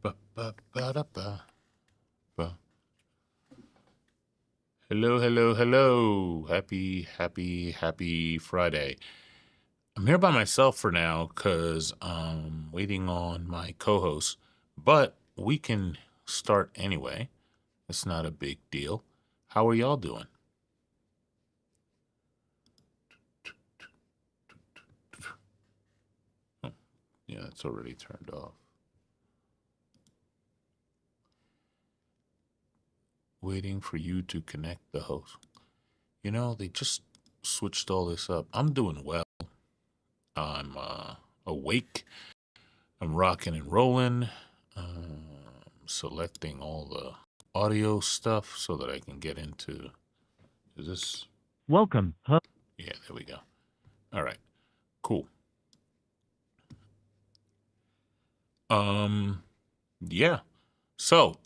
Ba, ba, ba, da, ba, ba. Hello, hello, hello. Happy Friday. I'm here by myself for now because I'm waiting on my co-host, but we can start anyway. It's not a big deal. How are y'all doing? Yeah, it's already turned off. Waiting for you to connect the host. You know, they just switched all this up. I'm doing well. I'm awake. I'm rocking and rolling. Selecting all the audio stuff so that I can get into. Is this? Welcome. Yeah, there we go. All right, cool. Yeah. So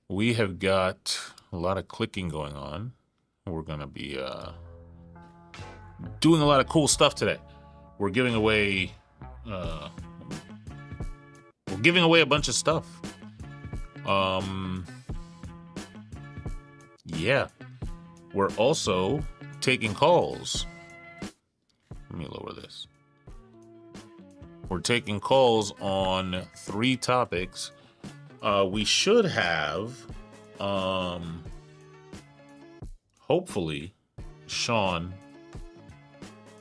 we have got a lot of clicking going on. We're gonna be doing a lot of cool stuff today. We're giving away uh, a bunch of stuff. Yeah. We're also taking calls. Let me lower this. We're taking calls on 3 topics. We should have, hopefully, Sean,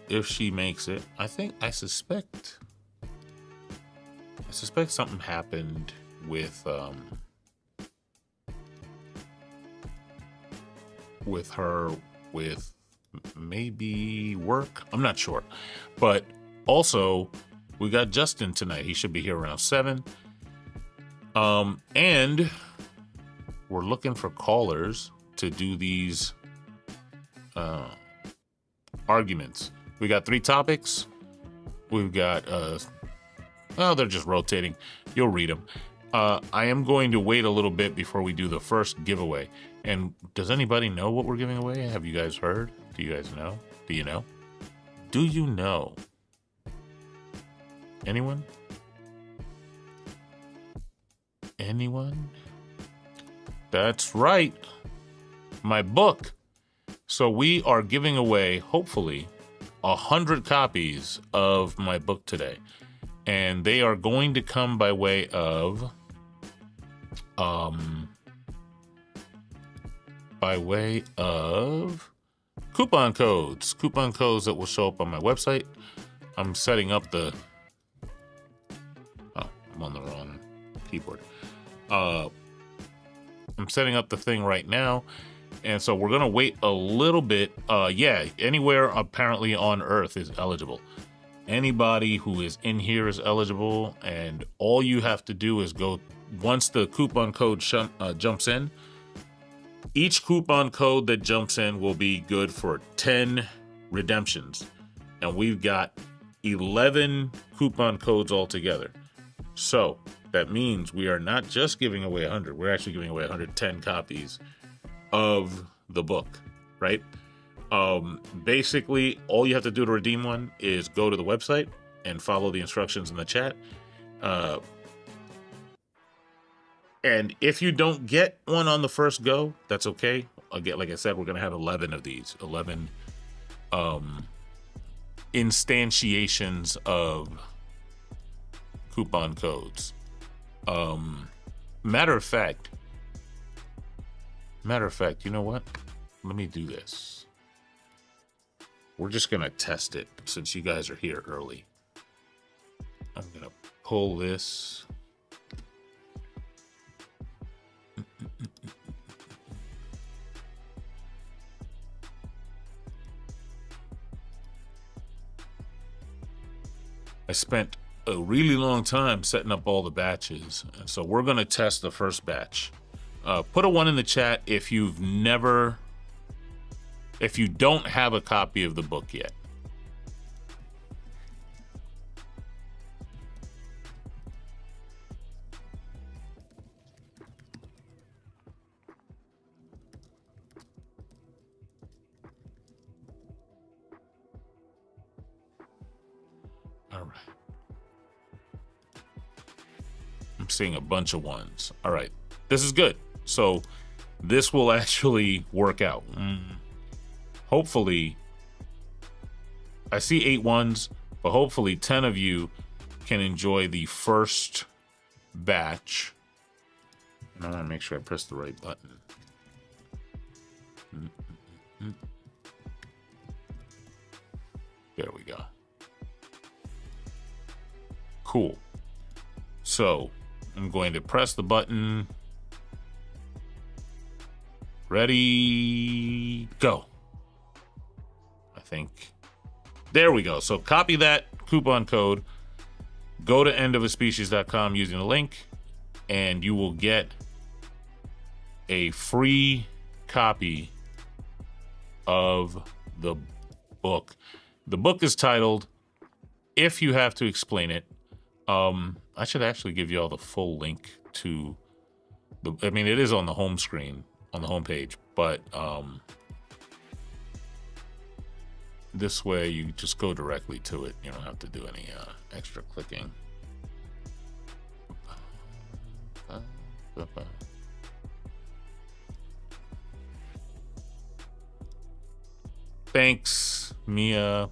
if she makes it. I suspect something happened with her, with maybe work. I'm not sure. But also, we got Justin tonight. He should be here around 7. And we're looking for callers to do these arguments. We got 3 topics. We've got they're just rotating. You'll read them. I am going to wait a little bit before we do the first giveaway. And does anybody know what we're giving away? Have you guys heard? Do you guys know? Do you know? Do you know? Anyone? Anyone? That's right. My book. So we are giving away, hopefully, 100 copies of my book today. And they are going to come by way of coupon codes that will show up on my website. I'm setting up the I'm on the wrong keyboard. I'm setting up the thing right now, and so we're gonna wait a little bit. Anywhere apparently on Earth is eligible. Anybody who is in here is eligible, and all you have to do is go once the coupon code jumps in. Each coupon code that jumps in will be good for 10 redemptions, and we've got 11 coupon codes altogether. So that means we are not just giving away 100, we're actually giving away 110 copies of the book, right? Basically, all you have to do to redeem one is go to the website and follow the instructions in the chat. And if you don't get one on the first go, that's okay. Again, like I said, we're going to have 11 of these, 11 instantiations of coupon codes. Matter of fact, you know what? Let me do this. We're just going to test it since you guys are here early. I'm going to pull this. I spent a really long time setting up all the batches, and so we're going to test the first batch. Put a 1 in the chat if you don't have a copy of the book yet. All right. I'm seeing a bunch of ones. All right, this is good. So this will actually work out. Hopefully, I see 8 ones, but hopefully 10 of you can enjoy the first batch. And I want to make sure I press the right button. There we go. Cool. So I'm going to press the button. Ready, go. I think. There we go. So copy that coupon code. Go to endofaspecies.com using the link, and you will get a free copy of the book. The book is titled If You Have to Explain It. I should actually give you all the full link to the, I mean, it is on the home screen, on the home page, but this way you just go directly to it. You don't have to do any extra clicking. Thanks, Mia.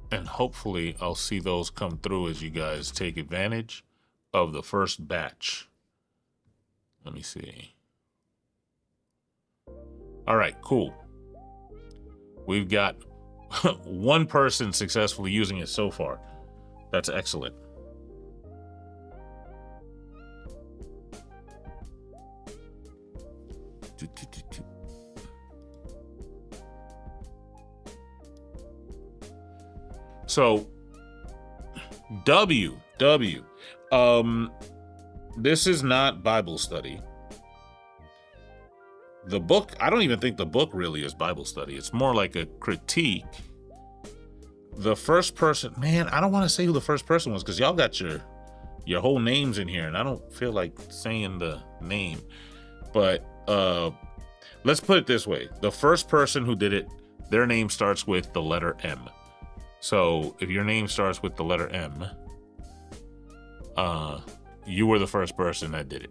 And hopefully I'll see those come through as you guys take advantage of the first batch. Let me see. All right, cool. We've got one person successfully using it so far. That's excellent. So, this is not Bible study. The book, I don't even think the book really is Bible study. It's more like a critique. The first person, man, I don't want to say who the first person was because y'all got your whole names in here, and I don't feel like saying the name. But let's put it this way. The first person who did it, their name starts with the letter M. So if your name starts with the letter M, you were the first person that did it.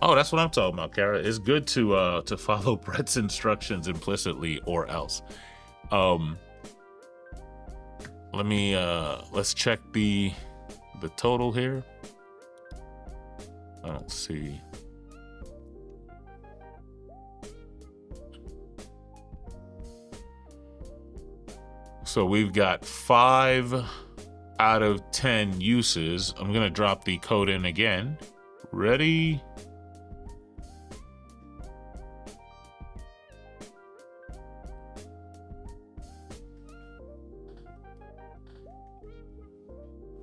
Oh, that's what I'm talking about, Kara. It's good to follow Brett's instructions implicitly or else. Let's check the total here. I don't see. So we've got 5 out of 10 uses. I'm gonna drop the code in again. Ready?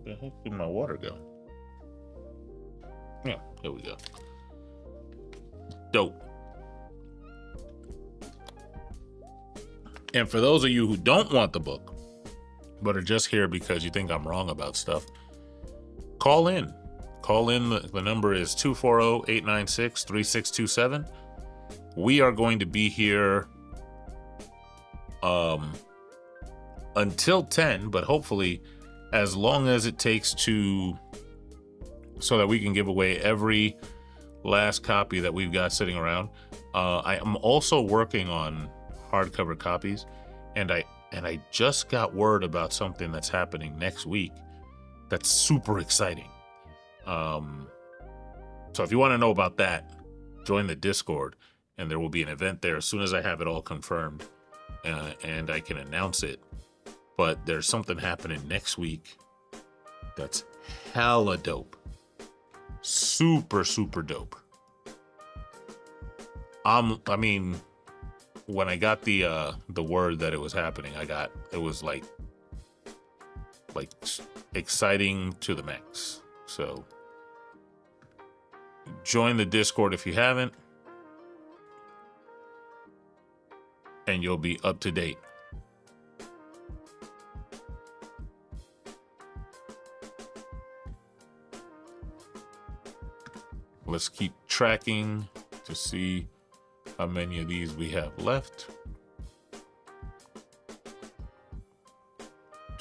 Where the heck did my water go? Yeah, there we go. Dope. And for those of you who don't want the book, but are just here because you think I'm wrong about stuff, call in. Call in. The number is 240-896-3627. We are going to be here until 10, but hopefully as long as it takes so that we can give away every last copy that we've got sitting around. I am also working on hardcover copies, and I just got word about something that's happening next week that's super exciting. So if you want to know about that, join the Discord, and there will be an event there as soon as I have it all confirmed, and I can announce it. But there's something happening next week that's hella dope. Super, super dope. I mean, when I got the word that it was happening, it was like exciting to the max. So join the Discord if you haven't, and you'll be up to date. Let's keep tracking to see how many of these we have left.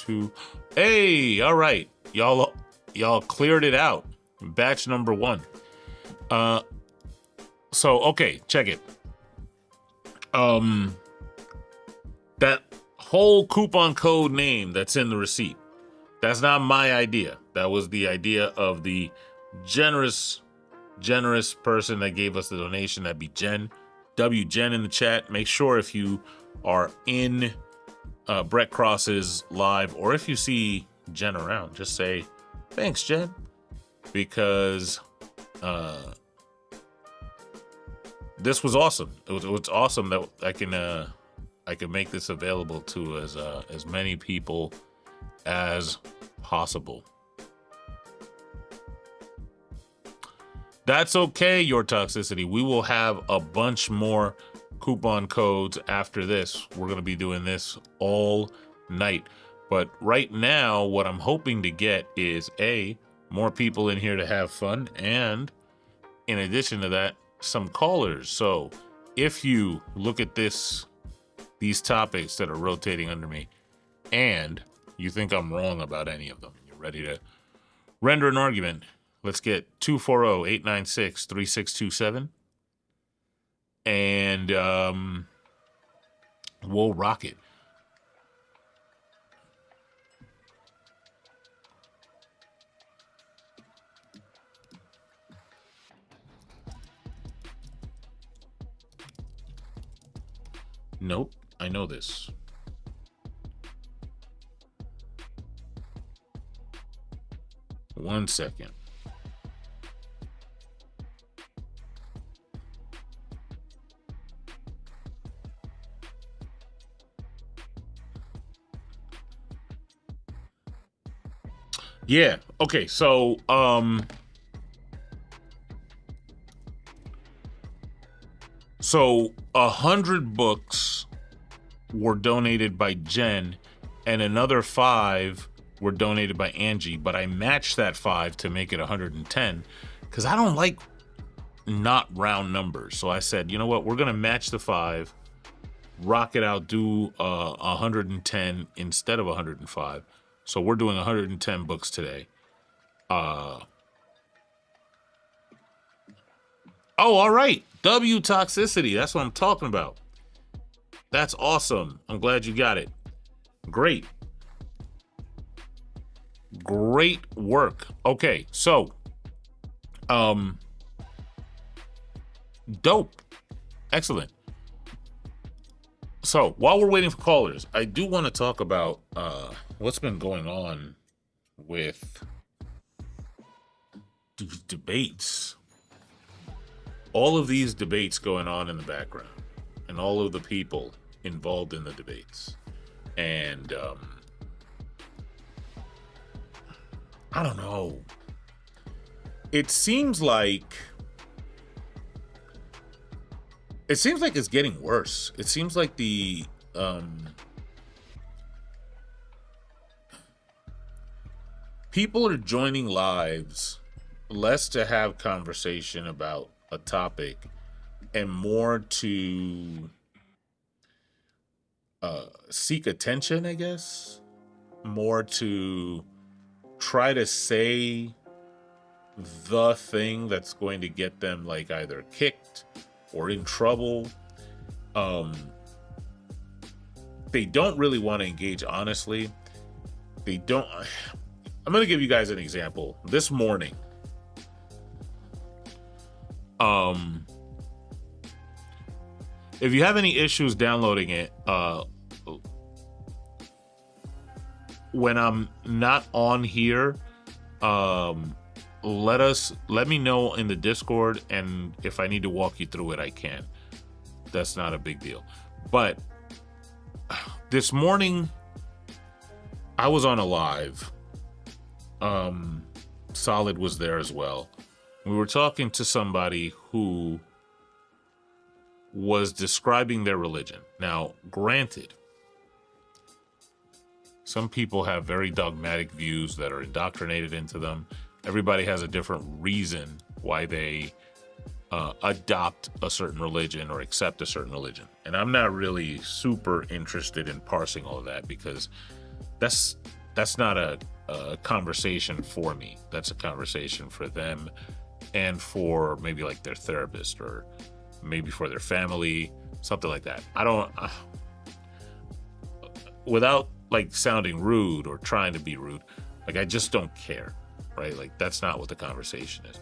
2. Hey, all right. Y'all cleared it out. Batch number 1. So okay, check it. That whole coupon code name that's in the receipt, that's not my idea. That was the idea of the generous person that gave us the donation. That'd be Jen. Jen in the chat. Make sure if you are in Brett Cross's live, or if you see Jen around, just say thanks, Jen, because this was awesome. It was awesome that I can make this available to as many people as possible. That's okay, your toxicity. We will have a bunch more coupon codes after this. We're going to be doing this all night. But right now, what I'm hoping to get is more people in here to have fun, and in addition to that, some callers. So if you look at these topics that are rotating under me, and you think I'm wrong about any of them, you're ready to render an argument, let's get 240-896-3627, and we'll rock it. Nope, I know this. One second. Yeah, okay, so 100 books were donated by Jen, and another 5 were donated by Angie, but I matched that 5 to make it 110 because I don't like not round numbers. So I said, you know what, we're gonna match the 5, rock it out, do 110 instead of 105. So we're doing 110 books today. Oh, all right. W toxicity. That's what I'm talking about. That's awesome. I'm glad you got it. Great. Great work. Okay, so dope. Excellent. So while we're waiting for callers, I do want to talk about what's been going on with these debates. All of these debates going on in the background, and all of the people involved in the debates. And I don't know. It seems like it's getting worse. It seems like the people are joining lives less to have conversation about a topic and more to seek attention, I guess. More to try to say the thing that's going to get them like either kicked or in trouble. They don't really want to engage honestly. They don't. I'm going to give you guys an example. This morning, if you have any issues downloading it, when I'm not on here, let me know in the Discord, and if I need to walk you through it, I can. That's not a big deal. But this morning I was on a live. Solid was there as well. We were talking to somebody who was describing their religion. Now, granted, some people have very dogmatic views that are indoctrinated into them. Everybody has a different reason why they adopt a certain religion or accept a certain religion. And I'm not really super interested in parsing all of that, because that's that's not a conversation for me. That's a conversation for them and for maybe like their therapist or maybe for their family, something like that. I don't, without like sounding rude or trying to be rude, like I just don't care, right? Like that's not what the conversation is.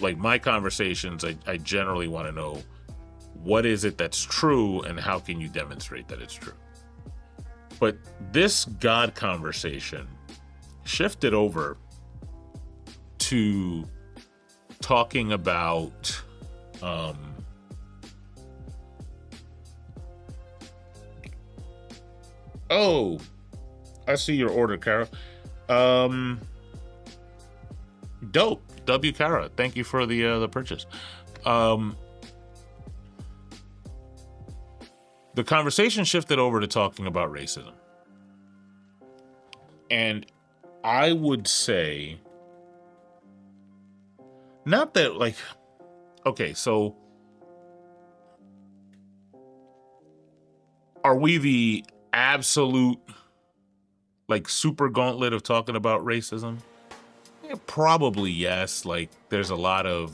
Like my conversations, I generally want to know what is it that's true and how can you demonstrate that it's true. But this God conversation shifted over to talking about oh, I see your order, Kara. Dope. W Kara, thank you for the purchase. The conversation shifted over to talking about racism. And I would say, not that like, okay, so are we the absolute like super gauntlet of talking about racism? Yeah, probably yes. Like there's a lot of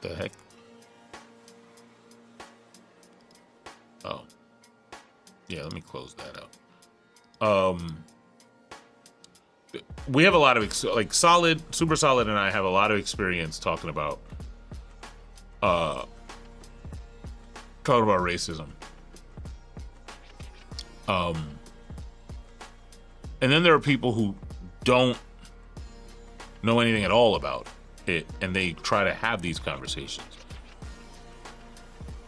the heck? Oh. Yeah, let me close that out. We have a lot of like Solid, Super Solid and I have a lot of experience talking about racism. And then there are people who don't know anything at all about it, and they try to have these conversations.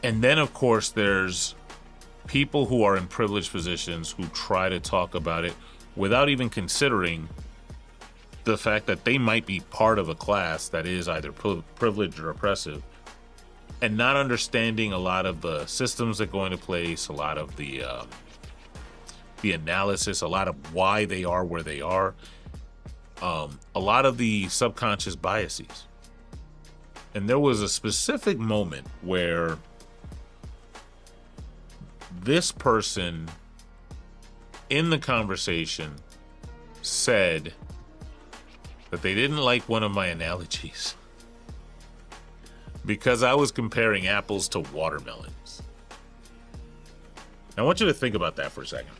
And then, of course, there's people who are in privileged positions who try to talk about it without even considering the fact that they might be part of a class that is either privileged or oppressive, and not understanding a lot of the systems that go into place, a lot of the analysis, a lot of why they are where they are, a lot of the subconscious biases. And there was a specific moment where this person in the conversation said that they didn't like one of my analogies because I was comparing apples to watermelons. Now, I want you to think about that for a second.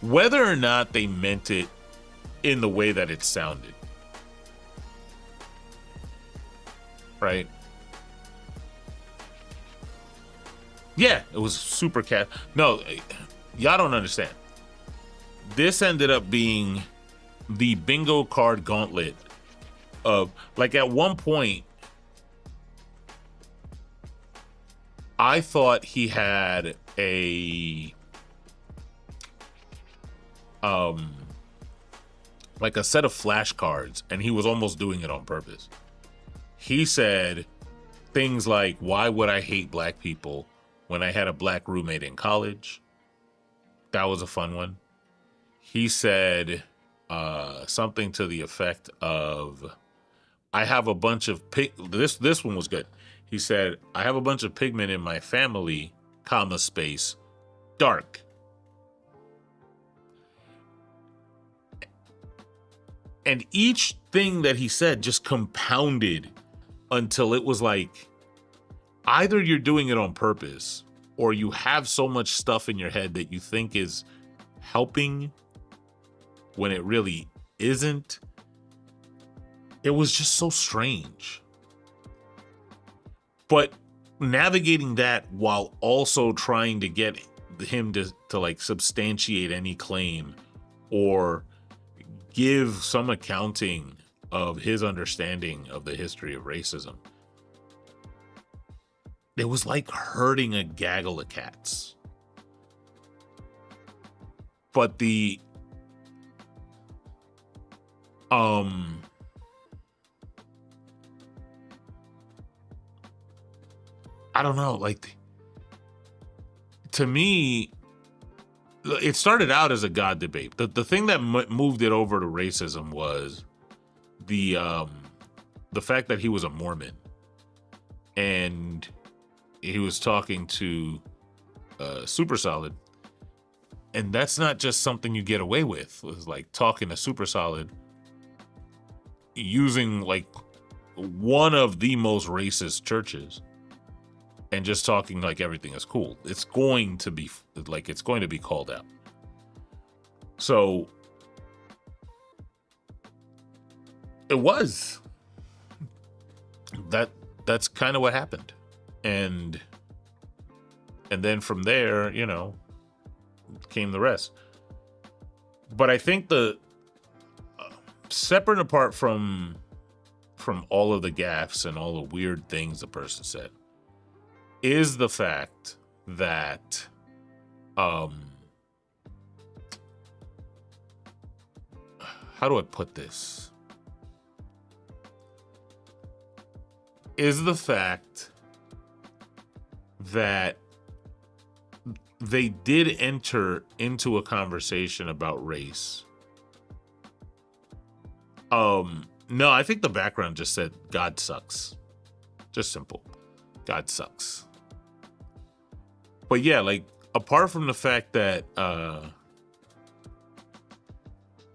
Whether or not they meant it in the way that it sounded, right? Yeah, it was super cat. No, y'all don't understand. This ended up being the bingo card gauntlet of, like, at one point, I thought he had like a set of flashcards, and he was almost doing it on purpose. He said things like, why would I hate black people when I had a black roommate in college? That was a fun one. He said something to the effect of, I have a bunch of this one was good. He said, I have a bunch of pigment in my family, comma, space, dark. And each thing that he said just compounded until it was like, either you're doing it on purpose or you have so much stuff in your head that you think is helping when it really isn't. It was just so strange. But navigating that while also trying to get him to like substantiate any claim or give some accounting of his understanding of the history of racism. It was like herding a gaggle of cats. But the I don't know, like, to me, it started out as a God debate. The thing that moved it over to racism was the fact that he was a Mormon, and he was talking to Super Solid, and that's not just something you get away with. It was like talking to Super Solid using like one of the most racist churches and just talking like everything is cool. It's going to be called out. So it was that's kind of what happened. And then from there, came the rest. But I think the separate and apart from all of the gaffes and all the weird things the person said is the fact that how do I put this? Is the fact that they did enter into a conversation about race. No, I think the background just said God sucks. Just simple. God sucks. But yeah, like apart from the fact that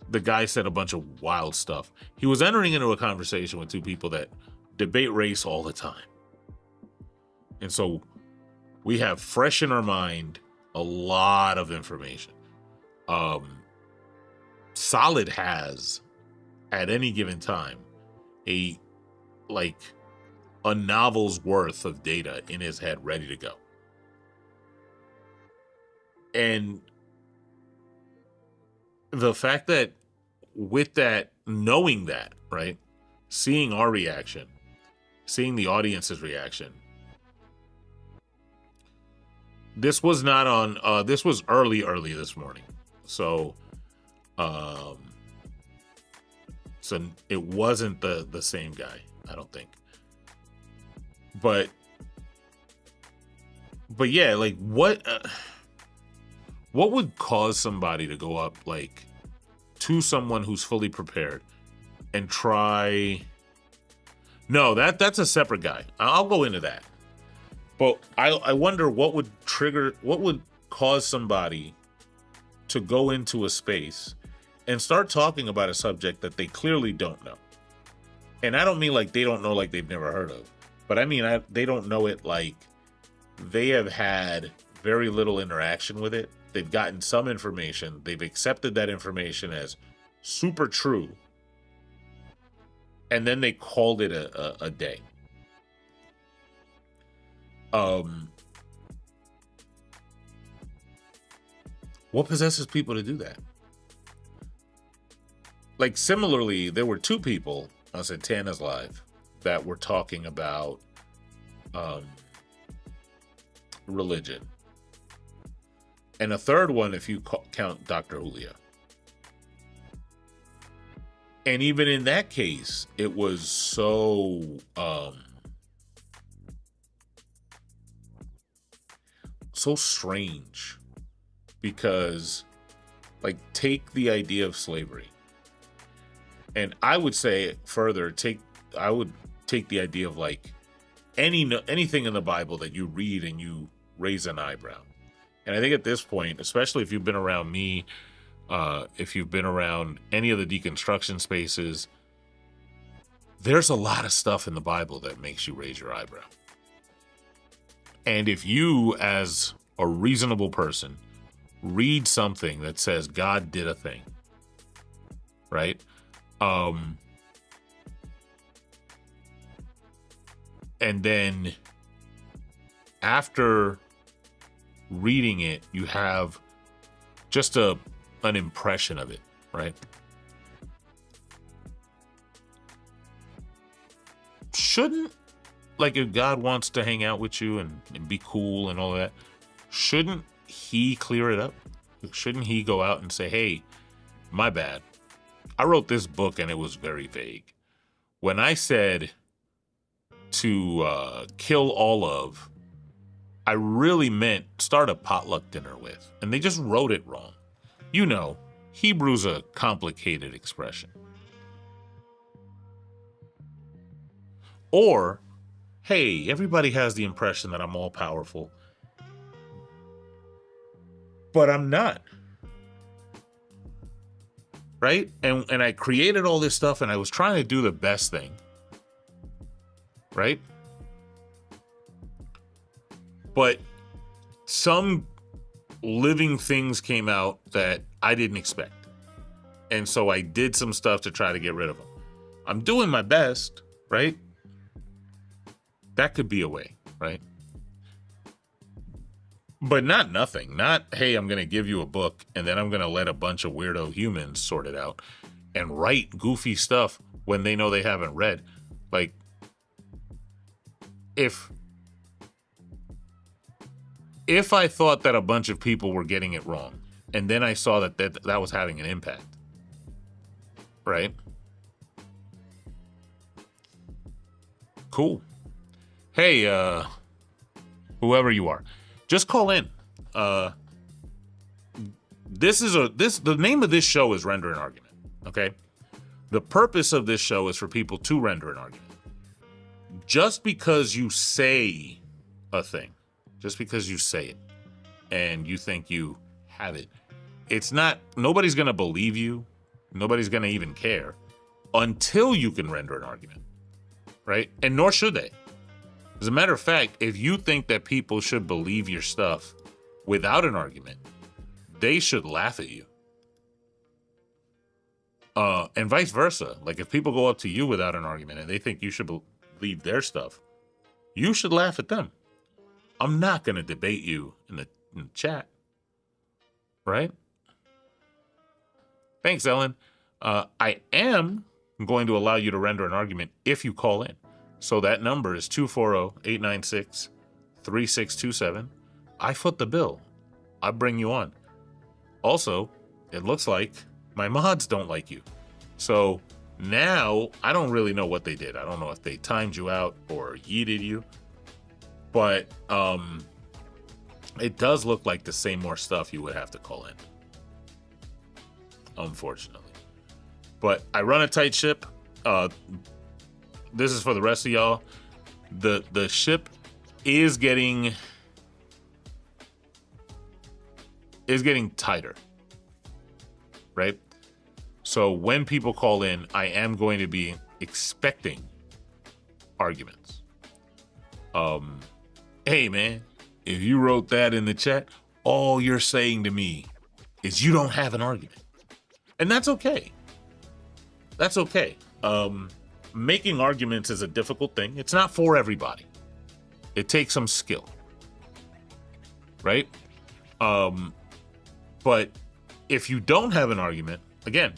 the guy said a bunch of wild stuff, he was entering into a conversation with two people that debate race all the time. And so we have fresh in our mind a lot of information. Solid has at any given time a novel's worth of data in his head ready to go. And the fact that with that, knowing that, right, seeing our reaction, seeing the audience's reaction, this was not on, this was early this morning. So it wasn't the same guy, I don't think. But yeah, like what would cause somebody to go up like to someone who's fully prepared and try? No, that's a separate guy. I'll go into that. But I wonder what would cause somebody to go into a space and start talking about a subject that they clearly don't know. And I don't mean like they don't know like they've never heard of, but I mean they don't know it like they have had very little interaction with it. They've gotten some information. They've accepted that information as super true. And then they called it a day. What possesses people to do that? Like similarly, there were two people on Santana's Live that were talking about religion. And a third one, if you count Dr. Julia. And even in that case, it was so strange, because like take the idea of slavery, and I would say further, I would take the idea of like anything in the Bible that you read and you raise an eyebrow. And I think at this point, especially if you've been around me, if you've been around any of the deconstruction spaces, there's a lot of stuff in the Bible that makes you raise your eyebrow. And if you, as a reasonable person, read something that says God did a thing, right? And then after reading it, you have just an impression of it, right? Shouldn't, like, if God wants to hang out with you and be cool and all that, shouldn't he clear it up? Shouldn't he go out and say, hey, my bad, I wrote this book and it was very vague. When I said to kill all of, I really meant start a potluck dinner with. And they just wrote it wrong. You know, Hebrew's a complicated expression. Or, hey, everybody has the impression that I'm all powerful, but I'm not. Right? And I created all this stuff and I was trying to do the best thing. Right? But some living things came out that I didn't expect. And so I did some stuff to try to get rid of them. I'm doing my best, right? That could be a way, right? But not nothing. Not, hey, I'm going to give you a book and then I'm going to let a bunch of weirdo humans sort it out and write goofy stuff when they know they haven't read. Like, if I thought that a bunch of people were getting it wrong and then I saw that was having an impact, right? Cool. Hey, whoever you are, just call in. The name of this show is Render an Argument. Okay. The purpose of this show is for people to render an argument. Just because you say a thing, just because you say it and you think you have it, it's not, nobody's going to believe you. Nobody's going to even care until you can render an argument. Right. And nor should they. As a matter of fact, if you think that people should believe your stuff without an argument, they should laugh at you. And vice versa. Like if people go up to you without an argument and they think you should believe their stuff, you should laugh at them. I'm not going to debate you in the chat. Right? Thanks, Ellen. I am going to allow you to render an argument if you call in. So that number is 240-896-3627. I foot the bill. I bring you on. Also, it looks like my mods don't like you. So now I don't really know what they did. I don't know if they timed you out or yeeted you. But it does look like to say more stuff you would have to call in. Unfortunately. But I run a tight ship. This is for the rest of y'all. The ship is getting tighter, right? So when people call in, I am going to be expecting arguments. Hey man, if you wrote that in the chat, all you're saying to me is you don't have an argument, and that's okay. That's okay. Making arguments is a difficult thing. It's not for everybody. It takes some skill, right? But if you don't have an argument, again,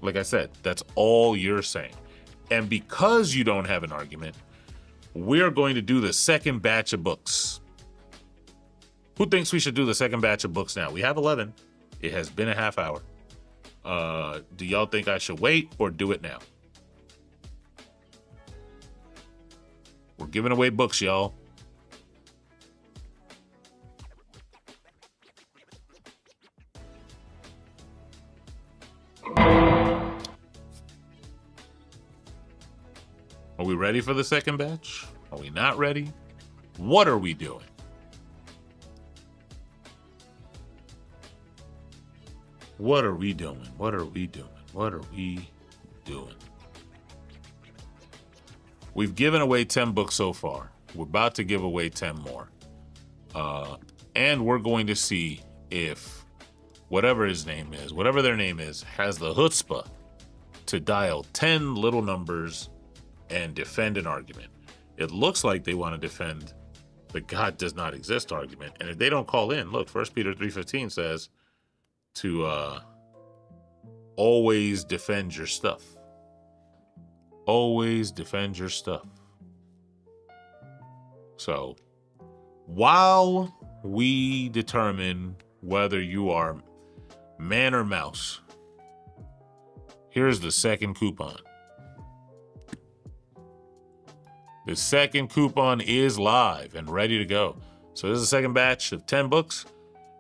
like I said, that's all you're saying. And because you don't have an argument, we're going to do the second batch of books. Who thinks we should do the second batch of books now? We have 11. It has been a half hour. Do y'all think I should wait or do it now? We're giving away books, y'all. Are we ready for the second batch? Are we not ready? What are we doing? What are we doing? What are we doing? What are we doing? We've given away 10 books so far. We're about to give away 10 more. And we're going to see if whatever his name is, whatever their name is, has the chutzpah to dial 10 little numbers and defend an argument. It looks like they want to defend the God does not exist argument. And if they don't call in, look, 1 Peter 3:15 says to always defend your stuff. Always defend your stuff. So while we determine whether you are man or mouse, here's the second coupon. The second coupon is live and ready to go. So this is the second batch of 10 books.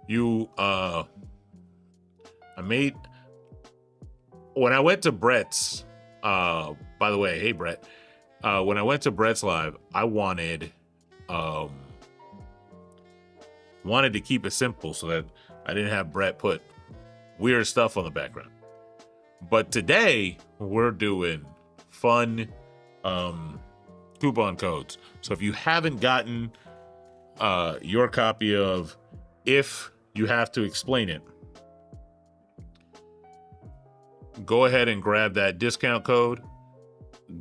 I made, when I went to Brett's, by the way, hey Brett, when I went to Brett's live, I wanted to keep it simple so that I didn't have Brett put weird stuff on the background. But today we're doing fun coupon codes. So if you haven't gotten your copy of If You Have to Explain It, go ahead and grab that discount code.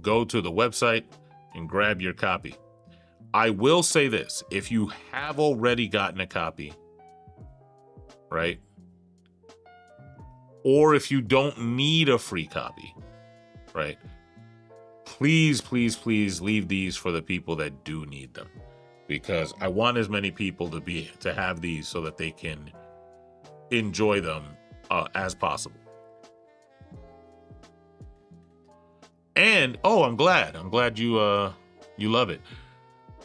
Go to the website and grab your copy. I will say this, if you have already gotten a copy, right? Or if you don't need a free copy, right? Please, please, please leave these for the people that do need them, because I want as many people to have these so that they can enjoy them as possible. And I'm glad you love it.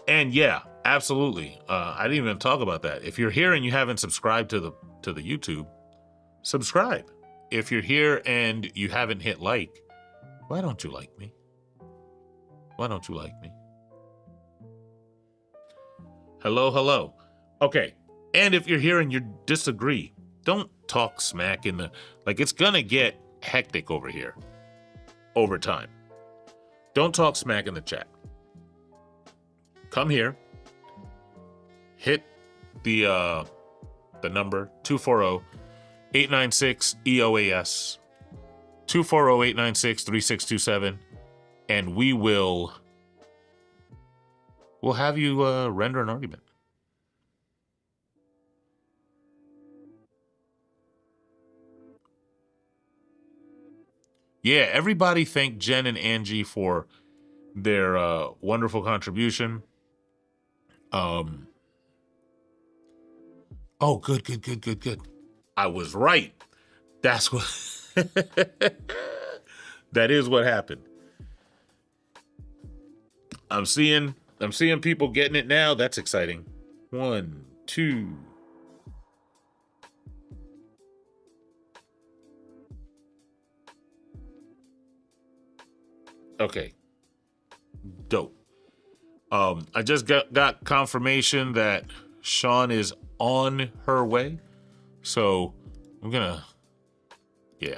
And yeah, absolutely. I didn't even talk about that. If you're here and you haven't subscribed to the YouTube, subscribe. If you're here and you haven't hit like, why don't you like me? Why don't you like me? Hello. Okay. And if you're here and you disagree, don't talk smack it's gonna get hectic over here over time. Don't talk smack in the chat. Come here, hit the number 240-896-EoaS, 240-896-3627, and we'll have you render an argument. Yeah, everybody thank Jen and Angie for their wonderful contribution. Oh, good. I was right. That's what that is what happened. I'm seeing people getting it now. That's exciting. 1, 2. Okay. Dope. I just got confirmation that Sean is on her way. So I'm gonna, I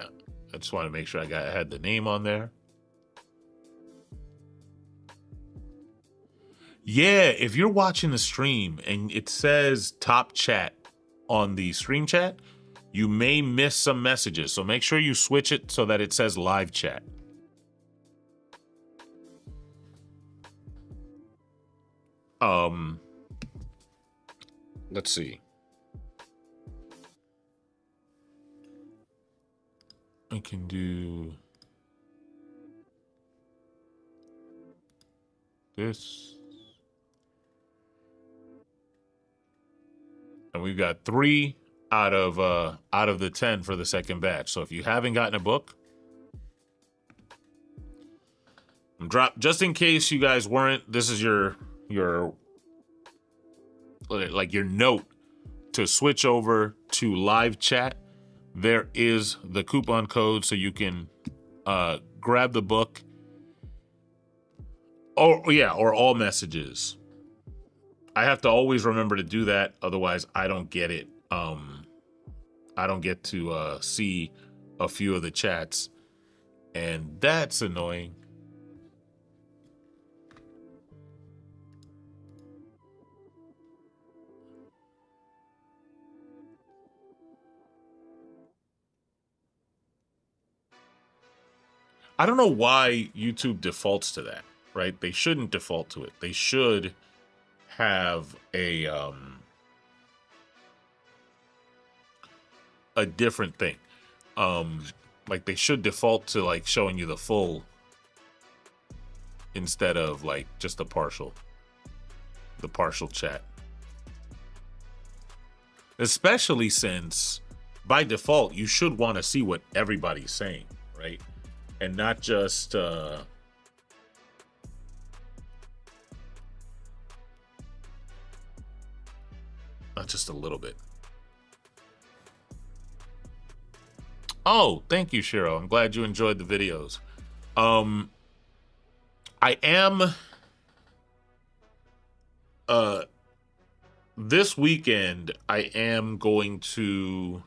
just want to make sure I had the name on there. Yeah, if you're watching the stream and it says top chat on the stream chat, you may miss some messages. So make sure you switch it so that it says live chat. Let's see. I can do this. And we've got 3 out of the 10 for the second batch. So if you haven't gotten a book, just in case you guys weren't, this is your note to switch over to live chat. There is the coupon code so you can grab the book. Or all messages. I have to always remember to do that, otherwise I don't get it. I don't get to see a few of the chats, and that's annoying. I don't know why YouTube defaults to that, right? They shouldn't default to it. They should have a different thing. Like they should default to like showing you the full instead of like just the partial chat. Especially since by default you should want to see what everybody's saying, right? And not just not just a little bit. Oh, thank you, Shiro. I'm glad you enjoyed the videos. I am this weekend I am going to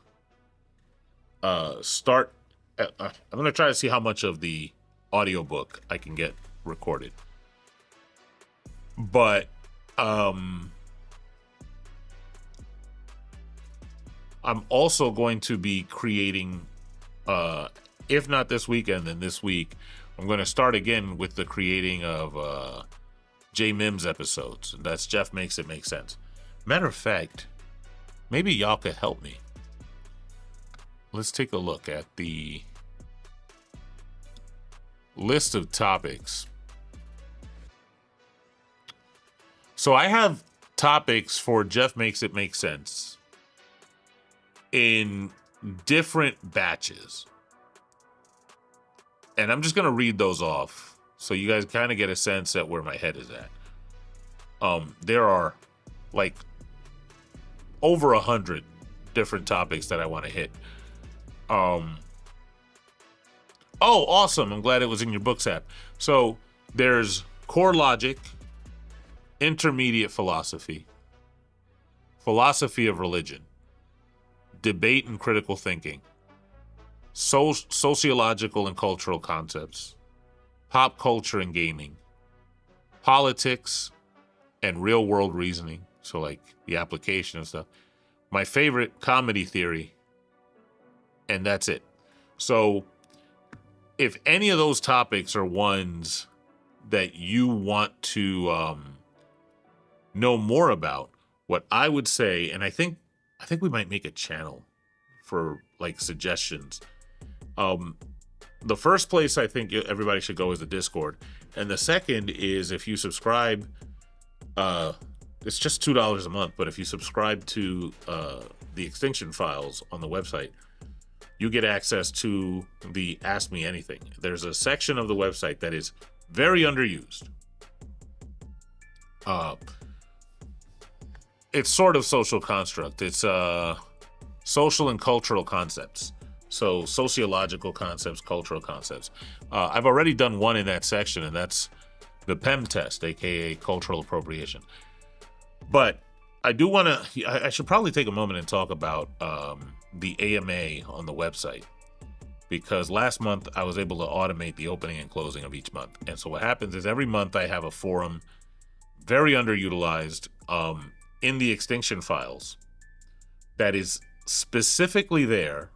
start I'm going to try to see how much of the audiobook I can get recorded. But I'm also going to be creating if not this weekend, then this week I'm going to start again with the creating of J Mims episodes. That's Jeff Makes It Make Sense. Matter of fact, maybe y'all could help me. Let's take a look at the list of topics. So I have topics for Jeff Makes It Make Sense in different batches. And I'm just going to read those off so you guys kind of get a sense at where my head is at. There are like over 100 different topics that I want to hit. Oh, awesome. I'm glad it was in your books app. So there's core logic, intermediate philosophy, philosophy of religion, debate and critical thinking, sociological and cultural concepts, pop culture and gaming, politics, and real world reasoning. So like the application of stuff. My favorite, comedy theory, and that's it. So if any of those topics are ones that you want to know more about, what I would say, and I think we might make a channel for like suggestions. The first place I think everybody should go is the Discord, and the second is if you subscribe. It's just $2 a month, but if you subscribe to the Extinction Files on the website, you get access to the Ask Me Anything. There's a section of the website that is very underused. It's sort of social construct. It's social and cultural concepts. So sociological concepts, cultural concepts. I've already done one in that section, and that's the PEM test, aka cultural appropriation. But I do want to, I should probably take a moment and talk about the AMA on the website, because last month I was able to automate the opening and closing of each month. And so what happens is every month I have a forum, very underutilized, in the Extinction Files, that is specifically there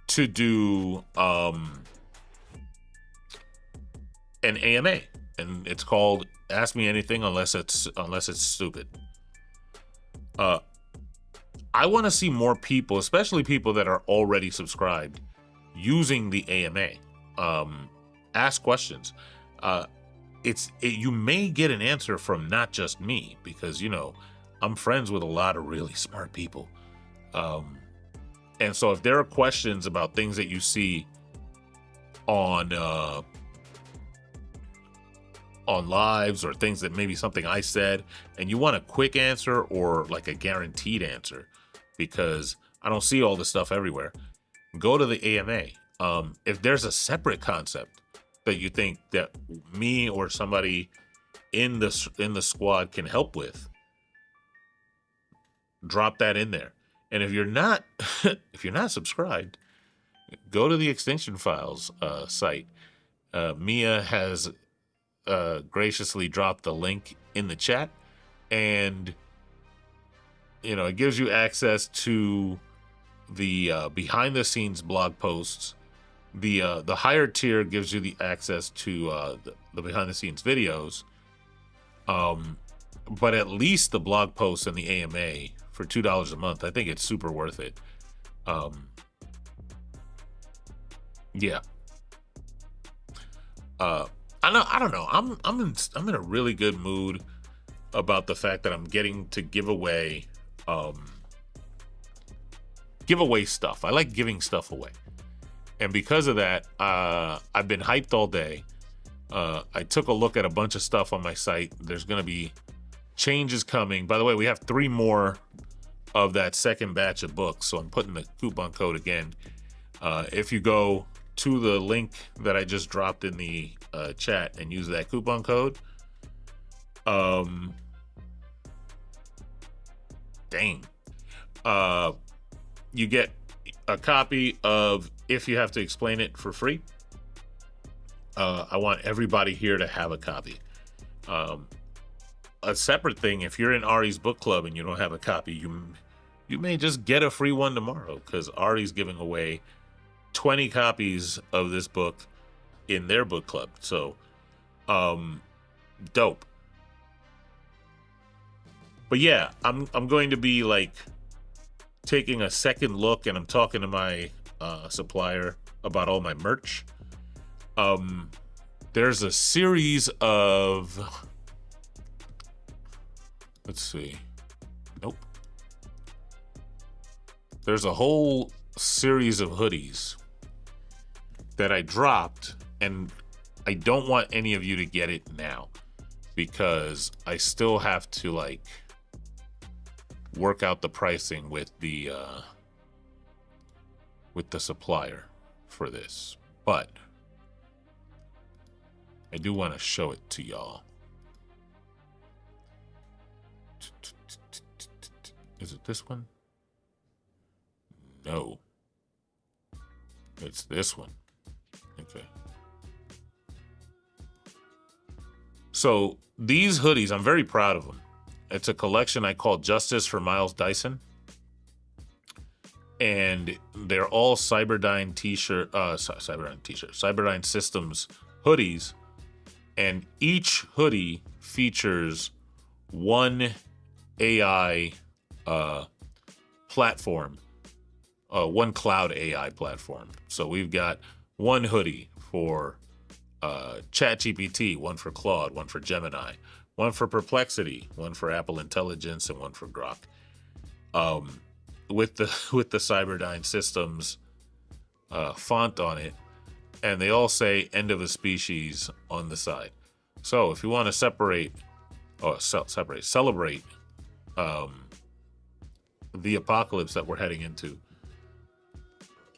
to do an AMA, and it's called Ask Me Anything unless it's stupid. I want to see more people, especially people that are already subscribed, using the AMA. Ask questions. You may get an answer from not just me, because I'm friends with a lot of really smart people. And so if there are questions about things that you see on lives, or things that maybe something I said, and you want a quick answer or like a guaranteed answer, because I don't see all this stuff everywhere, go to the AMA. If there's a separate concept that you think that me or somebody in the squad can help with, drop that in there. And if you're not subscribed, go to the Extinction Files site. Mia has graciously dropped the link in the chat, and it gives you access to the behind the scenes blog posts. The higher tier gives you the access to the behind the scenes videos, but at least the blog posts and the AMA for $2 a month, I think it's super worth it. Yeah. I don't know. I'm in a really good mood about the fact that I'm getting to give away stuff. I like giving stuff away. And because of that, I've been hyped all day. I took a look at a bunch of stuff on my site. There's going to be change is coming. By the way, we have 3 more of that second batch of books, so I'm putting the coupon code again. If you go to the link that I just dropped in the chat and use that coupon code, you get a copy of If You Have to Explain It for free. I want everybody here to have a copy. A separate thing, if you're in Ari's book club and you don't have a copy, you may just get a free one tomorrow, because Ari's giving away 20 copies of this book in their book club. So, dope. But yeah, I'm going to be like taking a second look, and I'm talking to my supplier about all my merch. There's a series of, let's see. Nope. There's a whole series of hoodies that I dropped, and I don't want any of you to get it now, because I still have to like work out the pricing with the supplier for this. But I do want to show it to y'all. Is it this one? No. It's this one. Okay. So these hoodies, I'm very proud of them. It's a collection I call Justice for Miles Dyson. And they're all Cyberdyne Cyberdyne Systems hoodies. And each hoodie features one AI platform, one cloud AI platform. So we've got one hoodie for ChatGPT, one for Claude, one for Gemini, one for Perplexity, one for Apple Intelligence, and one for Grok. With the Cyberdyne Systems font on it, and they all say "End of a Species" on the side. So if you want to celebrate the apocalypse that we're heading into,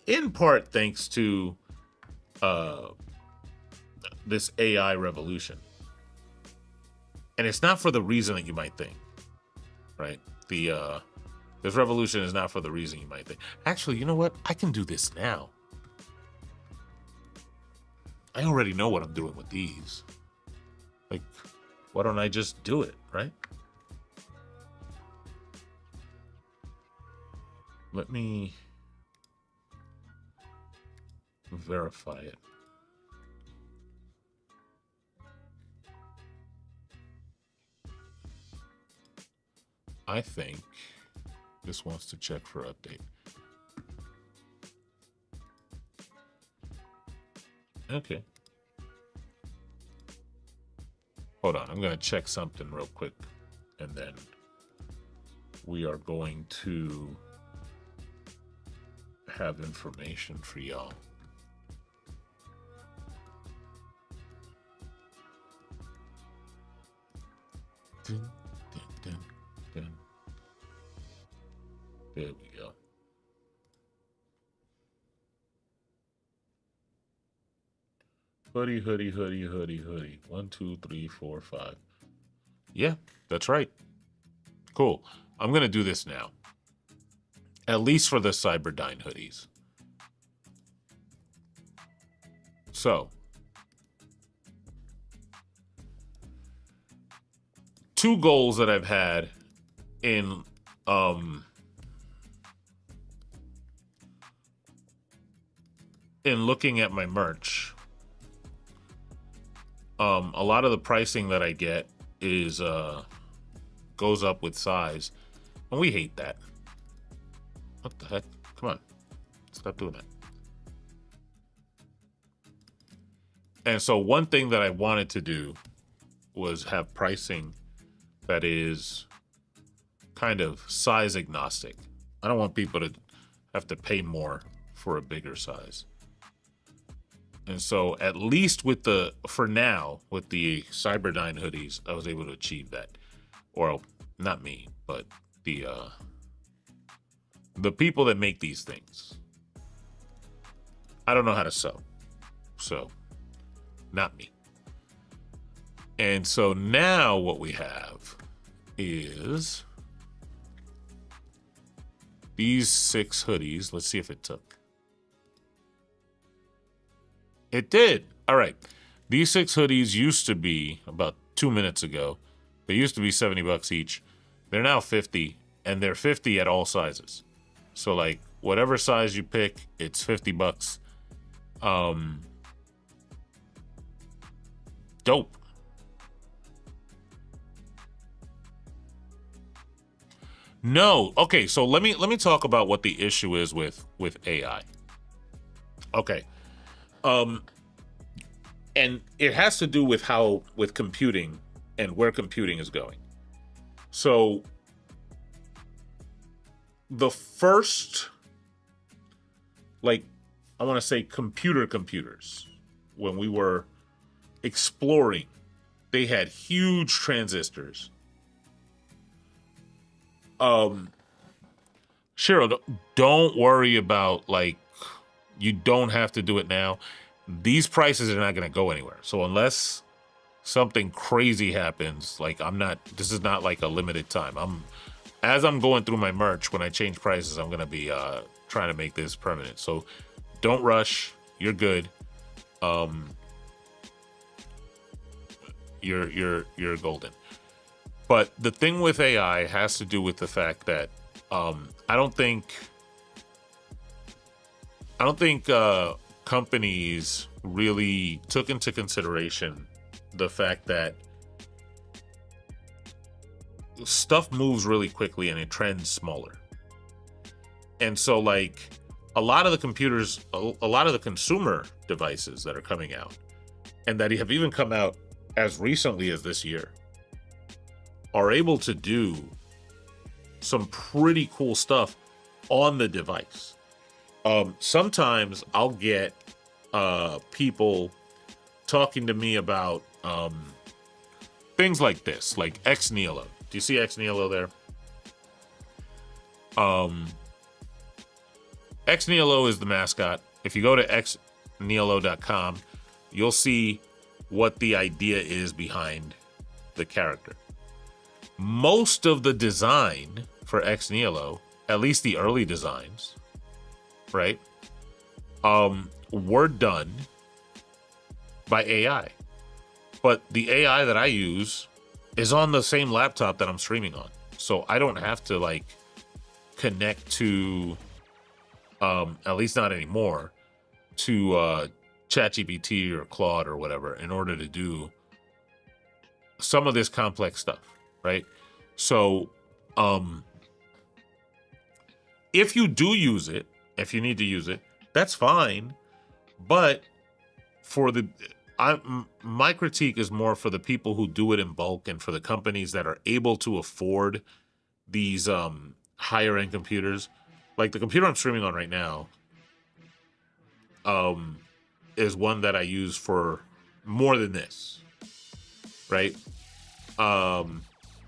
in part thanks to this AI revolution. And it's not for the reason that you might think, right? This revolution is not for the reason you might think. Actually, you know what? I can do this now. I already know what I'm doing with these. Like, why don't I just do it, right? Let me verify it. I think this wants to check for update. Okay. Hold on, I'm gonna check something real quick, and then we are going to have information for y'all. Dun, dun, dun, dun. There we go. Hoodie, hoodie, hoodie, hoodie, hoodie. 1, 2, 3, 4, 5. Yeah, that's right. Cool. I'm gonna do this now. At least for the Cyberdyne hoodies. So, 2 goals that I've had in looking at my merch. A lot of the pricing that I get is goes up with size, and we hate that. What the heck? Come on, stop doing that. And so one thing that I wanted to do was have pricing that is kind of size agnostic. I don't want people to have to pay more for a bigger size. And so at least for now, with the Cyberdyne hoodies, I was able to achieve that. or not me, but the people that make these things. I don't know how to sew, so not me. And so now what we have is these 6 hoodies. Let's see if it took. It did. All right. These 6 hoodies used to be, about 2 minutes ago, they used to be $70 each. They're now 50, and they're 50 at all sizes. So like whatever size you pick, it's $50. Dope. No. Okay, so let me talk about what the issue is with AI. Okay. And it has to do with computing and where computing is going. So the first, like, I want to say computers, when we were exploring, they had huge transistors. Cheryl, don't worry about, like, you don't have to do it now. These prices are not going to go anywhere. So unless something crazy happens, like, this is not like a limited time. As I'm going through my merch, when I change prices, I'm going to be trying to make this permanent. So don't rush. You're good. You're golden. But the thing with AI has to do with the fact that I don't think companies really took into consideration the fact that stuff moves really quickly and it trends smaller. And so, like, a lot of the computers, a lot of the consumer devices that are coming out, and that have even come out as recently as this year, are able to do some pretty cool stuff on the device. Sometimes I'll get people talking to me about things like this, like XNeolo. Do you see XNeolo there? XNeolo is the mascot. If you go to xneolo.com, you'll see what the idea is behind the character. Most of the design for XNeolo, at least the early designs, right, were done by AI. But the AI that I use is on the same laptop that I'm streaming on. So I don't have to, like, connect to, at least not anymore, to ChatGPT or Claude or whatever in order to do some of this complex stuff, right? So if you do use it, if you need to use it, that's fine. But for my critique is more for the people who do it in bulk and for the companies that are able to afford these higher end computers. Like the computer I'm streaming on right now is one that I use for more than this, right?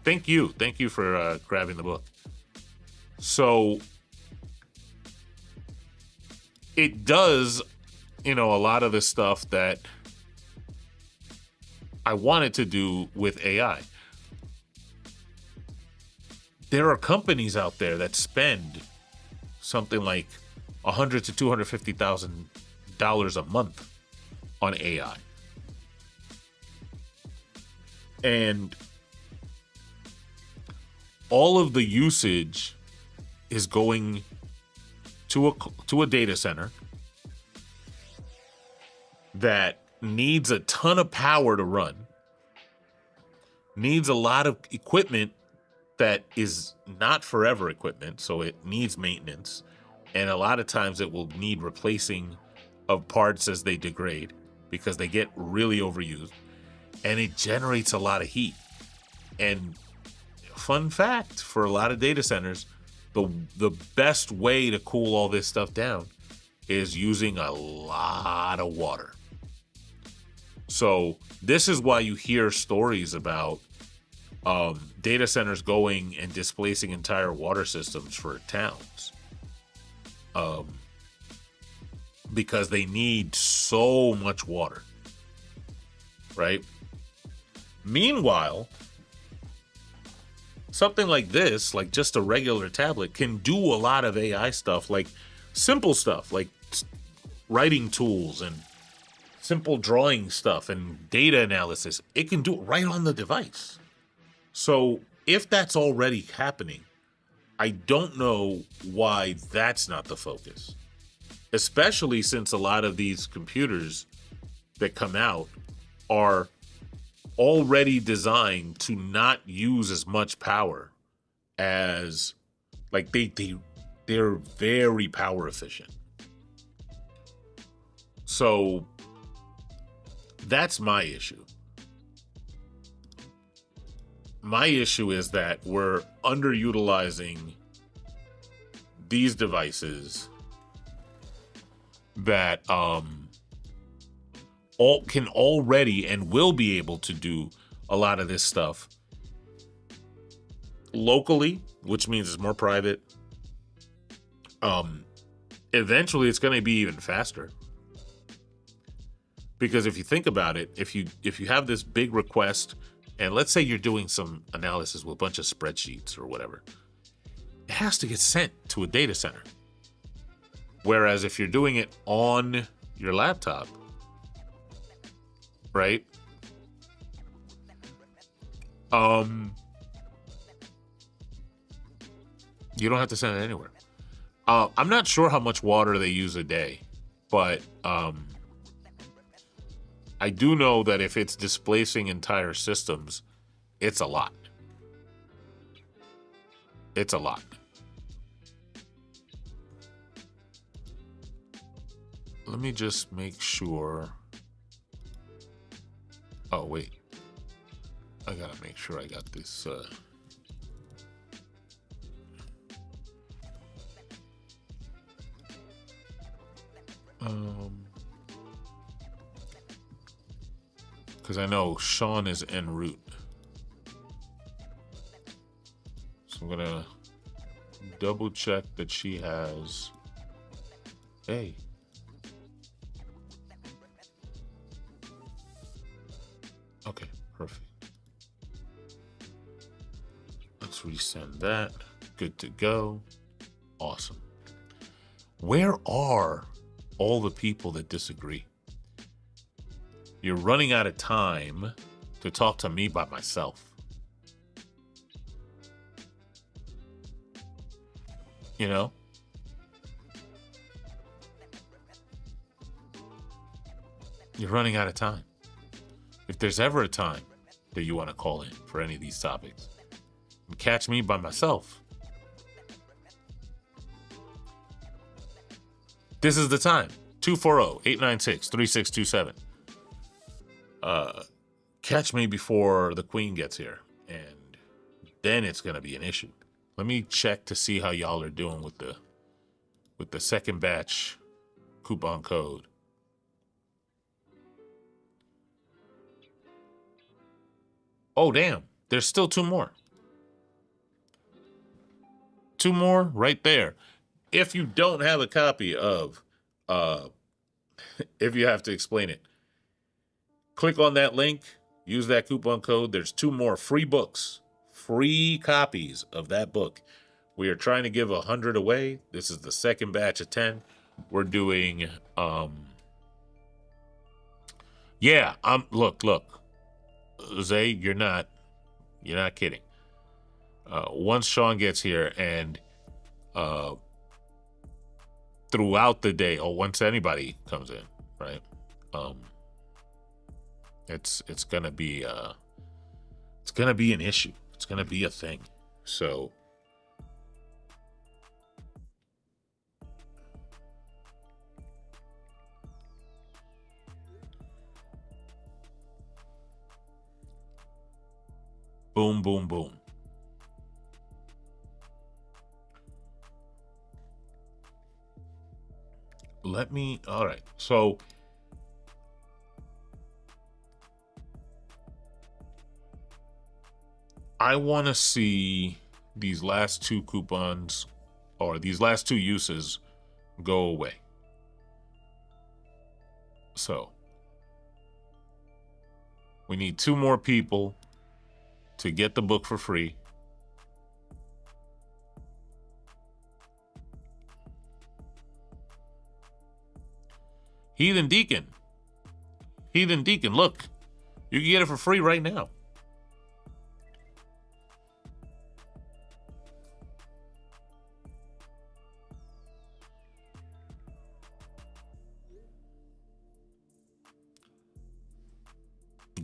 Thank you for grabbing the book. So it does, a lot of the stuff that I wanted to do with AI. There are companies out there that spend something like $100,000 to $250,000 a month on AI. And all of the usage is going to a data center that needs a ton of power to run, needs a lot of equipment that is not forever equipment, so it needs maintenance, and a lot of times it will need replacing of parts as they degrade because they get really overused, and it generates a lot of heat. And fun fact, for a lot of data centers, the best way to cool all this stuff down is using a lot of water. So this is why you hear stories about data centers going and displacing entire water systems for towns, because they need so much water, right? Meanwhile, something like this, like just a regular tablet, can do a lot of AI stuff, like simple stuff, like writing tools and simple drawing stuff and data analysis. It can do it right on the device. So if that's already happening, I don't know why that's not the focus, especially since a lot of these computers that come out are already designed to not use as much power as, like, they're very power efficient. So that's my issue. My issue is that we're underutilizing these devices that all can already and will be able to do a lot of this stuff locally, which means it's more private. Eventually it's going to be even faster, because if you think about it, if you have this big request, and let's say you're doing some analysis with a bunch of spreadsheets or whatever, it has to get sent to a data center. Whereas if you're doing it on your laptop, right? You don't have to send it anywhere. I'm not sure how much water they use a day, but I do know that if it's displacing entire systems, it's a lot. It's a lot. Let me just make sure. Oh, wait. I gotta make sure I got this. Because I know Sean is en route. So I'm gonna double check that she has. Hey. Okay, perfect. Let's resend that. Good to go. Awesome. Where are all the people that disagree? You're running out of time to talk to me by myself. You know? You're running out of time. If there's ever a time that you want to call in for any of these topics, and catch me by myself, this is the time. 240-896-3627. Catch me before the queen gets here, and then it's gonna be an issue. Let me check to see how y'all are doing with the second batch coupon code. Oh damn, there's still two more. Two more right there. If you don't have a copy of if you have to explain it, click on that link, use that coupon code. There's two more free books, free copies of that book. We are trying to give 100 away. This is the second batch of 10. We're doing, yeah, look, Zay, you're not kidding. Once Sean gets here and, throughout the day, or once anybody comes in, right? It's gonna be an issue. It's gonna be a thing. So boom, boom, boom. All right. So I want to see these last two coupons or these last two uses go away. So we need 2 more people to get the book for free. Heathen Deacon, look, you can get it for free right now.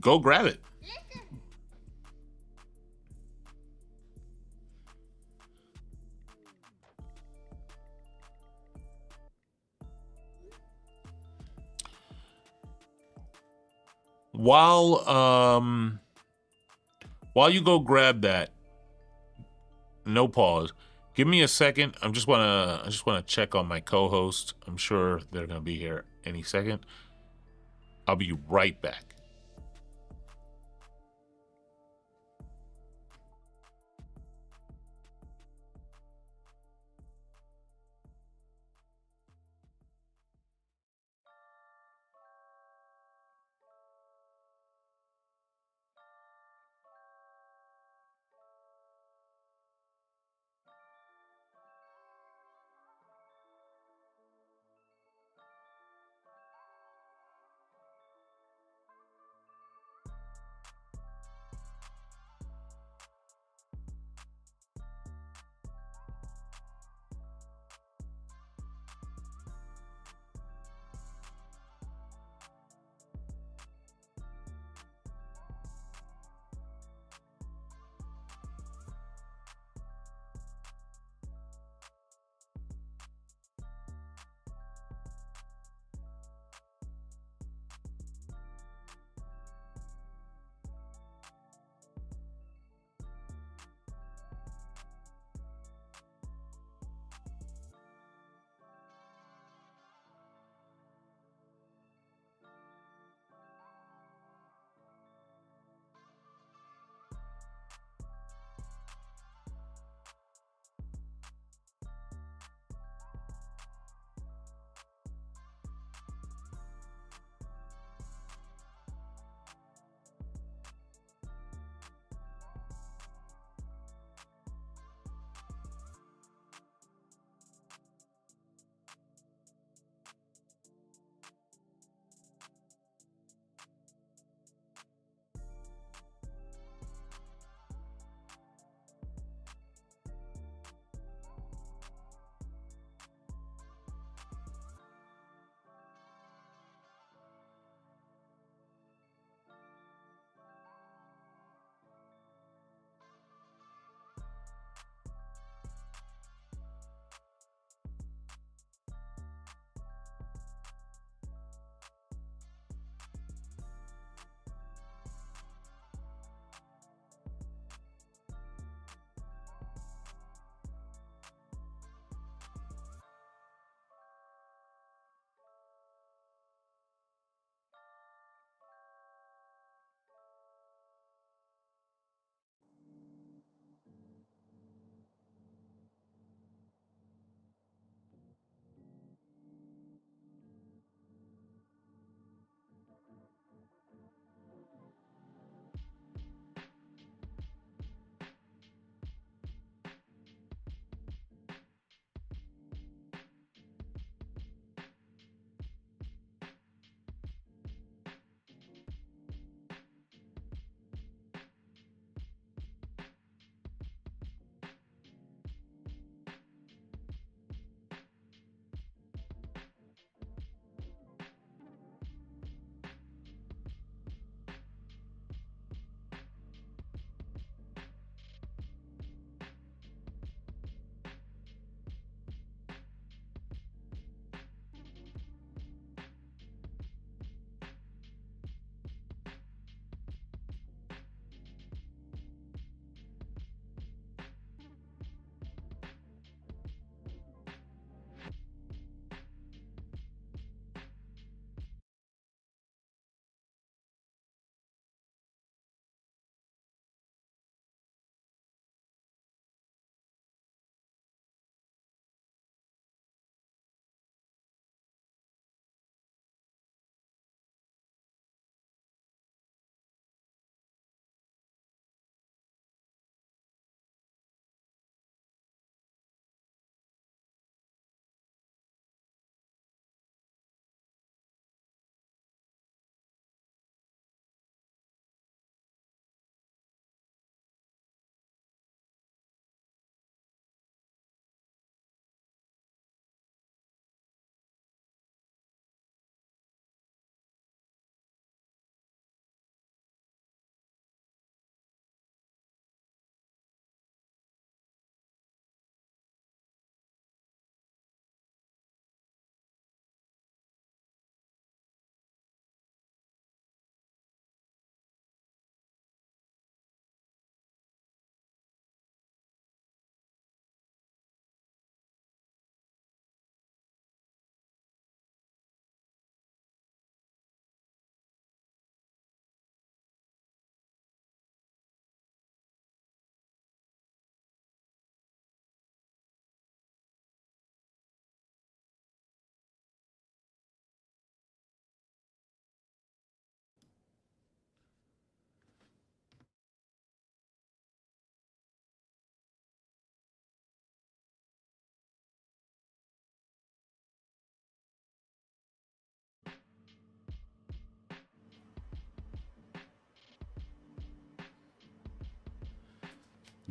Go grab it. While you go grab that, no pause. Give me a second. I just wanna check on my co-host. I'm sure they're gonna be here any second. I'll be right back.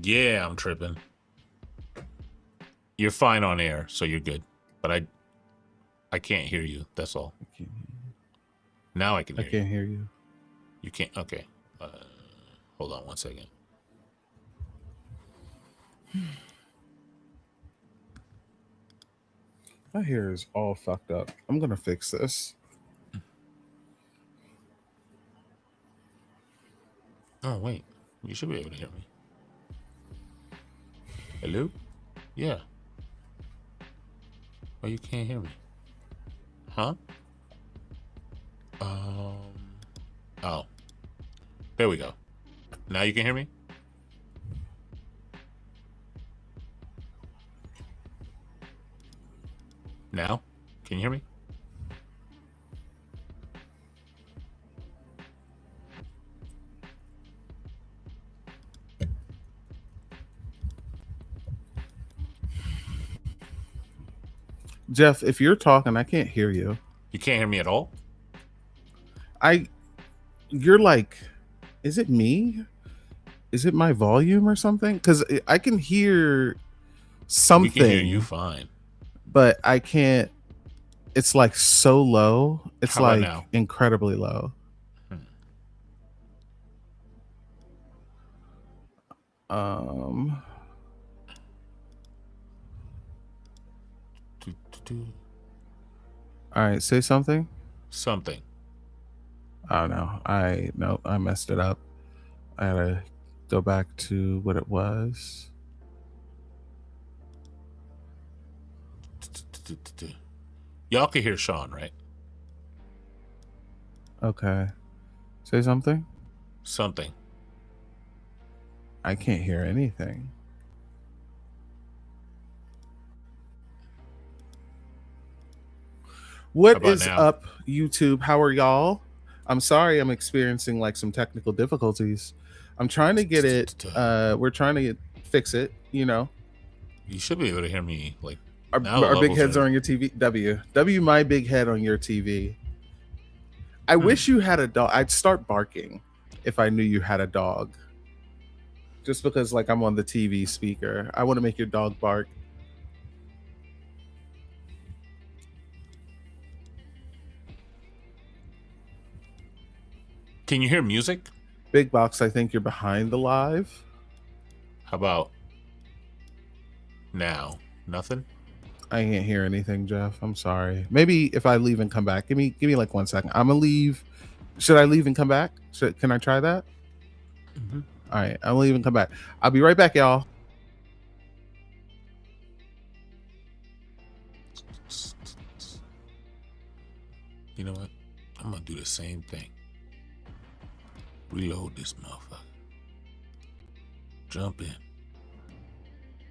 Yeah, I'm tripping. You're fine on air, so you're good. But I can't hear you. That's all. Now I can hear you. I can't hear you. You can't. Okay. Hold on 1 second. My hair is all fucked up. I'm gonna fix this. Oh wait, you should be able to hear me. Hello? Yeah. Oh, you can't hear me? Huh? Oh. There we go. Now you can hear me? Now? Can you hear me? Jeff, if you're talking, I can't hear you. You can't hear me at all? You're like, is it me? Is it my volume or something? Because I can hear something. We can hear you fine. But I can't. It's like so low. It's How about like now? incredibly low. Um. All right, say something. Something. Oh no, I messed it up. I gotta go back to what it was. Y'all can hear Sean, right? Okay. Say something. Something. I can't hear anything. What is now? up, YouTube? How are y'all? I'm sorry I'm experiencing like some technical difficulties. I'm trying to get it. We're trying to fix it, you know. You should be able to hear me. Like our big heads are on your TV. W my big head on your TV. I wish you had a dog. I'd start barking if I knew you had a dog. Just because like I'm on the TV speaker. I want to make your dog bark. Can you hear music? Big Box, I think you're behind the live. How about now? Nothing? I can't hear anything, Jeff. I'm sorry. Maybe if I leave and come back. Give me like 1 second. I'm gonna leave. Should I leave and come back? Can I try that? Mm-hmm. All right, I'll leave and come back. I'll be right back, y'all. You know what? I'm gonna do the same thing. Reload this motherfucker. Jump in.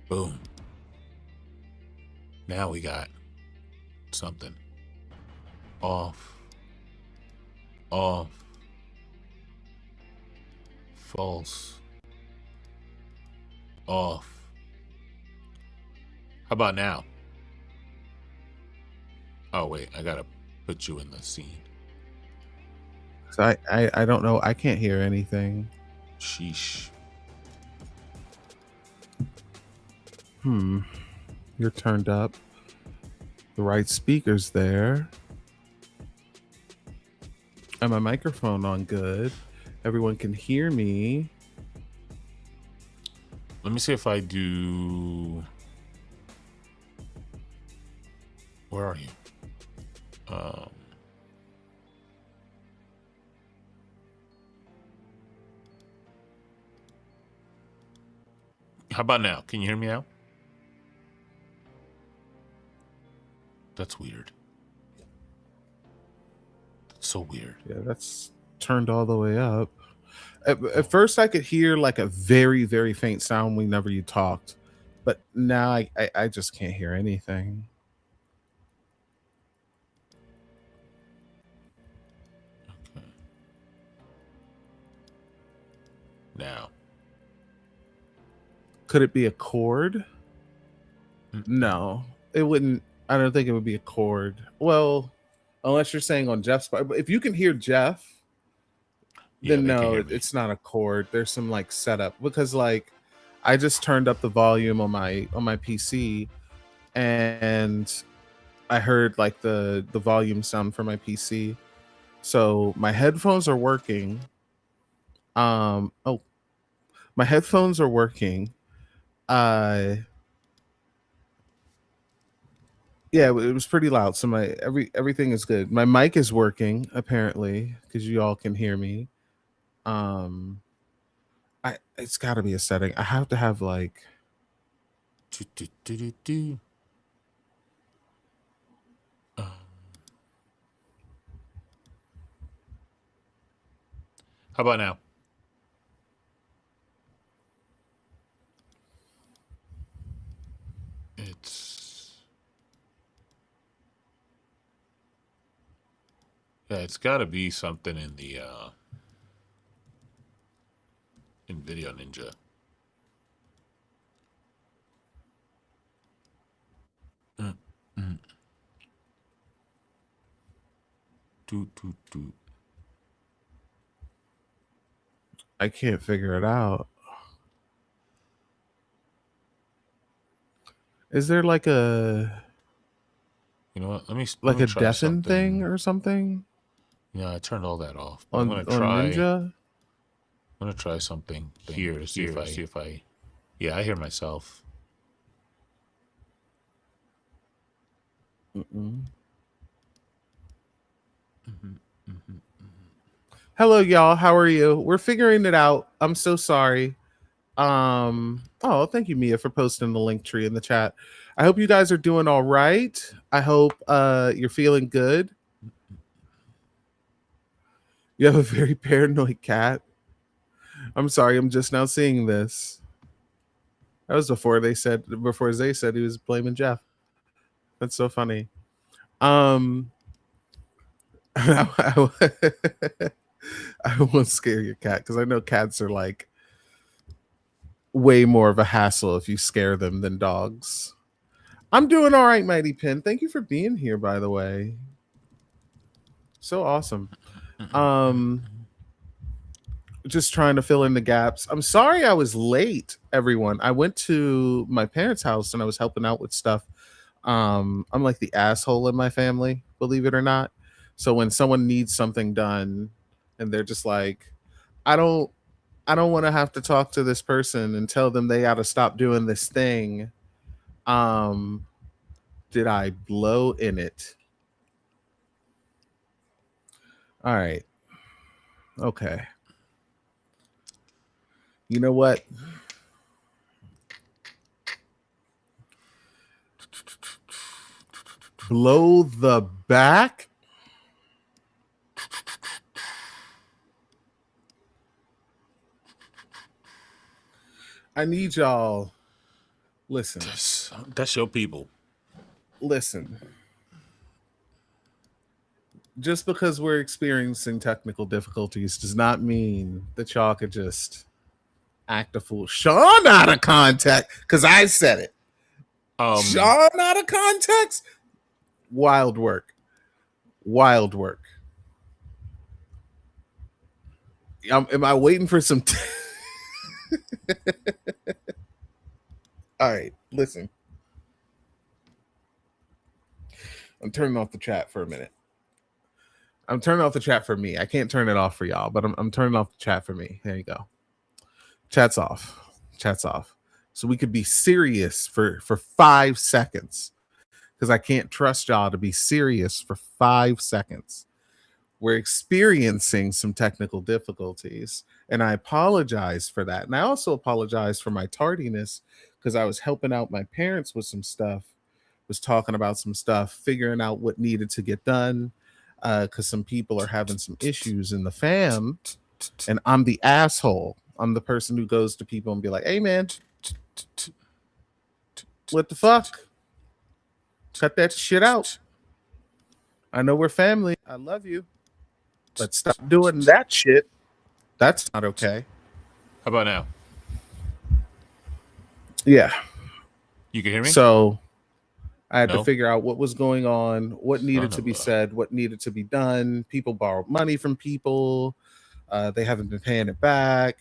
Boom. Now we got something. Off. Off. False. Off. How about now? Oh wait, I gotta put you in the scene. So I don't know. I can't hear anything. Sheesh. You're turned up. The right speaker's there. And my microphone on good. Everyone can hear me. Let me see if I do. Where are you? How about now? Can you hear me now? That's weird. That's so weird. Yeah, that's turned all the way up. At first, I could hear like a very, very faint sound whenever you talked. But now I just can't hear anything. Okay. Now. Could it be a cord? No, it wouldn't. I don't think it would be a cord. Well, unless you're saying on Jeff's part. But if you can hear Jeff, then no, it's not a cord. There's some like setup because like I just turned up the volume on my PC, and I heard like the volume sound from my PC. So my headphones are working. Oh, my headphones are working. Uh yeah, it was pretty loud. So my everything is good. My mic is working apparently because you all can hear me. Um it's got to be a setting. I have to have like Do, do, do, do, do. How about now? It's got to be something in the in Video Ninja. Do, do, do. I can't figure it out. Is there like a You know what? Let me a try deafen something. thing or something? Yeah, I turned all that off. But On I'm gonna try. Ninja? I'm gonna try something here to see if I. Yeah, I hear myself. Hello, y'all. How are you? We're figuring it out. I'm so sorry. Oh, thank you, Mia, for posting the link tree in the chat. I hope you guys are doing all right. I hope you're feeling good. You have a very paranoid cat. I'm sorry, I'm just now seeing this. That was before Zay said he was blaming Jeff. That's so funny. I won't scare your cat because I know cats are like way more of a hassle if you scare them than dogs. I'm doing all right, Mighty Pin. Thank you for being here, by the way. So awesome. Just trying to fill in the gaps. I'm sorry I was late, everyone. I went to my parents' house and I was helping out with stuff. I'm like the asshole in my family, believe it or not. So when someone needs something done and they're just like, I don't want to have to talk to this person and tell them they got to stop doing this thing. Did I blow in it? All right. Okay. You know what? Blow the back? I need y'all. Listen. That's your people. Listen. Just because we're experiencing technical difficulties does not mean that y'all could just act a fool. Sean out of context, because I said it. Sean out of context? Wild work. Wild work. Am I waiting for some... All right, listen. I'm turning off the chat for a minute. I'm turning off the chat for me. I can't turn it off for y'all, but I'm turning off the chat for me. There you go. Chat's off. Chat's off. So we could be serious for 5 seconds, because I can't trust y'all to be serious for 5 seconds. We're experiencing some technical difficulties, and I apologize for that. And I also apologize for my tardiness, because I was helping out my parents with some stuff, was talking about some stuff, figuring out what needed to get done, because some people are having some issues in the fam, and I'm the asshole. I'm the person who goes to people and be like, hey, man, what the fuck? Cut that shit out. I know we're family. I love you. But stop doing that shit. That's not okay. How about now? Yeah. You can hear me? So I had to figure out what was going on, what needed to be said, what needed to be done. People borrowed money from people. They haven't been paying it back.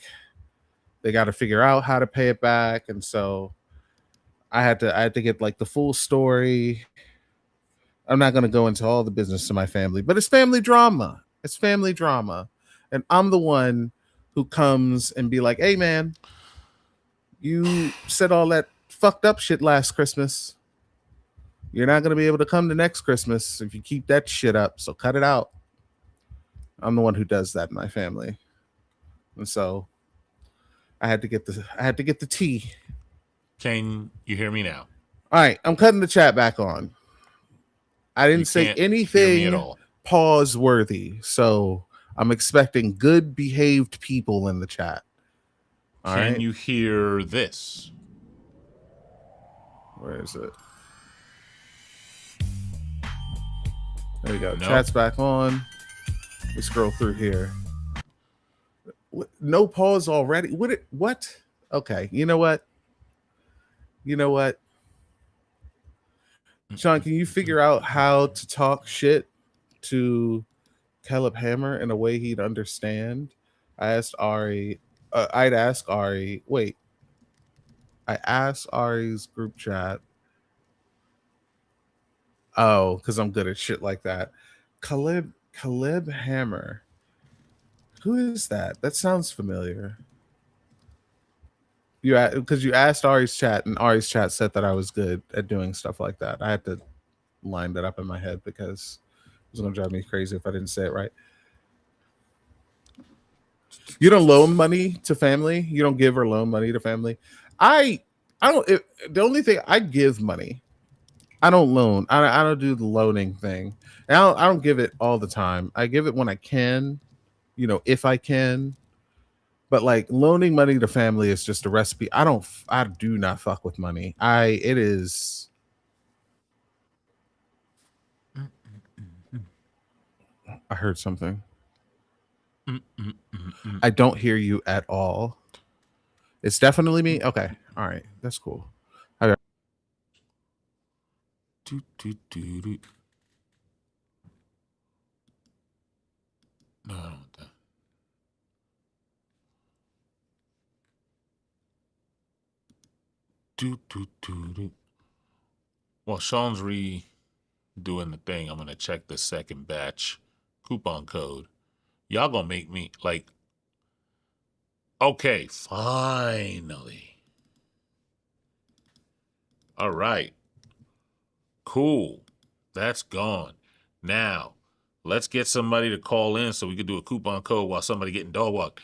They got to figure out how to pay it back, and so I had to get like the full story. I'm not going to go into all the business to my family, but it's family drama. It's family drama, and I'm the one who comes and be like, "Hey, man, you said all that fucked up shit last Christmas. You're not going to be able to come to next Christmas if you keep that shit up. So cut it out." I'm the one who does that in my family, and so I had to get the tea. Can you hear me now? All right, I'm cutting the chat back on. I You didn't say can't hear me at anything all. pause worthy, so I'm expecting good behaved people in the chat. All Can right, you hear this? where is it? There we go. No. Chat's back on. We scroll through here. No pause already. What? Okay. You know what? You know what? Sean, can you figure out how to talk shit to Caleb Hammer in a way he'd understand? I asked Ari. I'd ask Ari. Wait. I asked Ari's group chat. Oh, because I'm good at shit like that. Caleb Hammer. Who is that? That sounds familiar. Because you asked Ari's chat, and Ari's chat said that I was good at doing stuff like that. I had to line that up in my head because it was gonna drive me crazy if I didn't say it right. You don't loan money to family. You don't give or loan money to family. I don't. The only thing I give money. I don't loan. I don't do the loaning thing. And I don't give it all the time. I give it when I can. If I can. But like loaning money to family is just a recipe. I do not fuck with money. It is. I heard something. I don't hear you at all. It's definitely me. Okay. All right. That's cool. Okay. No, I don't want that. While Sean's redoing the thing, I'm gonna check the second batch coupon code. Y'all gonna make me like, okay, finally. All right, cool. That's gone. Now, let's get somebody to call in so we can do a coupon code while somebody getting dog walked.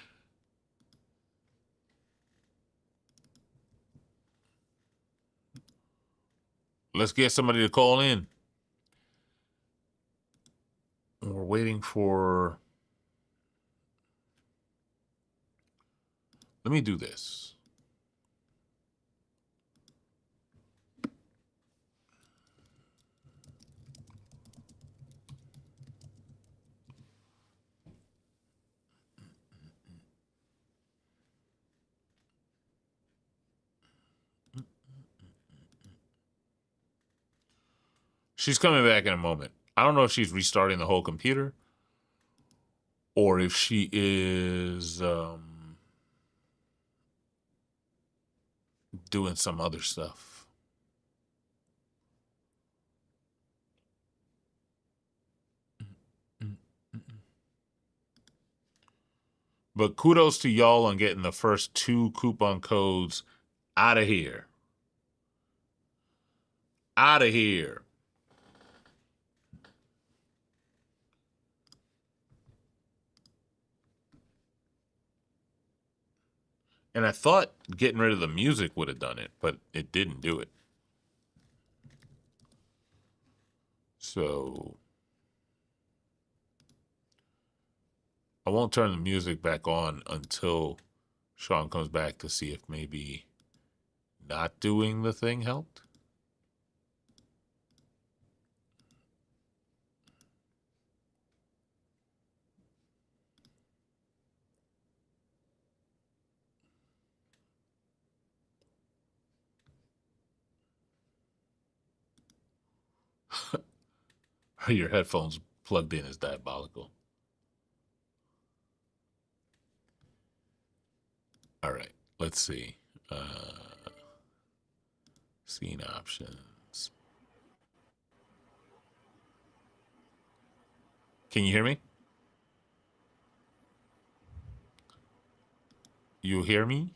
Let's get somebody to call in. We're waiting for. Let me do this. She's coming back in a moment. I don't know if she's restarting the whole computer or if she is doing some other stuff. But kudos to y'all on getting the first 2 coupon codes out of here. Out of here. And I thought getting rid of the music would have done it, but it didn't do it. So I won't turn the music back on until Sean comes back to see if maybe not doing the thing helped. Your headphones plugged in is diabolical. All right. let's see. Scene options. Can you hear me? You hear me?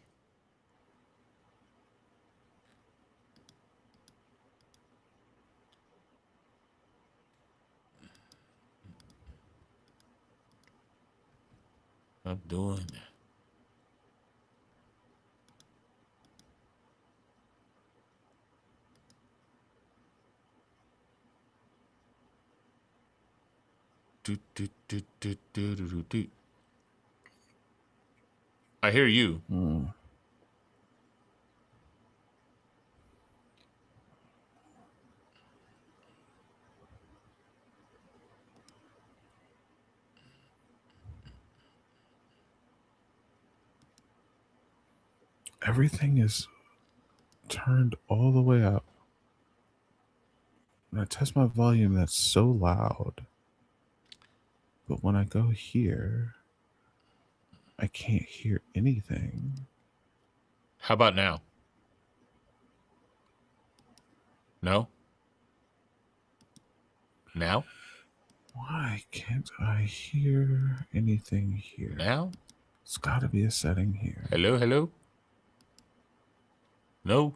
I'm doing that. Do. I hear you. Everything is turned all the way up. When I test my volume, that's so loud. But when I go here, I can't hear anything. How about now? No? Now? Why can't I hear anything here? Now? It's got to be a setting here. Hello, hello? No?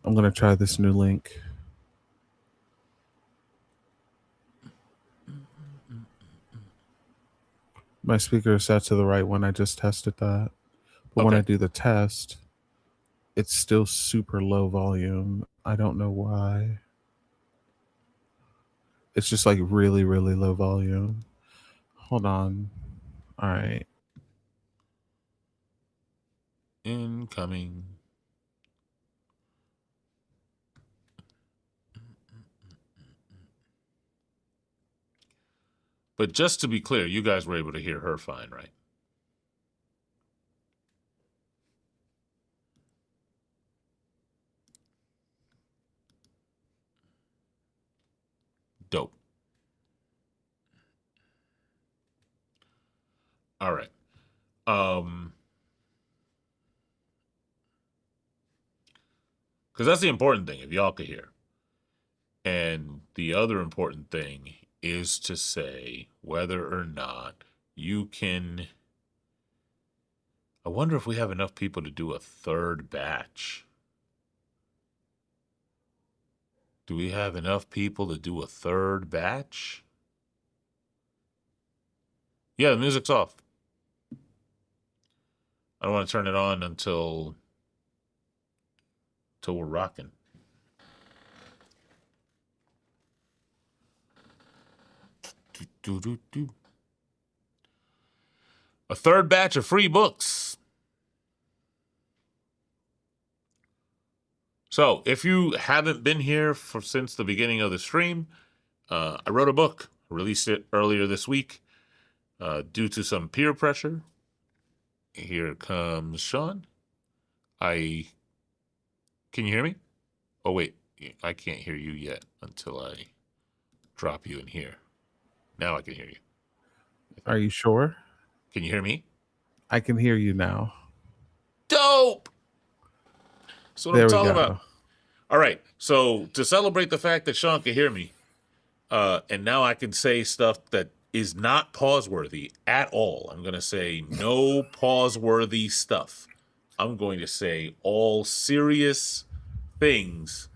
I'm going to try this new link. My speaker is set to the right when I just tested that. But when I do the test, it's still super low volume. I don't know why. It's just like really, really low volume. Hold on. All right. Incoming. But just to be clear, you guys were able to hear her fine, right? Dope. All right. Because that's the important thing, if y'all could hear. And the other important thing is to say whether or not you can. I wonder if we have enough people to do a third batch. Do we have enough people to do a third batch? Yeah, the music's off. I don't want to turn it on until we're rocking. A third batch of free books. So, if you haven't been here since the beginning of the stream, I wrote a book, released it earlier this week, due to some peer pressure. Here comes Sean. Can you hear me? Oh, wait. I can't hear you yet until I drop you in here. Now I can hear you. Are you sure? Can you hear me? I can hear you now. Dope! That's what I'm talking about. All right. So, to celebrate the fact that Sean can hear me, and now I can say stuff that is not pause-worthy at all. I'm going to say no pause-worthy stuff. I'm going to say all serious things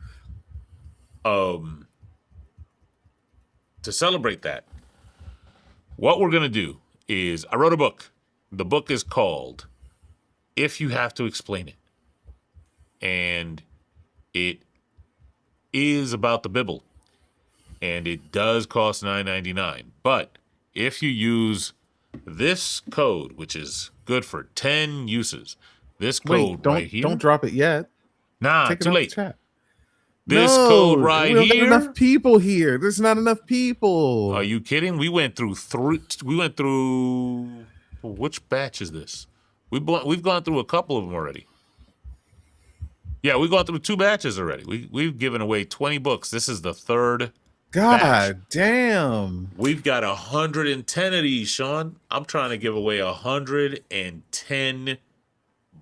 to celebrate that. What we're going to do is, I wrote a book. The book is called If You Have to Explain It. And it is about the Bible. And it does cost $9.99. But if you use this code, which is good for 10 uses, this code right here. Don't drop it yet. Nah, Take too late. Chat. This code right here. We don't got enough people here. There's not enough people. Are you kidding? We went through which batch is this? We've gone through a couple of them already. Yeah, we've gone through 2 batches already. We've given away 20 books. This is the 3rd batch. God damn. We've got 110 of these, Sean. I'm trying to give away 110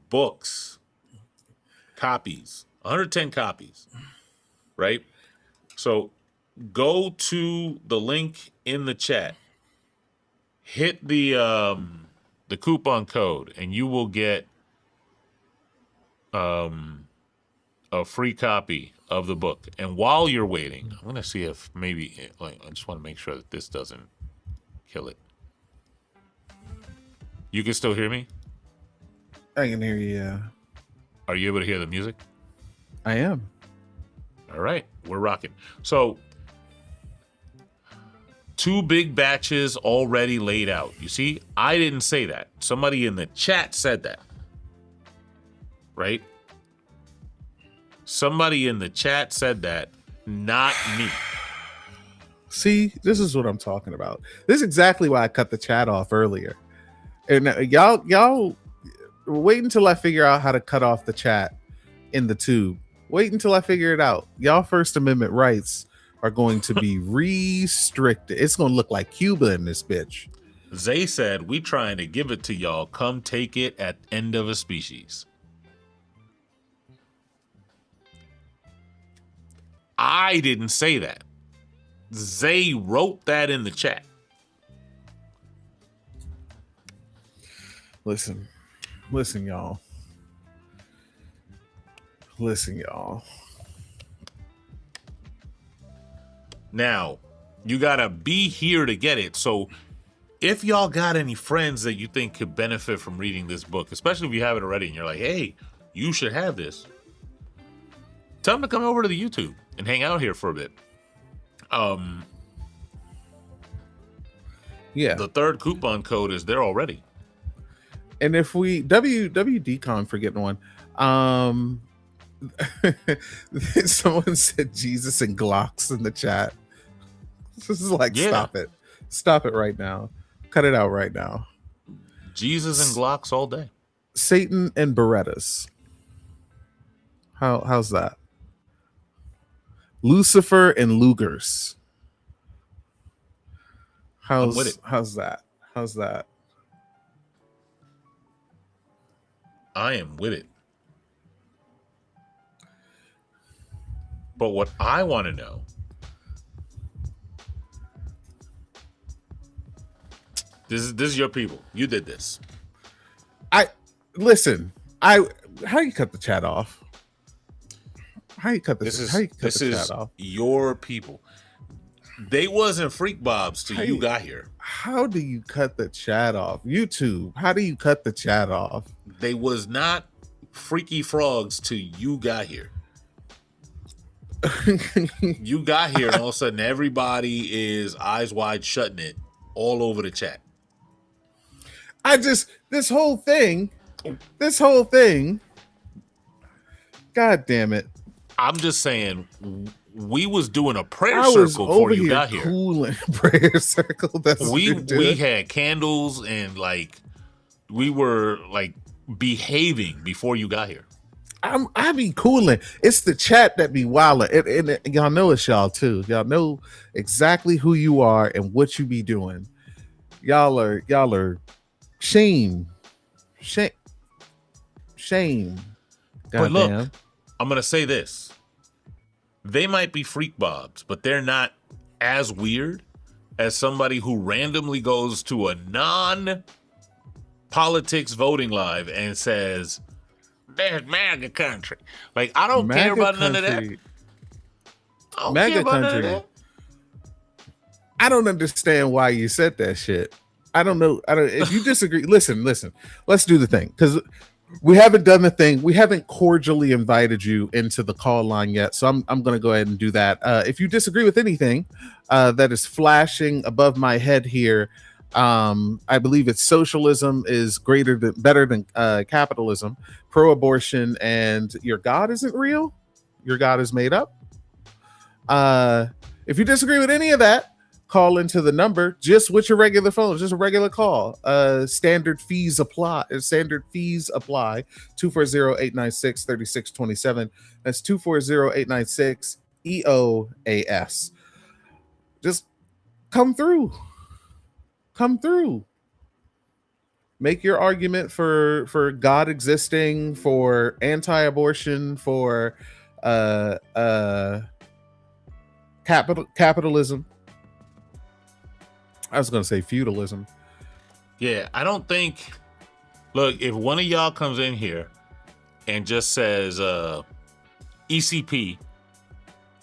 books. Copies. 110 copies. Right? So go to the link in the chat. Hit the coupon code and you will get a free copy of the book. And while you're waiting, I'm gonna see if maybe I just want to make sure that this doesn't kill it. You can still hear me? I can hear you. Yeah. Are you able to hear the music? I am. All right, we're rocking. So 2 big batches already laid out. You see, I didn't say that. Somebody in the chat said that. Right? Somebody in the chat said that, not me. See, this is what I'm talking about. This is exactly why I cut the chat off earlier. And y'all wait until I figure out how to cut off the chat in the tube. Wait until I figure it out. Y'all First Amendment rights are going to be restricted. It's going to look like Cuba in this bitch. Zay said, we trying to give it to y'all. Come take it at end of a species. I didn't say that. Zay wrote that in the chat. Listen, y'all. Now, you gotta be here to get it. So if y'all got any friends that you think could benefit from reading this book, especially if you have it already and you're like, hey, you should have this, tell them to come over to the YouTube and hang out here for a bit. Yeah. The 3rd coupon code is there already. And if we WDCon for getting one, someone said Jesus and Glocks in the chat. This is like, Yeah. Stop it right now. Cut it out right now. Jesus and Glocks all day. Satan and Berettas. How's that? Lucifer and Lugers. How's that? I am with it. But what I want to know, this is your people. You did this. How you cut the chat off? How you cut the chat off? Your people. They wasn't freak bobs till you got here. How do you cut the chat off? YouTube, how do you cut the chat off? They was not freaky frogs till you got here. You got here and all of a sudden everybody is eyes wide shutting it all over the chat. This whole thing, God damn it. I'm just saying, we was doing a prayer circle before you got here. Cooling prayer circle. That's we had candles and we were behaving before you got here. I be cooling. It's the chat that be wilding. And y'all know it's y'all too. Y'all know exactly who you are and what you be doing. Y'all are shame. But look, I'm gonna say this. They might be freak bobs, but they're not as weird as somebody who randomly goes to a non-politics voting live and says, there's MAGA country. I don't care about none of that. MAGA country. I don't understand why you said that shit. I don't know. If you disagree, listen. Let's do the thing, because we haven't done the thing. We haven't cordially invited you into the call line yet. So I'm going to go ahead and do that. If you disagree with anything that is flashing above my head here, I believe it's socialism is better than capitalism, pro-abortion, and your God isn't real. Your God is made up. If you disagree with any of that, call into the number just with your regular phone, just a regular call. Standard fees apply. 240-896-3627. That's 240-896 EoaS. Just come through. Make your argument for God existing, for anti-abortion, for capitalism. I was going to say feudalism. Yeah, I don't think. Look, if one of y'all comes in here and just says ECP,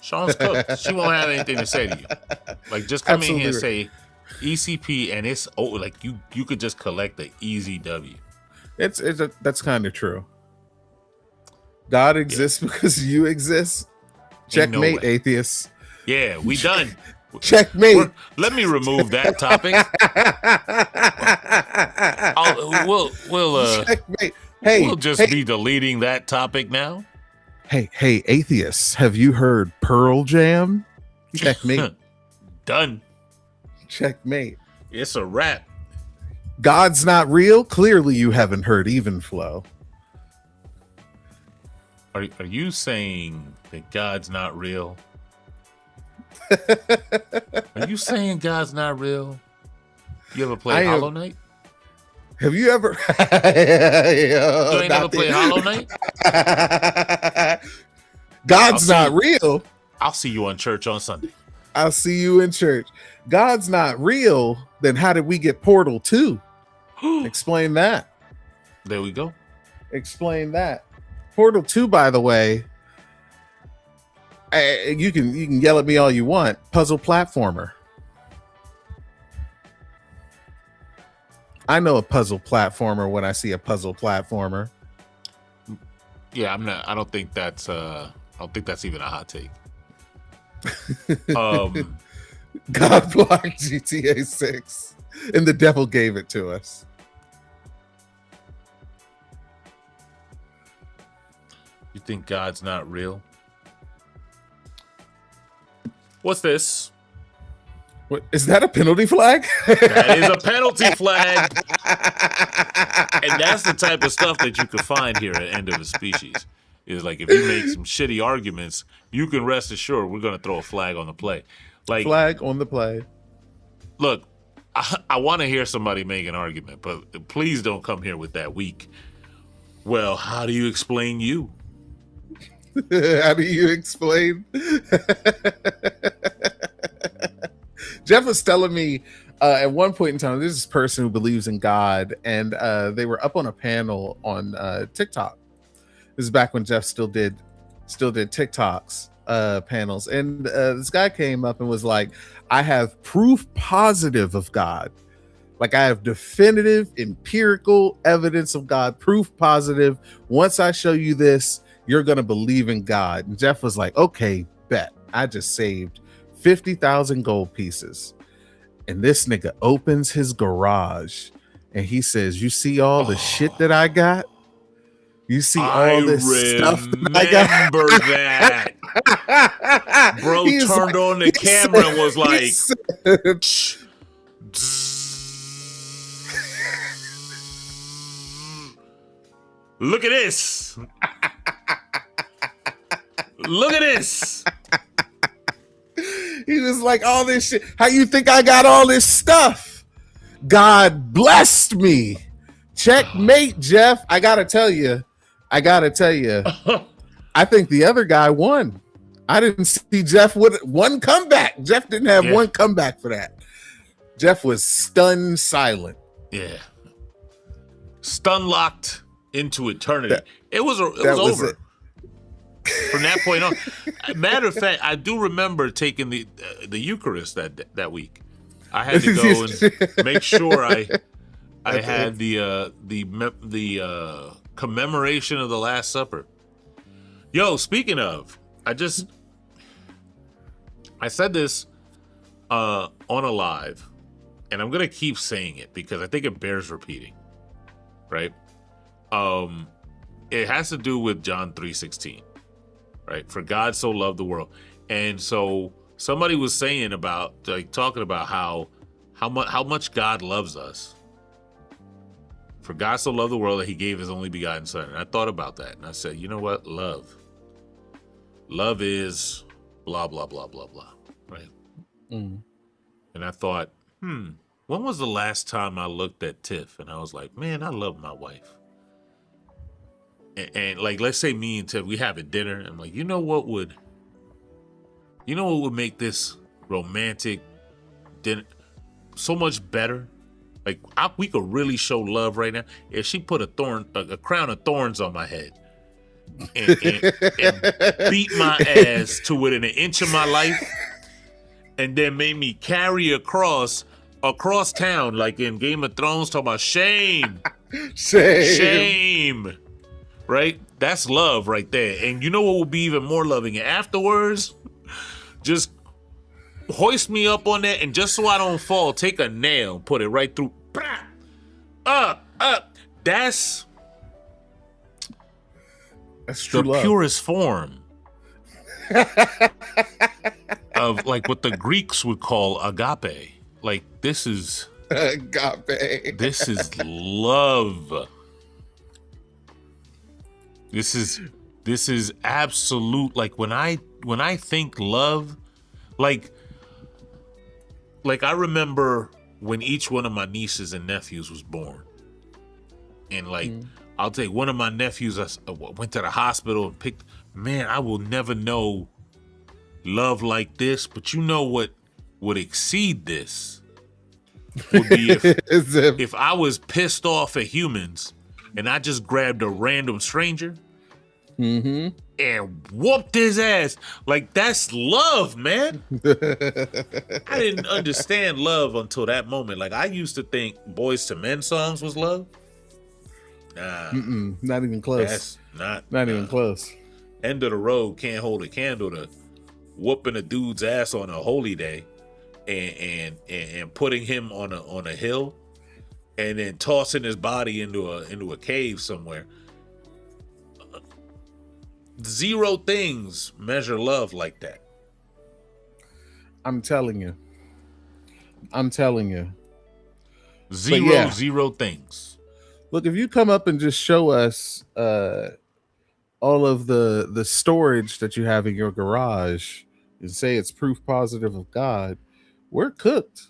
Sean's cooked. She won't have anything to say to you. Like, just come in here and say ECP, and it's like you could just collect the easy W. That's kind of true. God exists because you exist. Checkmate, no atheists. Yeah, we done. Checkmate. Let me remove that topic. We'll Checkmate. Hey, we'll just be deleting that topic now. Hey, atheists, have you heard Pearl Jam? Checkmate. Done. Checkmate. It's a wrap. God's not real? Clearly you haven't heard Even Flow. Are you saying that God's not real? Are you saying God's not real? You ever played Hollow Knight? Have you ever? You ain't never played Hollow Knight? God's not real. I'll see you on church on Sunday. I'll see you in church. God's not real. Then how did we get Portal 2? Explain that. There we go. Explain that. Portal 2, by the way, you can yell at me all you want. Puzzle platformer. I know a puzzle platformer when I see a puzzle platformer. Yeah, I don't think that's even a hot take. God blocked GTA 6, and the devil gave it to us. You think God's not real? What's this? What is that, a penalty flag? That is a penalty flag. And that's the type of stuff that you could find here at End of the Species. Is like, if you make some shitty arguments, you can rest assured we're going to throw a flag on the play. Like, flag on the play. Look, I want to hear somebody make an argument, but please don't come here with that weak. Well, how do you explain you? How do you explain? Jeff was telling me at one point in time, there's this person who believes in God, and they were up on a panel on TikTok. This is back when Jeff still did TikToks panels, and this guy came up and was like, I have proof positive of God. Like, I have definitive empirical evidence of God, proof positive. Once I show you this, you're going to believe in God. And Jeff was like, okay, bet. I just saved 50,000 gold pieces. And this nigga opens his garage and he says, you see all the shit that I got? You see all this stuff that I got? Remember that. Bro turned on the camera and was like, look at this. Look at this. He was like, all this shit. How you think I got all this stuff? God blessed me. Checkmate, Jeff. I gotta tell you. I think the other guy won. I didn't see Jeff with one comeback. Jeff didn't have one comeback for that. Jeff was stunned silent. Yeah. Stun locked into eternity. It was over. From that point on. Matter of fact, I do remember taking the Eucharist that week. I had to go and make sure I had the commemoration of the Last Supper. Yo, speaking of, I said this on a live, and I'm gonna keep saying it because I think it bears repeating. Right? It has to do with John 3:16. Right? For God so loved the world. And so somebody was saying about like talking about how much God loves us. For God so loved the world that he gave his only begotten son. And I thought about that and I said, you know what? Love is blah blah blah blah blah. Right? Mm. And I thought, when was the last time I looked at Tiff and I was like, man, I love my wife. And like, let's say me and Tiff, we having dinner. I'm like, you know what would make this romantic dinner so much better? Like, we could really show love right now if she put a crown of thorns on my head and beat my ass to within an inch of my life, and then made me carry across town like in Game of Thrones, talking about shame. Right? That's love right there. And you know what would be even more loving? Afterwards, just hoist me up on that, and just so I don't fall, take a nail, put it right through. Up. That's true the love. purest form of like what the Greeks would call agape. Like, this is agape. This is love. This is absolute. Like, when I think love, like I remember when each one of my nieces and nephews was born. And like, I'll take one of my nephews, I went to the hospital and picked, man, I will never know love like this, but you know what would exceed this would be if I was pissed off at humans and I just grabbed a random stranger and whooped his ass. Like, that's love, man. I didn't understand love until that moment. Like, I used to think Boys to Men songs was love. Nah, not even close. That's not even close. End of the road can't hold a candle to whooping a dude's ass on a holy day and putting him on a hill and then tossing his body into a cave somewhere. Zero things measure love like that. I'm telling you. Zero things. Look, if you come up and just show us all of the storage that you have in your garage and say it's proof positive of God, we're cooked.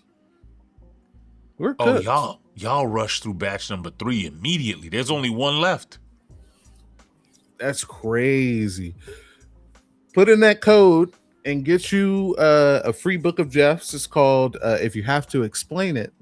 Oh, y'all rushed through batch number 3 immediately. There's only one left. That's crazy. Put in that code and get you a free book of Jeff's. It's called If You Have to Explain It,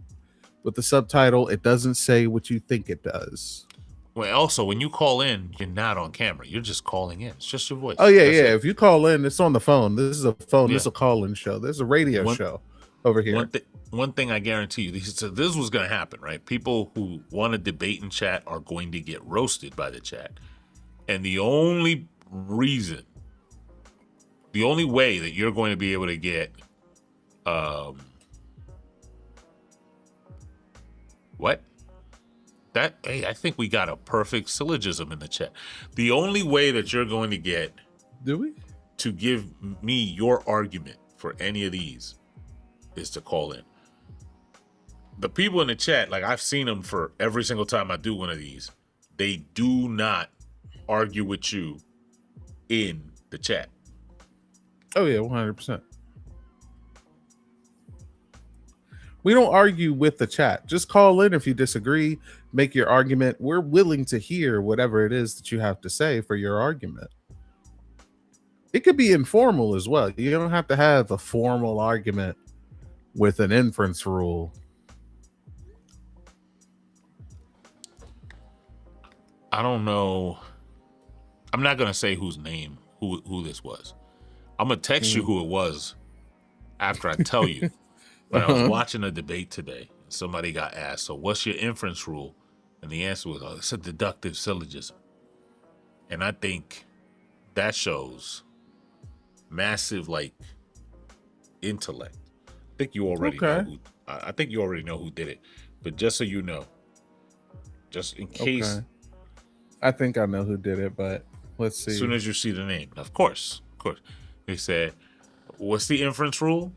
with the subtitle, It Doesn't Say What You Think It Does. Well, also, when you call in, you're not on camera. You're just calling in. It's just your voice. Oh, yeah. If you call in, it's on the phone. This is a phone. Yeah. This is a call-in show. There's a radio show over here. One thing I guarantee you, this was going to happen, right? People who want to debate in chat are going to get roasted by the chat. And the only way that you're going to be able to get I think we got a perfect syllogism in the chat. The only way that you're going to get to give me your argument for any of these is to call in. The people in the chat, like, I've seen them for every single time I do one of these. They do not argue with you in the chat. Oh yeah, 100%. We don't argue with the chat. Just call in if you disagree, make your argument. We're willing to hear whatever it is that you have to say for your argument. It could be informal as well. You don't have to have a formal argument with an inference rule. I don't know. I'm not gonna say who this was. I'm gonna text you who it was after I tell you. But I was watching a debate today. Somebody got asked, so what's your inference rule? And the answer was, it's a deductive syllogism. And I think that shows massive, like, intellect. I think you already know I think you already know who did it. But just so you know, just in case. Okay. I think I know who did it, but let's see. As soon as you see the name, of course. They said, what's the inference rule?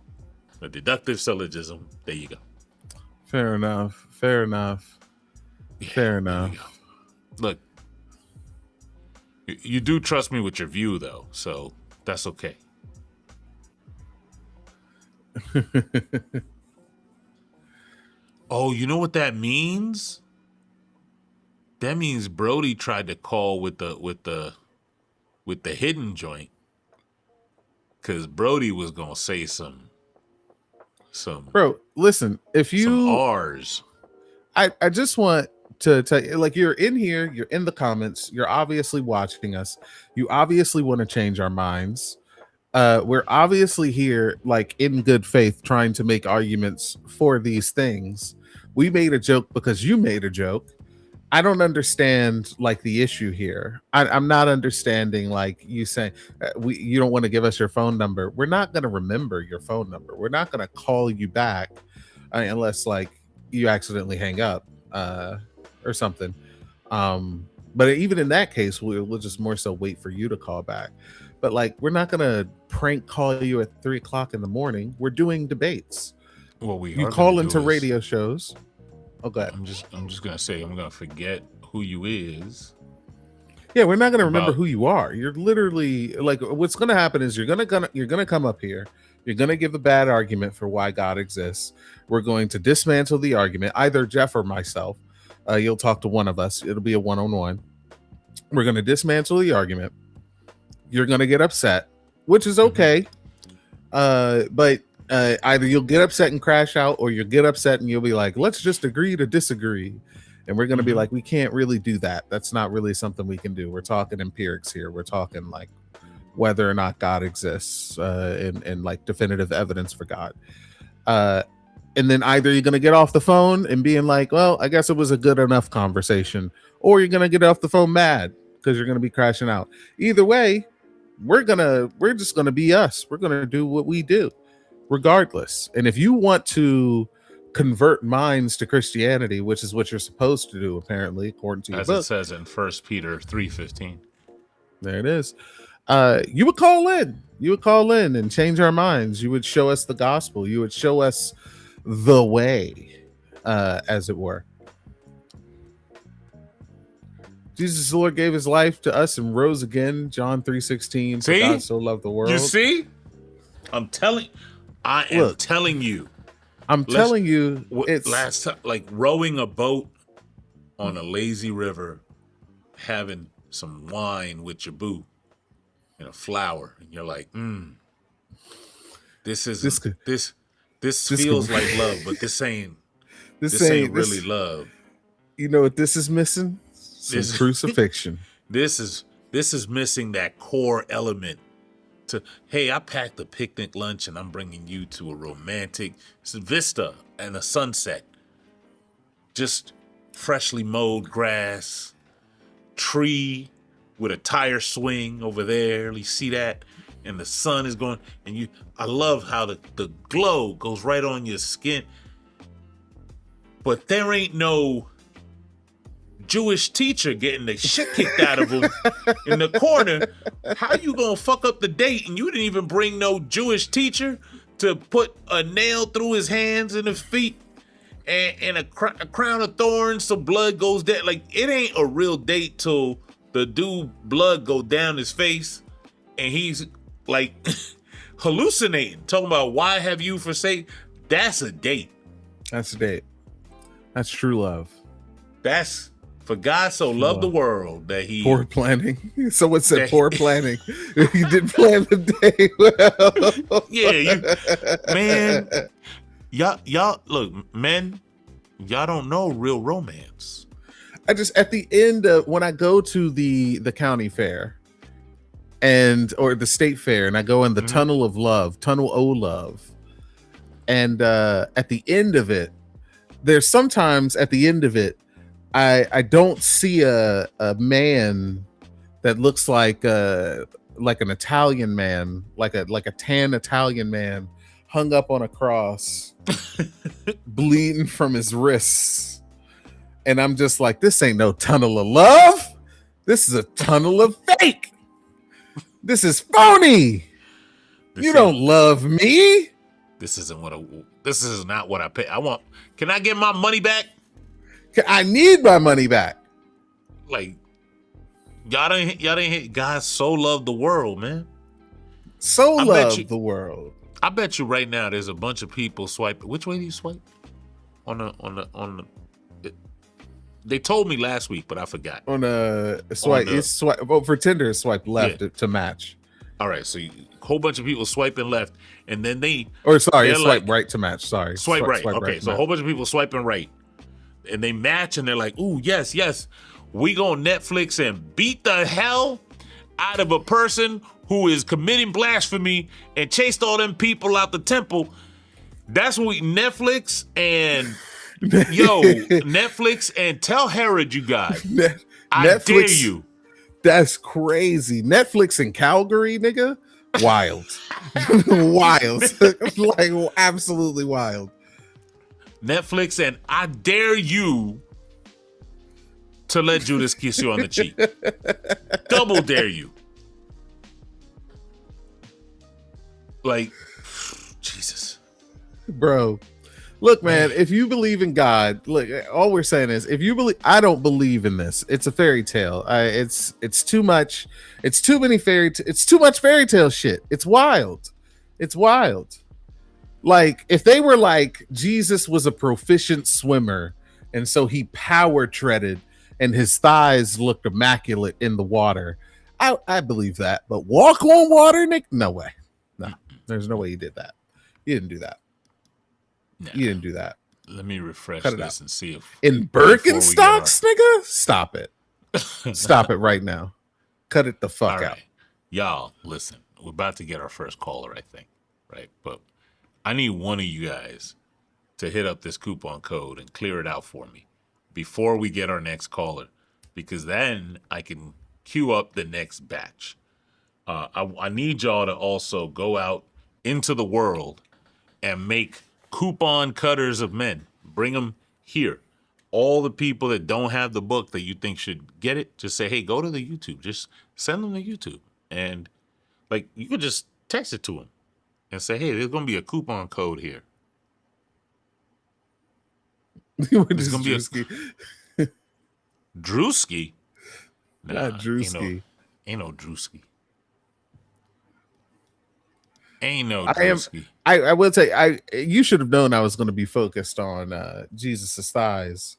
A deductive syllogism. There you go. Fair enough. Fair enough. Fair enough. Look, you do trust me with your view, though, so that's okay. Oh, you know what that means? That means Brody tried to call with the hidden joint, because Brody was gonna say some. Bro, listen. If you some R's, I just want to tell you, like, you're in here, you're in the comments, you're obviously watching us. You obviously want to change our minds. We're obviously here, like, in good faith, trying to make arguments for these things. We made a joke because you made a joke. I don't understand, like, the issue here. I'm not understanding, like, you saying you don't want to give us your phone number. We're not going to remember your phone number. We're not going to call you back unless, like, you accidentally hang up or something. But even in that case, we'll just more so wait for you to call back. But, like, we're not going to prank call you at 3 o'clock in the morning. We're doing debates. Well, you call into radio shows. Oh, go ahead. I'm just gonna say I'm gonna forget who you is. Yeah, we're not gonna remember who you are. You're literally, like, what's gonna happen is you're gonna come up here. You're gonna give a bad argument for why God exists. We're going to dismantle the argument, either Jeff or myself. You'll talk to one of us. It'll be a one-on-one. We're gonna dismantle the argument. You're gonna get upset, which is okay. But either you'll get upset and crash out, or you'll get upset and you'll be like, let's just agree to disagree. And we're going to be like, we can't really do that. That's not really something we can do. We're talking empirics here. We're talking, like, whether or not God exists and like definitive evidence for God. And then either you're going to get off the phone and being like, well, I guess it was a good enough conversation, or you're going to get off the phone mad because you're going to be crashing out. Either way, we're just going to be us. We're going to do what we do regardless. And if you want to convert minds to Christianity, which is what you're supposed to do, apparently, according to your book, as it says in 1 Peter 3:15. There it is. You would call in and change our minds. You would show us the gospel. You would show us the way, as it were. Jesus the Lord gave his life to us and rose again. John 3:16. See? God so loved the world. You see? I'm telling you. I'm telling you, it's last time, like rowing a boat on a lazy river, having some wine with your boo and a flower, and you're like, this feels like love, but this ain't really love. You know what this is missing? Some crucifixion. This is missing that core element. Hey, I packed a picnic lunch and I'm bringing you to a romantic vista and a sunset. Just freshly mowed grass, tree with a tire swing over there. You see that? And the sun is going, and I love how the glow goes right on your skin. But there ain't no Jewish teacher getting the shit kicked out of him in the corner. How you gonna fuck up the date and you didn't even bring no Jewish teacher to put a nail through his hands and his feet and a crown of thorns so blood goes down? Like, it ain't a real date till the dude blood go down his face and he's like hallucinating, talking about why have you forsaken. That's a date. That's a date. That's true love. That's for God so loved the world that he... Poor planning. Someone said poor planning. You didn't plan the day well. Yeah, man. Y'all, look, men, y'all don't know real romance. I just, at the end of, when I go to the county fair or the state fair, and I go in the Tunnel of Love, Tunnel O Love, and at the end of it, there's sometimes at the end of it, I don't see a man that looks like an Italian man, like a tan Italian man hung up on a cross, bleeding from his wrists. And I'm just like, this ain't no tunnel of love. This is a tunnel of fake. This is phony. You don't love me. This is not what I pay. Can I get my money back? I need my money back. Like, y'all didn't hit. God so loved the world, man. So loved the world. I bet you right now there's a bunch of people swiping. Which way do you swipe? On the. They told me last week, but I forgot. On a swipe, it's swipe. Well, for Tinder, swipe left to match. All right, so a whole bunch of people swiping left, and then swipe right to match. Sorry, swipe right. Okay, right so a whole bunch of people swiping right, and they match, and they're like, "Ooh, yes, we gonna Netflix and beat the hell out of a person who is committing blasphemy and chased all them people out the temple." That's what Netflix and Netflix and tell Herod you got. I dare you. That's crazy. Netflix in Calgary, nigga. Wild. Wild. Like, absolutely wild. Netflix and I dare you to let Judas kiss you on the cheek. Double dare you. Like, Jesus. Bro. Look, man, if you believe in God, look, all we're saying is if you believe, I don't believe in this. It's a fairy tale. It's too much. It's too many it's too much fairy tale shit. It's wild. It's wild. Like, if they were like Jesus was a proficient swimmer and so he power treaded and his thighs looked immaculate in the water, I believe that. But walk on water, Nick? No way. No, there's no way he did that. He didn't do that. Nah. You didn't do that. Let me refresh this and see if in Birkenstocks, nigga. Stop it. Stop it right now. Cut it the fuck out. Y'all, listen. We're about to get our first caller, I think. Right? But I need one of you guys to hit up this coupon code and clear it out for me before we get our next caller, because then I can queue up the next batch. I need y'all to also go out into the world and make coupon cutters of men. Bring them here. All the people that don't have the book that you think should get it, just say, hey, go to the YouTube. Just send them to YouTube. And like, you could just text it to them and say, hey, there's going to be a coupon code here. What is Drewski? Drewski? Nah, not Drewski. Ain't no Drewski. Ain't no Drewski. I will say, you should have known I was going to be focused on Jesus' thighs.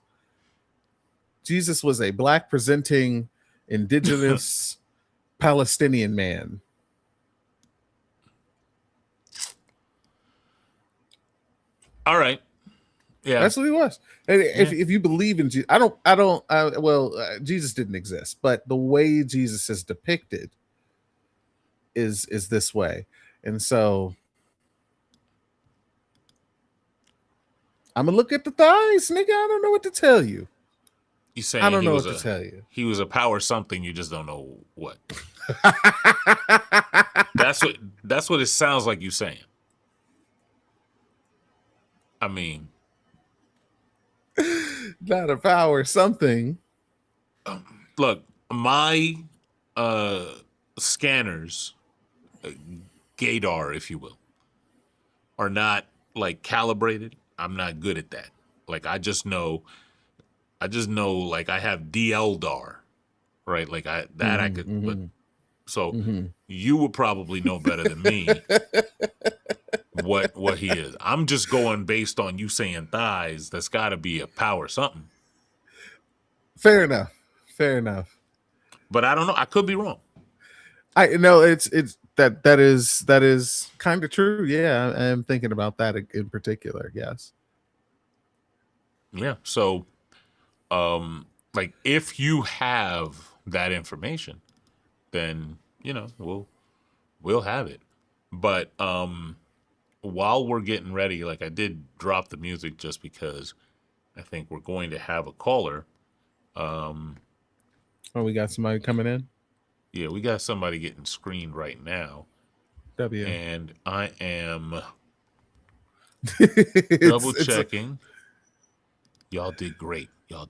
Jesus was a black presenting indigenous Palestinian man. All right. Yeah, that's what he was. And if you believe in Jesus, Jesus didn't exist, but the way Jesus is depicted is this way. And so I'm gonna look at the thighs, nigga. I don't know what to tell you. You saying I don't know what to tell you. He was a power something, you just don't know what. That's what it sounds like you saying. I mean, not a power something. Look, my scanners, gaydar, if you will, are not like calibrated. I'm not good at that. Like, I just know like I have DLDAR, right? Like I could, but so you would probably know better than me what he is. I'm just going based on you saying thighs. That's got to be a power something. Fair enough. But I don't know. I could be wrong. I know it's that is kind of true. Yeah, I'm thinking about that in particular. Yes. Yeah. So, like, if you have that information, then we'll have it. But while we're getting ready, like, I did drop the music just because I think we're going to have a caller. We got somebody coming in. Yeah, we got somebody getting screened right now. And I am double checking. Y'all did great. Y'all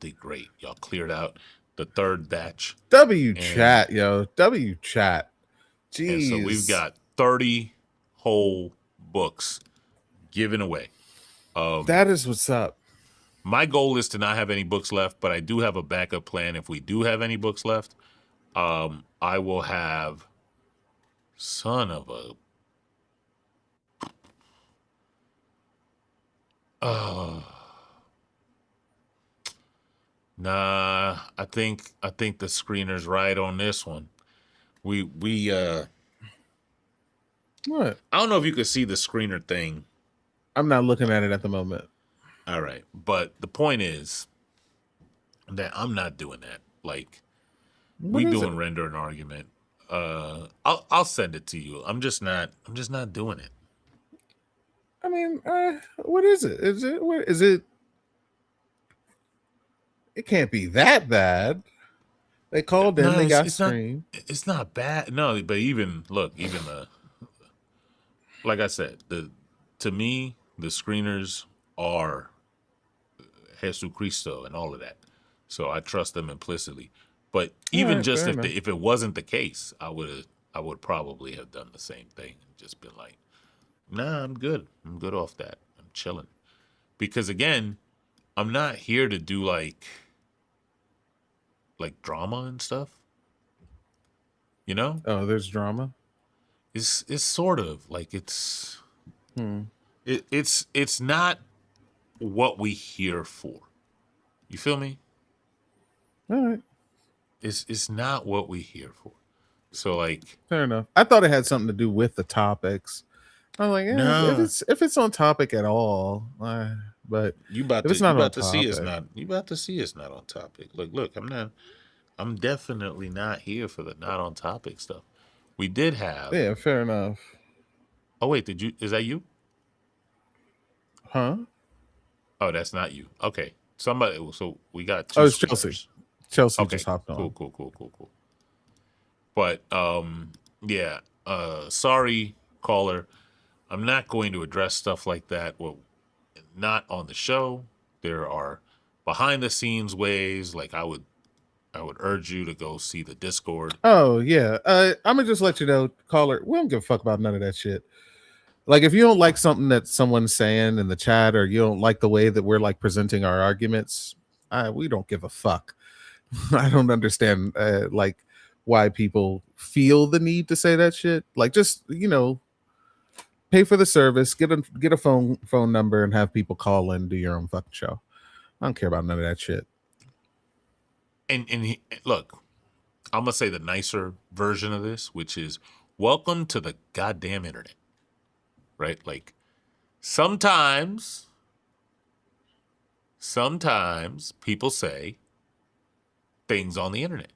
cleared out the third batch. W chat. Jeez. And so we've got 30 whole books given away. That is what's up. My goal is to not have any books left, but I do have a backup plan. If we do have any books left, I will have son of a nah, I think the screener's right on this one. We What? I don't know if you could see the screener thing. I'm not looking at it at the moment. All right, but the point is that I'm not doing that. Like, we doing render an argument. I'll send it to you. I'm just not doing it. I mean, what is it? What is it? It can't be that bad. They called in. They got screened. It's not bad. No, but even the like I said, to me the screeners are Jesus Cristo and all of that. So I trust them implicitly. But even right, just if it wasn't the case, I would probably have done the same thing and just been like, nah, I'm good. I'm good off that. I'm chilling. Because again, I'm not here to do like drama and stuff. You know? Oh, there's drama. It's sort of like it's it's not what we here for. You feel me? All right. It's not what we here for. So like, fair enough. I thought it had something to do with the topics. I'm like, no. if it's on topic at all, but you about to see it's not on topic. Look, I'm definitely not here for the not on topic stuff. We did have. Yeah, fair enough. Oh wait, is that you? Huh? Oh, that's not you. Okay. Somebody, so we got two. Oh, it's Chelsea. Chelsea okay. just hopped on. Cool. But yeah. Sorry, caller. I'm not going to address stuff like that. Well, not on the show. There are behind the scenes ways. Like I would urge you to go see the Discord. Oh yeah. I'm gonna just let you know, caller. We don't give a fuck about none of that shit. Like if you don't like something that someone's saying in the chat, or you don't like the way that we're like presenting our arguments, we don't give a fuck. I don't understand like why people feel the need to say that shit. Like just pay for the service, get a phone number, and have people call in, do your own fucking show. I don't care about none of that shit. And look, I'm gonna say the nicer version of this, which is welcome to the goddamn internet. Right? Like sometimes people say things on the internet.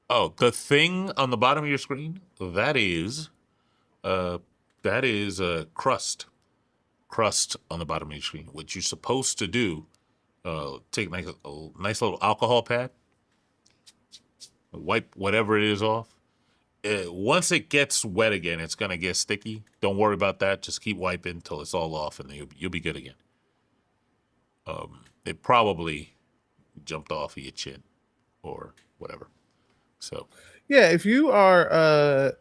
Oh, the thing on the bottom of your screen, that is a crust on the bottom of your screen. What you're supposed to do, take a nice little alcohol pad, wipe whatever it is off. Once it gets wet again, it's gonna get sticky. Don't worry about that. Just keep wiping until it's all off, and then you'll be good again. It probably jumped off of your chin or whatever. So yeah, if you are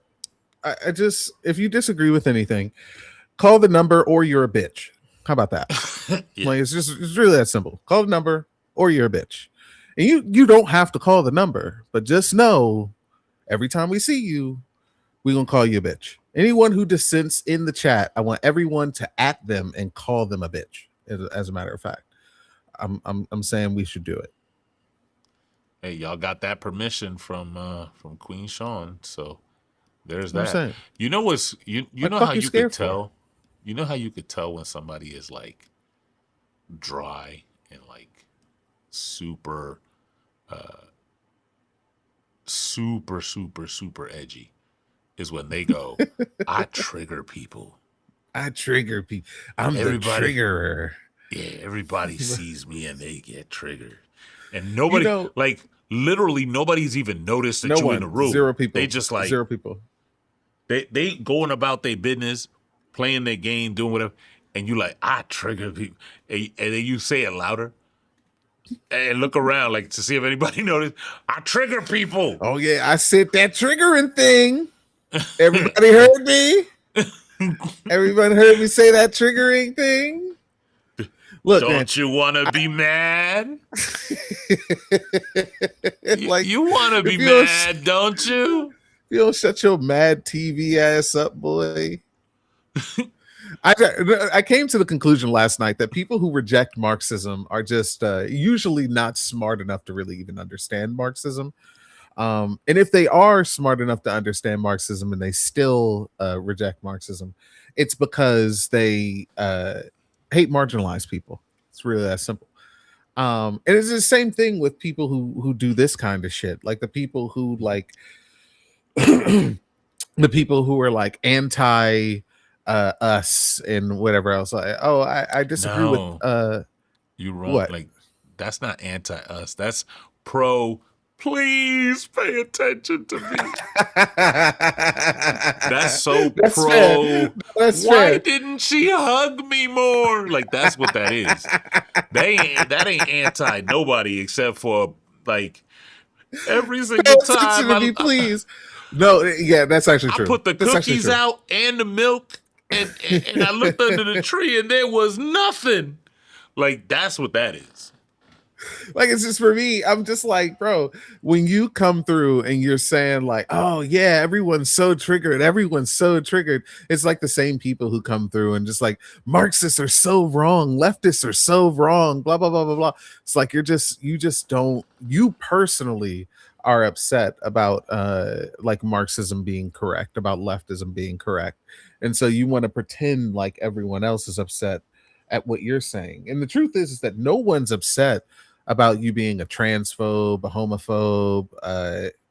if you disagree with anything, call the number or you're a bitch. How about that? Yeah. Like it's really that simple. Call the number or you're a bitch. And you don't have to call the number, but just know every time we see you, we're gonna call you a bitch. Anyone who dissents in the chat, I want everyone to at them and call them a bitch. As a matter of fact, I'm saying we should do it. Hey, y'all got that permission from Queen Sean, so there's that. You know what's you know how you could tell. You know how you could tell when somebody is like dry and like super edgy is when they go, I trigger people. I'm the triggerer. Yeah, everybody sees me and they get triggered. And nobody, like, literally nobody's even noticed that you're in the room. Zero people. They just like, zero people. They going about their business, playing their game, doing whatever. And you like, I trigger people. And then you say it louder. And look around to see if anybody noticed. I trigger people. Oh yeah, I said that triggering thing. Everybody heard me. Everybody heard me say that triggering thing. Look, don't you want to be mad? like you want to be if mad, don't you? You don't shut your mad TV ass up, boy. I came to the conclusion last night that people who reject Marxism are just usually not smart enough to really even understand Marxism. And if they are smart enough to understand Marxism and they still reject Marxism, it's because they hate marginalized people. It's really that simple. And it's the same thing with people who do this kind of shit, like the people who like the people who are like anti us and whatever else. Like, oh, I disagree with you wrong. What? Like that's not anti us. That's pro. Please pay attention to me. That's so That's pro. Fair. That's Why fair. didn't she hug me more? Like that's what that is. That ain't anti nobody except for like every single time. Me, please. No, yeah, that's actually true. I put the cookies out and the milk, and I looked under the tree and there was nothing. Like that's what that is. Like it's just for me, I'm just like, bro, when you come through and you're saying like, oh yeah, everyone's so triggered, it's like the same people who come through and just like Marxists are so wrong, leftists are so wrong, blah blah blah blah blah. It's like you personally are upset about like Marxism being correct, about leftism being correct, and so you want to pretend like everyone else is upset at what you're saying. And the truth is that no one's upset about you being a transphobe, a homophobe,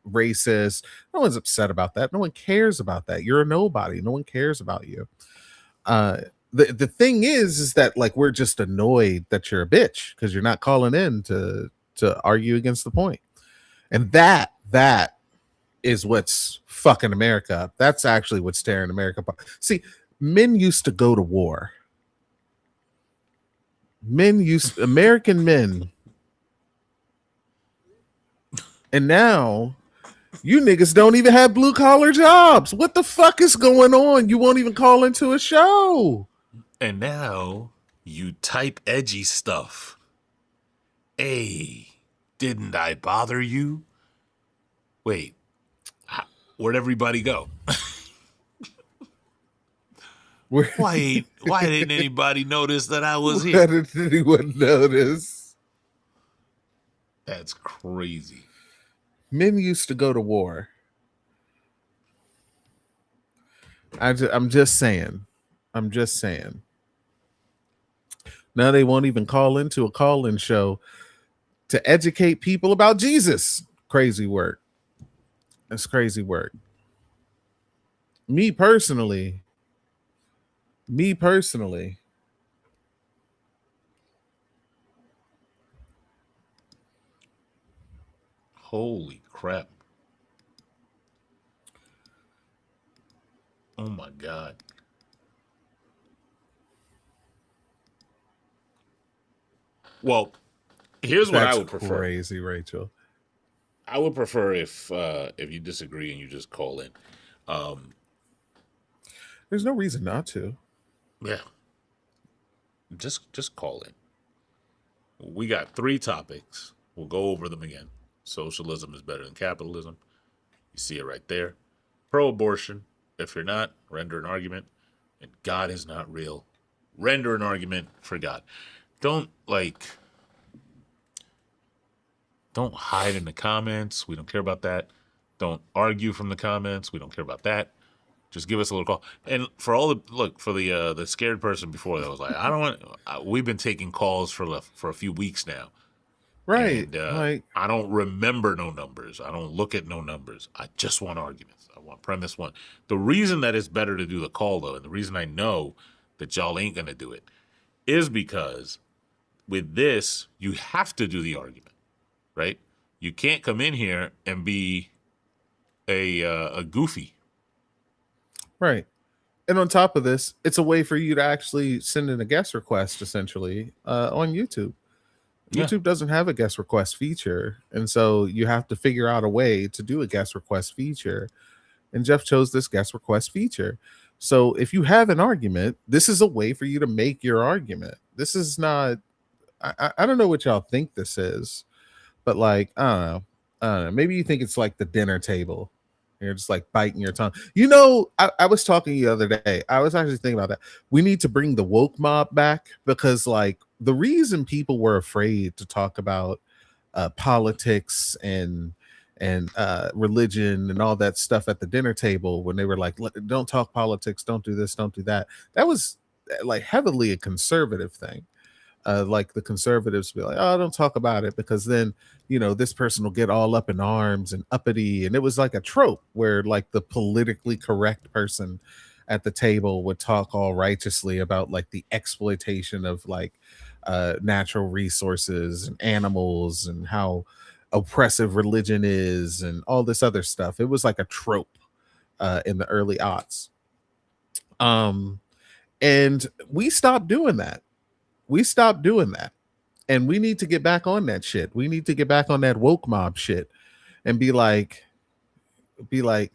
racist. No one's upset about that. No one cares about that. You're a nobody. No one cares about you. The thing is that like we're just annoyed that you're a bitch because you're not calling in to argue against the point. And that is what's fucking America up. That's actually what's tearing America apart. See, men used to go to war. American men. And now you niggas don't even have blue collar jobs. What the fuck is going on? You won't even call into a show. And now you type edgy stuff. Hey, didn't I bother you? Wait, where'd everybody go? Why didn't anybody notice that I was here? Why didn't anyone notice? That's crazy. Men used to go to war. I'm just saying. Now they won't even call into a call-in show to educate people about Jesus. Crazy work. That's crazy work. Me personally. Holy crap. Oh my God. Well, here's what I would prefer. Crazy, Rachel. I would prefer if you disagree and you just call in. There's no reason not to. Yeah. Just call in. We got 3 topics. We'll go over them again. Socialism is better than capitalism. You see it right there. Pro-abortion. If you're not, render an argument. And God is not real. Render an argument for God. Don't hide in the comments. We don't care about that. Don't argue from the comments. We don't care about that. Just give us a little call. And for all the scared person before that was like, I don't want. We've been taking calls for a few weeks now. Right. And, I don't remember no numbers. I don't look at no numbers. I just want arguments. I want premise one. The reason that it's better to do the call though, and the reason I know that y'all ain't gonna do it, is because with this you have to do the argument, right? You can't come in here and be a goofy. Right. And on top of this, it's a way for you to actually send in a guest request, essentially, on YouTube. Yeah. YouTube doesn't have a guest request feature. And so you have to figure out a way to do a guest request feature. and Jeff chose this guest request feature. So if you have an argument, this is a way for you to make your argument. This is not. I don't know what y'all think this is, but like I don't know. Maybe you think it's like the dinner table. You're just like biting your tongue. I was talking the other day. I was actually thinking about that. We need to bring the woke mob back because, like, the reason people were afraid to talk about politics and religion and all that stuff at the dinner table when they were like, "Don't talk politics, don't do this, don't do that." That was like heavily a conservative thing. Like the conservatives be like, "Oh, don't talk about it because then this person will get all up in arms and uppity." And it was like a trope where like the politically correct person at the table would talk all righteously about like the exploitation of like natural resources and animals and how oppressive religion is and all this other stuff. It was like a trope in the early aughts. And we stopped doing that. We stopped doing that. And we need to get back on that shit. We need to get back on that woke mob shit and be like, nigga,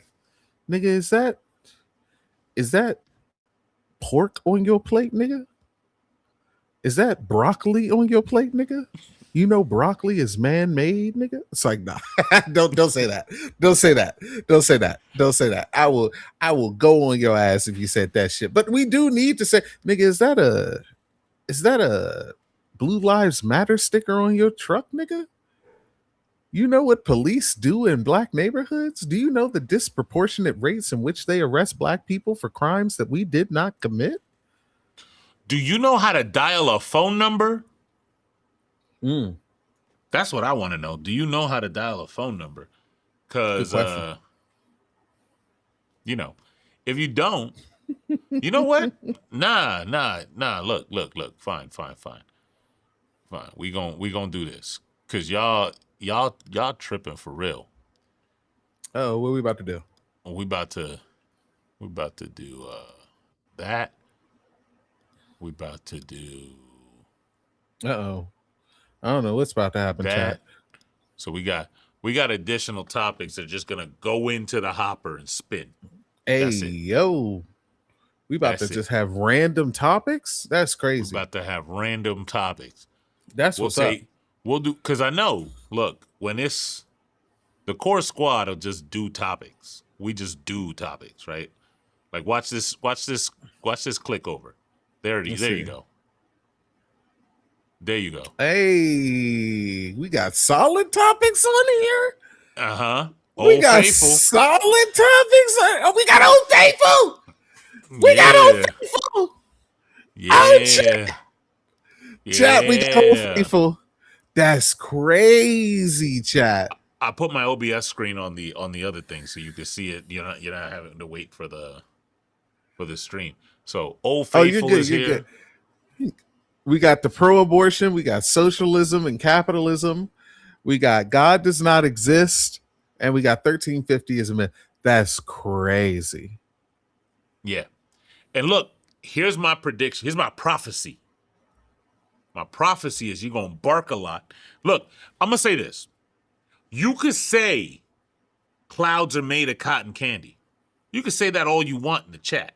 is that pork on your plate, nigga? Is that broccoli on your plate, nigga? You know broccoli is man-made, nigga. It's like, nah, don't say that. Don't say that. Don't say that. Don't say that. I will go on your ass if you said that shit. But we do need to say, nigga, is that a Blue Lives Matter sticker on your truck, nigga? You know what police do in black neighborhoods? Do you know the disproportionate rates in which they arrest black people for crimes that we did not commit? Do you know how to dial a phone number? Mm. That's what I want to know. Do you know how to dial a phone number? Because, if you don't, you know what? Nah. Look. Fine. We gonna do this. Cause y'all tripping for real. Oh, what are we about to do? We about to do that. We about to do Uh-oh. I don't know what's about to happen, that. chat. So we got additional topics that are just gonna go into the hopper and spin. Hey, That's it. yo. We about That's to it. just have random topics? That's crazy. We're about to have random topics. That's what's up. We'll do, because I know, look, when it's the core squad will just do topics. We just do topics, right? Like watch this click over. There you go. There you go. Hey, we got solid topics on here. Uh-huh. We got Faithful. solid topics. Oh, we got Old Faithful. We got Old Faithful. Yeah. Oh, chat, we got Old Faithful. That's crazy, chat. I put my OBS screen on the other thing so you can see it. You're not having to wait for the stream. So Old Faithful is here. Good. We got the pro-abortion. We got socialism and capitalism. We got God does not exist, and we got 1350 as a myth. That's crazy. Yeah, and look, here's my prediction. Here's my prophecy. My prophecy is you're gonna bark a lot. Look, I'm gonna say this. You could say clouds are made of cotton candy. You could say that all you want in the chat.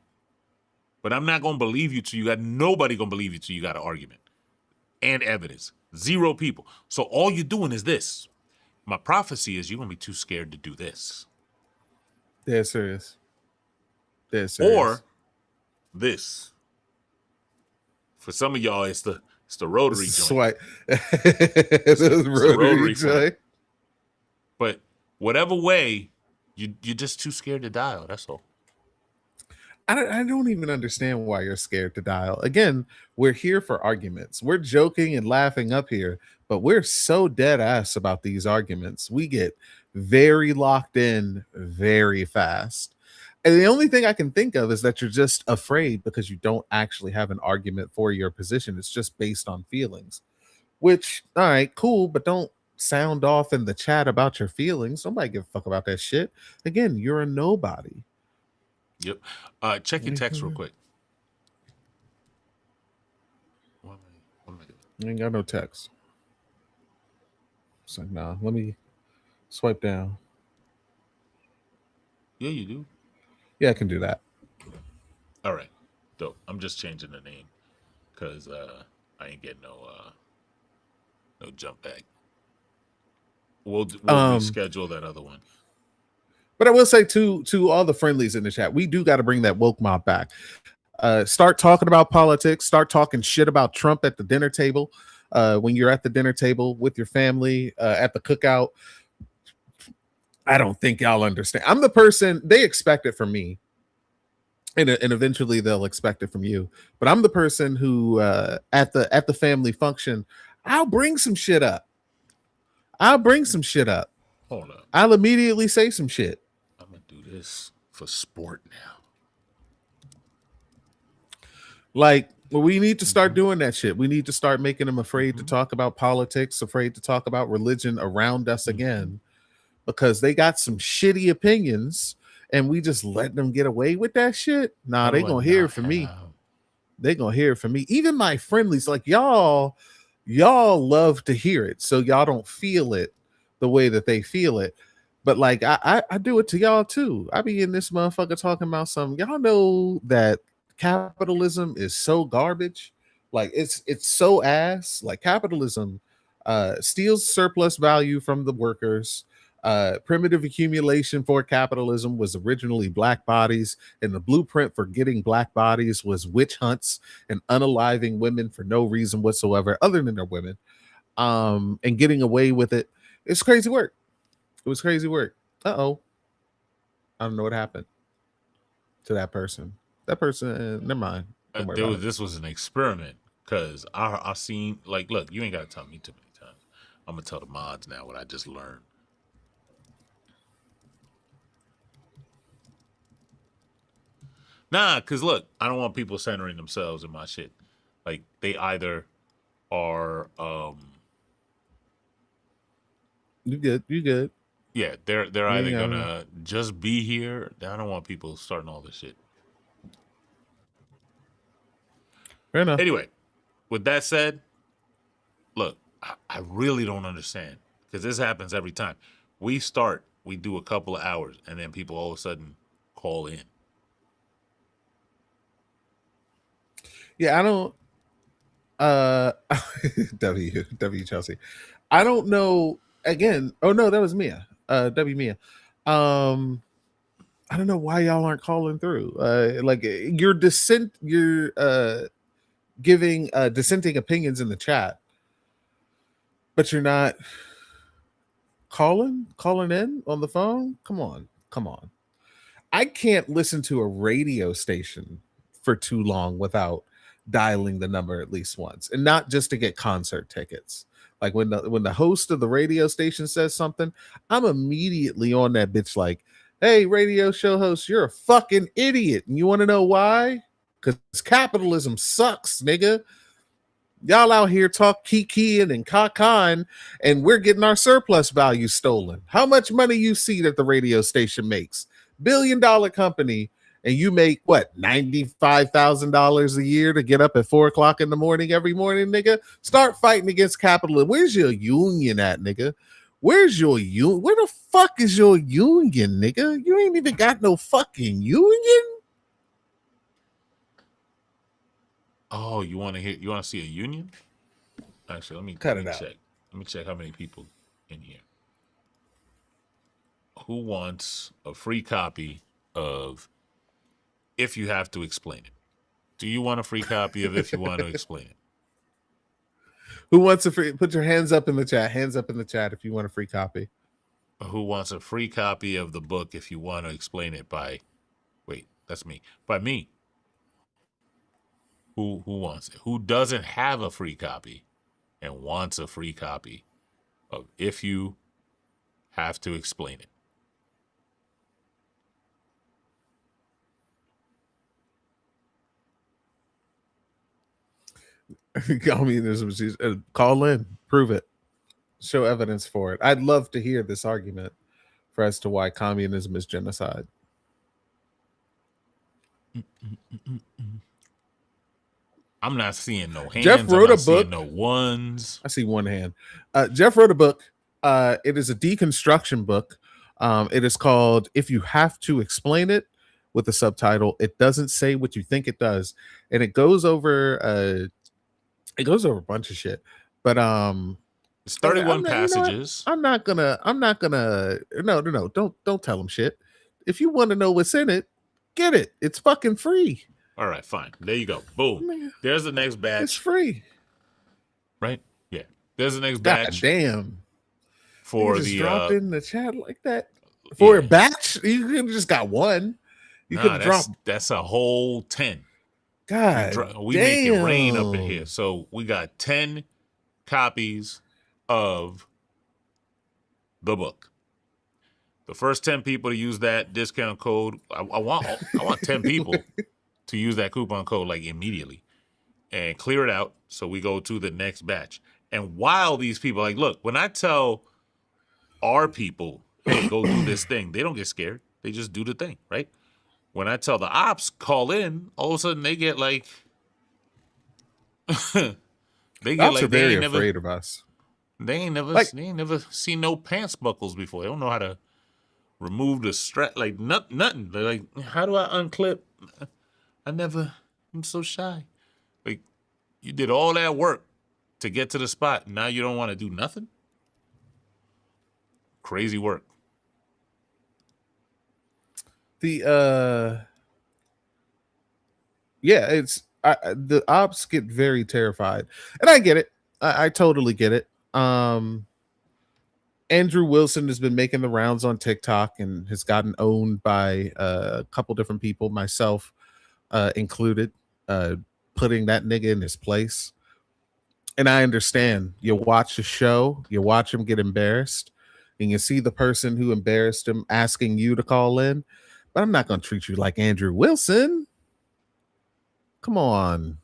But I'm not going to believe you till nobody going to believe you till you got an argument and evidence. 0 people. So all you're doing is this. My prophecy is you're going to be too scared to do this. Dead serious. Or this. For some of y'all, it's the rotary joint. Swipe. It's the rotary joint. But whatever way, you're just too scared to dial. That's all. I don't even understand why you're scared to dial. Again, we're here for arguments. We're joking and laughing up here, but we're so dead ass about these arguments. We get very locked in very fast. And the only thing I can think of is that you're just afraid because you don't actually have an argument for your position. It's just based on feelings, which, all right, cool, but don't sound off in the chat about your feelings. Nobody give a fuck about that shit. Again, you're a nobody. Yep. Check your text real quick. What am I doing? I ain't got no text. It's like, nah, let me swipe down. Yeah, you do. Yeah, I can do that. All right, dope. I'm just changing the name because I ain't getting no jump back. We'll Um, reschedule that other one. but I will say to all the friendlies in the chat, we do got to bring that woke mob back. Start talking about politics. Start talking shit about Trump at the dinner table. When you're at the dinner table with your family at the cookout, I don't think y'all understand. I'm the person they expect it from me, and eventually they'll expect it from you. But I'm the person who at the family function, I'll bring some shit up. I'll bring some shit up. Hold up. I'll immediately say some shit. I'm gonna do this for sport now. Like, well, we need to start doing that shit. We need to start making them afraid to talk about politics, afraid to talk about religion around us again, because they got some shitty opinions and we just let them get away with that shit. Nah, they gonna hear it from me. They gonna hear it from me. Even my friendlies, like y'all love to hear it, so y'all don't feel it the way that they feel it. But like I do it to y'all too. I be in this motherfucker talking about some. Y'all know that capitalism is so garbage. Like it's so ass. Like capitalism steals surplus value from the workers. Primitive accumulation for capitalism was originally black bodies, and the blueprint for getting black bodies was witch hunts and unaliving women for no reason whatsoever other than they're women, and getting away with it. It's crazy work. It was crazy work. Uh-oh. I don't know what happened to that person. That person, never mind. This was an experiment because I seen, like, look, you ain't got to tell me too many times. I'm gonna tell the mods now what I just learned. Nah, cause look, I don't want people centering themselves in my shit. Like they either are You good. You good. yeah, they're either gonna just be here. I don't want people starting all this shit. Fair enough. Anyway, with that said, look, I really don't understand because this happens every time. We do a couple of hours, and then people all of a sudden call in. Yeah, I don't W Chelsea. I don't know again. Oh no, that was Mia. W Mia. I don't know why y'all aren't calling through. Like your dissent, you're giving dissenting opinions in the chat, but you're not calling in on the phone. Come on. I can't listen to a radio station for too long without dialing the number at least once, and not just to get concert tickets. Like when the host of the radio station says something, I'm immediately on that bitch like, hey, radio show host, you're a fucking idiot. And you want to know why? Because capitalism sucks, nigga. Y'all out here talk kikiing and kakan, and we're getting our surplus value stolen. How much money you see that the radio station makes? $1 billion company, and you make what, $95,000 a year to get up at 4:00 in the morning every morning, nigga? Start fighting against capitalism. Where's your union at, nigga? Where's your union? Where the fuck is your union, nigga? You ain't even got no fucking union. Oh, you want to see a union? Actually, let me check. Let me check how many people in here. Who wants a free copy of If You Have to Explain It? Do you want a free copy of If You Want to Explain It? Who wants a free? Put your hands up in the chat. Hands up in the chat if you want a free copy. Who wants a free copy of the book If You Want to Explain It by? Wait, that's me. By me. Who wants it? Who doesn't have a free copy and wants a free copy of If You Have to Explain It? Call in, prove it, show evidence for it. I'd love to hear this argument for as to why communism is genocide. I'm not seeing no hands. Jeff wrote a book. No ones. I see one hand. Jeff wrote a book. It is a deconstruction book It is called "If You Have to Explain It," with the subtitle. It doesn't say what you think it does, and it goes over a bunch of shit. But It's 31 I'm not, you know what? passages. I'm not gonna. No. Don't tell them shit. If you want to know what's in it, get it. It's fucking free. All right, fine. There you go. Boom. Man, There's the next batch. it's free. Right? Yeah. There's the next God batch damn. for You just the dropped in the chat like that. For a batch? You could have just got one. You could have dropped. That's a whole 10. God We damn. make it rain up in here. So we got 10 copies of the book. The first 10 people to use that discount code, I want 10 people to use that coupon code like immediately and clear it out so we go to the next batch. And while these people, like, look, when I tell our people, hey, go do this thing, they don't get scared. They just do the thing, right? When I tell the ops, call in, all of a sudden they get like, Ops are very afraid of us. They ain't never seen no pants buckles before. They don't know how to remove the strap, like nothing. They're like, how do I unclip? I'm so shy. Like, you did all that work to get to the spot. Now you don't want to do nothing? Crazy work. The the ops get very terrified, and I get it. I totally get it. Andrew Wilson has been making the rounds on TikTok and has gotten owned by a couple different people, myself included, putting that nigga in his place. And I understand. You watch the show, you watch him get embarrassed, and you see the person who embarrassed him asking you to call in. But I'm not going to treat you like Andrew Wilson. Come on.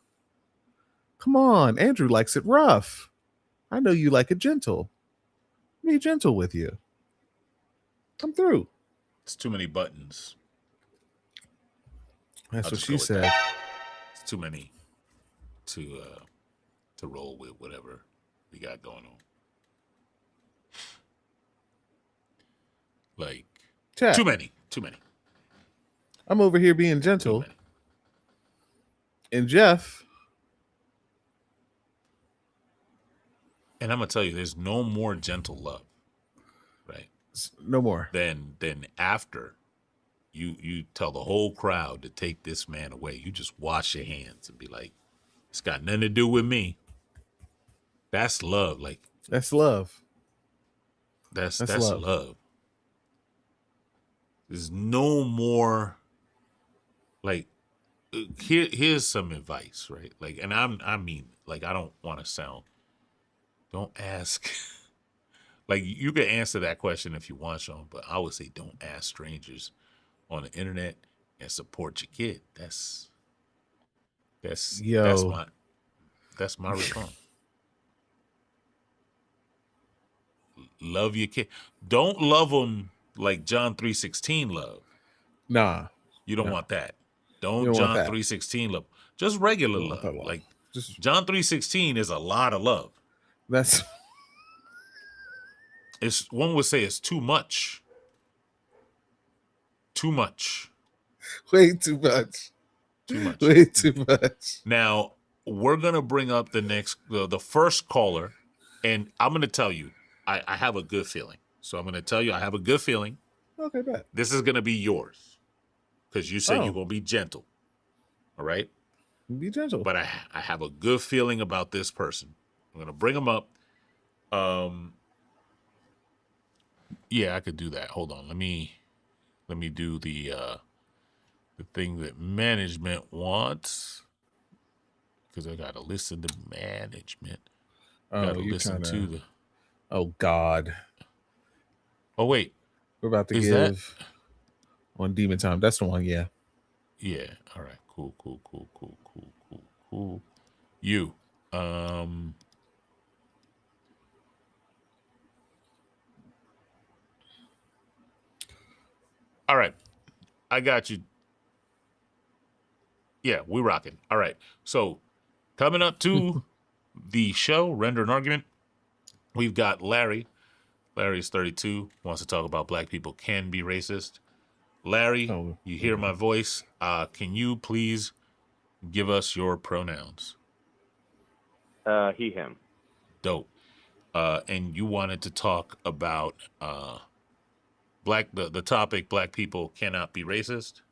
Andrew likes it rough. I know you like it gentle. Be gentle with you. Come through. It's too many buttons. That's what she said. It's too many to roll with whatever we got going on. Like, Chat. too many. I'm over here being gentle. And Jeff. And I'm gonna tell you, there's no more gentle love, right? No more. Than after you tell the whole crowd to take this man away. You just wash your hands and be like, it's got nothing to do with me. That's love. Like, that's love. That's love. There's no more. Like, here's some advice, right? Like, and I mean, like, I don't want to sound. Don't ask. Like, you can answer that question if you want, Sean, but I would say don't ask strangers on the internet and support your kid. That's my response. Love your kid. Don't love them like John 3:16 love. Nah. You don't want that. Don't John 3:16 love. Just regular love. Like, John 3:16 is a lot of love. One would say it's too much. Too much. Way too much. Too much. Way too much. Now, we're going to bring up the first caller, and I'm going to tell you, I have a good feeling. So I'm going to tell you, I have a good feeling. Okay, bet. This is going to be yours. Because you said you're going to be gentle. All right? Be gentle. But I have a good feeling about this person. I'm going to bring him up. Yeah, I could do that. Hold on. Let me do the thing that management wants. Because I got to listen to management. Got to listen to the... Oh, God. Oh, wait. We're about to give on Demon Time. That's the one, yeah. Yeah. All right. Cool. You. All right. I got you. Yeah, we're rocking. All right. So, coming up to the show, Render an Argument, we've got Larry. Larry's 32, wants to talk about black people can be racist. Larry, Oh, you hear my voice. Can you please give us your pronouns? He, him. Dope. And you wanted to talk about the topic black people cannot be racist?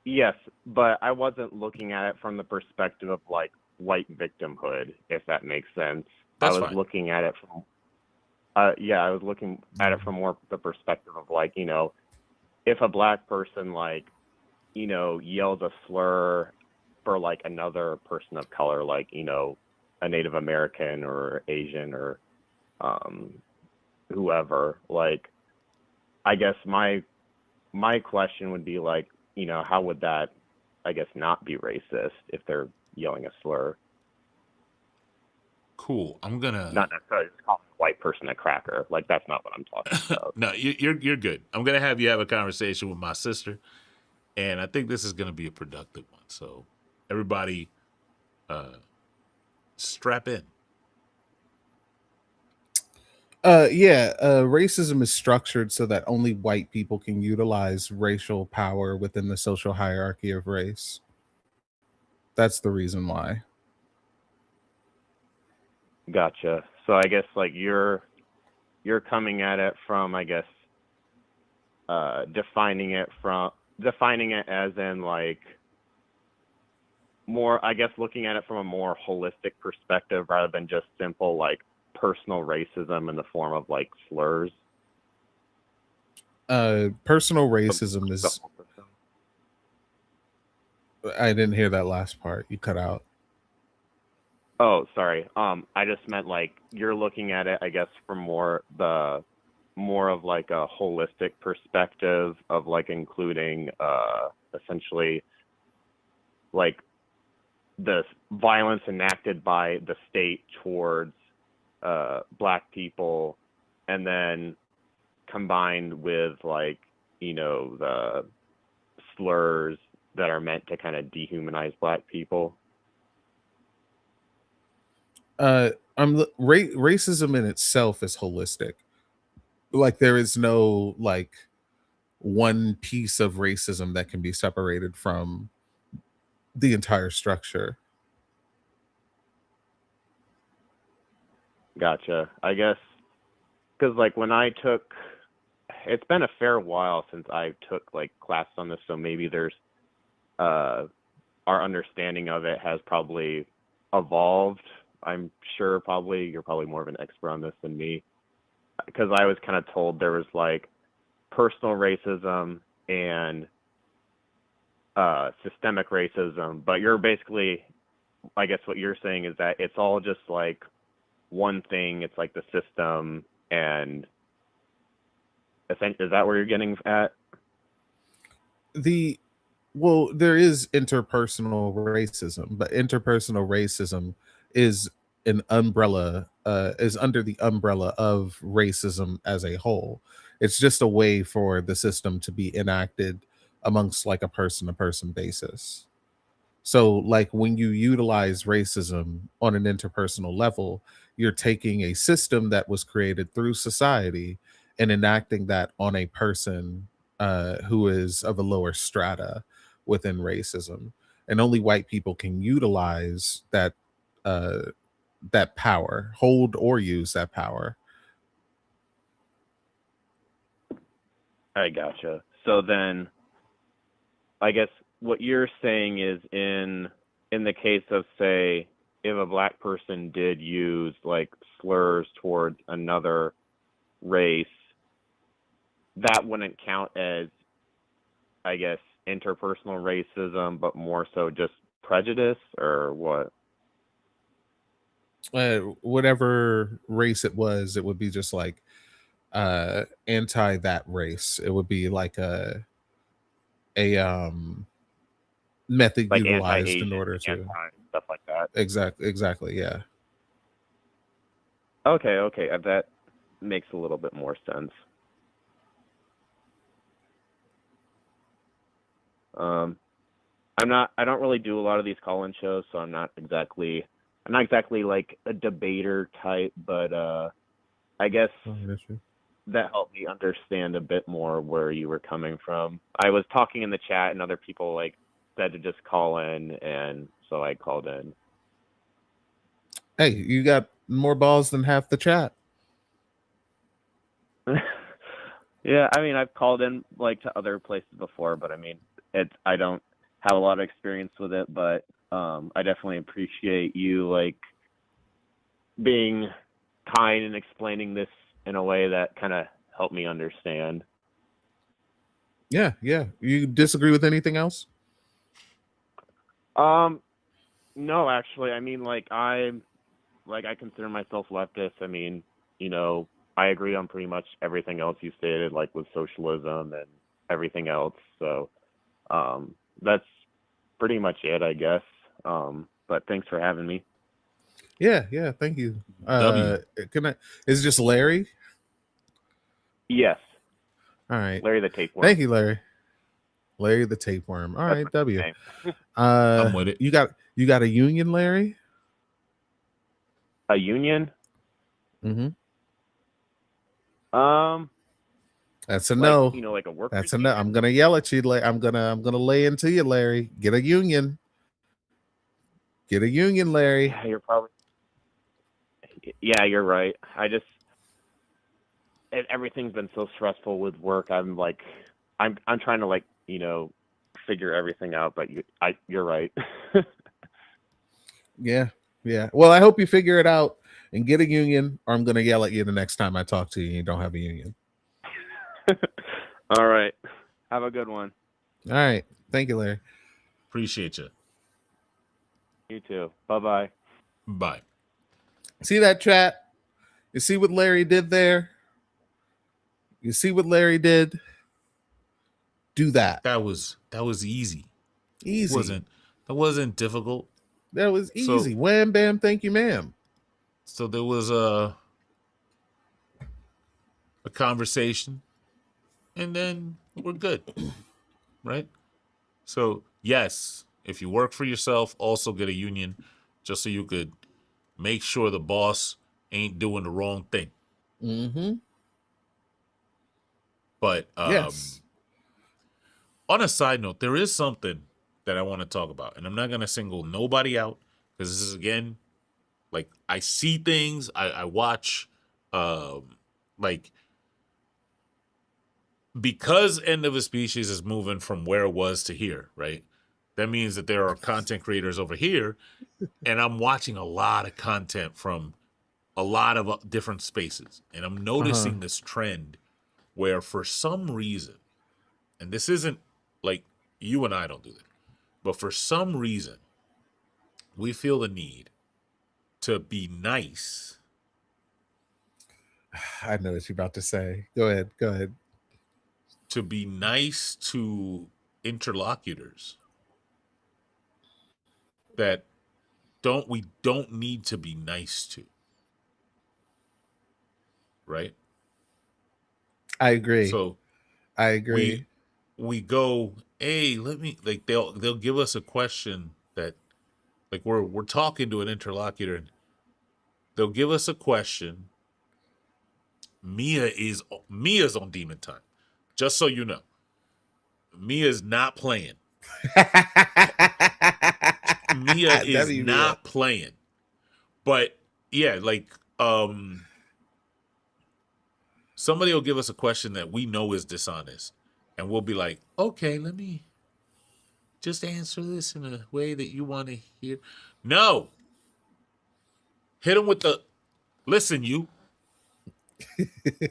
Yes, but I wasn't looking at it from the perspective of like white victimhood, if that makes sense. I That's was fine. looking at it from I was looking at it from more the perspective of like, if a black person like, yells a slur for like another person of color, like, a Native American or Asian or um whoever, like I guess my question would be like, how would that, I guess, not be racist if they're yelling a slur? Cool. I'm gonna Not necessarily just calling a white person a cracker. Like that's not what I'm talking about. no, you're good. I'm gonna have you have a conversation with my sister, and I think this is gonna be a productive one. So everybody, strap in. Racism is structured so that only white people can utilize racial power within the social hierarchy of race. That's the reason why. Gotcha. So I guess like you're coming at it from, I guess, defining it as in like more, I guess, looking at it from a more holistic perspective rather than just simple like personal racism in the form of like slurs. Personal The racism is. whole system. I didn't hear that last part. You cut out. Oh, sorry. I just meant like you're looking at it, I guess, from more of like a holistic perspective of like including essentially like the violence enacted by the state towards black people, and then combined with like the slurs that are meant to kind of dehumanize black people. Racism in itself is holistic. Like there is no like one piece of racism that can be separated from the entire structure. Gotcha. I guess because like when I took, it's been a fair while since I took like class on this, so maybe there's uh our understanding of it has probably evolved. I'm sure probably you're probably more of an expert on this than me, because I was kind of told there was like personal racism and systemic racism, but you're basically, I guess what you're saying is that it's all just like one thing. It's like the system, and is that where you're getting at? There is interpersonal racism, but interpersonal racism is an umbrella, is under the umbrella of racism as a whole. It's just a way for the system to be enacted amongst like a person to person basis. So, like when you utilize racism on an interpersonal level, you're taking a system that was created through society and enacting that on a person who is of a lower strata within racism. And only white people can utilize uh, that power, hold or use that power. I gotcha. So then I guess what you're saying is in the case of, say, if a black person did use like slurs towards another race, that wouldn't count as, I guess, interpersonal racism, but more so just prejudice, or what? Whatever race it would be just like anti that race. It would be like a method Like utilized in anti-Asian, order to anti stuff like that. exactly, yeah. Okay, that makes a little bit more sense. Um, I don't really do a lot of these call-in shows, so I'm not exactly like a debater type, but I guess Oh, that's true. that helped me understand a bit more where you were coming from. I was talking in the chat, and other people like said to just call in, and so I called in. Hey, you got more balls than half the chat. Yeah, I mean, I've called in like to other places before, but I mean, I don't have a lot of experience with it, but I definitely appreciate you like being kind and explaining this in a way that kind of helped me understand. Yeah, yeah. You disagree with anything else? No, actually, I mean, I consider myself leftist. I mean, you know, I agree on pretty much everything else you stated, like with socialism and everything else. So, that's pretty much it, I guess. But thanks for having me. Yeah, yeah. Thank you. W. Can I? Is it just Larry? Yes, All right. Larry the Tapeworm. Thank you, Larry. Larry the tapeworm. All That's right, my W. name. I'm with it. You got a union, Larry? A union? Mm-hmm. Um, That's a like, no. you know, like a workers That's a no. union? I'm gonna yell at you. I'm gonna lay into you, Larry. Get a union. Get a union, Larry. Yeah, you're right. Everything's been so stressful with work. I'm trying to, like, you know, figure everything out, but you're right. Yeah, yeah. Well, I hope you figure it out and get a union, or I'm gonna yell at you the next time I talk to you and you don't have a union. All right. Have a good one. All right. Thank you, Larry. Appreciate you. You too. Bye-bye. Bye. See that chat? You see what Larry did there? You see what Larry did? Do that. That was easy. Easy. That wasn't difficult. That was easy. Wham bam, thank you, ma'am. So there was a conversation, and then we're good. Right? So yes, if you work for yourself, also get a union just so you could make sure the boss ain't doing the wrong thing. Mm-hmm. But Yes. on a side note, there is something that I want to talk about, and I'm not gonna single nobody out because this is, again, like, I see things, I watch, like, because End of a Species is moving from where it was to here, right? That means that there are content creators over here, and I'm watching a lot of content from a lot of different spaces, and I'm noticing this trend where, for some reason, and this isn't like you and I don't do that, but for some reason, we feel the need to be nice. I know what you're about to say. Go ahead. Go ahead. To be nice to interlocutors that we don't need to be nice to. Right? I agree. So I agree. we go, hey, let me, like, they'll give us a question that, like, we're talking to an interlocutor, and they'll give us a question. Mia's on demon time. Just so you know. Mia's not playing. Mia is not playing. But yeah, like, somebody will give us a question that we know is dishonest, and we'll be like, okay, let me just answer this in a way that you want to hear. No. Hit them with the, listen, you.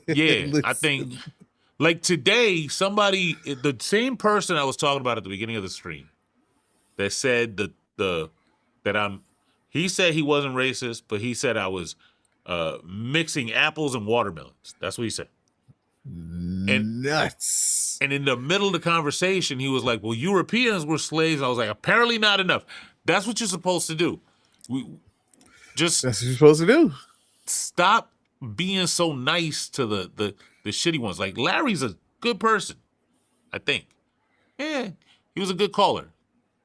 Yeah, I think, like, today, somebody, the same person I was talking about at the beginning of the stream, that said he said he wasn't racist, but he said I was mixing apples and watermelons. That's what he said. Nuts. And in the middle of the conversation, he was like, well, Europeans were slaves. I was like, apparently not enough. That's what you're supposed to do. That's what you're supposed to do. Stop being so nice to the shitty ones. Like, Larry's a good person, I think. Yeah, he was a good caller.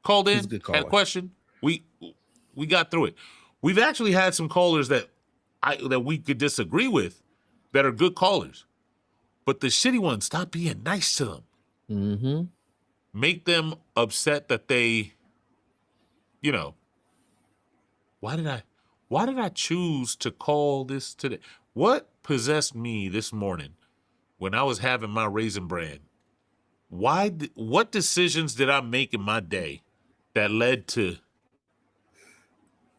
Called in, had a question. We got through it. We've actually had some callers that we could disagree with, that are good callers. But the shitty ones, stop being nice to them. Mm-hmm. Make them upset that they, you know, why did I choose to call this today? What possessed me this morning when I was having my Raisin Bran? What decisions did I make in my day that led to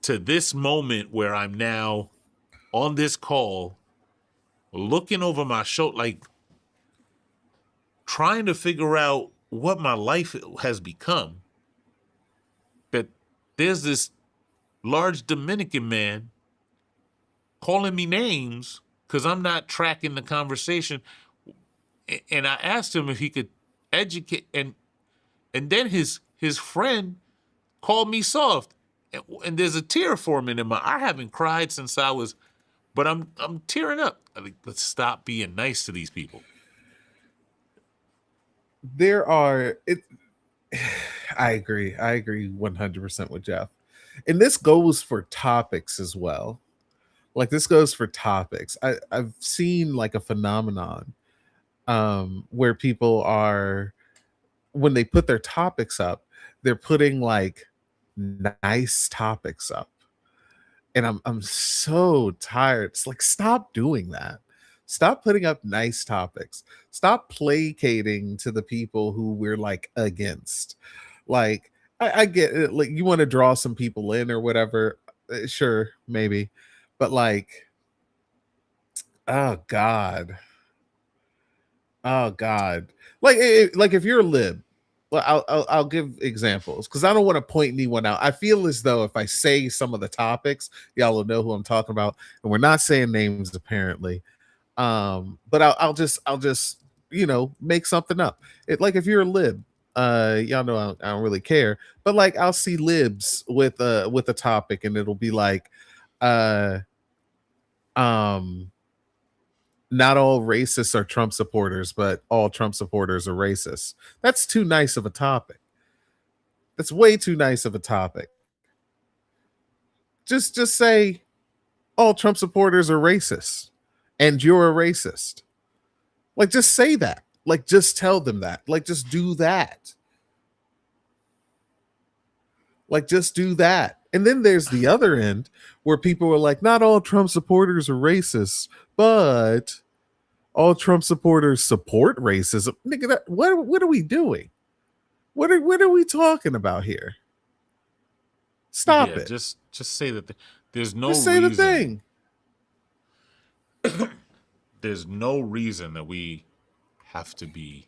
this moment where I'm now on this call, looking over my shoulder, like trying to figure out what my life has become? That there's this large Dominican man calling me names because I'm not tracking the conversation. And I asked him if he could educate, and then his friend called me soft, and there's a tear forming in my. I haven't cried since I was, but I'm tearing up. I think, let's stop being nice to these people. There are it. I agree 100% with Jeff, and this goes for topics as well. Like this goes for topics. I've seen like a phenomenon where people are, when they put their topics up, they're putting like nice topics up. And I'm so tired. It's like, stop doing that. Stop putting up nice topics. Stop placating to the people who we're like against. Like, I get it. Like, you want to draw some people in or whatever. Sure, maybe. But like, oh God. Oh God. Like if you're a lib, well, I'll give examples because I don't want to point anyone out. I feel as though if I say some of the topics, y'all will know who I'm talking about, and we're not saying names apparently. But I'll just make something up. It like if you're a lib, y'all know I don't really care, but like I'll see libs with a topic, and it'll be like, uh, um not all racists are Trump supporters, but all Trump supporters are racist. That's too nice of a topic. That's way too nice of a topic. Just say all Trump supporters are racist and you're a racist. Like just say that. Like just tell them that. Like just do that. Like just do that. And then there's the other end where people are like, not all Trump supporters are racist, but all Trump supporters support racism. Nigga, what are we doing? What are we talking about here? Stop it. Just say that there's no just say reason. The thing. There's no reason that we have to be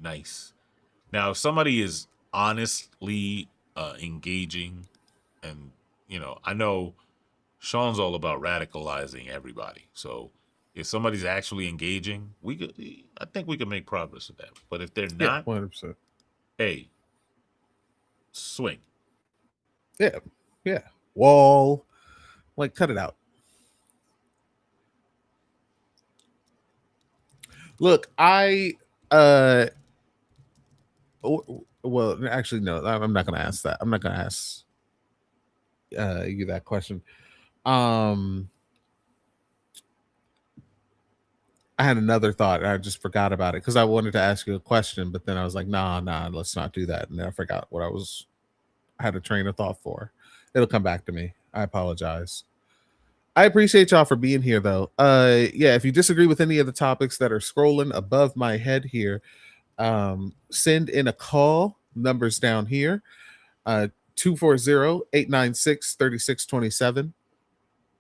nice. Now, if somebody is honestly engaging, and I know Sean's all about radicalizing everybody. So if somebody's actually engaging, I think we can make progress with that. But if they're not, 100%. Hey, swing. Yeah. Wall. Like, cut it out. Look, well, actually, no, I'm not going to ask that. I'm not going to ask you that question. I had another thought. I just forgot about it because I wanted to ask you a question, but then I was like, nah, let's not do that. And then I forgot what I had a train of thought for. It'll come back to me. I apologize. I appreciate y'all for being here, though. Yeah, if you disagree with any of the topics that are scrolling above my head here, send in a call. Numbers down here. 240-896-3627.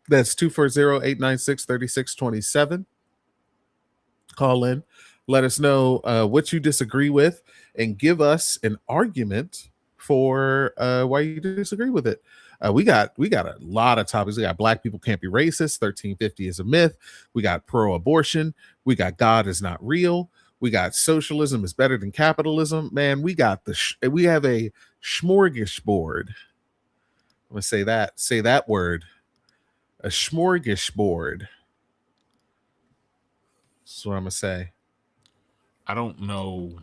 That's 240-896-3627. Call in. Let us know what you disagree with and give us an argument for why you disagree with it. We got a lot of topics. We got black people can't be racist. 1350 is a myth. We got pro-abortion. We got God is not real. We got socialism is better than capitalism. Man, we got we have a smorgasbord. I'm gonna say that word. A smorgasbord. That's what I'm gonna say. I don't know.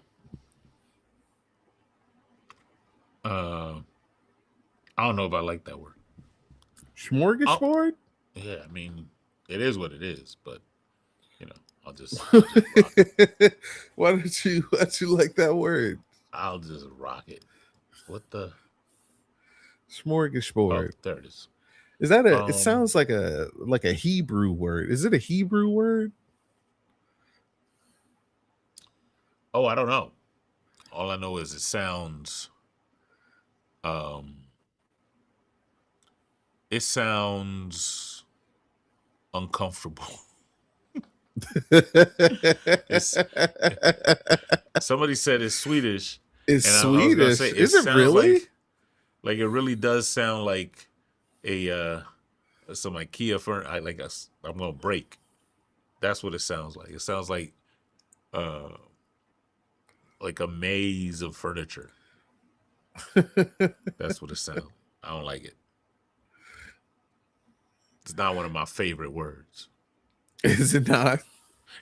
I don't know if I like that word. Smorgasbord? Yeah, I mean, it is what it is, but you know, I'll just rock it. Why don't you like that word? I'll just rock it. What the? Oh, Smorgasbord. there it is. Is that it sounds like a Hebrew word. Is it a Hebrew word? Oh, I don't know. All I know is it sounds uncomfortable. It's somebody said it's Swedish. It's and I was gonna Swedish. say it Is it sounds really? like it really does sound like a some IKEA furniture. I'm gonna break. That's what it sounds like. It sounds like a maze of furniture. That's what it sounds. I don't like it. It's not one of my favorite words. Is it not?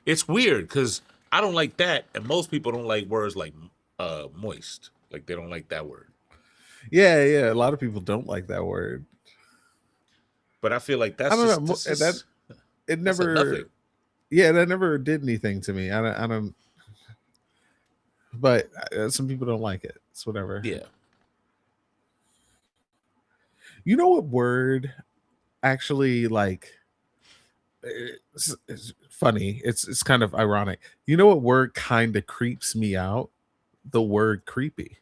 It's weird because I don't like that, and most people don't like words like moist. Like they don't like that word. Yeah. A lot of people don't like that word. But I feel like that's I don't know. just It that's a never. nothing. Yeah, that never did anything to me. I don't. But some people don't like it. It's whatever. Yeah. You know what word actually like? It's funny. It's kind of ironic. You know what word kind of creeps me out? The word creepy.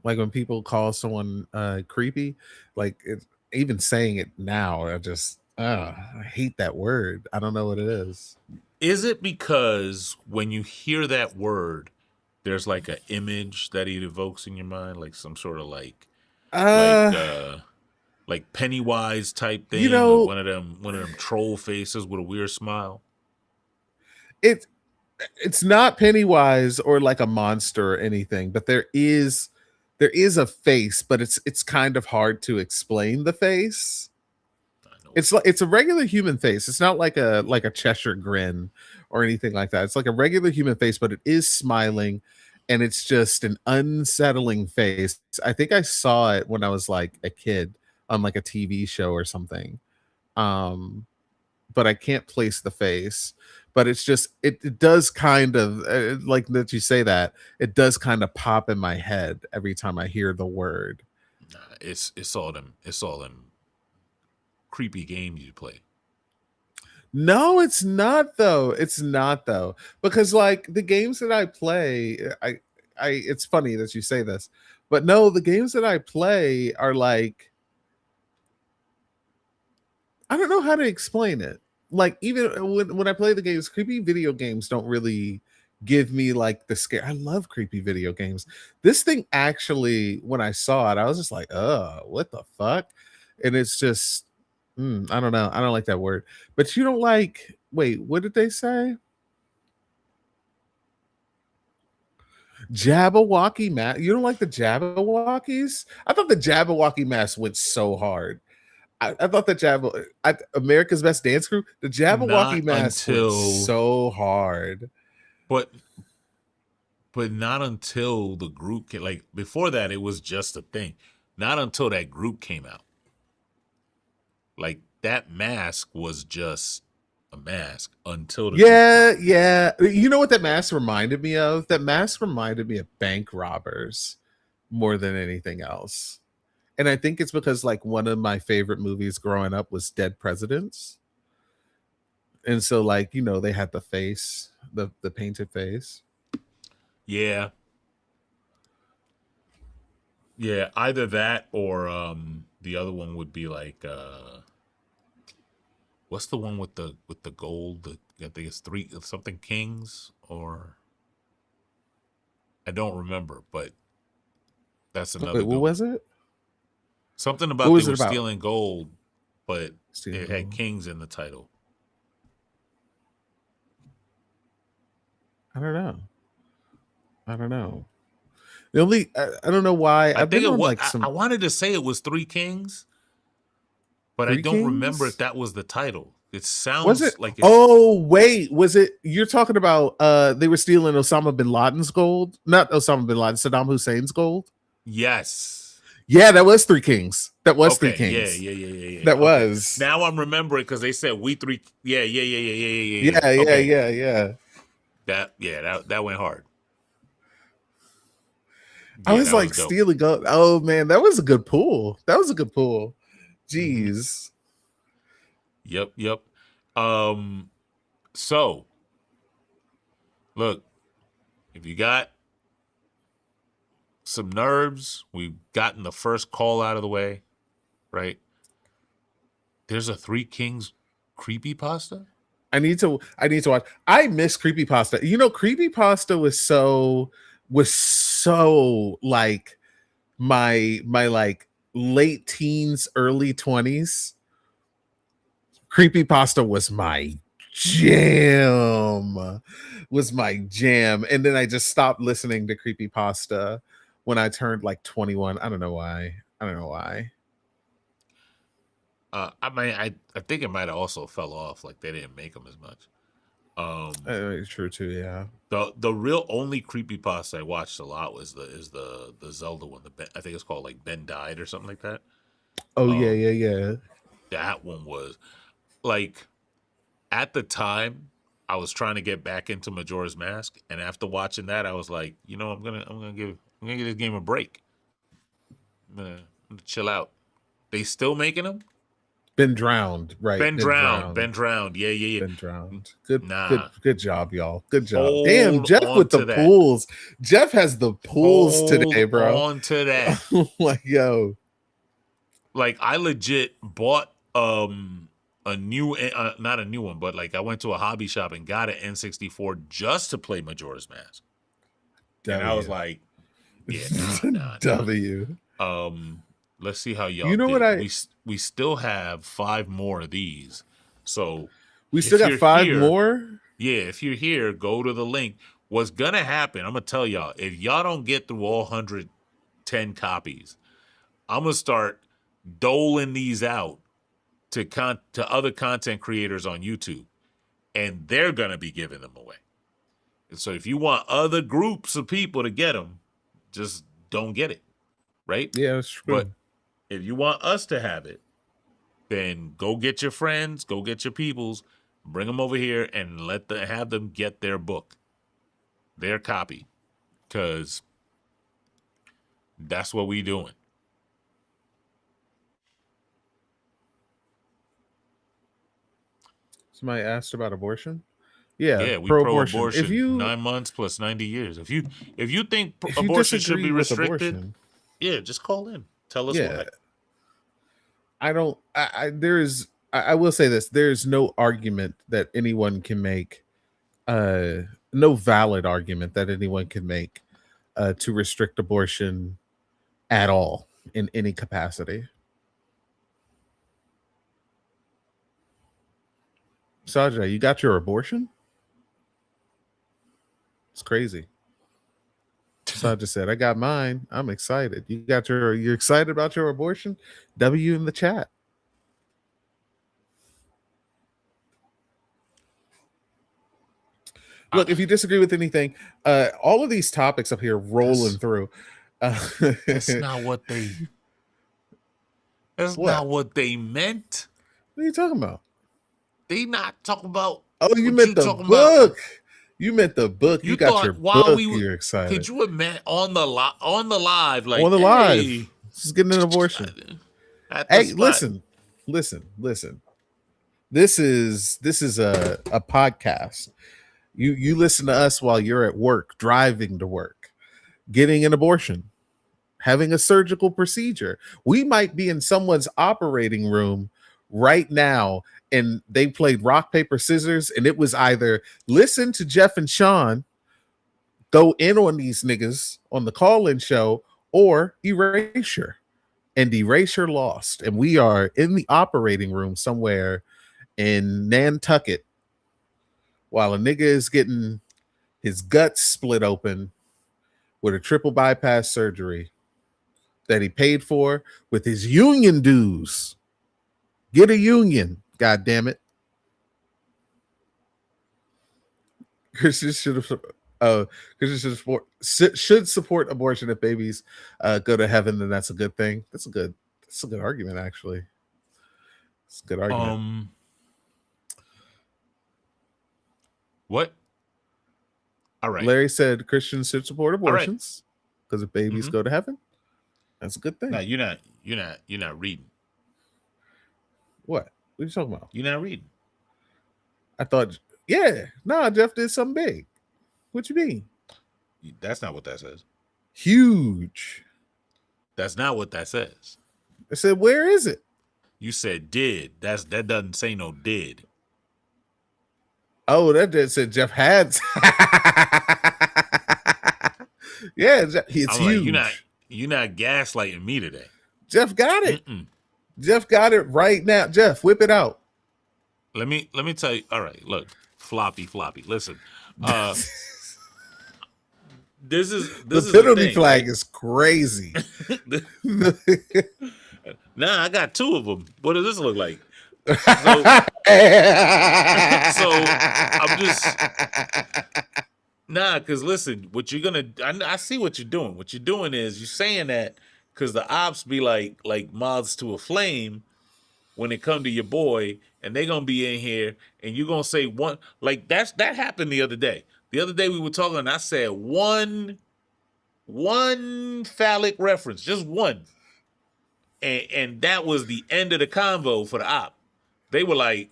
Like when people call someone creepy, like even saying it now, I hate that word. I don't know what it is. Is it because when you hear that word, there's like an image that it evokes in your mind, like some sort of like Uh, Pennywise type you thing, like know, one of them troll faces with a weird smile? it it's not Pennywise or like a monster or anything, but there is a face, but it's kind of hard to explain the face. I know It's like it's a regular human face. It's not like a Cheshire grin or anything like that. It's like a regular human face, but it is smiling and it's just an unsettling face. I think I saw it when I was like a kid on like a TV show or something. Um but I can't place the face. But it's just it does kind of like that you say that it does kind of pop in my head every time I hear the word. Nah, it's all them creepy games you play. No, it's not though. It's not though. Because like the games that I play, I it's funny that you say this, but no, the games that I play are like I don't know how to explain it. Like even when I play the games, creepy video games don't really give me like the scare. I love creepy video games. This thing actually, when I saw it, I was just like, what the fuck? And it's just I don't know. I don't like that word. But you don't like wait, what did they say? Jabberwocky mask. You don't like the Jabberwockies? I thought the Jabberwocky mask went so hard. I thought the America's Best Dance Crew, the Jabberwocky Not mask went until, so hard. but not until the group came. Like before that, it was just a thing. Not until that group came out. Like that mask was just a mask until the group Yeah, yeah. You know what that mask reminded me of? That mask reminded me of bank robbers more than anything else. And I think it's because like one of my favorite movies growing up was Dead Presidents. And so like, they had the face, the painted face. Yeah. Yeah, either that or the other one would be like what's the one with the gold? I think it's three something kings, or I don't remember, but that's another Wait, what good was one. it? Something What about they was it were about? stealing gold, but Stealing it had gold. kings in the title. I don't know. I don't know. The only I don't know why I I've think been it on was. like I some wanted to say it was Three Kings, but I Three don't remember if Kings. that was the title. It Was it? sounds like it's Oh wait, was it? You're talking about they were stealing Osama bin Laden's gold, not Osama bin Laden, Saddam Hussein's gold. yes. Yeah, that was Three Kings. That was Three Okay, Kings. yeah. That Okay. was. Now I'm remembering because they said we three. Yeah. Yeah. Okay. That went hard. I Yeah, was that was like dope. stealing up. Oh man, that was a good pool. That was a good pool. Jeez. Yep. So look, if you got some nerves, we've gotten the first call out of the way, right? There's a Three Kings creepypasta. I need to watch. I miss creepypasta. You know, creepypasta was so like my like late teens, early 20s. Creepypasta was my jam. Was my jam. And then I just stopped listening to creepypasta when I turned like 21. I don't know why. I mean, I think it might have also fell off. Like they didn't make them as much. True too, yeah. The real only creepypasta I watched a lot was the Zelda one. I think it's called like Ben Died or something like that. Oh yeah. That one was like at the time I was trying to get back into Majora's Mask, and after watching that, I was like, you know, I'm gonna give this game a break. I'm gonna chill out. They still making them? Been drowned, right? Been drowned. Yeah. Been drowned. Good, Nah. good job, y'all. Good job. Hold Damn, Jeff on with to the that. pools. Jeff has the pools Hold today, bro. on to that. Like, yo. Like I legit bought a new not a new one, but like I went to a hobby shop and got an N64 just to play Majora's Mask. W. And I was like, yeah, nah. W. Let's see how y'all You know did. what We still have 5 more of these. So we still got 5 here, more? Yeah, if you're here, go to the link. What's gonna happen, I'm gonna tell y'all, if y'all don't get through all 110 copies, I'm gonna start doling these out to other content creators on YouTube, and they're gonna be giving them away. And so if you want other groups of people to get them, just don't get it, right? Yeah, that's true. But if you want us to have it, then go get your friends, go get your peoples, bring them over here, and have them get their book, their copy, because that's what we doing. Somebody asked about abortion. Yeah, we pro-abortion. If you 9 months plus 90 years. If you think if you abortion should disagree be with restricted, abortion, yeah, just call in. Tell us why. I don't. I will say this: there's no argument that anyone can make, no valid argument that anyone can make, to restrict abortion at all in any capacity. Sajay, you got your abortion? It's crazy. Sajay said, "I got mine. I'm excited. You're excited about your abortion? W in the chat." Look, if you disagree with anything, all of these topics up here rolling through. That's not what they. That's not what they meant. What are you talking about? They not talking about. Oh, you meant the book. About. You meant the book. You got your book. You're excited. Could you imagine on the live, like on the live, just getting an abortion? Hey, listen. This is a podcast. You listen to us while you're at work, driving to work, getting an abortion, having a surgical procedure. We might be in someone's operating room right now, and they played rock, paper, scissors, and it was either listen to Jeff and Sean go in on these niggas on the call-in show or Erasure. And Erasure lost. And we are in the operating room somewhere in Nantucket while a nigga is getting his guts split open with a triple bypass surgery that he paid for with his union dues. Get a union, god damn it. Christian should have. Oh, because it should support abortion if babies go to heaven, then that's a good thing. That's a good argument, actually. It's a good argument. What? All right. Larry said Christians should support abortions because if babies go to heaven, that's a good thing. No, you're not reading. What are you talking about? You're not reading. I thought, yeah, no, Jeff did something big. What you mean? That's not what that says. Huge. That's not what that says. I said, where is it? You said did. That doesn't say no did. Oh, that did said Jeff had. Yeah, it's huge. Like, you're not gaslighting me today. Jeff got it. Jeff got it right now. Jeff, whip it out. Let me tell you. All right, look, floppy. Listen, this is the penalty flag is crazy. Nah, I got 2 of them. What does this look like? So I'm just because listen, what you're gonna, I see what you're doing. What you're doing is you're saying that because the ops be like moths to a flame when it come to your boy, and they gonna be in here, and you're gonna say one like that happened the other day. The other day we were talking, and I said one phallic reference, just one, and that was the end of the convo for the op. They were like,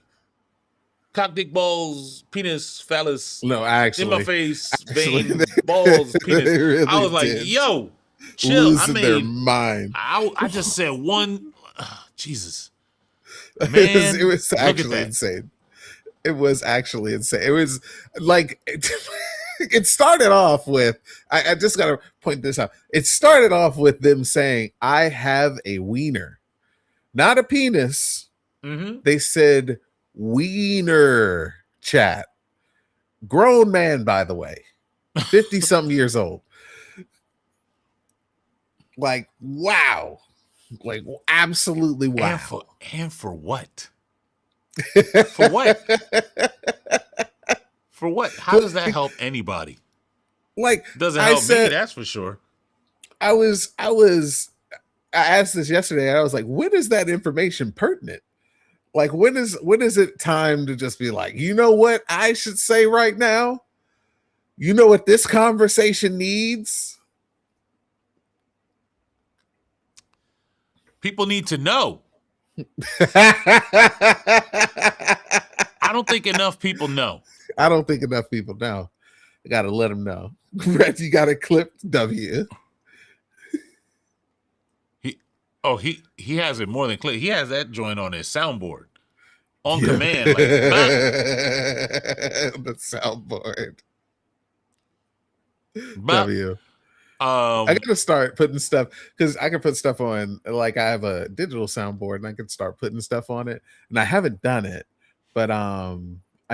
cock, dick, balls, penis, phallus. No, actually. In my face, vein, balls, penis. Really I was like, yo, chill. Losing their mind. I just said one. Jesus. Man, it was actually insane. It was actually insane. It was like, it started off with, I just got to point this out. It started off with them saying, I have a wiener, not a penis. They said wiener, chat. Grown man, by the way, 50 something years old. Like, wow. Like, absolutely wow. And for what? For what? For what? How does that help anybody? Like, doesn't help me, that's for sure. I asked this yesterday, and I was like, when is that information pertinent? Like, when is it time to just be like, you know what I should say right now? You know what this conversation needs? People need to know. I don't think enough people know. I don't think enough people know. I got to let them know. You got to clip W. He has it more than clip. He has that joint on his soundboard. On command. Like, the soundboard. W. I gotta start putting stuff because I can put stuff on. Like, I have a digital soundboard and I can start putting stuff on it. And I haven't done it, but I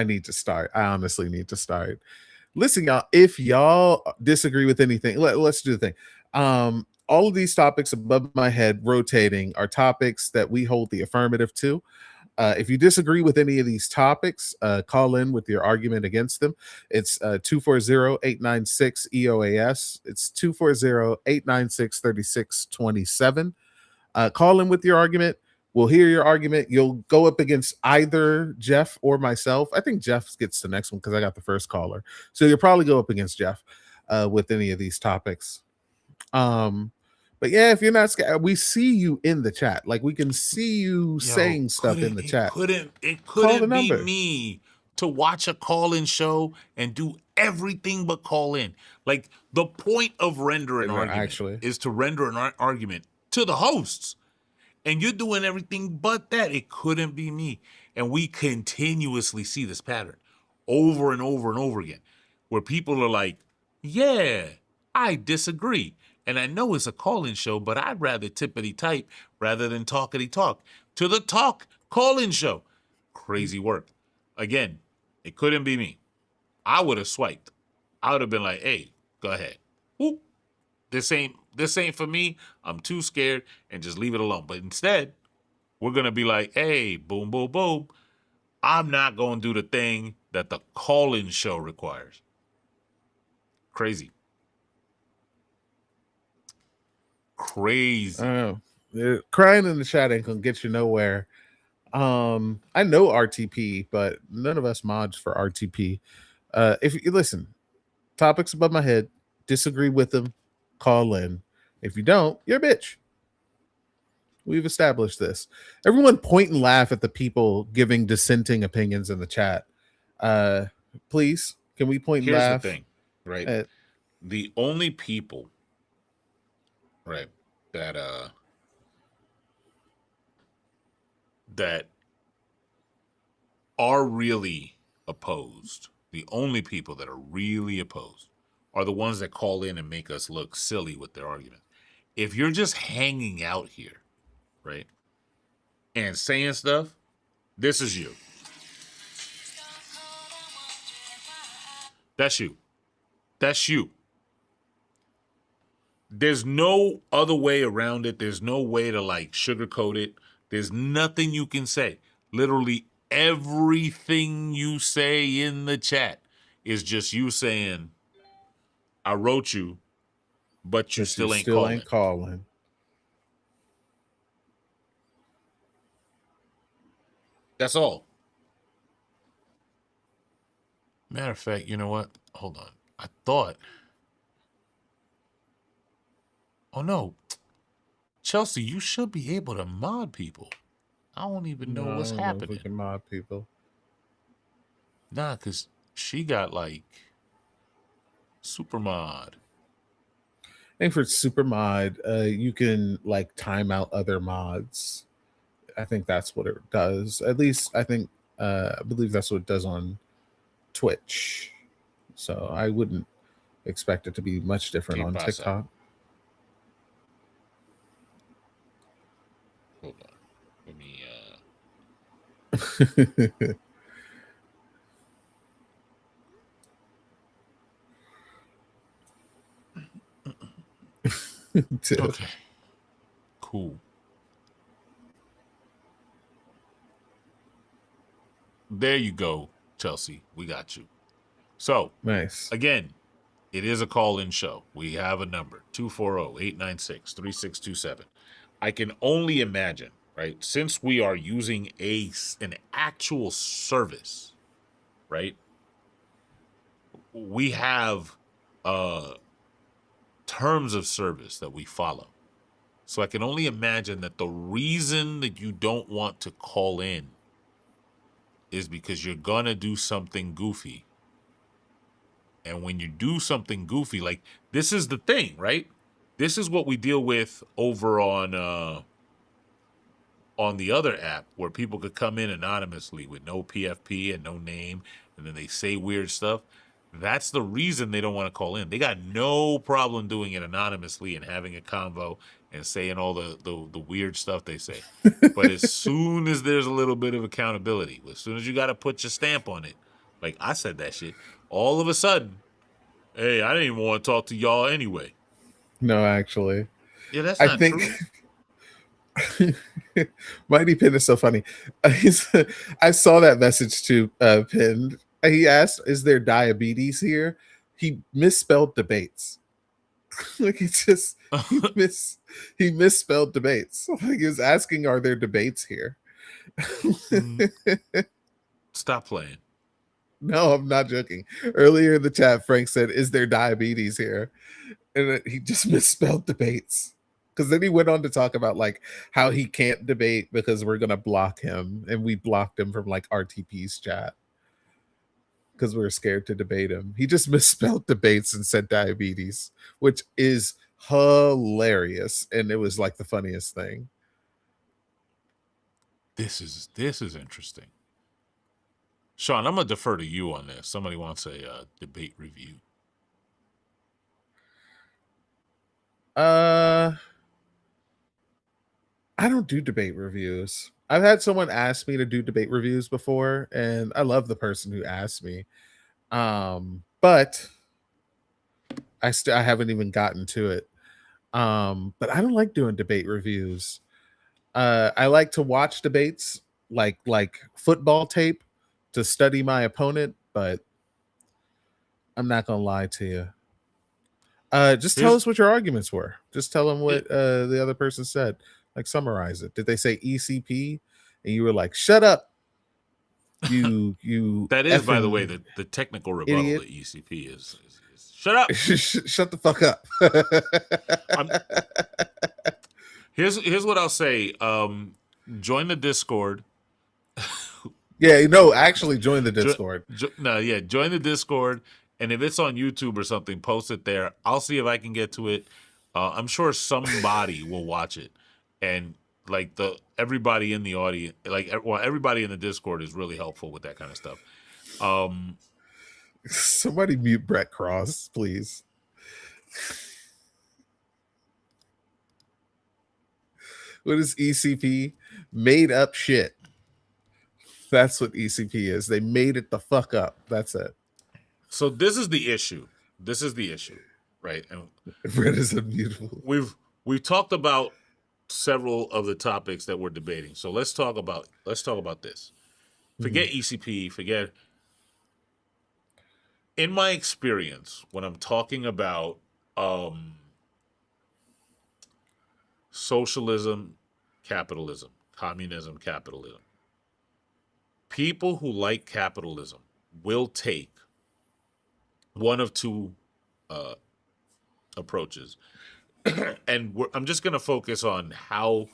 need to start. I honestly need to start. Listen, y'all, if y'all disagree with anything, let's do the thing. All of these topics above my head rotating are topics that we hold the affirmative to. If you disagree with any of these topics, call in with your argument against them. It's 240-896-EoaS. It's 240-896-3627. Call in with your argument. We'll hear your argument. You'll go up against either Jeff or myself. I think Jeff gets the next one because I got the first caller. So you'll probably go up against Jeff with any of these topics. But yeah, if you're not scared, we see you in the chat. Like, we can see you saying stuff in the chat. It couldn't be me to watch a call-in show and do everything but call in. Like, the point of render an argument is to render an argument to the hosts. And you're doing everything but that. It couldn't be me. And we continuously see this pattern over and over and over again, where people are like, yeah, I disagree. And I know it's a call-in show, but I'd rather tippity type rather than talkity talk to the talk call-in show. Crazy work. Again, it couldn't be me. I would have swiped. I would have been like, hey, go ahead. Whoop. This ain't for me. I'm too scared, and just leave it alone. But instead, we're going to be like, hey, boom, boom, boom. I'm not going to do the thing that the call-in show requires. Crazy. Crazy. Crying in the chat ain't gonna get you nowhere. I know RTP, but none of us mods for RTP. If you listen, topics above my head, disagree with them, call in. If you don't, you're a bitch. We've established this. Everyone point and laugh at the people giving dissenting opinions in the chat. Please, can we point and Here's laugh? the thing, right? The only people, right, that are really opposed, the only people that are really opposed are the ones that call in and make us look silly with their arguments. If you're just hanging out here, right, and saying stuff, this is you. That's you. That's you. There's no other way around it. There's no way to like sugarcoat it. There's nothing you can say. Literally everything you say in the chat is just you saying, I wrote you, but you still ain't calling. That's all. Matter of fact, you know what? Hold on. I thought. Oh no. Chelsea, you should be able to mod people. I don't even know what's happening. Know if we can mod people. Nah, because she got like super mod. And for super mod, you can like time out other mods. I think that's what it does. At least I believe that's what it does on Twitch. So I wouldn't expect it to be much different on TikTok. Hold on. Let me okay. Cool. There you go, Chelsea. We got you. So, nice. Again, it is a call-in show. We have a number, 240-896-3627. I can only imagine, right, since we are using an actual service, right, we have terms of service that we follow. So I can only imagine that the reason that you don't want to call in is because you're going to do something goofy. And when you do something goofy, like this is the thing, right? This is what we deal with over on the other app where people could come in anonymously with no PFP and no name, and then they say weird stuff. That's the reason they don't want to call in. They got no problem doing it anonymously and having a convo and saying all the weird stuff they say. But as soon as there's a little bit of accountability, as soon as you got to put your stamp on it, like I said that shit, all of a sudden, hey, I didn't even want to talk to y'all anyway. No, actually. Yeah, that's not true. Mighty Pin is so funny. I saw that message to Pin. He asked, "Is there diabetes here?" He misspelled debates. Like he misspelled debates. Like he was asking, "Are there debates here?" Stop playing. No, I'm not joking. Earlier in the chat, Frank said, "Is there diabetes here?" And he just misspelled debates. Because then he went on to talk about like how he can't debate because we're gonna block him, and we blocked him from like RTP's chat because we were scared to debate him. He just misspelled debates and said diabetes, which is hilarious, and it was like the funniest thing. This is interesting. Sean, I'm gonna defer to you on this. Somebody wants a debate review. I don't do debate reviews. I've had someone ask me to do debate reviews before, and I love the person who asked me. But I haven't even gotten to it. But I don't like doing debate reviews. I like to watch debates like football tape to study my opponent, but I'm not gonna lie to you. Just tell us what your arguments were. Just tell them what the other person said. Like, summarize it. Did they say ECP, and you were like, "Shut up, you That is, by the way, the technical rebuttal idiot. to ECP is shut up. Shut the fuck up." Here's what I'll say. Join the Discord. Yeah, no, actually join the Discord. Join the Discord, and if it's on YouTube or something, post it there. I'll see if I can get to it. I'm sure somebody will watch it, and like everybody in the audience, everybody in the Discord is really helpful with that kind of stuff. Somebody mute Brett Cross, please. What is ECP? Made up shit. That's what ECP is. They made it the fuck up. That's it. So this is the issue. Right? And Brett is beautiful. We've talked about several of the topics that we're debating. So let's talk about this. Forget ECP. Forget. In my experience, when I'm talking about socialism, capitalism, communism, capitalism, people who like capitalism will take one of two approaches. And I'm just going to focus on how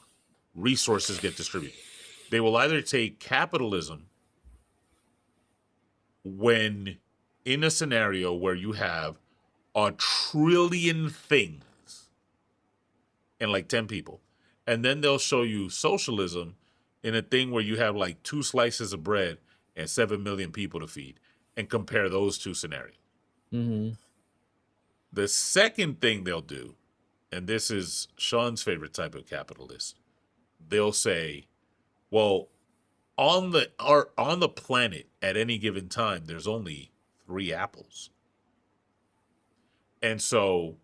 resources get distributed. They will either take capitalism when in a scenario where you have 1 trillion things and like 10 people. And then they'll show you socialism in a thing where you have like 2 slices of bread and 7 million people to feed, and compare those two scenarios. Mm-hmm. The second thing they'll do, and this is Sean's favorite type of capitalist, they'll say, well, on the planet at any given time, there's only 3 apples. And so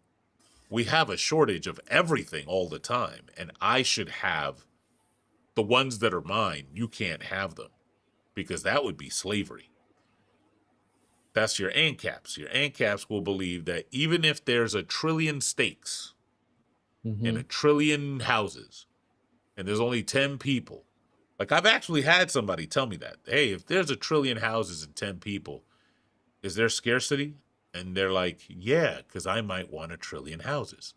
we have a shortage of everything all the time, and I should have the ones that are mine. You can't have them, because that would be slavery. That's your ANCAPs. Your ANCAPs will believe that even if there's 1 trillion steaks and 1 trillion houses, and there's only 10 people, like I've actually had somebody tell me that, hey, if there's 1 trillion houses and 10 people, is there scarcity? And they're like, yeah, because I might want 1 trillion houses.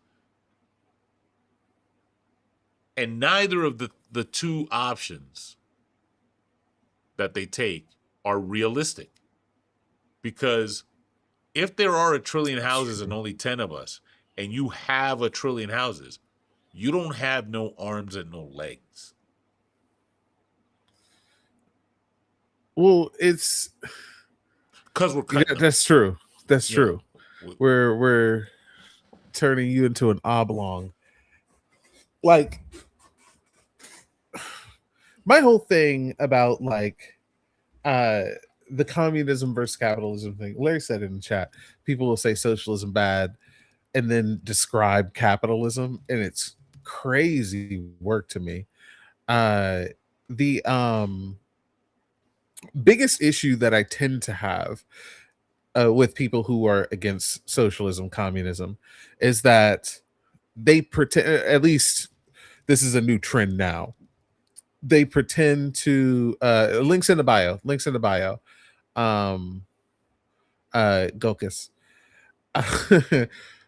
And neither of the two options that they take are realistic. Because if there are 1 trillion houses and only 10 of us, and you have 1 trillion houses, you don't have no arms and no legs. Well, it's because we're cutting them. That's true. That's true. We're turning you into an oblong. Like, my whole thing about like the communism versus capitalism thing, Larry said it in the chat, people will say socialism bad and then describe capitalism, and it's crazy work to me. The biggest issue that I tend to have with people who are against socialism, communism, is that they pretend, at least this is a new trend now, they pretend to links in the bio Gokus.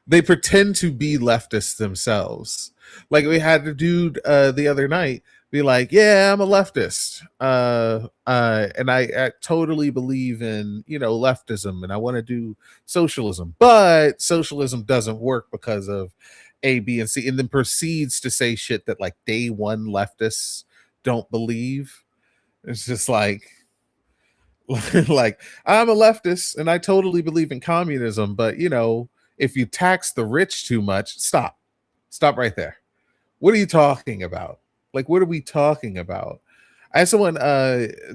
They pretend to be leftists themselves. Like, we had a dude the other night be like, yeah, I'm a leftist, and I totally believe in, leftism, and I want to do socialism, but socialism doesn't work because of A, B, and C, and then proceeds to say shit that like day one leftists don't believe. It's just like like, I'm a leftist and I totally believe in communism, but if you tax the rich too much, stop right there. What are you talking about? Like, what are we talking about? I had someone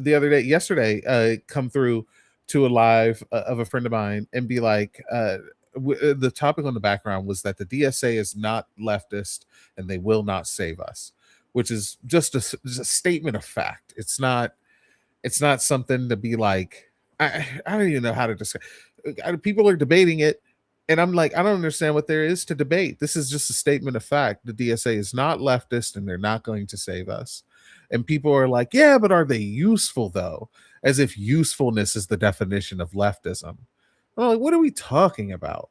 yesterday come through to a live of a friend of mine and be like, the topic on the background was that the DSA is not leftist and they will not save us, which is just a statement of fact. It's not something to be like, I don't even know how to describe. People are debating it. And I'm like, I don't understand what there is to debate. This is just a statement of fact. The DSA is not leftist and they're not going to save us. And people are like, yeah, but are they useful though? As if usefulness is the definition of leftism. I'm like, what are we talking about?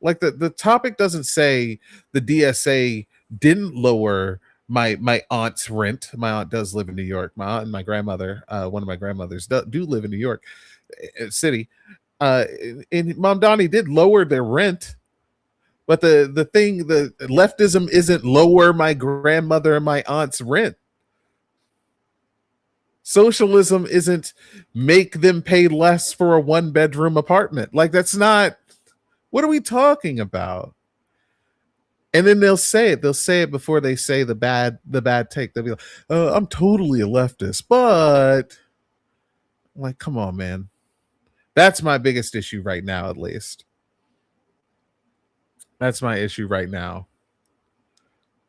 Like the topic doesn't say the DSA didn't lower my aunt's rent. My aunt does live in New York. My aunt and my grandmother, one of my grandmothers, do live in New York City. And Mom Donnie did lower their rent, but the thing, the leftism isn't lower my grandmother and my aunt's rent. Socialism isn't make them pay less for a 1-bedroom apartment. Like that's not. What are we talking about? And then they'll say it. They'll say it before they say the bad take. They'll be like, I'm totally a leftist, but I'm like, come on, man. That's my biggest issue right now, at least. That's my issue right now.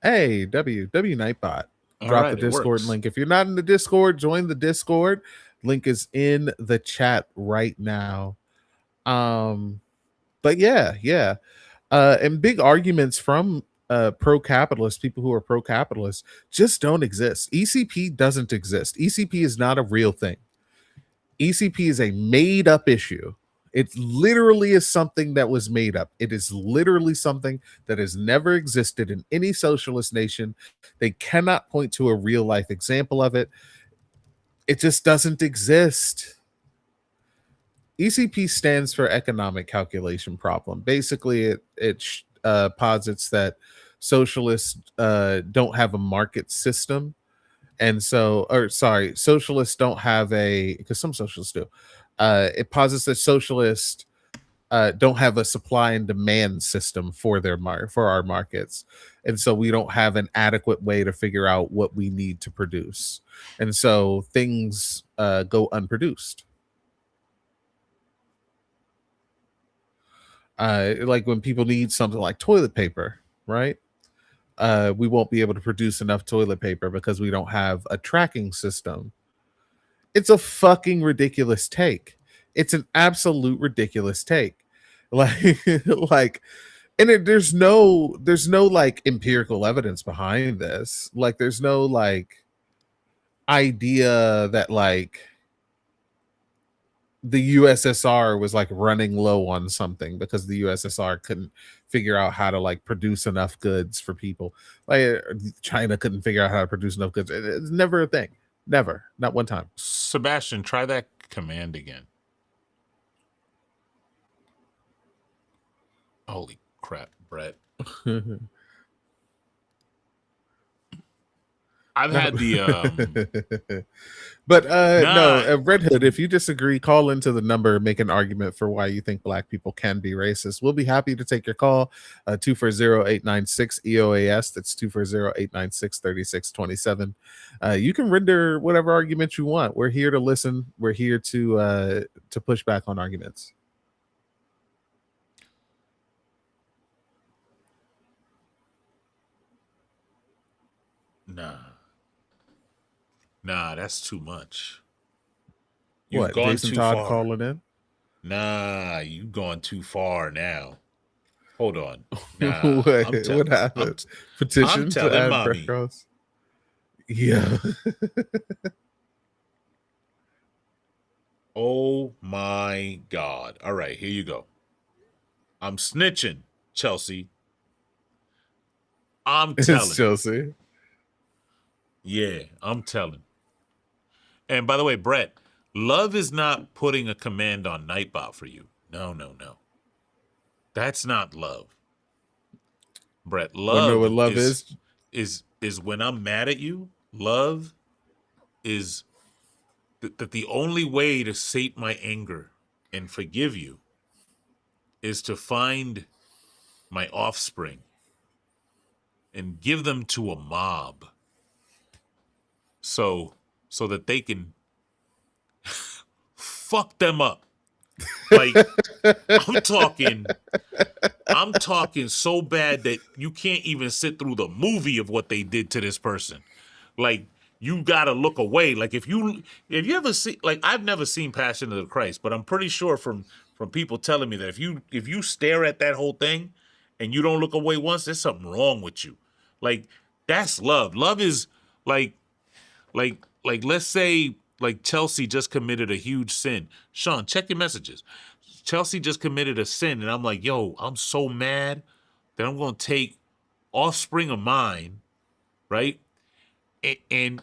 Hey, W Nightbot. Drop the Discord link. If you're not in the Discord, join the Discord. Link is in the chat right now. But yeah. And big arguments from pro-capitalist people who are pro-capitalist just don't exist. ECP doesn't exist. ECP is not a real thing. ECP is a made-up issue. It literally is something that was made up. It is literally something that has never existed in any socialist nation. They cannot point to a real-life example of it. It just doesn't exist. ECP stands for economic calculation problem. Basically, it posits that socialists don't have a market system. And so, socialists don't have because some socialists do. It posits that socialists don't have a supply and demand system for for our markets. And so we don't have an adequate way to figure out what we need to produce. And so things go unproduced. Like when people need something like toilet paper, right? We won't be able to produce enough toilet paper because we don't have a tracking system. It's a fucking ridiculous take. It's an absolute ridiculous take. Like, and there's no like empirical evidence behind this. Like, there's no like idea that like the USSR was like running low on something because the USSR couldn't figure out how to like produce enough goods for people. Like China couldn't figure out how to produce enough goods. It's never a thing. Never. Not one time. Sebastian, try that command again. Holy crap, Brett. I've had the but no, Red Hood, if you disagree, call into the number, make an argument for why you think black people can be racist. We'll be happy to take your call. 240-896 EoaS. That's 240-896-3627. You can render whatever argument you want. We're here to listen. We're here to push back on arguments. Nah, that's too much. You've gone Jason too Todd far. Calling in? Nah, you've gone too far now. Hold on. Nah, what happened? Petition to add mommy. Cross? Yeah. Oh my God. All right, here you go. I'm snitching, Chelsea. I'm telling. It's Chelsea. Yeah, I'm telling. And by the way, Brett, love is not putting a command on Nightbot for you. No. That's not love. Brett, love, what love is when I'm mad at you. Love is that the only way to sate my anger and forgive you is to find my offspring and give them to a mob so that they can fuck them up. Like, I'm talking so bad that you can't even sit through the movie of what they did to this person. Like, you gotta look away. Like, if you ever see, like, I've never seen Passion of the Christ, but I'm pretty sure from from people telling me that if you stare at that whole thing and you don't look away once, there's something wrong with you. Like that's love. Love is like let's say like Chelsea just committed a huge sin. Sean, check your messages. Chelsea just committed a sin, and I'm like, yo, I'm so mad that I'm gonna take offspring of mine, right? And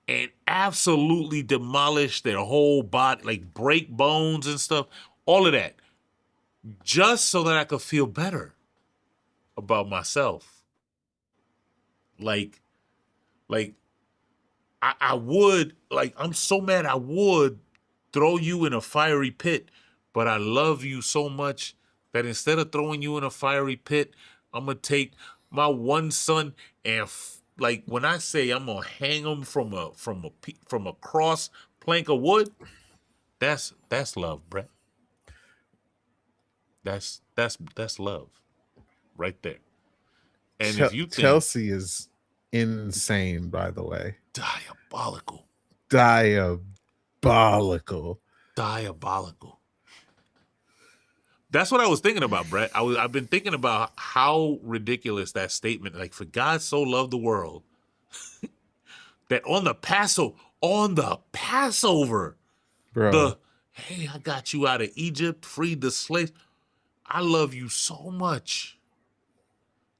and absolutely demolish their whole body, like break bones and stuff, all of that, just so that I could feel better about myself. Like, like I would, like, I'm so mad I would throw you in a fiery pit, but I love you so much that instead of throwing you in a fiery pit, I'm gonna take my one son and like when I say I'm gonna hang him from a cross plank of wood, that's love, Brett. That's love, right there. And if you think Chelsea is insane, by the way, diabolical, diabolical. That's what I was thinking about, Brett. I've been thinking about how ridiculous that statement. Like, for God so loved the world that on the Passover, Bro, hey, I got you out of Egypt, freed the slaves. I love you so much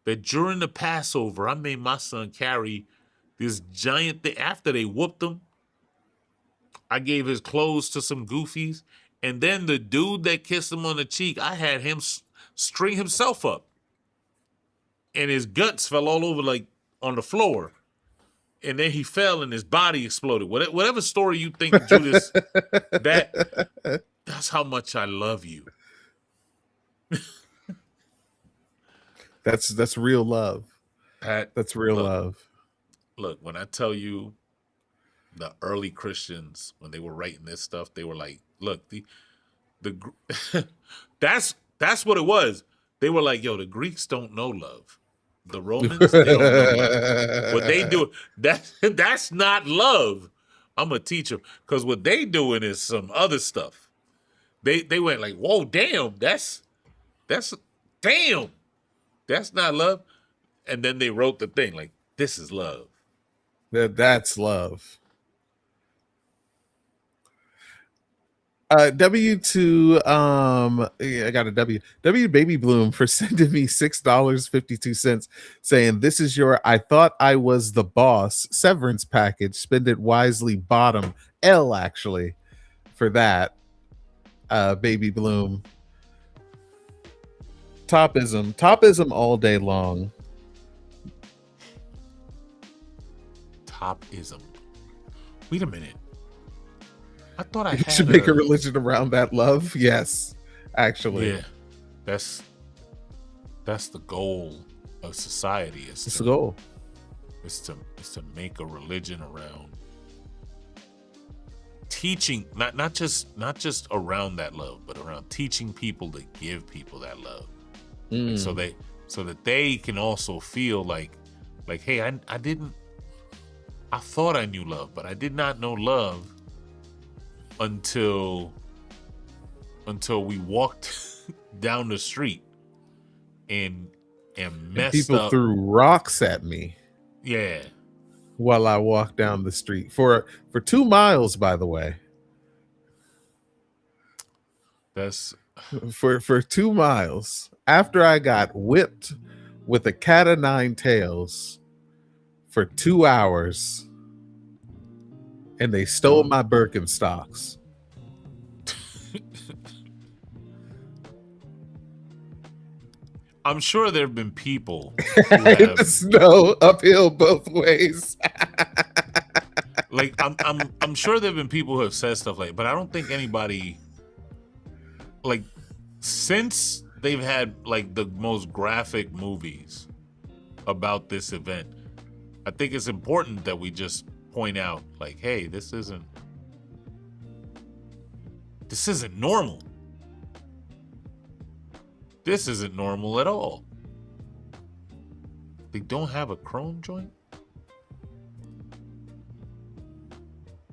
that during the Passover, I made my son carry this giant thing. After they whooped him, I gave his clothes to some goofies. And then the dude that kissed him on the cheek, I had him string himself up. And his guts fell all over, like, on the floor. And then he fell and his body exploded. Whatever story you think, Judas, that's how much I love you. that's real love. Pat, That's real love. Look, when I tell you the early Christians, when they were writing this stuff, they were like, look, the that's what it was. They were like, yo, the Greeks don't know love. The Romans, they don't know love. What they do, that's not love. I'm gonna teach them, because what they doing is some other stuff. They went like, whoa, damn, that's damn, that's not love. And then they wrote the thing like, this is love. That's love. W2 I got a W Baby Bloom for sending me $6.52, saying this is your I thought I was the boss severance package. Spend it wisely. Bottom L actually for that. Baby Bloom. Topism all day long. Topism. Wait a minute. I thought You should make a religion around that love. Yes, actually. Yeah, that's the goal of society. It's the goal. Is to make a religion around teaching, not just around that love, but around teaching people to give people that love, like, so that they can also feel like, hey, I thought I knew love, but I did not know love until we walked down the street and messed people up. Threw rocks at me. Yeah. While I walked down the street for 2 miles, by the way. That's for 2 miles after I got whipped with a cat of nine tails for 2 hours. And they stole my Birkenstocks. I'm sure there have been people in the snow, uphill both ways. Like I'm sure there have been people who have said stuff like, but I don't think anybody, like, since they've had like the most graphic movies about this event, I think it's important that we just point out, like, hey, this isn't normal. This isn't normal at all. They don't have a chrome joint?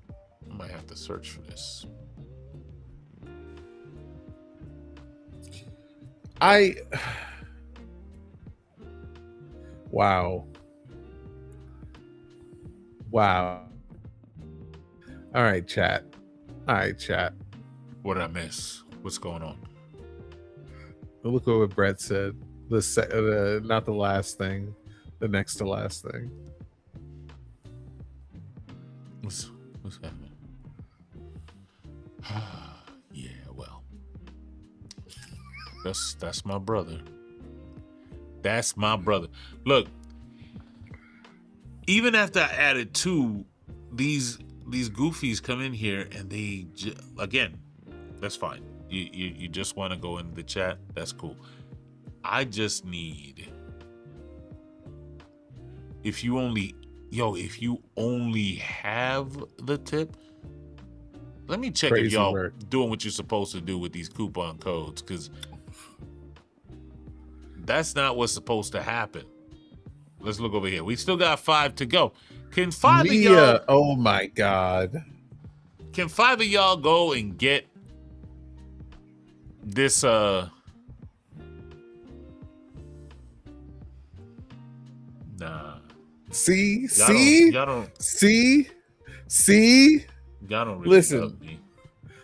I might have to search for this. I wow. Wow. All right, chat. What did I miss? What's going on? Look at what Brett said. Not the last thing, the next to last thing. What's happening? Yeah, well, that's my brother. That's my brother. Look, even after I added 2, these goofies come in here and they again, that's fine. You just want to go into the chat. That's cool. I just need, if you only have the tip, let me check Crazy if y'all work. doing what you're supposed to do with these coupon codes, because that's not what's supposed to happen. Let's look over here. We still got 5 to go. Can 5 of y'all? Oh my God. Can 5 of y'all go and get this? Nah. See. Y'all don't really love me.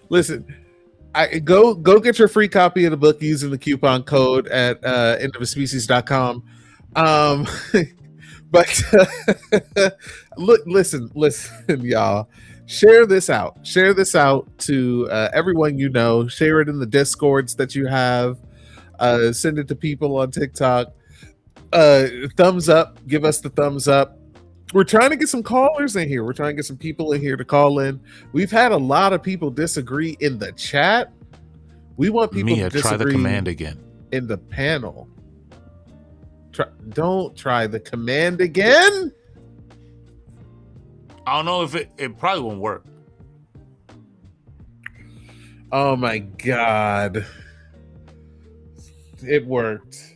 Listen. I go get your free copy of the book using the coupon code at endofaspecies.com. But listen, y'all. Share this out to everyone you know. Share it in the discords that you have. Send it to people on TikTok. Thumbs up. Give us the thumbs up. We're trying to get some callers in here. We're trying to get some people in here to call in. We've had a lot of people disagree in the chat. We want people to disagree. Try the command again in the panel. Don't try the command again. I don't know if it probably won't work. Oh my God. It worked.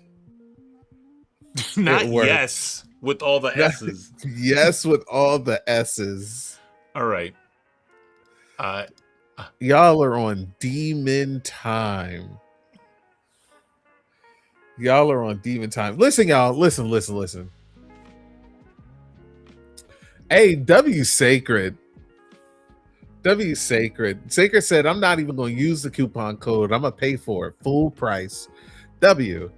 Not yes with all the S's. Yes with all the S's. All right. Y'all are on demon time. Listen, y'all. Listen. Hey, W Sacred. Sacred said, I'm not even going to use the coupon code. I'm going to pay for it. Full price. W.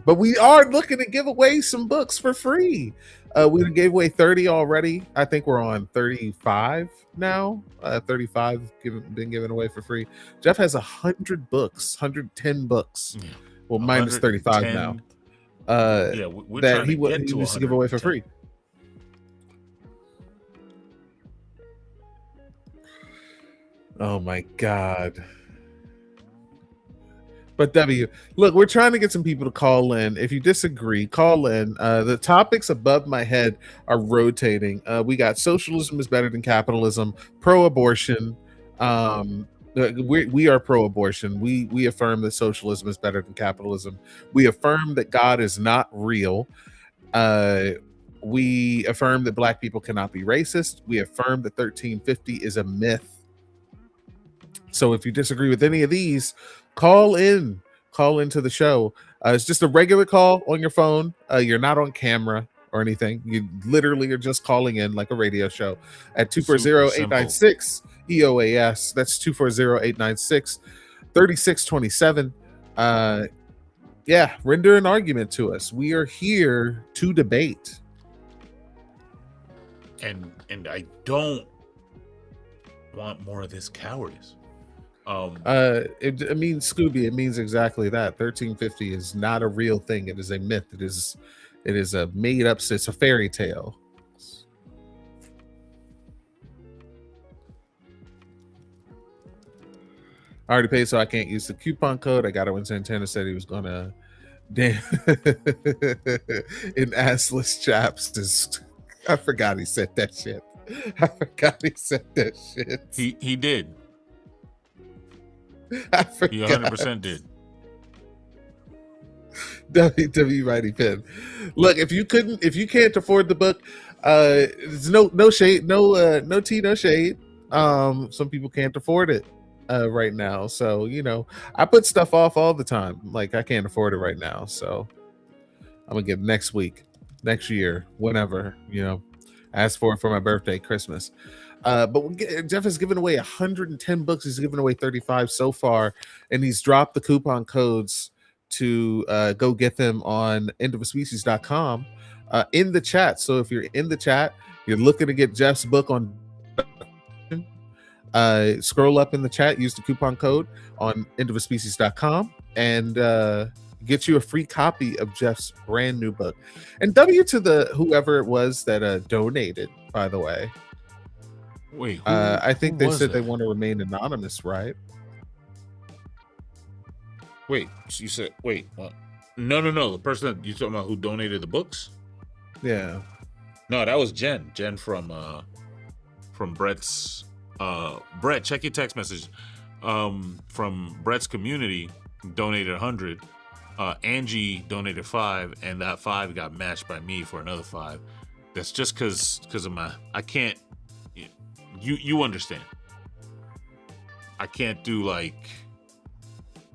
But we are looking to give away some books for free. We gave away 30 already. I think we're on 35 now. 35 been given away for free. Jeff has 100 books, 110 books. Yeah. Well, minus 35 now. We're that he used to give away for free. Oh my God. But W, look, we're trying to get some people to call in. If you disagree, call in. The topics above my head are rotating. We got socialism is better than capitalism, pro-abortion. We are pro-abortion. We affirm that socialism is better than capitalism. We affirm that God is not real. We affirm that Black people cannot be racist. We affirm that 1350 is a myth. So if you disagree with any of these, call into the show. It's just a regular call on your phone. You're not on camera or anything. You literally are just calling in like a radio show at 240-896 EoaS. That's 240-896-3627. Render an argument to us. We are here to debate. And I don't want more of this cowardice. It means Scooby. It means exactly that. 1350 is not a real thing. It is a myth. It is a made up. It's a fairy tale. I already paid, so I can't use the coupon code. I got it when Santana said he was gonna. Damn, in assless chaps. I forgot he said that shit. He did. I forgot. He 100% did. WW Righty Pin. Look, if you can't afford the book, there's no shade, no tea, no shade. Some people can't afford it. right now. So, you know, I put stuff off all the time. Like, I can't afford it right now. So I'm going to get it next week, next year, whenever, you know, ask for it for my birthday, Christmas. Jeff has given away 110 books. He's given away 35 so far, and he's dropped the coupon codes to go get them on endofaspecies.com in the chat. So if you're in the chat, you're looking to get Jeff's book on scroll up in the chat, use the coupon code on endofaspecies.com, and get you a free copy of Jeff's brand new book. And W to the whoever it was that donated, by the way. Wait, I think they said that? they want to remain anonymous, right? Wait, you said what? No. The person that you talking about who donated the books? Yeah. No, that was Jen. Jen from Brett's. Brett, check your text message. From Brett's community, donated 100. Angie donated 5, and that 5 got matched by me for another 5. That's just because of I can't. You understand. I can't do like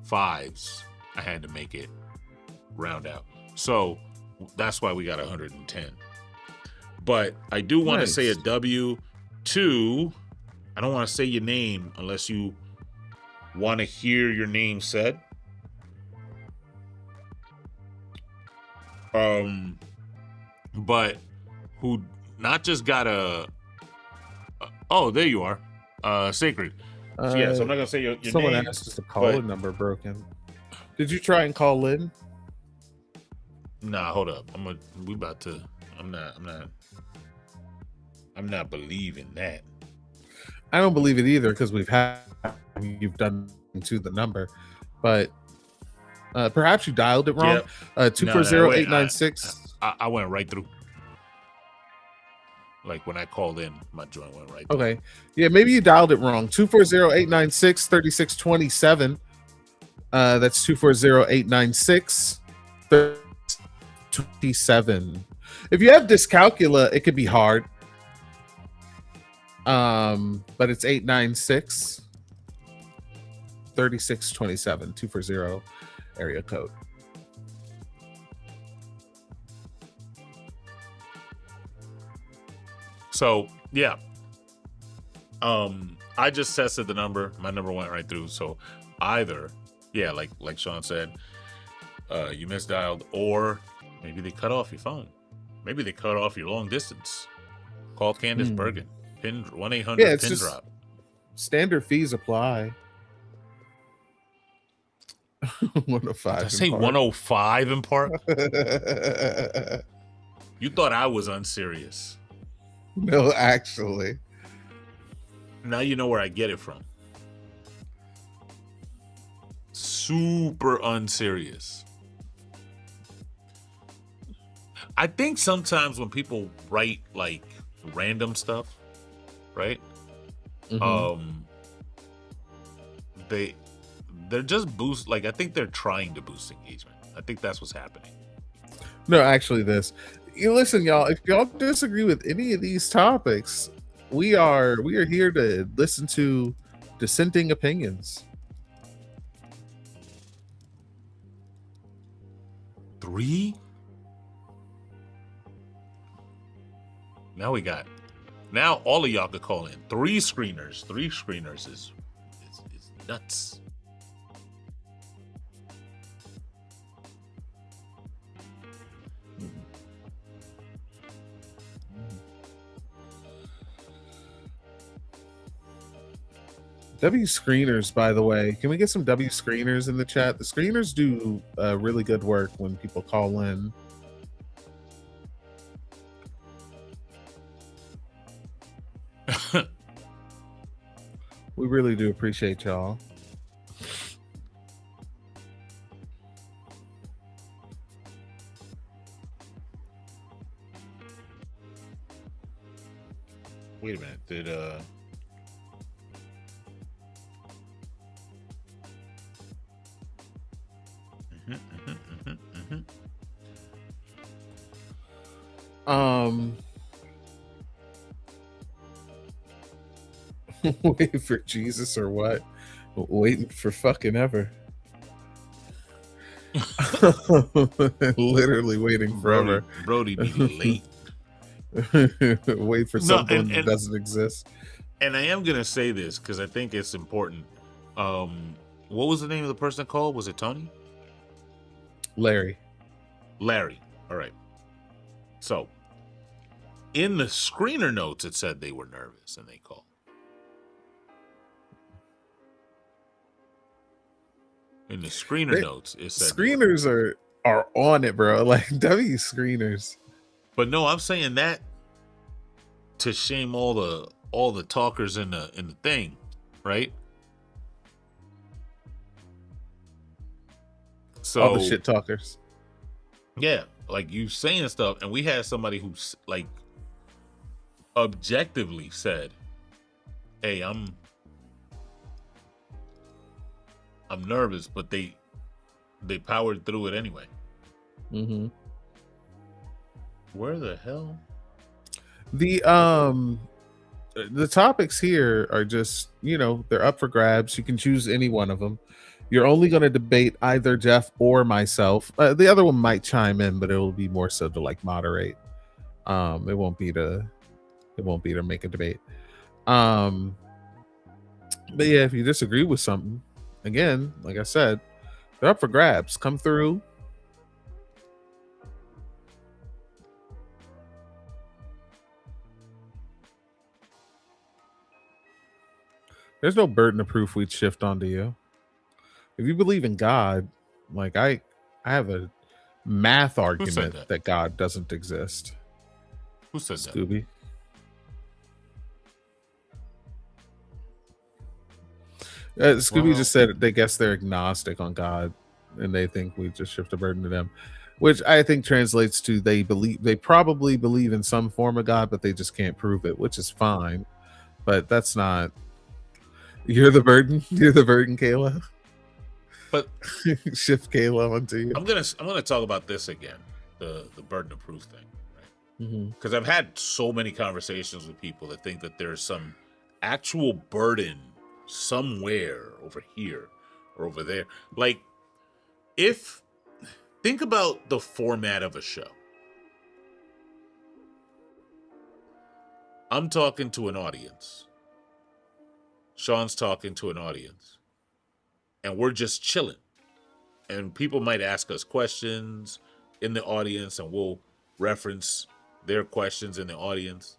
5s. I had to make it round out. So that's why we got 110. But I do want to say a W to, I don't want to say your name unless you want to hear your name said. But who not just got oh, there you are. Sacred. So yeah, so I'm not gonna say your someone name. asked us the call-in number broken. Did you try and call in? Nah, hold up. I'm not believing that. I don't believe it either, because you've done to the number, but perhaps you dialed it wrong. 240-896. I went right through. Like when I called in, my joint went right through. Okay. Yeah, maybe you dialed it wrong. 240-896-3627. That's 240-896-3627. If you have dyscalculia, it could be hard. But it's 896-3627, 240 area code. So yeah, I just tested the number. My number went right through. So either, yeah, like Sean said, you misdialed, or maybe they cut off your phone. Maybe they cut off your long distance. Call Candace Bergen. Pin 1-800 pin drop. Standard fees apply. 105. Did I say 105 in part? You thought I was unserious. No, actually. Now you know where I get it from. Super unserious. I think sometimes when people write like random stuff, right? Mm-hmm. They're just boost. Like I think they're trying to boost engagement. I think that's what's happening. No, actually, you listen, y'all. If y'all disagree with any of these topics, we are here to listen to dissenting opinions. 3. Now all of y'all could call in. 3 screeners. 3 screeners is nuts. W screeners, by the way, can we get some W screeners in the chat? The screeners do really good work when people call in. We really do appreciate y'all. Wait a minute. Did Wait for Jesus or what? Waiting for fucking ever. Literally waiting forever. Brody be late. Wait for No, something that doesn't exist. And I am gonna say this because I think it's important. What was the name of the person that called? Was it Tony? Larry. All right. So, in the screener notes, it said they were nervous and they called. In the screener notes, it said screeners are on it, bro. Like W screeners. But no, I'm saying that to shame all the talkers in the thing, right? So all the shit talkers. Yeah, like you saying stuff, and we had somebody who's like objectively said, "Hey, I'm nervous," but they powered through it anyway. Mm-hmm. Where the hell? The topics here are just, they're up for grabs. You can choose any one of them. You're only going to debate either Jeff or myself. The other one might chime in, but it will be more so to like moderate. It won't be to make a debate. But yeah, if you disagree with something, again, like I said, they're up for grabs. Come through. There's no burden of proof we'd shift onto you. If you believe in God, like I have a math argument that God doesn't exist. Who said Scooby? Scooby just said they guess they're agnostic on God, and they think we just shift the burden to them, which I think translates to they probably believe in some form of God, but they just can't prove it, which is fine. But that's not. You're the burden. You're the burden, Kayla. But shift Kayla onto you. I'm gonna talk about this again, the burden of proof thing, right? Because I've had so many conversations with people that think that there's some actual burden somewhere over here or over there. Like, think about the format of a show. I'm talking to an audience. Sean's talking to an audience. And we're just chilling. And people might ask us questions in the audience, and we'll reference their questions in the audience.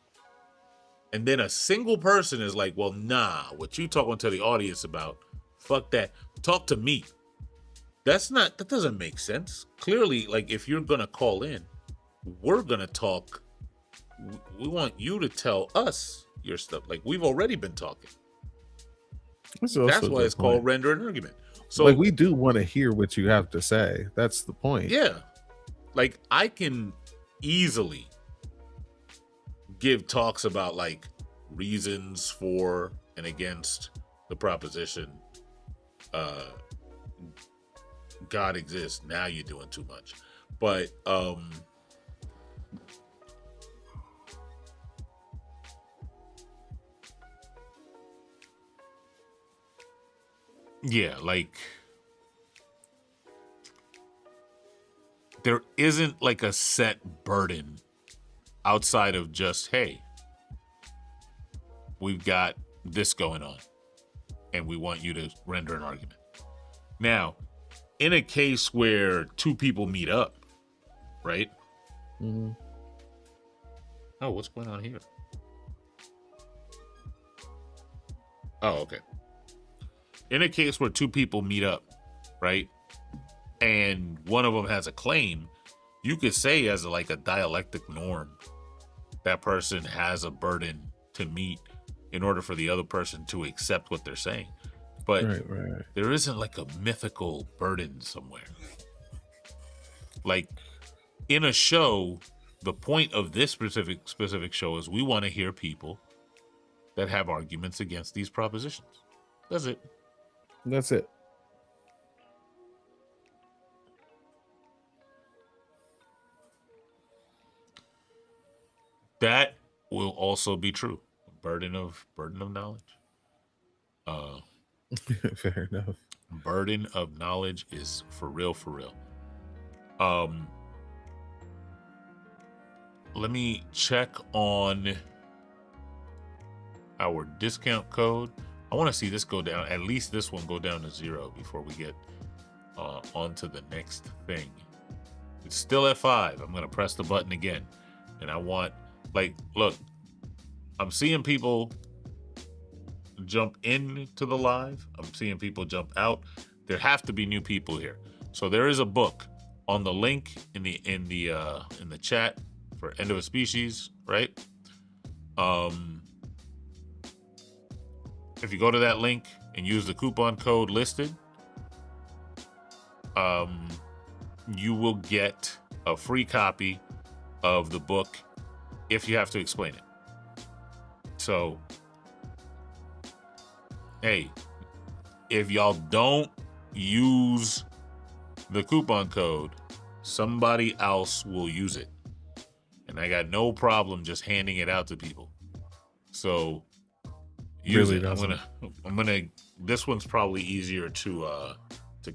And then a single person is like, well, nah, what you talking to the audience about, fuck that. Talk to me. That doesn't make sense. Clearly, like, if you're going to call in, we're going to talk. We want you to tell us your stuff. Like, we've already been talking. That's why it's called render an argument. So, like, we do want to hear what you have to say. That's the point. Yeah. Like, I can easily give talks about, like, reasons for and against the proposition God exists. Now you're doing too much. But yeah, like, there isn't like a set burden outside of just, hey, we've got this going on and we want you to render an argument. Now, in a case where two people meet up, right? Mm-hmm. Oh, what's going on here? Oh, okay. In a case where two people meet up, right? And one of them has a claim, you could say as a dialectic norm, that person has a burden to meet in order for the other person to accept what they're saying. But right. There isn't like a mythical burden somewhere. Like, in a show, the point of this specific show is we want to hear people that have arguments against these propositions. That's it. That's it. That will also be true. Burden of knowledge. Fair enough. Burden of knowledge is for real, for real. Let me check on our discount code. I want to see this go down, at least this one go down to 0 before we get on to the next thing. It's still at 5. I'm going to press the button again. And I want, like, look, I'm seeing people jump into the live. I'm seeing people jump out. There have to be new people here. So there is a book on the link in the chat for End of a Species, right? If you go to that link and use the coupon code listed, you will get a free copy of the book if you have to explain it. So, hey, if y'all don't use the coupon code, somebody else will use it. And I got no problem just handing it out to people. So use Really it. doesn't. I'm gonna this one's probably easier to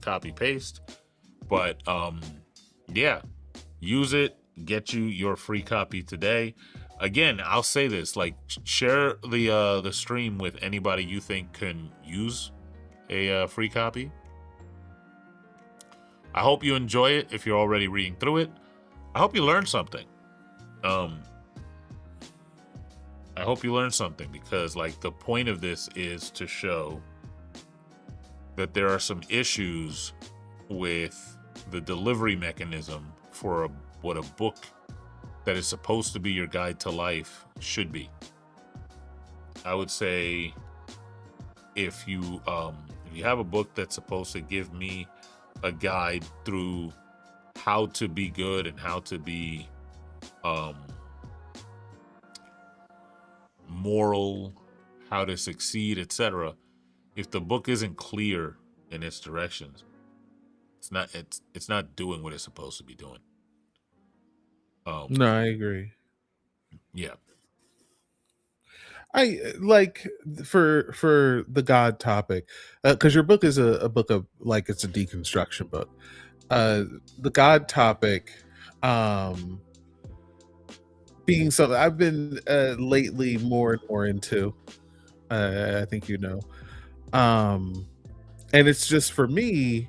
copy paste. But yeah, use it, get you your free copy today. Again, I'll say this, like, share the stream with anybody you think can use a free copy. I hope you enjoy it if you're already reading through it. I hope you learned something. I hope you learned something because, like, the point of this is to show that there are some issues with the delivery mechanism for what a book that is supposed to be your guide to life should be. I would say if you have a book that's supposed to give me a guide through how to be good and how to be moral, how to succeed, etc. If the book isn't clear in its directions, it's not doing what it's supposed to be doing. No, I agree. Yeah. I like for the God topic, because your book is a book of, like, it's a deconstruction book. The God topic, being something I've been lately more and more into. I think you know, and it's just for me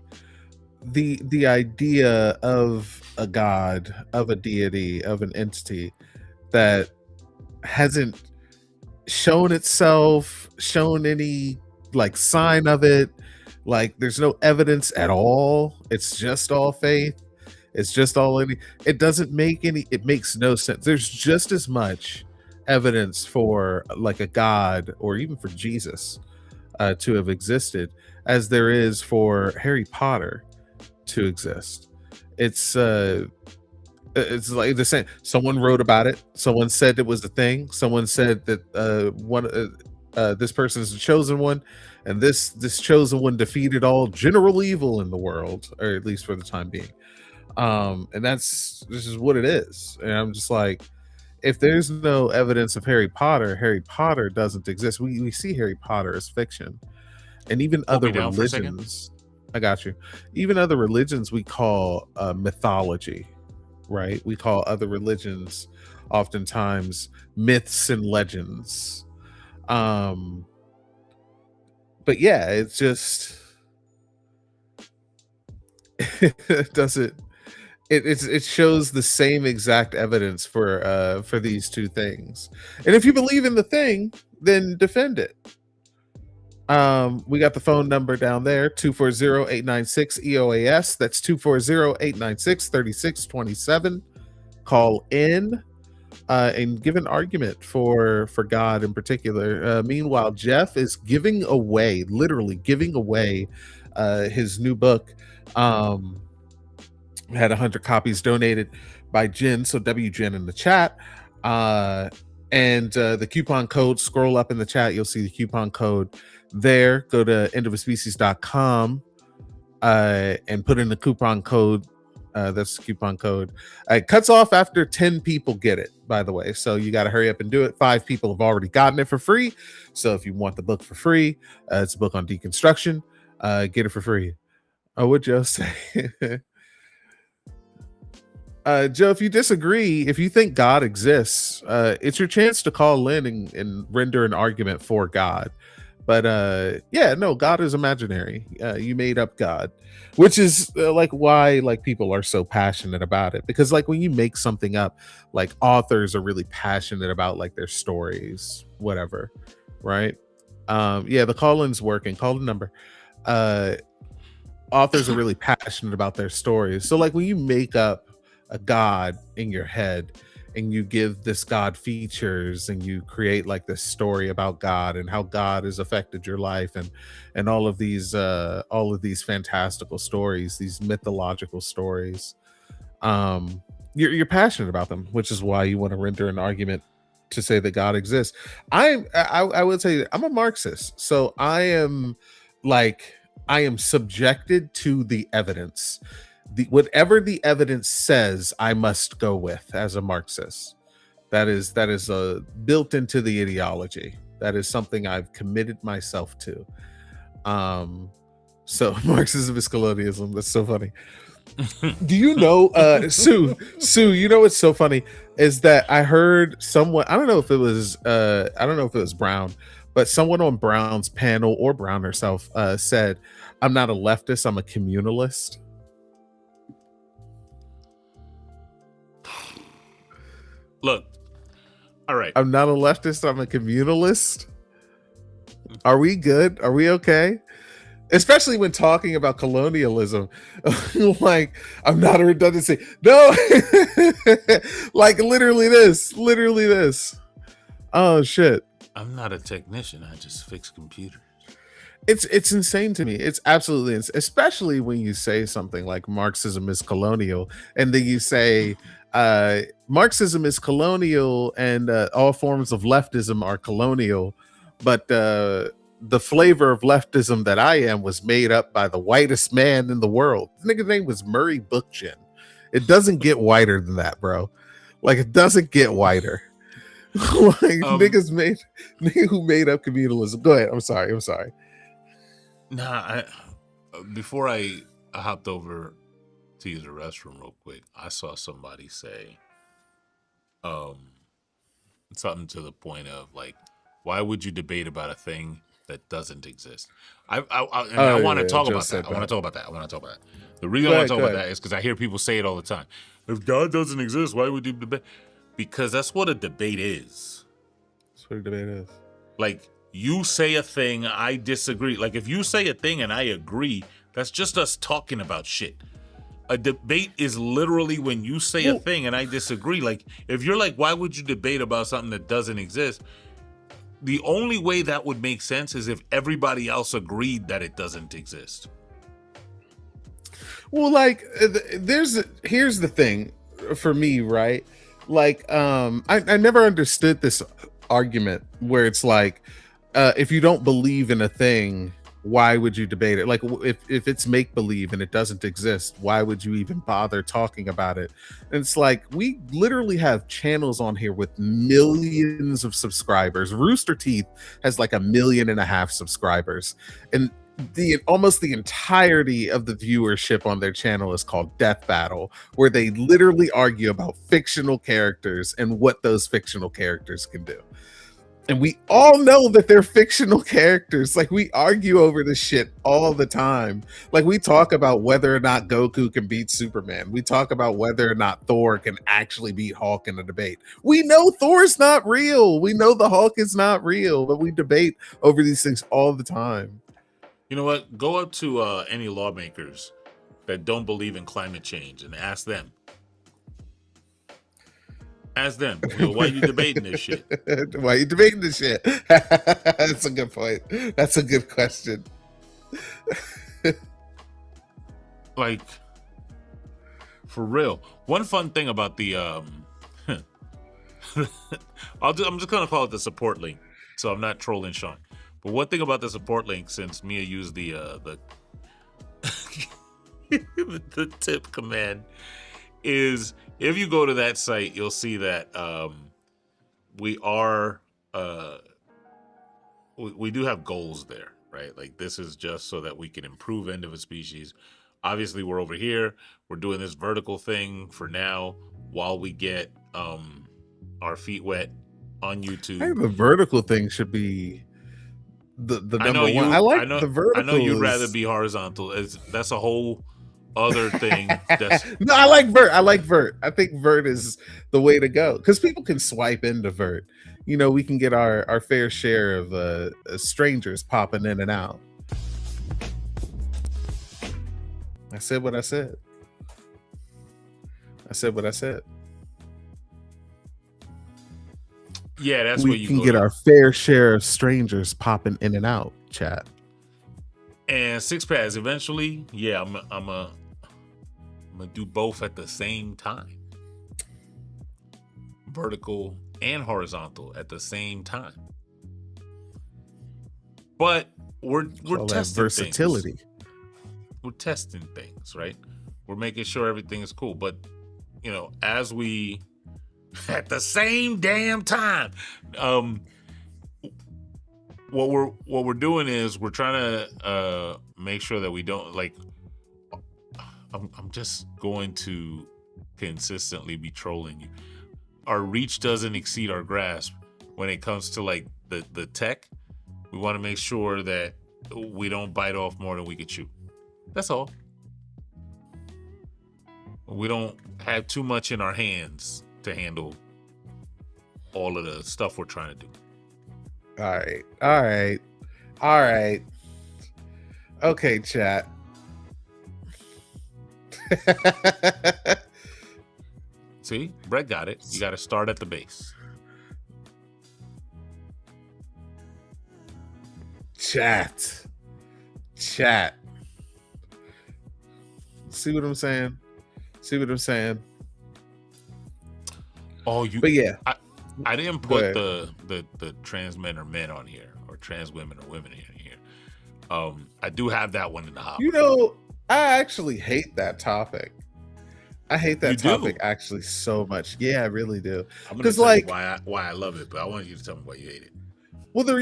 the idea of a God, of a deity, of an entity that hasn't shown itself, shown any, like, sign of it. Like, there's no evidence at all. It's just all faith. It's just all any. It doesn't make any. It makes no sense. There's just as much evidence for, like, a God or even for Jesus to have existed as there is for Harry Potter to exist. It's like the same. Someone wrote about it. Someone said it was a thing. Someone said that this person is the chosen one, and this chosen one defeated all general evil in the world, or at least for the time being. And this is what it is. And I'm just like, if there's no evidence of Harry Potter doesn't exist. We see Harry Potter as fiction, and even other religions. I got you. Even other religions we call mythology. Right, we call other religions oftentimes myths and legends. But yeah, it's just it doesn't. It shows the same exact evidence for these two things. And if you believe in the thing, then defend it. We got the phone number down there, 240-896-EoaS. That's 240-896-3627. Call in and give an argument for God in particular. Meanwhile, Jeff is literally giving away his new book. Had 100 copies donated by Jen, so WGen in the chat. And the coupon code, scroll up in the chat, you'll see the coupon code there. Go to endofaspecies.com and put in the coupon code. That's the coupon code. It cuts off after 10 people get it. by the way. So you got to hurry up and do it. 5 people have already gotten it for free. So if you want the book for free, it's a book on deconstruction. Get it for free. Oh, what Joe say? Joe, if you disagree, if you think God exists, it's your chance to call in and render an argument for God. But yeah, no, God is imaginary. You made up God, which is like why like people are so passionate about it. Because like when you make something up, like authors are really passionate about like their stories, whatever, right? Yeah, the call-in's working. Call the number. Authors are really passionate about their stories. So like when you make up a God in your head, and you give this God features and you create like this story about God and how God has affected your life and all of these fantastical stories, these mythological stories. You're passionate about them, which is why you want to render an argument to say that God exists. I would say I'm a Marxist, so I am subjected to the evidence. Whatever the evidence says, I must go with as a Marxist. That is built into the ideology. That is something I've committed myself to. So Marxism is colonialism. That's so funny. Do you know, Sue? You know what's so funny is that I heard someone. I don't know if it was Brown, but someone on Brown's panel or Brown herself said, "I'm not a leftist. I'm a communalist." Look, all right. I'm not a leftist. I'm a communalist. Are we good? Are we okay? Especially when talking about colonialism, like I'm not a redundancy. No, like literally this. Oh shit! I'm not a technician. I just fix computers. It's insane to me. It's absolutely insane, especially when you say something like Marxism is colonial, and then you say Marxism is colonial and all forms of leftism are colonial, but the flavor of leftism that I am was made up by the whitest man in the world. This nigga's name was Murray Bookchin. It doesn't get whiter than that, bro. Like it doesn't get whiter. Like nigga who made up communalism. Go ahead. I'm sorry. Nah, before I hopped over to use the restroom real quick, I saw somebody say something to the point of like, why would you debate about a thing that doesn't exist? I want to talk about that. I want to talk about that. The reason I want to talk about that is because I hear people say it all the time. If God doesn't exist, why would you debate? Because that's what a debate is. That's what a debate is. Like, you say a thing, I disagree. Like, if you say a thing and I agree, that's just us talking about shit. A debate is literally when you say a thing and I disagree. Like, if you're like, why would you debate about something that doesn't exist? The only way that would make sense is if everybody else agreed that it doesn't exist. Well, like, here's the thing for me, right? Like, I never understood this argument where it's like, if you don't believe in a thing, why would you debate it? Like if it's make believe and it doesn't exist, why would you even bother talking about it? And it's like we literally have channels on here with millions of subscribers. Rooster Teeth has like 1.5 million subscribers, and almost the entirety of the viewership on their channel is called Death Battle, where they literally argue about fictional characters and what those fictional characters can do. And we all know that they're fictional characters. Like, we argue over this shit all the time. Like, we talk about whether or not Goku can beat Superman. We talk about whether or not Thor can actually beat Hulk in a debate. We know Thor's not real. We know the Hulk is not real, but we debate over these things all the time. You know what? Go up to any lawmakers that don't believe in climate change and ask them. Ask them, why are you debating this shit? Why are you debating this shit? That's a good point. That's a good question. Like, for real. One fun thing about the I'm just gonna call it the support link, so I'm not trolling Sean. But one thing about the support link, since Mia used the the tip command, is if you go to that site, you'll see that we are we do have goals there, right? Like this is just so that we can improve end of a species. Obviously, we're over here. We're doing this vertical thing for now while we get our feet wet on YouTube. I think the vertical thing should be the number one. I like the vertical. I know you'd rather be horizontal. That's a whole other thing. No, I like vert. I think vert is the way to go because people can swipe into vert. You know, we can get our fair share of strangers popping in and out. I said what I said. I said what I said. Yeah, that's we where you can go get to. our fair share of strangers popping in and out. Chat. And six pads eventually. Yeah, I'm gonna do both at the same time. Vertical and horizontal at the same time. But we're testing versatility. Things. We're testing things, right? We're making sure everything is cool. But you know, as we at the same damn time, what we're doing is we're trying to make sure that we don't like. I'm just going to consistently be trolling you. Our reach doesn't exceed our grasp when it comes to like the tech. We want to make sure that we don't bite off more than we can chew. That's all. We don't have too much in our hands to handle all of the stuff we're trying to do. All right. Okay, chat. See, Brett got it. You got to start at the base. Chat. See what I'm saying? Oh, you. But yeah, I didn't put the trans men or men on here, or trans women or women in here. I do have that one in the hopper. You know, I actually hate that topic. I hate that topic actually so much. Yeah, I really do. I'm gonna tell you why I love it, but I want you to tell me why you hate it. Well, the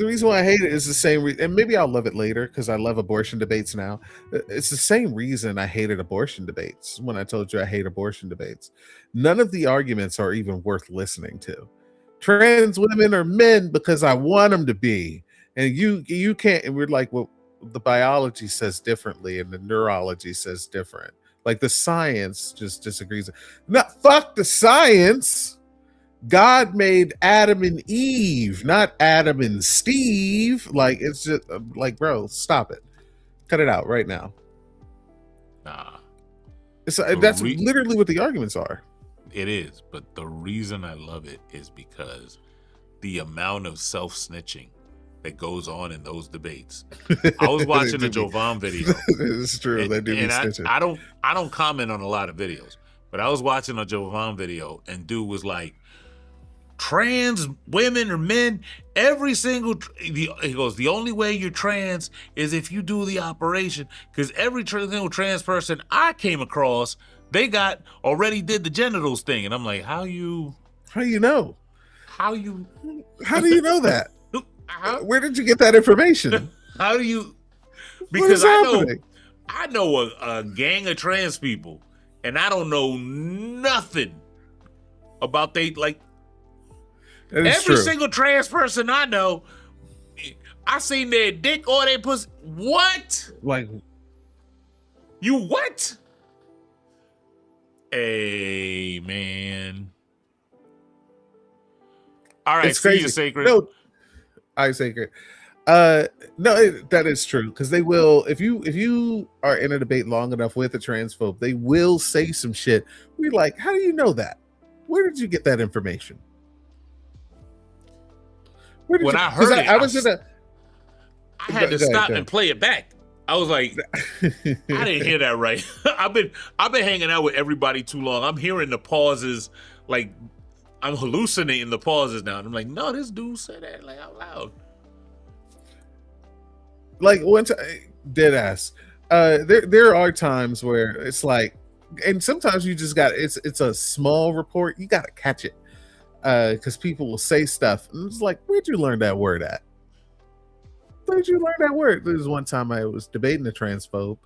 reason why I hate it is the same reason, and maybe I'll love it later because I love abortion debates now. It's the same reason I hated abortion debates when I told you I hate abortion debates. None of the arguments are even worth listening to. Trans women are men because I want them to be, and you can't. And we're like, well, the biology says differently, and the neurology says different. Like the science just disagrees. Not fuck the science. God made Adam and Eve, not Adam and Steve. Like, it's just like, bro, stop it. Cut it out right now. Nah. That's literally what the arguments are. It is, but the reason I love it is because the amount of self-snitching that goes on in those debates. I was watching a Jovan video. It's true. They do be snitching. I don't comment on a lot of videos, but I was watching a Jovan video and dude was like, trans women or men, every single, he goes, the only way you're trans is if you do the operation, because every single trans person I came across, they already did the genitals thing. And I'm like, how do you know that? Where did you get that information? How do you, because I know a gang of trans people and I don't know nothing about every single trans person I know, I seen their dick or their pussy. What? Like, you what? Hey, man. All right, it's crazy. Sacred. No, I Sacred. No, that is true because they will. If you are in a debate long enough with a transphobe, they will say some shit. We're like, how do you know that? Where did you get that information? When I heard it, I had to stop and play it back. I was like, I didn't hear that right. I've been hanging out with everybody too long. I'm hearing the pauses, like I'm hallucinating the pauses now. And I'm like, no, this dude said that like out loud. Like once dead ass. There are times where it's like and sometimes you just got it's a small report. You got to catch it because people will say stuff, and it's like, where'd you learn that word at? Where'd you learn that word? There was one time I was debating a transphobe.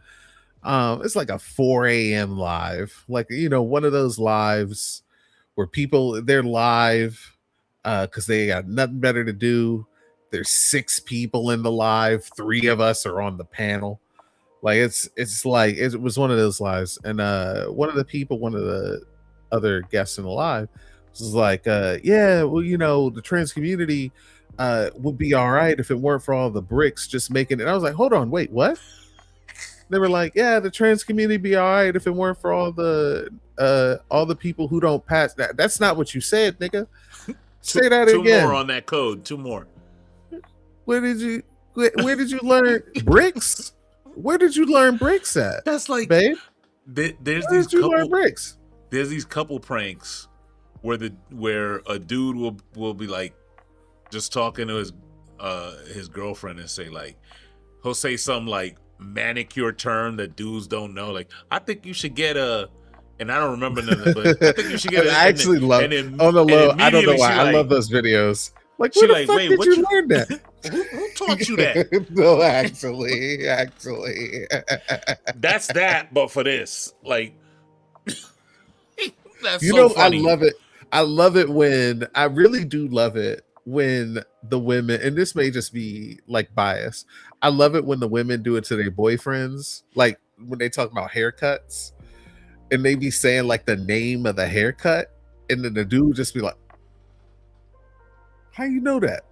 It's like a 4 a.m. live, like one of those lives where they're live because they got nothing better to do. There's 6 people in the live, 3 of us are on the panel. Like it's like it was one of those lives, and one of the other guests in the live was like, yeah, well, the trans community would be all right if it weren't for all the bricks just making it. And I was like, hold on, wait, what? They were like, yeah, the trans community be all right if it weren't for all the people who don't pass. That's not what you said, nigga. Say that again. 2 more on that code. 2 more. Where did you learn bricks? Where did you learn bricks at? That's like, babe. There's Where did you learn bricks? There's these couple pranks where a dude will be like just talking to his girlfriend and say, like, he'll say something like manicure term that dudes don't know. Like, I think you should get and I don't remember none, but I think you should get. I actually love on the low. I don't know why I love those videos. Like, where the fuck did you learn that? Who taught you that? No, actually, that's that. But for this, like, that's so funny. I love it. I love it when I really do love it when the women, and this may just be like bias. I love it when the women do it to their boyfriends, like when they talk about haircuts, and they be saying like the name of the haircut, and then the dude just be like, "How you know that?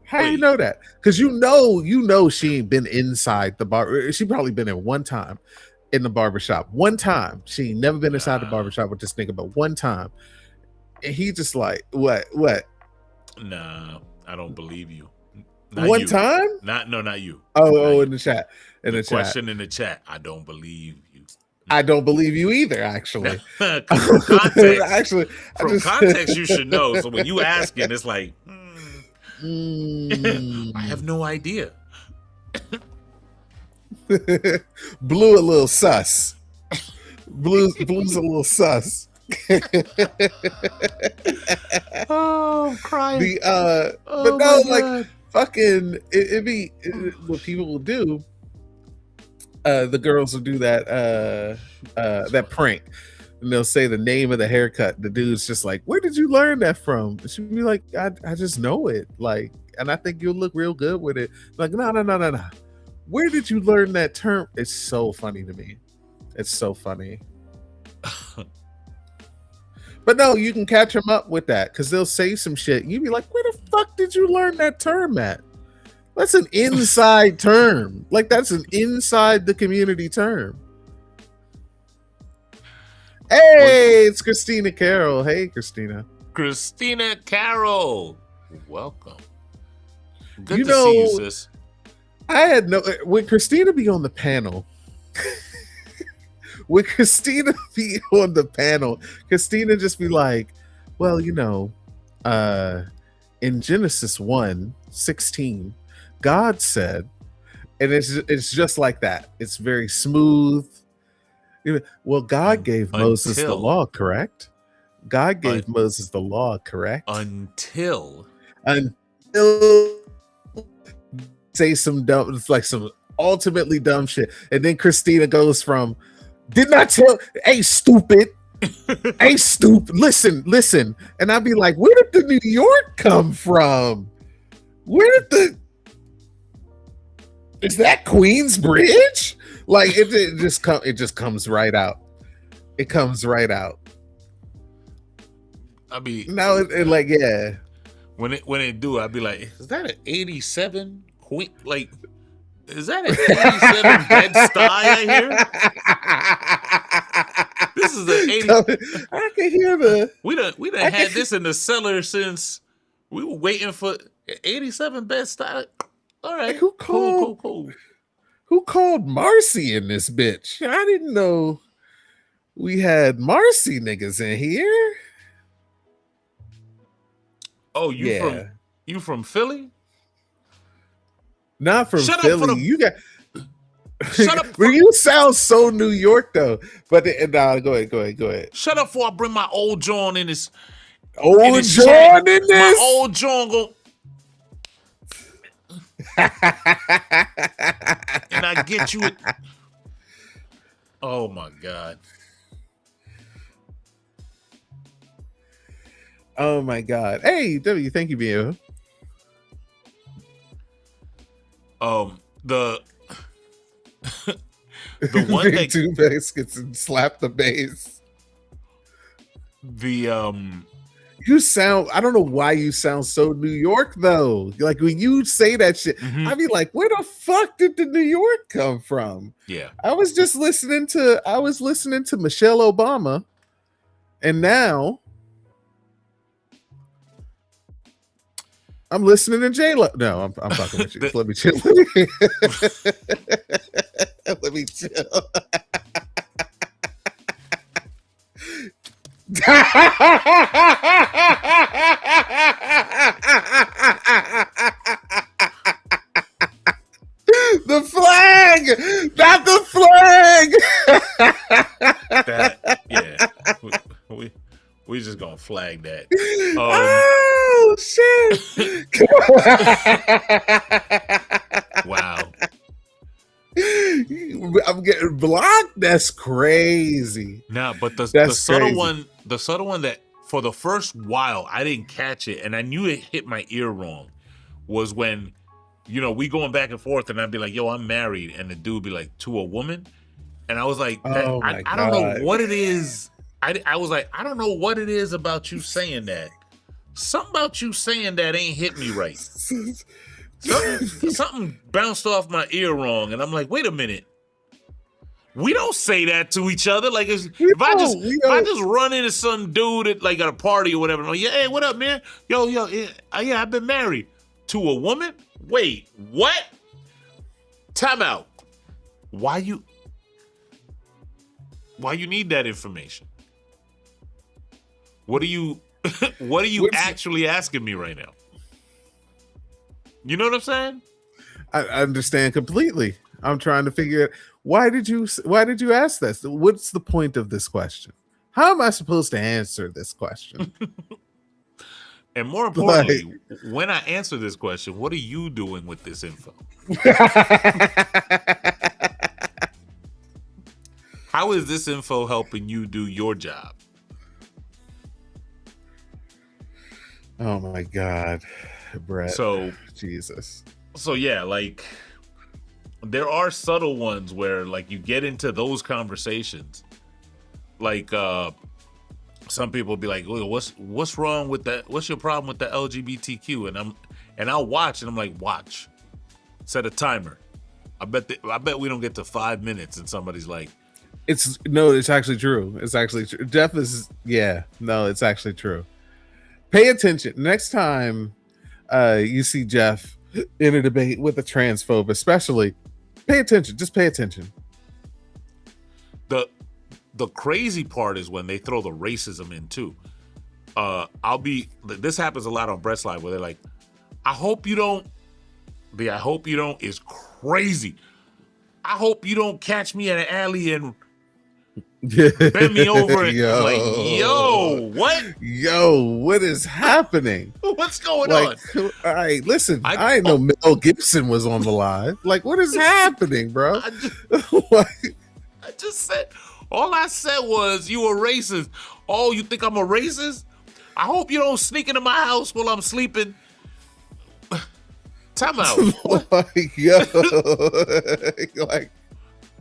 How you know that? Because you know she ain't been inside the bar. She probably been in one time in the barbershop. One time. She ain't never been inside the barbershop with this nigga, but one time. And he just like, what? Nah, I don't believe you. Not one time? Not you. Oh, in the chat. The question in the chat. I don't believe you. I don't believe you either, actually. From context, context, you should know. So when you asking, it's like, I have no idea. Blue a little sus. Blue's a little sus. Oh, I'm crying. But no, like fucking what people will do. The girls will do that prank, and they'll say the name of the haircut. The dude's just like, "Where did you learn that from?" And she'll be like, "I just know it." Like, and I think you'll look real good with it. Like, no. Where did you learn that term? It's so funny to me. It's so funny. But no, you can catch them up with that because they'll say some shit. And you'd be like, "Where the fuck did you learn that term at?" That's an inside term. Like, that's an inside the community term. Hey, it's Christina Carroll. Hey, Christina. Christina Carroll. Welcome. Good to see you, sis. I had when Christina be on the panel. When Christina be on the panel, Christina just be like, well, in Genesis 1:16, God said, and it's just like that. It's very smooth. Well, God gave Moses the law, correct? God gave Moses the law, correct? Until say some dumb, it's like some ultimately dumb shit. And then Christina goes from, didn't I tell, hey, stupid. Hey, stupid. Listen. And I'd be like, where did the New York come from? Is that Queensbridge? Like it just comes right out. It comes right out. I mean, now it like, yeah. When it do, I'd be like, is that an 87 Queen? Like, is that an 87 Bed-Stuy I hear? This is an 80. I can hear the. We done had this in the cellar since we were waiting for 87 Bed-Stuy. All right, cool. Who called Marcy in this bitch? I didn't know we had Marcy niggas in here. Oh, you from Philly? Not from Philly. You got Shut up. But you sound so New York though. But nah, go ahead. Shut up before I bring my old John in this. Old John in My this. old John go. And I get you it. Oh my God. Oh my God. Hey, W, thank you, BO. The one Big thing, two baskets and slap the bass. You sound, I don't know why you sound so New York though. Like when you say that shit, I be like, where the fuck did the New York come from? Yeah. I was listening to Michelle Obama, and now I'm listening to J-Lo. No, I'm fucking with you. Let me chill. Let me chill. The flag, not the flag. Yeah, we just gonna flag that. Oh shit! Wow. I'm getting blocked. That's crazy. Nah, but the crazy. subtle one that for the first while I didn't catch it, and I knew it hit my ear wrong, was when, we going back and forth, and I'd be like, "Yo, I'm married," and the dude be like, "To a woman," and I was like, "Oh my God, I don't know what it is." I was like, I don't know what it is about you saying that. Something about you saying that ain't hit me right. Something bounced off my ear wrong, and I'm like, wait a minute. We don't say that to each other. Like, if I just run into some dude at like at a party or whatever, I'm like, yeah, hey, what up, man? Yo, yeah, I've been married to a woman. Wait, what? Time out. Why you need that information? What are you actually asking me right now? You know what I'm saying? I understand completely. I'm trying to figure out why did you ask this? What's the point of this question? How am I supposed to answer this question? And more importantly, when I answer this question, what are you doing with this info? How is this info helping you do your job? Oh my God, Brett. So Jesus. So yeah, like there are subtle ones where like you get into those conversations. Like some people be like, well, what's wrong with that? What's your problem with the LGBTQ? And I'll watch and I'm like, watch. Set a timer. I bet we don't get to 5 minutes and somebody's like, it's actually true. It's actually true. Jeff is it's actually true. Pay attention. Next time you see Jeff in a debate with a transphobe, especially, pay attention. Just pay attention. The crazy part is when they throw the racism in too. This happens a lot on Brett's Live where they're like, I hope you don't is crazy. I hope you don't catch me in an alley and bend me over and I'm like, what? What is happening? What's going on? All right, listen, I didn't know Mel Gibson was on the live. Like, what is happening, bro? All I said was you were racist. Oh, you think I'm a racist? I hope you don't sneak into my house while I'm sleeping. Time out.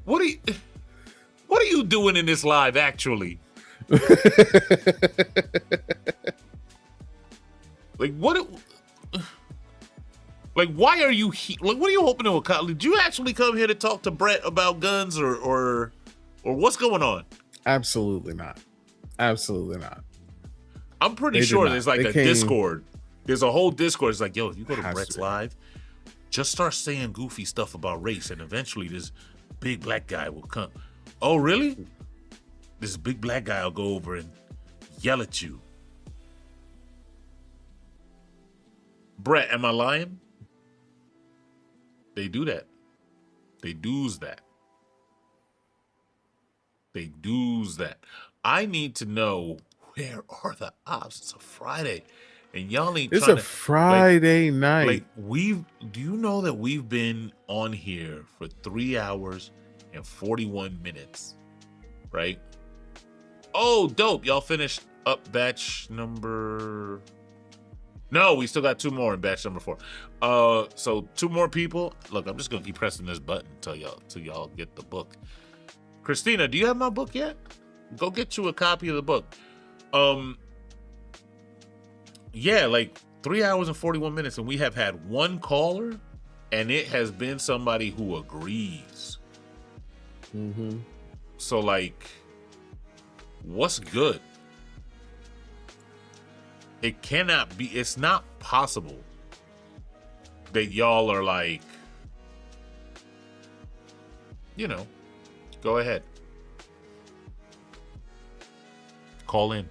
What are you doing in this live, actually? Like, what? Like, why are you here? Like, what are you hoping to accomplish? Did you actually come here to talk to Brett about guns or what's going on? Absolutely not. Absolutely not. I'm pretty sure there's like a Discord. There's a whole Discord. It's like, yo, if you go to Brett's Live, just start saying goofy stuff about race, and eventually this big black guy will come. Oh, really? This big black guy will go over and yell at you. Brett, am I lying? They do that. They do's that. They do's that. I need to know, where are the ops? It's a Friday, and y'all ain't It's trying a to Friday night. do you know that we've been on here for 3 hours and 41 minutes, right? Oh, dope. Y'all finished up batch number. No, we still got 2 more in batch number 4. So 2 more people. Look, I'm just gonna keep pressing this button till y'all get the book. Christina, do you have my book yet? Go get you a copy of the book. Yeah, like 3 hours and 41 minutes, and we have had 1 caller, and it has been somebody who agrees. Mm-hmm. So, like, what's good? It cannot be, it's not possible that y'all are like, go ahead. Call in.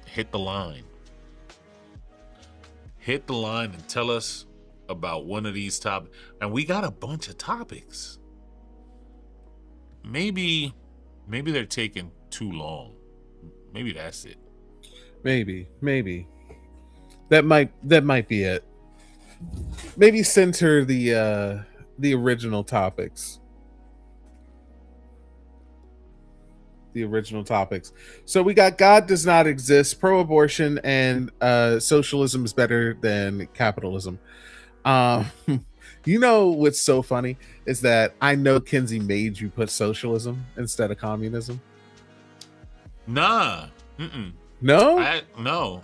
Hit the line. Hit the line and tell us about one of these topics. And we got a bunch of topics. Maybe they're taking too long. Maybe that's it. Maybe. That might be it. Maybe center the original topics. So we got God does not exist, pro-abortion, and socialism is better than capitalism. You know what's so funny is that I know Kinsey made you put socialism instead of communism. Nah. No? No.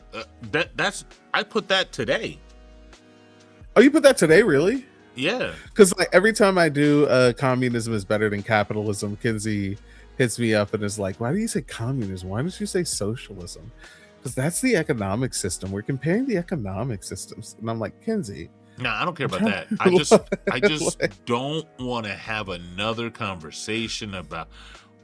That's I put that today. Oh, you put that today, really? Yeah. Because like every time I do communism is better than capitalism, Kinsey hits me up and is like, why do you say communism? Why don't you say socialism? Because that's the economic system. We're comparing the economic systems. And I'm like, Kinsey. Nah, I don't care about that. I just don't want to have another conversation about,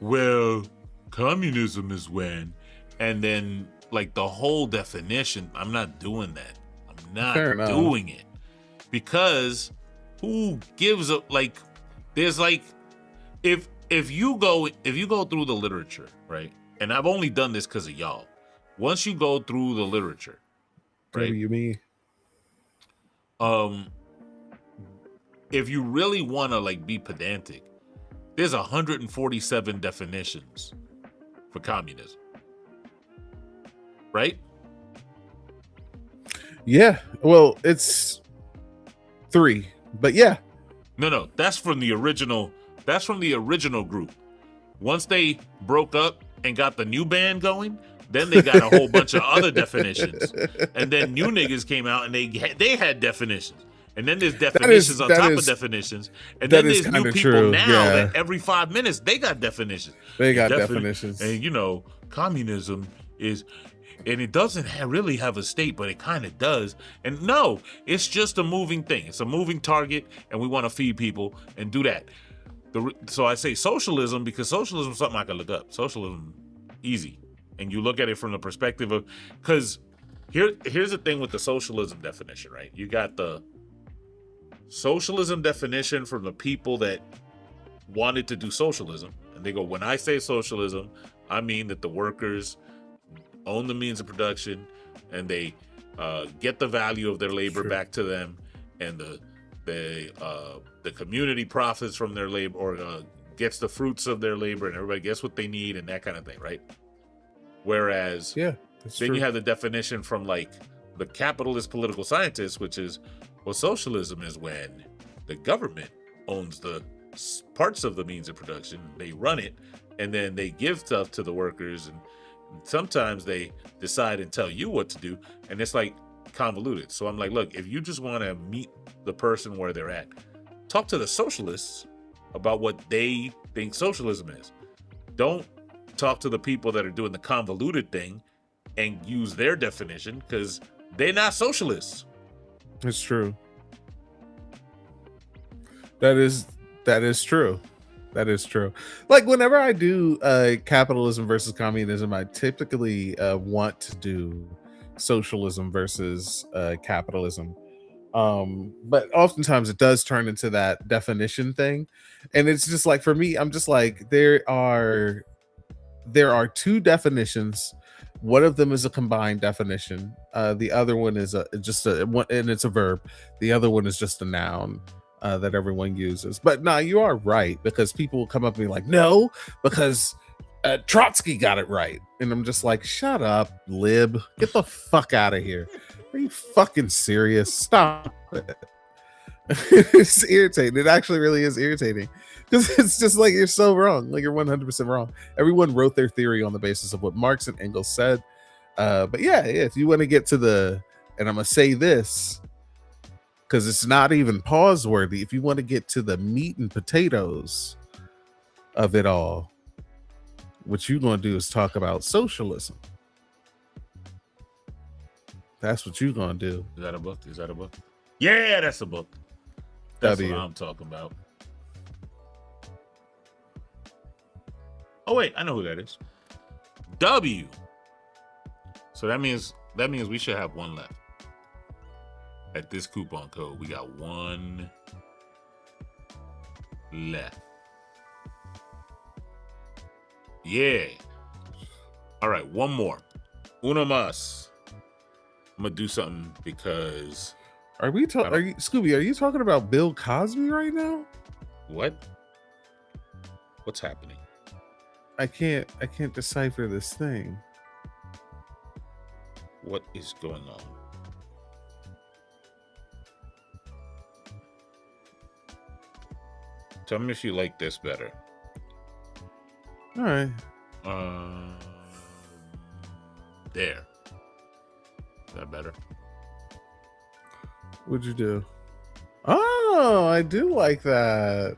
well, communism is when, and then like the whole definition. I'm not doing that. I'm not doing it. Because who gives a, like, there's like, if you go through the literature, right? And I've only done this because of y'all. Once you go through the literature, right? What do you mean? If you really want to like be pedantic, there's 147 definitions for communism, right? Yeah. Well, it's 3, but yeah. No, that's from the original. That's from the original group. Once they broke up and got the new band going, then they got a whole bunch of other definitions. And then new niggas came out and they had definitions. And then there's definitions on top of definitions. And then there's new people now that every 5 minutes they got definitions. They got definitions. And communism is, and it doesn't really have a state, but it kind of does. And no, it's just a moving thing. It's a moving target, and we want to feed people and do that. So I say socialism because socialism is something I can look up. Socialism, easy. And you look at it from the perspective of, because here's the thing with the socialism definition, right? You got the socialism definition from the people that wanted to do socialism. And they go, when I say socialism, I mean that the workers own the means of production and they get the value of their labor back to them, and the community profits from their labor, or gets the fruits of their labor, and everybody gets what they need and that kind of thing, right? Whereas then you have the definition from like the capitalist political scientists, which is, well, socialism is when the government owns the parts of the means of production, they run it, and then they give stuff to the workers, and sometimes they decide and tell you what to do, and it's like convoluted. So I'm like, look, if you just want to meet the person where they're at, talk to the socialists about what they think socialism is. Don't talk to the people that are doing the convoluted thing and use their definition, because they're not socialists. It's true. That is true. That is true. Like whenever I do capitalism versus communism, I typically want to do socialism versus capitalism. But oftentimes it does turn into that definition thing, and it's just like, for me, I'm just like, there are two definitions. One of them is a combined definition. The other one is just a one, and it's a verb. The other one is just a noun that everyone uses. But nah, you are right, because people will come up and be like, no, because Trotsky got it right. And I'm just like, shut up, lib. Get the fuck out of here. Are you fucking serious? Stop it. It's irritating. It actually really is irritating, because it's just like, you're so wrong. Like, you're 100% wrong. Everyone wrote their theory on the basis of what Marx and Engels said. But yeah, if you want to get to the, and I'm gonna say this because it's not even pause worthy, if you want to get to the meat and potatoes of it all, what you're gonna do is talk about socialism. That's what you're gonna do. Is that a book? Is that a book? Yeah, that's a book. That's what I'm talking about. Oh wait, I know who that is. W. So that means we should have one left. At this coupon code, we got one left. Yeah. All right, one more. Uno más. I'm gonna do something because. Are you Scooby? Are you talking about Bill Cosby right now? What? What's happening? I can't decipher this thing. What is going on? Tell me if you like this better. All right. There. Is that better? What'd you do? Oh, I do like that.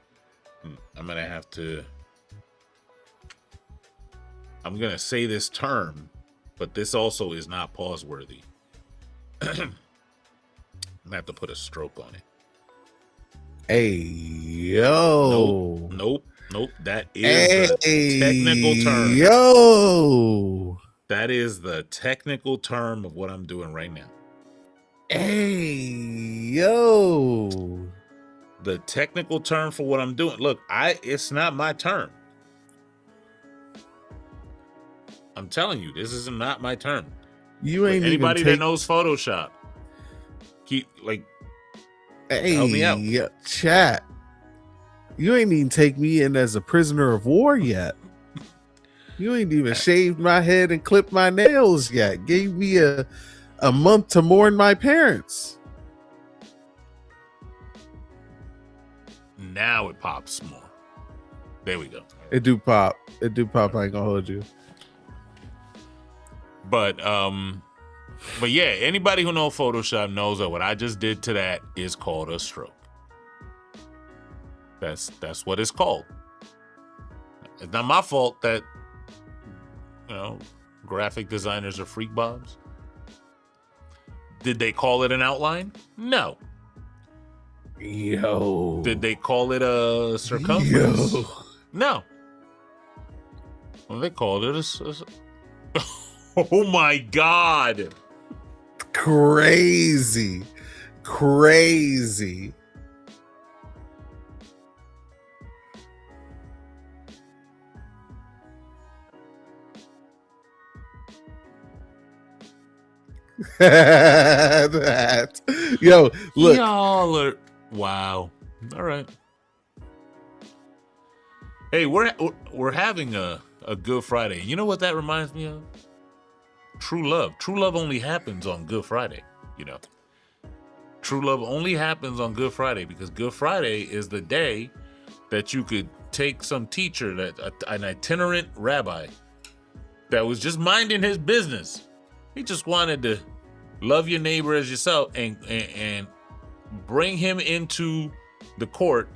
I'm gonna say this term, but this also is not pause worthy. I'm gonna have to put a stroke on it. Hey, yo. Nope. That is the technical term. Yo. That is the technical term of what I'm doing right now. Hey, yo. The technical term for what I'm doing. Look, it's not my term. I'm telling you, this is not my term. You ain't anybody that knows Photoshop. Help me out. Chat. You ain't even take me in as a prisoner of war yet. You ain't even shaved my head and clipped my nails yet. Gave me a month to mourn my parents. Now it pops more. There we go. It do pop. I ain't gonna hold you. But yeah, anybody who knows Photoshop knows that what I just did to that is called a stroke. That's what it's called. It's not my fault that graphic designers are freak bobs. Did they call it an outline? No. Yo. Did they call it a circumference? Yo. No. Well, they called it a oh my God. Crazy. That. Yo, look. Y'all are wow. All right. Hey, we're having a Good Friday. You know what that reminds me of? True love. True love only happens on Good Friday, True love only happens on Good Friday because Good Friday is the day that you could take some teacher, an itinerant rabbi that was just minding his business. He just wanted to love your neighbor as yourself and bring him into the court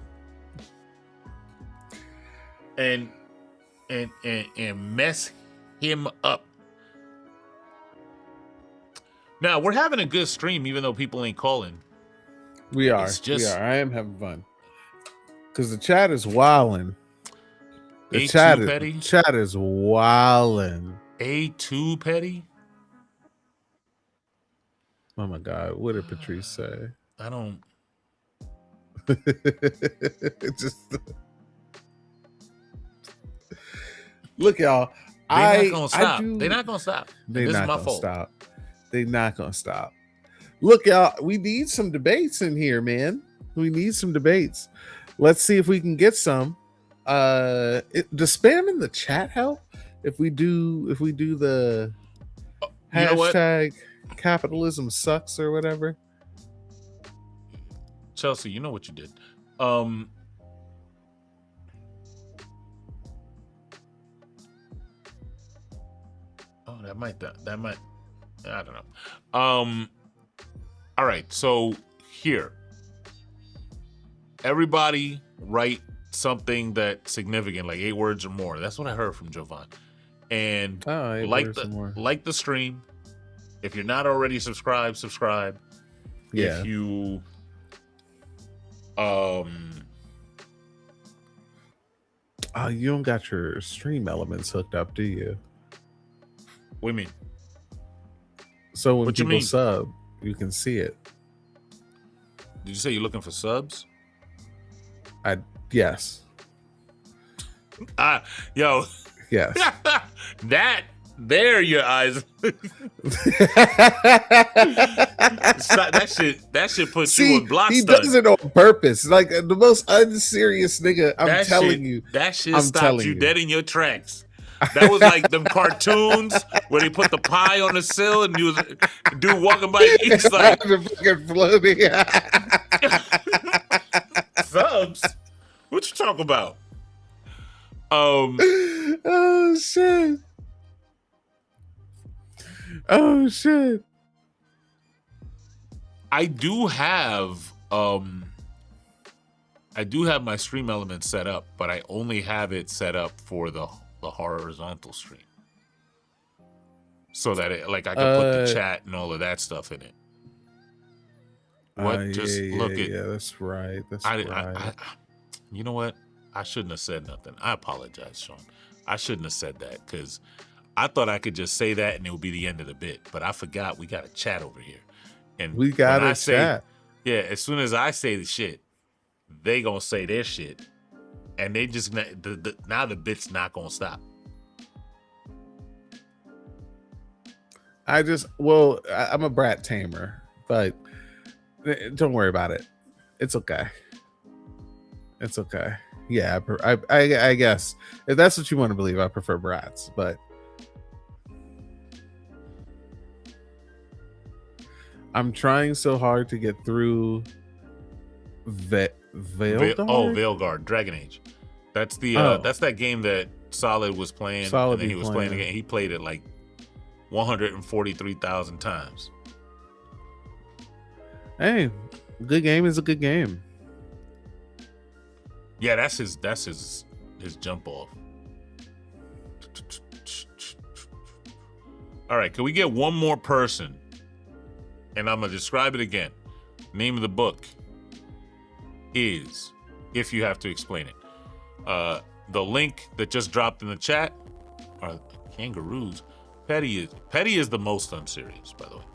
and mess him up. Now, we're having a good stream, even though people ain't calling. We are. I am having fun. Because the chat is wilding. The chat is wilding. A2 Petty? Oh my God. What did Patrice say? I don't. Just look, y'all. They're not gonna I stop. do. They're not gonna stop. They're This is not my gonna fault. stop. They're not gonna stop. Look, y'all. We need some debates in here, man. We need some debates. Let's see if we can get some. Does spam in the chat help? If we do the You know what, hashtag capitalism sucks or whatever. Chelsea? You know what you did. Oh, that might. I don't know. All right. So here, everybody write something that's significant, like 8 words or more. That's what I heard from Jovan. And like the stream. If you're not already subscribed, subscribe. Yeah. If you you don't got your stream elements hooked up, do you? what do you mean? So when What you people mean? sub, you can see it. Did you say you're looking for subs? Yes. Yo. Yes. There your eyes. that shit puts you on block he stun. does it on purpose. Like the most unserious nigga. I'm telling you. That shit stopped you dead in your tracks. That was like them cartoons where they put the pie on the sill and you was dude walking by. He's like fucking floating. subs. What you talking about? Oh shit. Oh shit. I do have my stream element set up, but I only have it set up for the horizontal stream. So that I can put the chat and all of that stuff in it. What? Yeah, that's right. You know what? I shouldn't have said nothing. I apologize, Sean. I shouldn't have said that because I thought I could just say that and it would be the end of the bit. But I forgot we got a chat over here. And we got a chat. Yeah, as soon as I say the shit, they gonna say their shit. And they just now the bit's not gonna stop. I'm a brat tamer, but don't worry about it. It's okay. It's okay. Yeah, I guess if that's what you want to believe, I prefer brats, but I'm trying so hard to get through Veilguard? Veilguard, Dragon Age. That's that's that game that Solid was playing, and then he was playing again. He played it like 143,000 times. Hey, good game is a good game. Yeah, that's his jump off. All right, can we get one more person? And I'm gonna describe it again. Name of the book is If You Have to Explain It. The link that just dropped in the chat are kangaroos. Petty is the most unserious, by the way.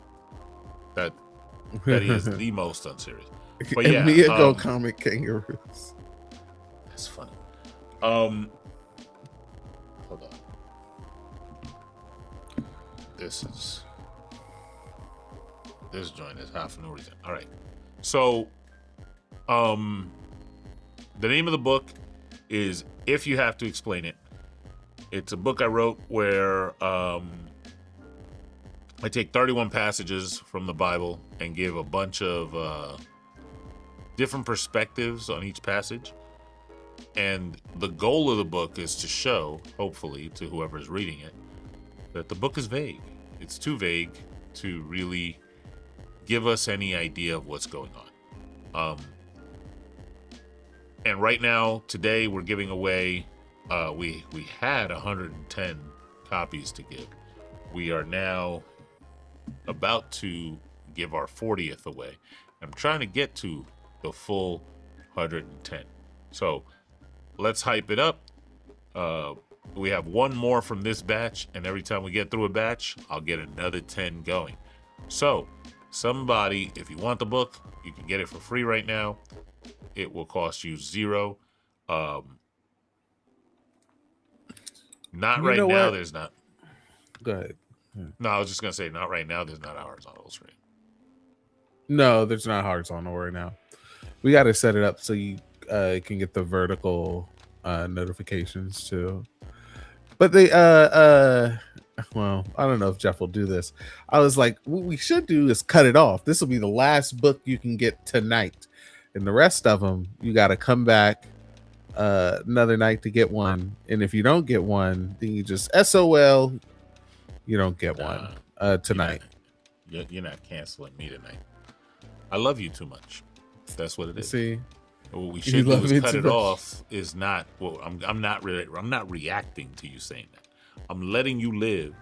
Petty is the most unserious. But yeah, Mia go comic kangaroos. That's funny. Hold on. This joint is half no reason. All right. So, the name of the book is If You Have to Explain It. It's a book I wrote where I take 31 passages from the Bible and give a bunch of different perspectives on each passage. And the goal of the book is to show, hopefully, to whoever's reading it, that the book is vague. It's too vague to really give us any idea of what's going on. And right now, today, we're giving away, we had 110 copies to give. We are now about to give our 40th away. I'm trying to get to the full 110. So let's hype it up. We have one more from this batch, and every time we get through a batch, I'll get another 10 going. So Somebody, if you want the book, you can get it for free right now. It will cost you zero. Not You right know now. what? There's not. Go ahead. No, I was just gonna say, not right now. There's not horizontal screen. No, there's not horizontal right now. We got to set it up so you can get the vertical notifications too. But they well, I don't know if Jeff will do this. I was like, what we should do is cut it off. This will be the last book you can get tonight, and the rest of them you got to come back another night to get one. And if you don't get one, then you just SOL. You don't get one tonight. You're not canceling me tonight. I love you too much. That's what it is. See, what we should do is cut it off. Is not. Well, I'm not reacting to you saying that. I'm letting you live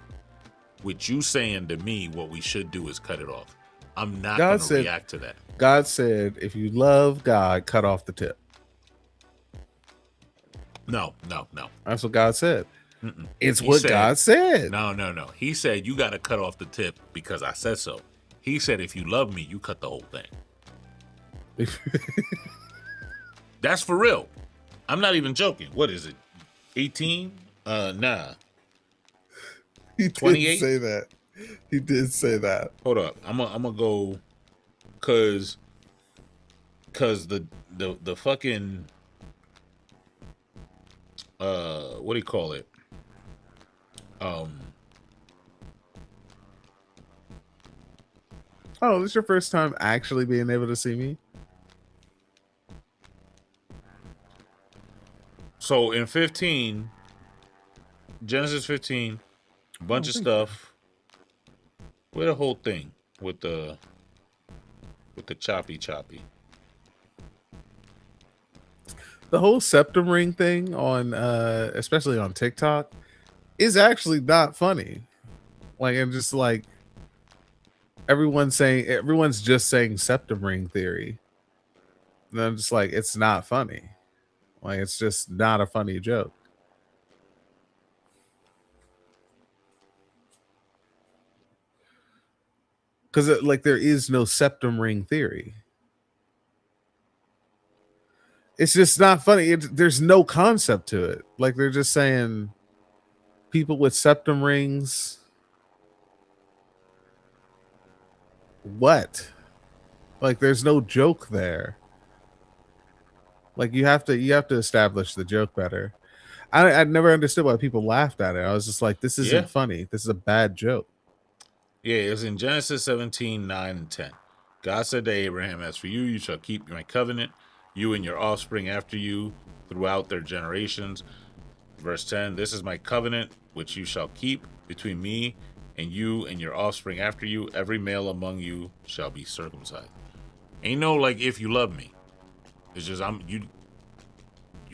with you saying to me what we should do is cut it off. I'm not going to react to that. God said, if you love God, cut off the tip. No. That's what God said. Mm-mm. It's what God said. No. He said you got to cut off the tip because I said so. He said if you love me, you cut the whole thing. That's for real. I'm not even joking. What is it? 18? Nah. He did say that. He did say that. Hold up. I'm gonna go cause the fucking what do you call it? Oh, this is your first time actually being able to see me? So in 15, Genesis 15, a bunch of stuff. Where the whole thing with the choppy. The whole septum ring thing on especially on TikTok is actually not funny. Like, I'm just like everyone's just saying septum ring theory. And I'm just like, it's not funny. Like, it's just not a funny joke. Because like there is no septum ring theory. It's just not funny. There's no concept to it. Like, they're just saying people with septum rings. What? Like, there's no joke there. Like, you have to establish the joke better. I never understood why people laughed at it. I was just like, this isn't funny. This is a bad joke. Yeah, it's in Genesis 17, 9, and 10. God said to Abraham, as for you, you shall keep my covenant, you and your offspring after you throughout their generations. Verse 10, this is my covenant, which you shall keep between me and you and your offspring after you. Every male among you shall be circumcised. Ain't no like if you love me. It's just you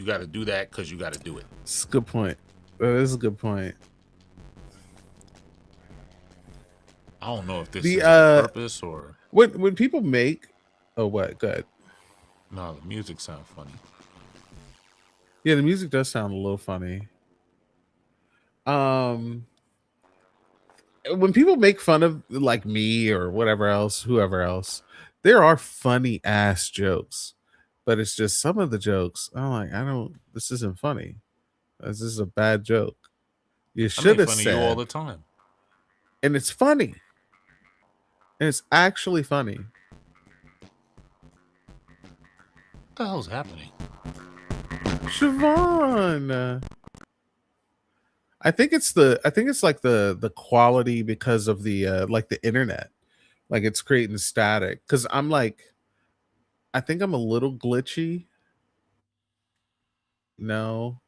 got to do that because you got to do it. It's a good point. That is a good point. I don't know if this is on purpose or when people make what? Go ahead. No, the music sounds funny. Yeah, the music does sound a little funny. When people make fun of like me or whatever else, whoever else, there are funny ass jokes. But it's just some of the jokes, I'm like, this isn't funny. This is a bad joke. You should have said you all the time. And it's funny. And it's actually funny. What the hell's happening? Siobhan. I think it's like the quality because of the like the internet. Like, it's creating static. Cause I'm like, I think I'm a little glitchy. No.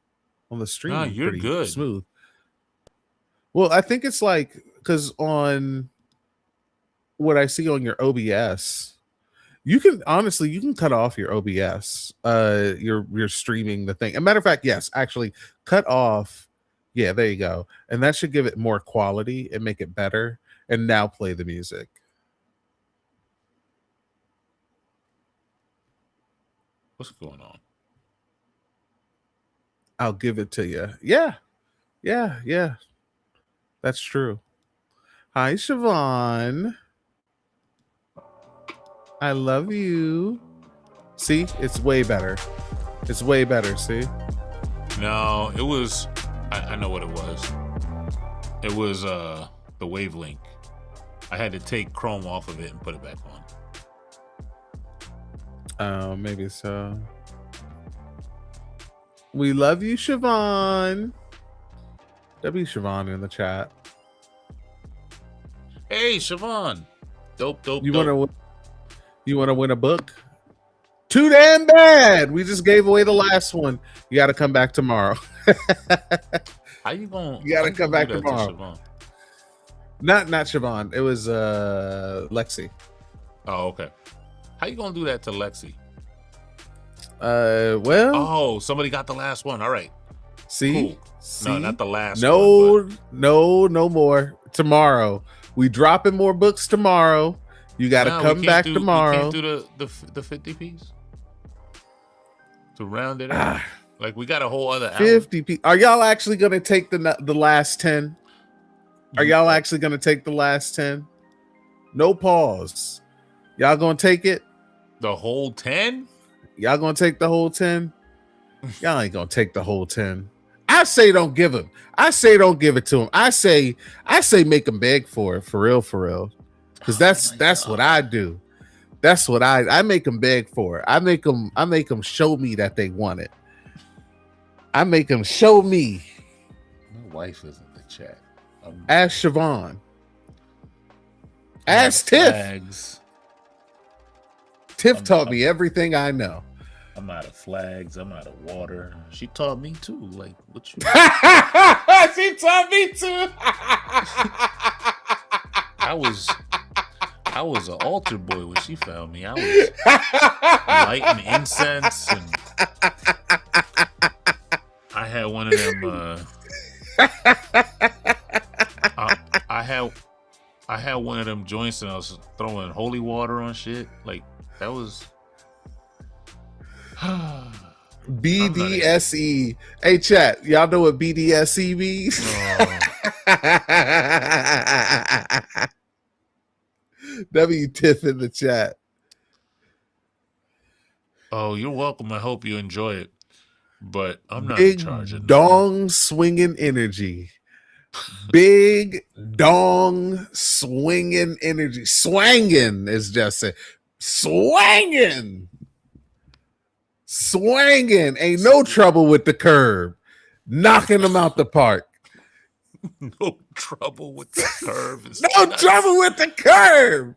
On the stream, nah, you're pretty good. Smooth. Well, I think it's like because on what I see on your OBS, you can cut off your OBS. You're streaming the thing. As a matter of fact, yes, actually cut off. Yeah, there you go. And that should give it more quality and make it better. And now play the music. What's going on? I'll give it to you. Yeah. That's true. Hi, Siobhan. I love you. See, it's way better. It's way better. See. No, it was. I know what it was. It was the wavelength. I had to take Chrome off of it and put it back on. Oh, maybe so. We love you, Siobhan. W Siobhan in the chat. Hey, Siobhan. Dope. You want to win a book? Too damn bad. We just gave away the last one. You got to come back tomorrow. How you going? You got to come back tomorrow. Not Siobhan. It was Lexi. Oh, okay. How you gonna do that to Lexi? Well. Oh, somebody got the last one. All right. See? Cool. See? No, not the last one. But... No more. Tomorrow. We dropping more books tomorrow. You got to come back tomorrow. We can't do the 50 piece to round it out. Like we got a whole other 50 piece. Are y'all actually gonna take the last 10? Are y'all actually gonna take the last 10? No pause. Y'all gonna take it? The whole 10? Y'all gonna take the whole 10? Y'all ain't gonna take the whole 10. I say don't give him. I say don't give it to him. I say make him beg for it, for real. Because that's what I do. That's what I make them beg for it. I make them show me that they want it. I make them show me. My wife is in the chat. Ask Siobhan. Ask Tiff. Flags. Tiff taught me everything I know. I'm out of flags. I'm out of water. She taught me too. Like what you? She taught me too. I was an altar boy when she found me. I was lighting incense, and I had one of them. I had one of them joints, and I was throwing holy water on shit. Like that was. BDSE. Hey chat, y'all know what BDSE means? W Tiff in the chat. Oh, you're welcome. I hope you enjoy it. But I'm not big in charge of dong swinging energy. Big dong swinging energy. Swanging is just it. Swanging. Ain't no trouble with the curb. Knocking them out the park. No trouble with the curve. No trouble with the curb.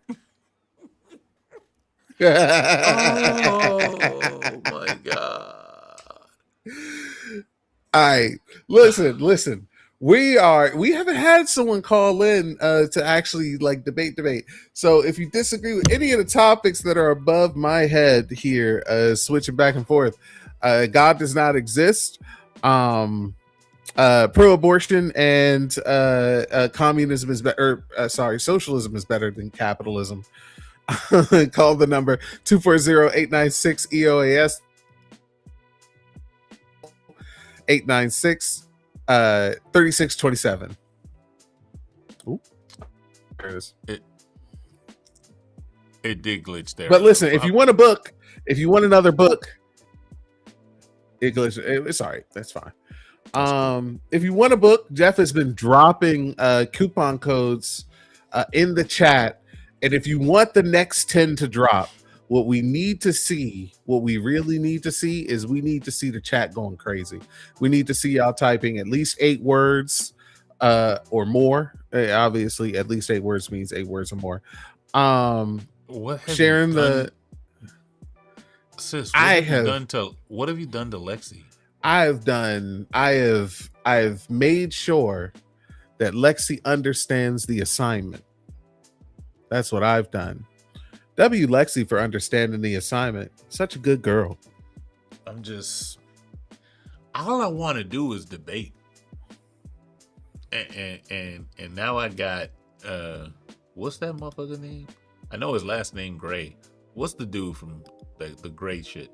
Oh my god. All right. Listen. We haven't had someone call in to actually like debate. So if you disagree with any of the topics that are above my head here, switching back and forth, God does not exist. Pro-abortion and communism is better. Socialism is better than capitalism. Call the number 240-896-EoaS 896-3627. Ooh, there it is. It did glitch there. But listen, if you want a book, if you want another book, it glitched. It's all right. That's fine. If you want a book, Jeff has been dropping coupon codes in the chat. And if you want the next 10 to drop, what we need to see, what we really need to see is we need to see the chat going crazy. We need to see y'all typing at least 8 words or more. Obviously, at least 8 words means 8 words or more. What have sharing you done, the sis? What have you done to Lexi? I have made sure that Lexi understands the assignment. That's what I've done. W Lexi for understanding the assignment. Such a good girl. All I want to do is debate. And now I got what's that motherfucker name? I know his last name Gray. What's the dude from the Gray shit?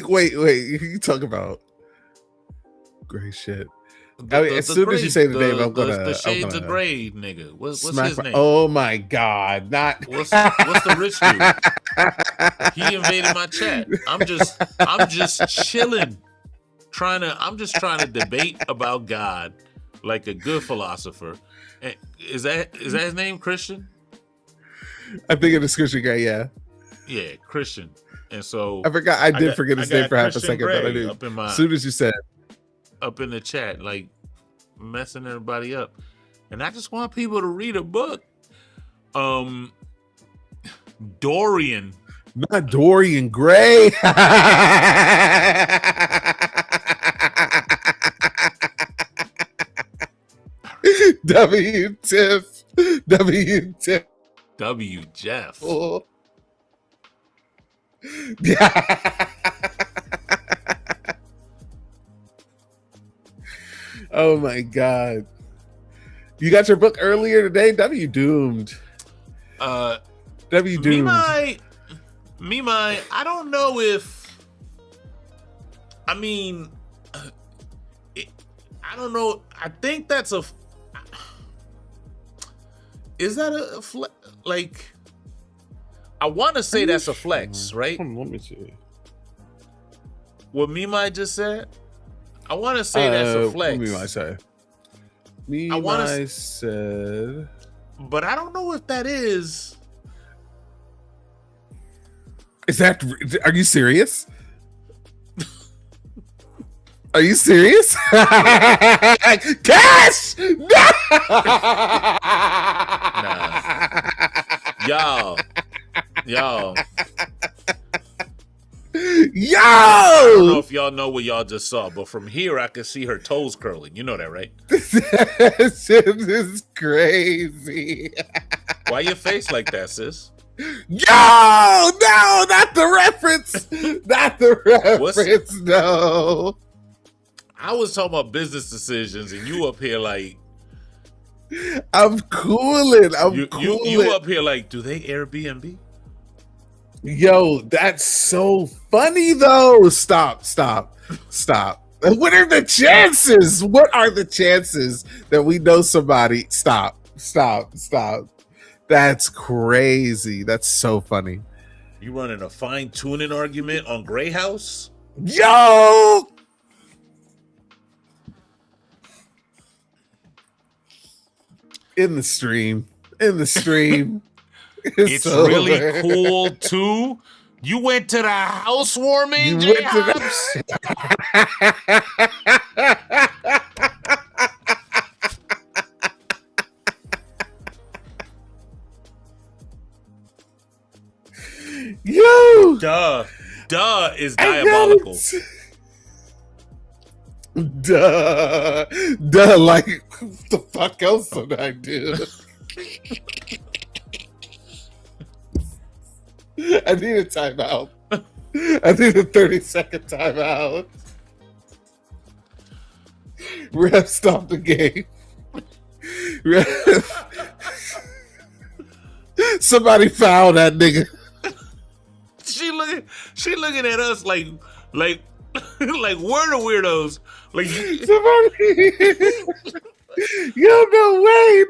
wait, you talk about Gray shit. As soon as you say the name, I'm the gonna Shades of Grey nigga. What's smack his my- name? Oh my god! Not What's the rich dude? He invaded my chat. I'm just chilling, I'm just trying to debate about God like a good philosopher. And is that his name, Christian? I think it is Christian guy. Yeah, Yeah, Christian. And so I forgot. I did forget his name for half a Christian second, but I Grey did. As soon as you said, up in the chat, like messing everybody up. And I just want people to read a book. Dorian. not Dorian Gray. W Tiff. W Tiff. W Jeff. Oh. Yeah. Oh my god. You got your book earlier today? W doomed. W doomed. Mimai, I don't know if. I mean, I don't know. I think that's a. Is that a flex? Like, I want to say that's a flex, right? Let me see. What Mimai just said? I want to say that's a flex. What Mimai say? Mimai said. But I don't know if that is. Is that? Are you serious? Are you serious? Cash! No! Nah. Y'all. Yo! I don't know if y'all know what y'all just saw, but from here I can see her toes curling. You know that, right? This shit is crazy. Why your face like that, sis? Yo! No, not the reference. Not the reference. No. I was talking about business decisions, and you up here like I'm cooling. You up here like, do they Airbnb? Yo, that's so funny though. Stop. What are the chances? What are the chances that we know somebody? Stop. That's crazy. That's so funny. You running a fine tuning argument on Grey House? Yo! In the stream. It's over. really cool too. You went to the housewarming, J-Hops? Yo! Duh is diabolical. Duh, like, what the fuck else would I do? I need a timeout. I need a 30-second timeout. Ref, stop the game. Ref. Somebody foul that nigga. She looking at us like like we're the weirdos. Like Somebody. Yo, no way.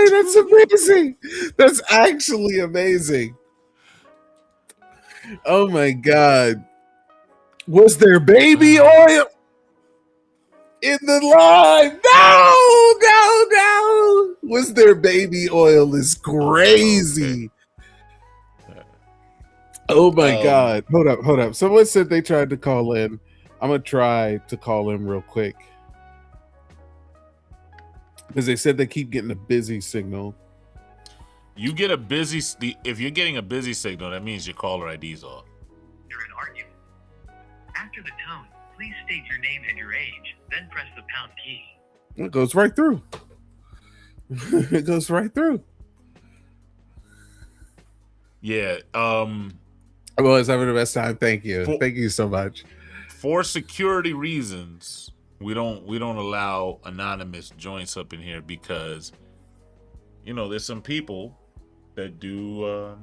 That's amazing. That's actually amazing. Oh my god. Was there baby oil in the line? No. Was there baby oil is crazy. Oh my god. Hold up. Someone said they tried to call in. I'm going to try to call in real quick. Because they said they keep getting a busy signal. you get a busy. If you're getting a busy signal, that means your caller ID's off. You're an argument. After the tone, please state your name and your age, then press the pound key. It goes right through. It goes right through. Yeah. I'm always having the best time. Thank you. Thank you so much. For security reasons, we don't allow anonymous joints up in here because, you know, there's some people that do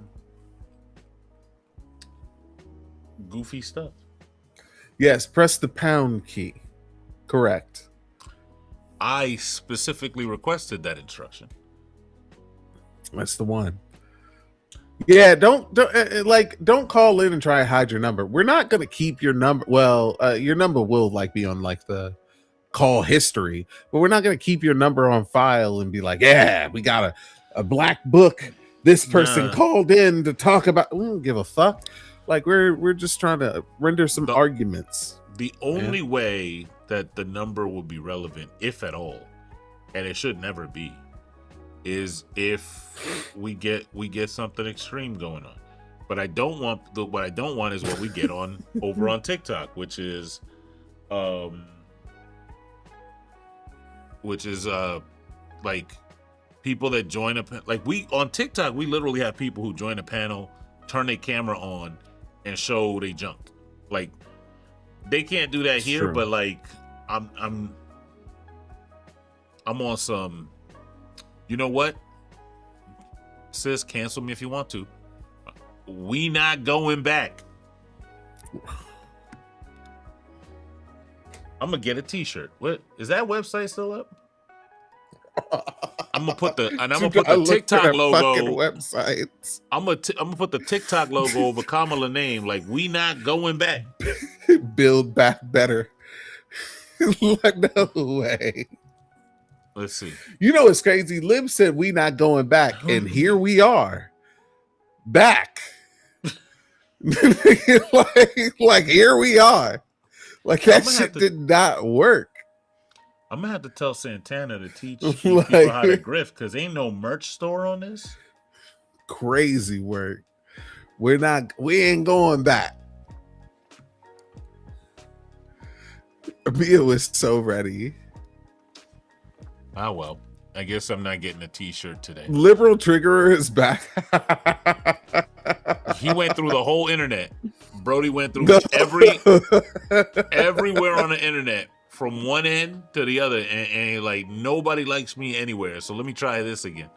goofy stuff. Yes, press the pound key. Correct. I specifically requested that instruction. That's the one. Yeah, don't call in and try to hide your number. We're not gonna keep your number. Well, your number will like be on like the call history, but we're not gonna keep your number on file and be like, yeah, we got a black book. This person called in to talk about. We don't give a fuck. Like we're just trying to render some arguments. The only way that the number will be relevant, if at all, and it should never be, is if we get something extreme going on. But I don't want what I don't want is what we get on over on TikTok, which is like people that join we on TikTok, we literally have people who join a panel, turn their camera on, and show they junk. Like they can't do that here, but like I'm on some. You know what? Sis, cancel me if you want to. We not going back. I'm gonna get a t-shirt. What is that website still up? I'm gonna put the TikTok logo. Websites. I'm gonna put the TikTok logo over Kamala name. Like we not going back. Build back better. No way. Let's see. You know what's crazy? Lib said we not going back, and here we are, back. like here we are. Like that shit did not work. I'm gonna have to tell Santana to teach people how to grift because ain't no merch store on this. Crazy work. We ain't going back. Mia was so ready. Ah, well, I guess I'm not getting a t-shirt today. Liberal Triggerer is back. He went through the whole internet. Brody went through everywhere on the internet from one end to the other. And like, nobody likes me anywhere. So let me try this again.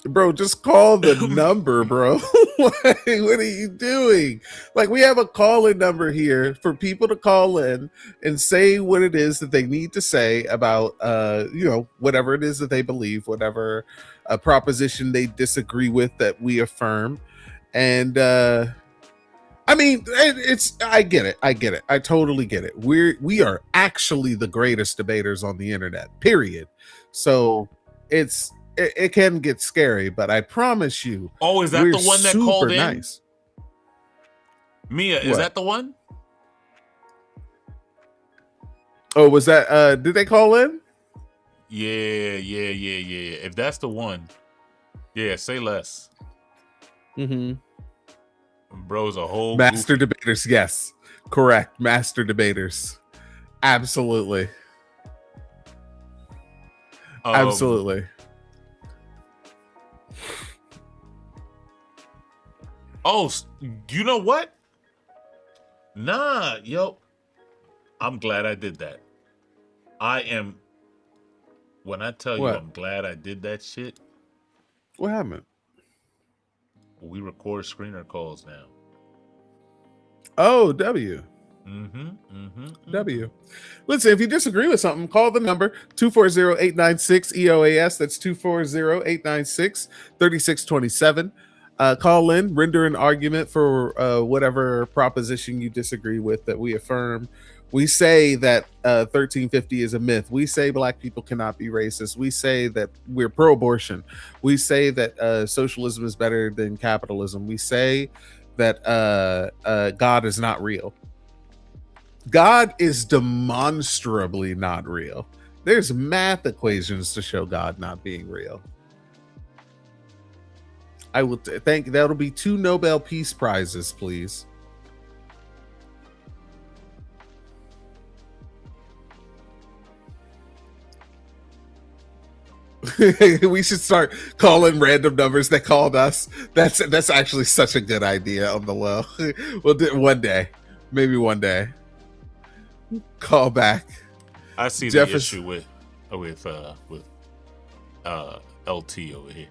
Bro, just call the number, bro. Like, what are you doing? Like, we have a call-in number here for people to call in and say what it is that they need to say about, whatever it is that they believe, whatever proposition they disagree with that we affirm. And, I get it. I totally get it. We are actually the greatest debaters on the internet, period. So it can get scary, but I promise you. Oh, is that the one that called in? Nice. Mia, is that the one? Oh, was that did they call in? Yeah. If that's the one, yeah, say less. Mm-hmm. Bro's a whole Master debaters, yes. Correct. Master debaters. Absolutely. Absolutely. Oh, you know what? Nah, yo. I'm glad I did that. When I tell you I'm glad I did that shit. What happened? We record screener calls now. Oh, W. W. Listen, if you disagree with something, call the number 240-896-EoaS. That's 240-896-3627. Call in, render an argument for whatever proposition you disagree with that we affirm. We say that 1350 is a myth. We say black people cannot be racist. We say that we're pro-abortion. We say that socialism is better than capitalism. We say that God is not real. God is demonstrably not real. There's math equations to show God not being real. I will think that'll be 2 Nobel Peace Prizes, please. We should start calling random numbers that called us. That's actually such a good idea on the low. We'll do it one day, maybe one day. Call back. I see the issue with LT over here.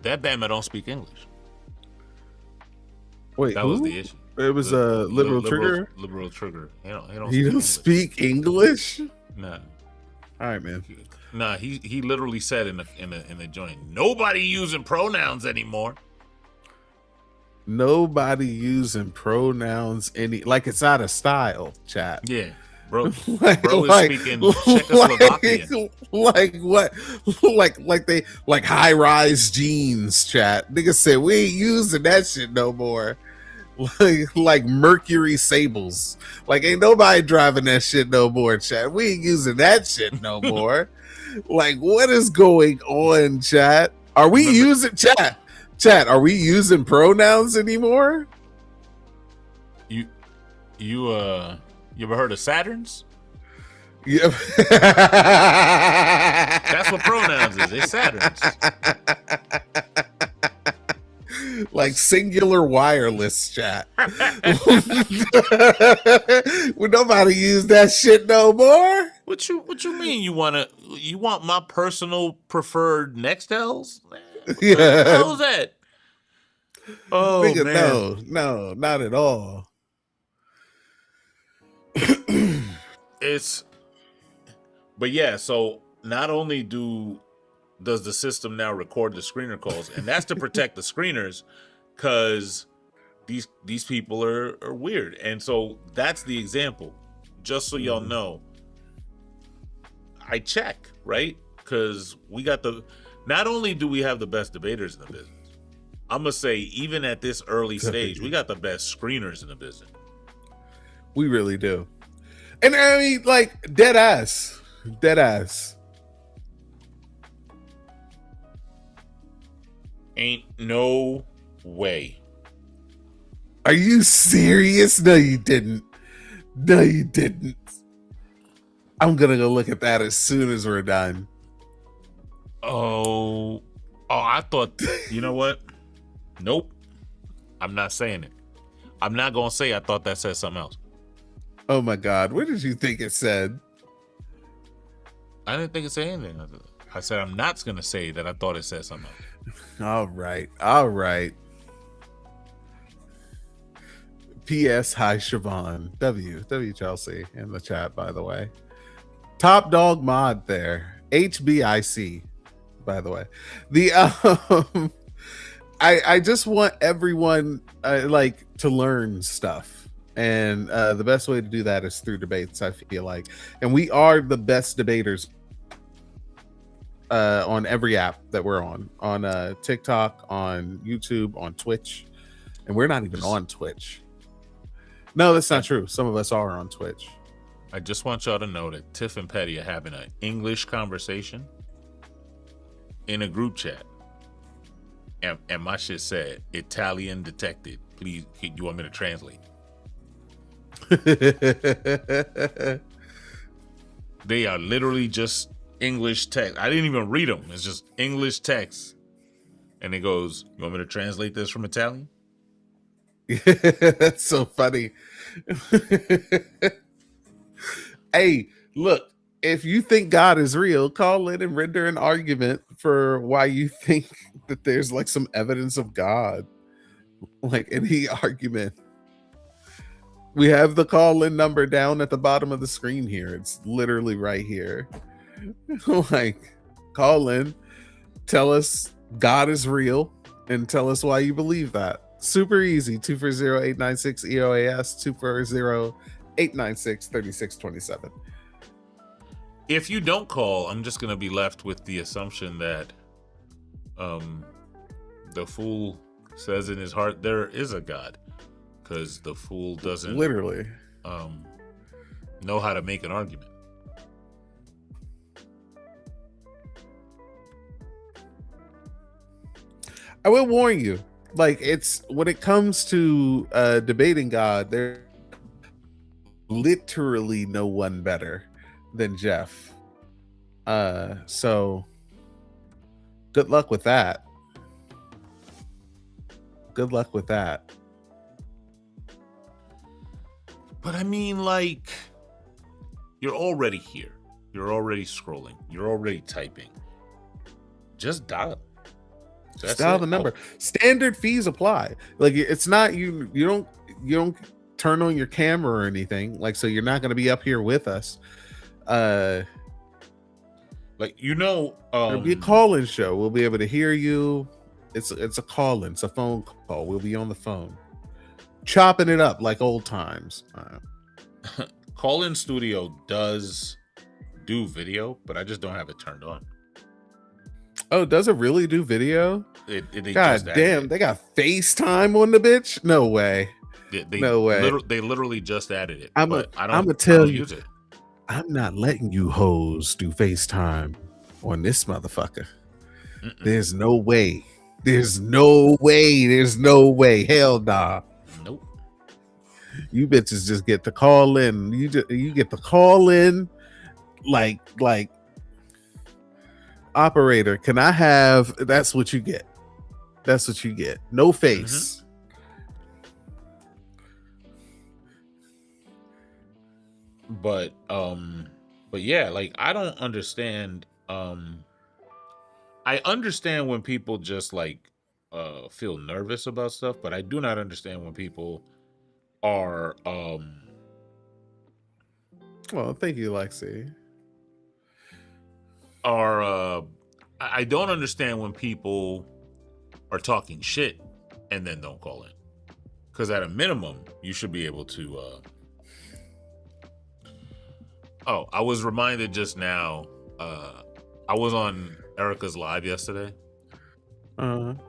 That Bama don't speak English. Wait, that was the issue. It was a liberal trigger. Liberal trigger. He don't speak English. Nah. All right, man. Nah, he literally said in the joint, nobody using pronouns anymore. Nobody using pronouns like it's out of style, chat. Yeah, bro. like, Bro is like, speaking Czechoslovakian. Like what? Like high rise jeans, chat. Nigga said we ain't using that shit no more. Like Mercury Sables. Like ain't nobody driving that shit no more, chat. We ain't using that shit no more. Like what is going on, chat? Are we using chat? Chat, are we using pronouns anymore? You ever heard of Saturns? Yeah. That's what pronouns is. It's Saturns. Like singular wireless, chat. Would nobody use that shit no more? What you mean you want my personal preferred Nextels? Yeah. What the hell is that? Oh Nigga, man. no, not at all. But yeah, so not only does the system now record the screener calls, and that's to protect the screeners, because these people are weird. And so that's the example. Just so y'all know, I check, right? Because we got not only do we have the best debaters in the business, I'm gonna say even at this early stage, we got the best screeners in the business. We really do. And I mean, like, dead ass. Ain't no way. Are you serious? No, you didn't. I'm gonna go look at that as soon as we're done. Oh, I thought, you know what? Nope. I'm not saying it. I'm not gonna say I thought that said something else. Oh my God, what did you think it said? I didn't think it said anything. I said I'm not gonna say that I thought it said something else. All right. P.S. Hi Siobhan. W Chelsea in the chat, by the way. Top dog mod there. HBIC, by the way. The I just want everyone to learn stuff. And the best way to do that is through debates, I feel like. And we are the best debaters on every app that we're on TikTok, on YouTube, on Twitch. And we're not even on Twitch. No, that's not true. Some of us are on Twitch. I just want y'all to know that Tiff and Petty are having an English conversation in a group chat. And my shit said, Italian detected. Please, you want me to translate? They are literally just English text. I didn't even read them. It's just English text. And it goes, you want me to translate this from Italian? That's so funny. Hey, look, if you think God is real, call in and render an argument for why you think that there's like some evidence of God. Like any argument. We have the call-in number down at the bottom of the screen here. It's literally right here. Like, call in, tell us God is real, and tell us why you believe that. Super easy. 240-896 EoaS, 240-896-3627. If you don't call, I'm just going to be left with the assumption that the fool says in his heart there is a God, because the fool doesn't literally know how to make an argument. I will warn you, like, it's when it comes to debating God, there's literally no one better than Jeff. So good luck with that. Good luck with that. But I mean, like, you're already here. You're already scrolling. You're already typing. Just dial. Just dial the number. Standard fees apply. Like, it's not you don't turn on your camera or anything. Like, so you're not going to be up here with us. Like It'll be a call-in show. We'll be able to hear you. It's a call-in. It's a phone call. We'll be on the phone, chopping it up like old times. Call-in Studio does do video, but I just don't have it turned on. Oh, does it really do video? They God damn, they got FaceTime on the bitch? No way. No way. They literally just added it. I'm gonna tell you, use it. I'm not letting you hoes do FaceTime on this motherfucker. There's no way. There's no way. There's no way. Hell nah. Nope. You bitches just get to call in. You get to call in like operator. Can I have? That's what you get. That's what you get. No face. But yeah, like I don't understand. I understand when people just like feel nervous about stuff, but I do not understand when people are well, thank you, Lexi. I don't understand when people are talking shit and then don't call in. Because at a minimum, you should be able to Oh, I was reminded just now. I was on Erica's live yesterday, and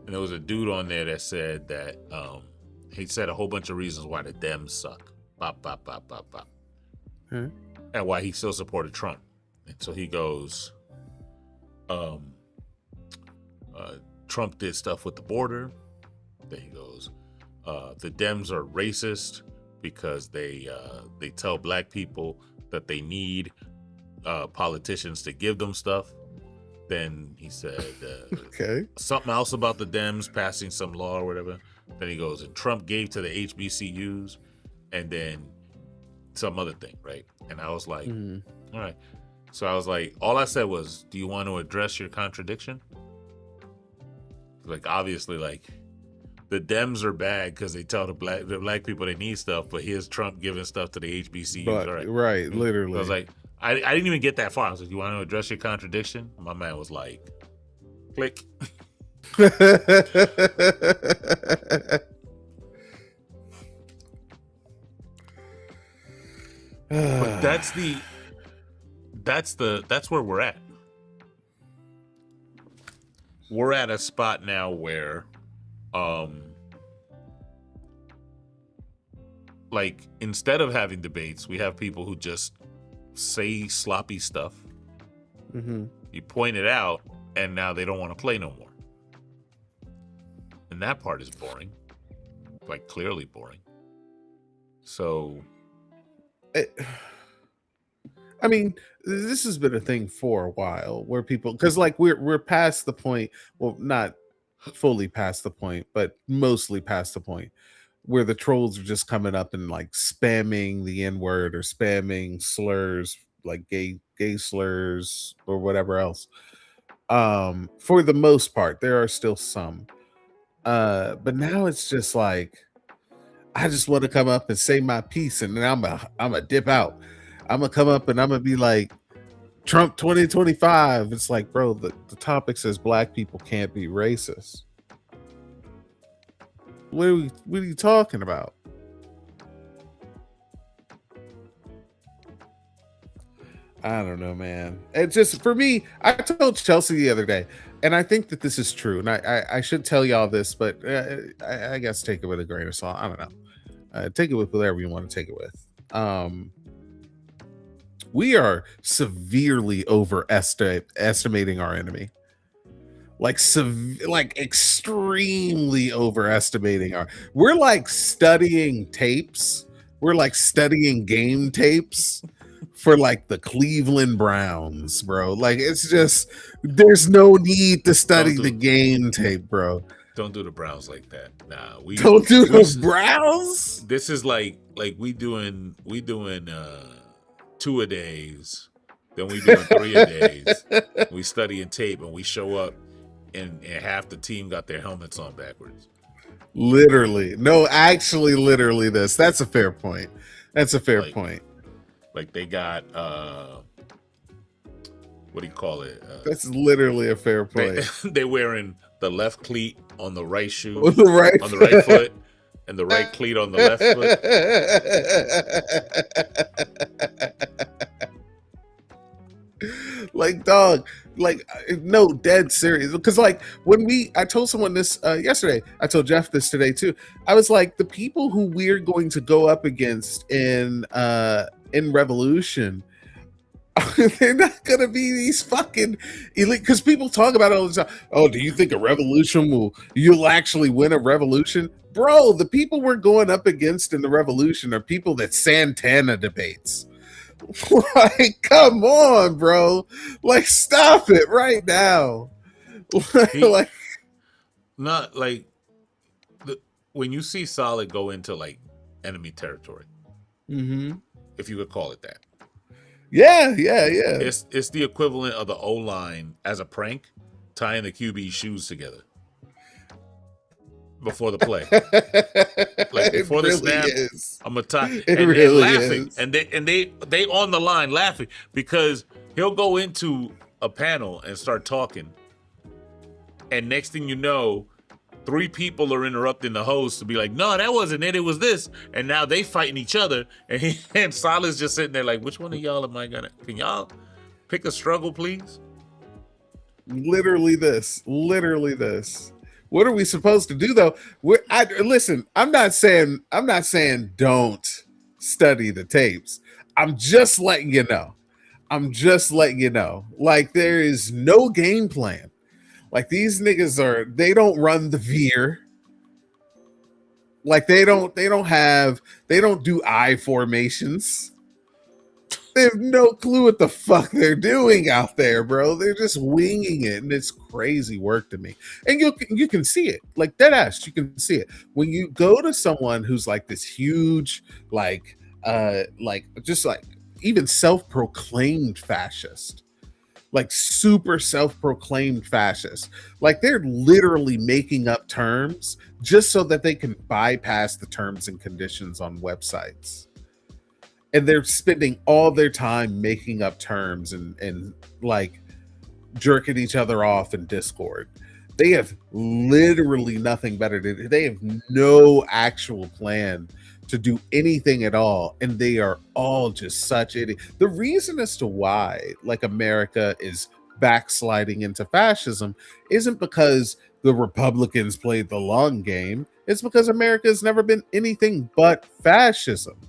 there was a dude on there that said that he said a whole bunch of reasons why the Dems suck, bop bop bop bop bop, and why he still supported Trump. And so he goes, Trump did stuff with the border. Then he goes, the Dems are racist because they tell black people that they need politicians to give them stuff. Then he said something else about the Dems passing some law or whatever. Then he goes, and Trump gave to the HBCUs, and then some other thing, right? And I was like, all right. So I was like, all I said was, do you want to address your contradiction? Like, obviously, like, the Dems are bad because they tell the black people they need stuff, but here's Trump giving stuff to the HBCUs. But, right, literally. So I was like, I didn't even get that far. I was like, you want to address your contradiction? My man was like, click. But that's where we're at. We're at a spot now where like instead of having debates, we have people who just say sloppy stuff. You point it out, and now they don't want to play no more. And that part is boring, like clearly boring. So, I mean, this has been a thing for a while where people, because like we're past the point. Well, not fully past the point, but mostly past the point where the trolls are just coming up and like spamming the N-word or spamming slurs like gay slurs or whatever else. For the most part, there are still some. But now it's just like, I just want to come up and say my piece, and then I'm a dip out. I'm gonna come up and I'm gonna be like, Trump 2025. It's like, bro, the topic says black people can't be racist. What are you talking about? I don't know, man. It just, for me, I told Chelsea the other day, and I think that this is true, and I should tell y'all this, but I guess take it with a grain of salt. I don't know. Take it with whatever you want to take it with. We are severely overestimating our enemy. Like extremely overestimating we're like studying tapes. We're like studying game tapes for like the Cleveland Browns, bro. Like, it's just, there's no need to study the game tape, bro. Don't do the Browns like that. Nah, don't do the Browns. This is like we doing 2-a-days, then we doing 3-a-days. We studying tape and we show up and half the team got their helmets on backwards. Literally. No, actually, literally this. That's a fair point. That's a fair point. Like they got what do you call it? That's literally a fair point. They're wearing the left cleat on the right shoe, On the right on the right foot, and the right cleat on the left foot. Like, dog, like, no, dead serious. Because like when I told someone this yesterday, I told Jeff this today too. I was like, the people who we're going to go up against in Revolution, they're not gonna be these fucking elite. Because people talk about it all the time. Oh, do you think you'll actually win a revolution? Bro, the people we're going up against in the revolution are people that Santana debates. Like, come on, bro. Like, stop it right now. Like, not like when you see Solid go into like enemy territory, if you could call it that. Yeah. It's the equivalent of the O-line as a prank, tying the QB shoes together before the play. Like before the snap, I'm gonna tie and laughing. Is. And they on the line laughing because he'll go into a panel and start talking. And next thing you know, 3 people are interrupting the host to be like, no, that wasn't it. It was this. And now they fighting each other. And Salah's just sitting there like, which one of y'all am I gonna? Can y'all pick a struggle, please? Literally this. What are we supposed to do though? Listen, I'm not saying don't study the tapes. I'm just letting you know. Like, there is no game plan. Like, these niggas they don't run the veer. Like, they don't do I formations. They have no clue what the fuck they're doing out there, bro. They're just winging it, and it's crazy work to me. And you can see it, like, dead ass. You can see it when you go to someone who's like this huge, like just like even self-proclaimed fascist, like super self-proclaimed fascist. Like, they're literally making up terms just so that they can bypass the terms and conditions on websites. And they're spending all their time making up terms and like jerking each other off in Discord. They have literally nothing better to do. They have no actual plan to do anything at all. And they are all just such idiots. The reason as to why, like, America is backsliding into fascism isn't because the Republicans played the long game. It's because America has never been anything but fascism.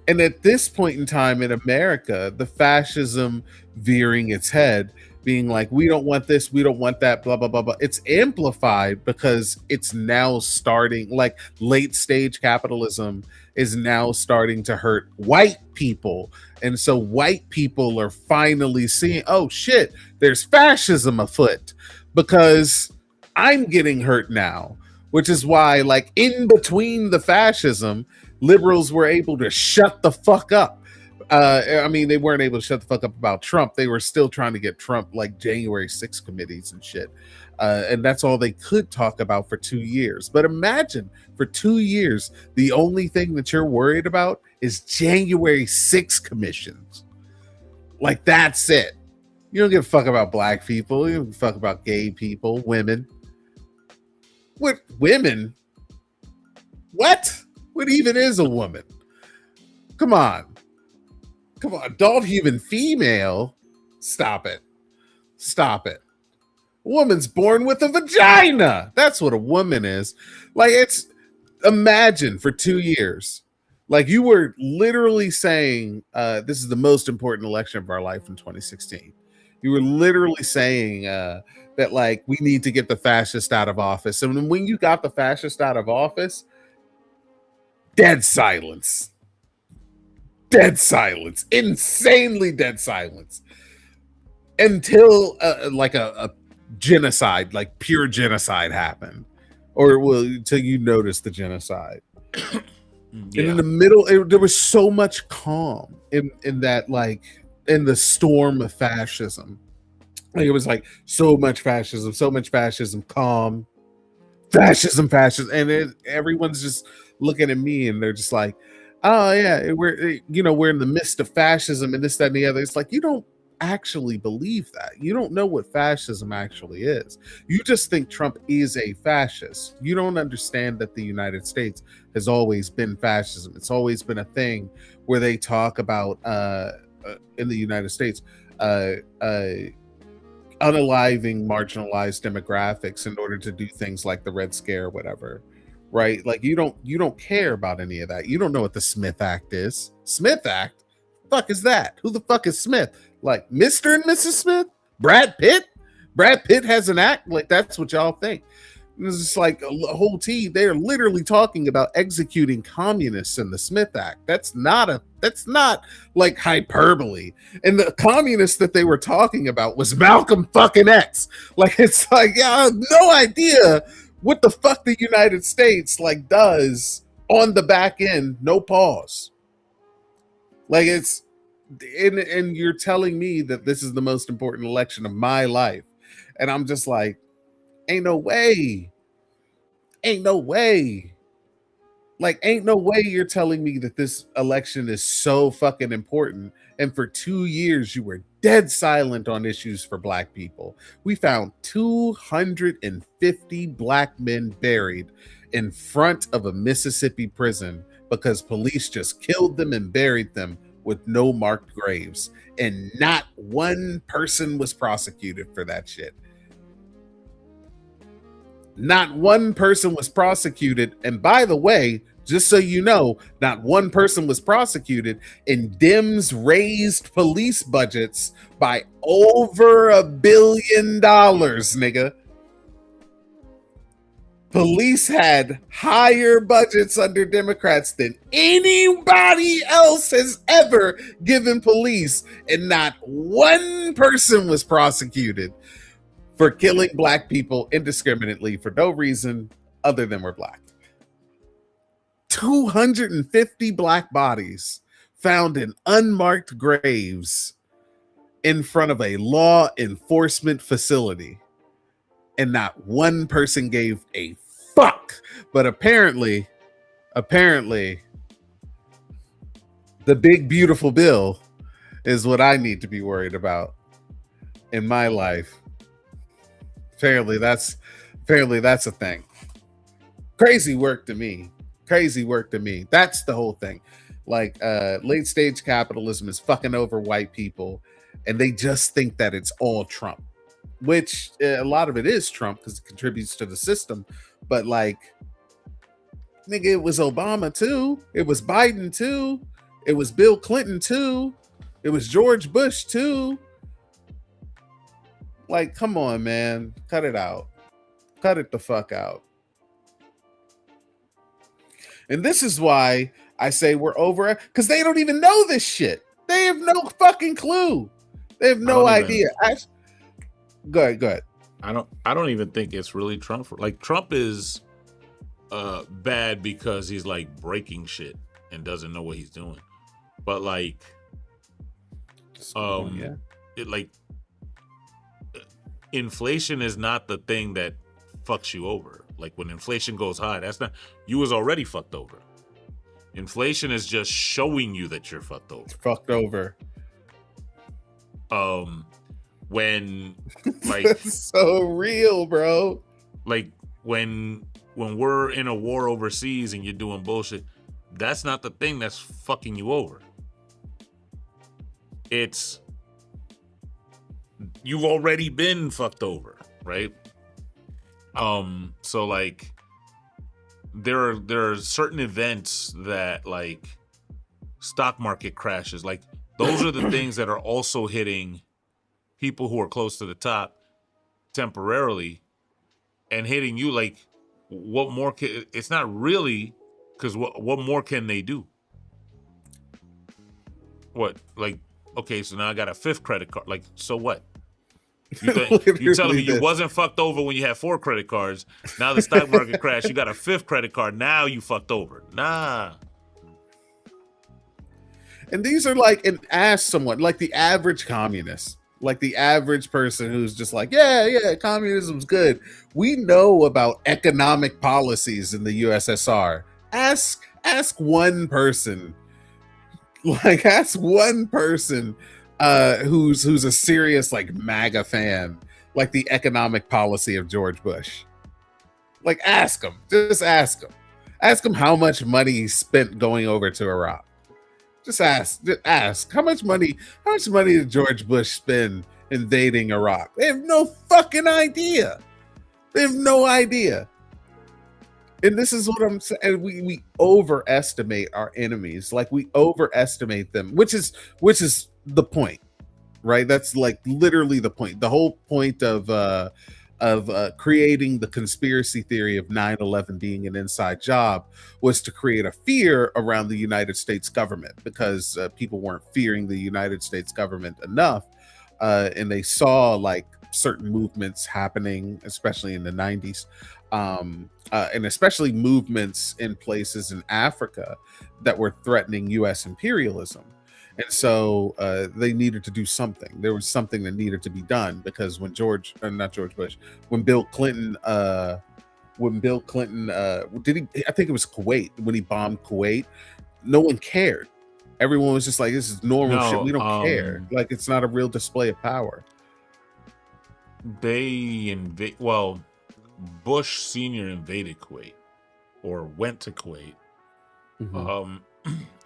And at this point in time in America, the fascism veering its head, being like, we don't want this, we don't want that, blah, blah, blah, blah. It's amplified because it's now starting, like, late stage capitalism is now starting to hurt white people. And so white people are finally seeing, oh shit, there's fascism afoot because I'm getting hurt now, which is why, like, in between the fascism, liberals were able to shut the fuck up. I mean, they weren't able to shut the fuck up about Trump. They were still trying to get Trump, like, January 6th committees and shit. And that's all they could talk about for 2 years. But imagine, for 2 years, the only thing that you're worried about is January 6th commissions. Like, that's it. You don't give a fuck about black people. You don't give a fuck about gay people, women. What? Women? What? What even is a woman? Come on. Adult human female. Stop it. A woman's born with a vagina. That's what a woman is. Like, imagine for 2 years. Like, you were literally saying, this is the most important election of our life in 2016. You were literally saying that, like, we need to get the fascist out of office. And when you got the fascist out of office, dead silence, insanely dead silence, until like a genocide, like pure genocide happened, or until you notice the genocide. Yeah. And in the middle, there was so much calm in that, like, in the storm of fascism. Like, it was like so much fascism, calm, fascism, and everyone's just looking at me and they're just like, oh yeah, we're in the midst of fascism and this, that, and the other. It's like, you don't actually believe that. You don't know what fascism actually is. You just think Trump is a fascist. You don't understand that the United States has always been fascism. It's always been a thing where they talk about in the United States unaliving marginalized demographics in order to do things like the Red Scare or whatever, right? Like you don't care about any of that. You don't know what the Smith Act is. Smith Act? Fuck is that? Who the fuck is Smith? Like Mr. and Mrs. Smith? Brad Pitt? Brad Pitt has an act? Like that's what y'all think. It's just like a whole team. They're literally talking about executing communists in the Smith Act. That's not like hyperbole. And the communist that they were talking about was Malcolm fucking X. Like it's like, yeah, I have no idea what the fuck the United States like does on the back end. No pause. Like it's and you're telling me that this is the most important election of my life. And I'm just like, ain't no way. Ain't no way. Like, ain't no way you're telling me that this election is so fucking important. And for 2 years, you were dead silent on issues for Black people. We found 250 Black men buried in front of a Mississippi prison because police just killed them and buried them with no marked graves. And not one person was prosecuted for that shit. Not one person was prosecuted. And by the way, just so you know, not one person was prosecuted, and Dems raised police budgets by over $1 billion, nigga. Police had higher budgets under Democrats than anybody else has ever given police, and not one person was prosecuted for killing Black people indiscriminately for no reason other than we're Black. 250 Black bodies found in unmarked graves in front of a law enforcement facility. And not one person gave a fuck. But apparently, the big beautiful bill is what I need to be worried about in my life. Apparently that's a thing. Crazy work to me. That's the whole thing. Like late stage capitalism is fucking over white people, and they just think that it's all Trump, which a lot of it is Trump because it contributes to the system. But like, nigga, it was Obama too. It was Biden too. It was Bill Clinton too. It was George Bush too. Like, come on, man. Cut it out. Cut it the fuck out. And this is why I say we're over it, because they don't even know this shit. They have no fucking clue. They have no idea. Go ahead. I don't even think it's really Trump. Like, Trump is bad because he's like breaking shit and doesn't know what he's doing. But like, inflation is not the thing that fucks you over. Like when inflation goes high, that's not, you was already fucked over. Inflation is just showing you that you're fucked over. Fucked over. When like that's so real, bro. Like when we're in a war overseas and you're doing bullshit, that's not the thing that's fucking you over. It's you've already been fucked over, right? So like there are certain events that like stock market crashes, like those are the things that are also hitting people who are close to the top temporarily and hitting you. Like what more can, it's not really, because what more can they do? What, like, okay, so now I got a 5th credit card, like, so what? You telling me you wasn't fucked over when you had 4 credit cards. Now the stock market crashed. You got a 5th credit card. Now you fucked over. Nah. And these are like, and ask someone like the average communist, like the average person who's just like, yeah, communism's good. We know about economic policies in the USSR. Ask one person. Like, ask one person who's a serious like MAGA fan, like the economic policy of George Bush. Like, ask him. Just ask him. Ask him how much money he spent going over to Iraq. Just ask. Just ask. How much money did George Bush spend invading Iraq? They have no fucking idea. They have no idea. And this is what I'm saying. We overestimate our enemies. Like, we overestimate them, which is the point, right? That's like literally the point. The whole point of creating the conspiracy theory of 9/11 being an inside job was to create a fear around the United States government, because people weren't fearing the United States government enough, and they saw like certain movements happening, especially in the 90s, and especially movements in places in Africa that were threatening U.S. imperialism. And so they needed to do something. There was something that needed to be done, because when when Bill Clinton I think it was Kuwait, when he bombed Kuwait, no one cared. Everyone was just like, this is normal shit. We don't care. Like, it's not a real display of power. Bush Sr. invaded Kuwait, or went to Kuwait. Mm-hmm.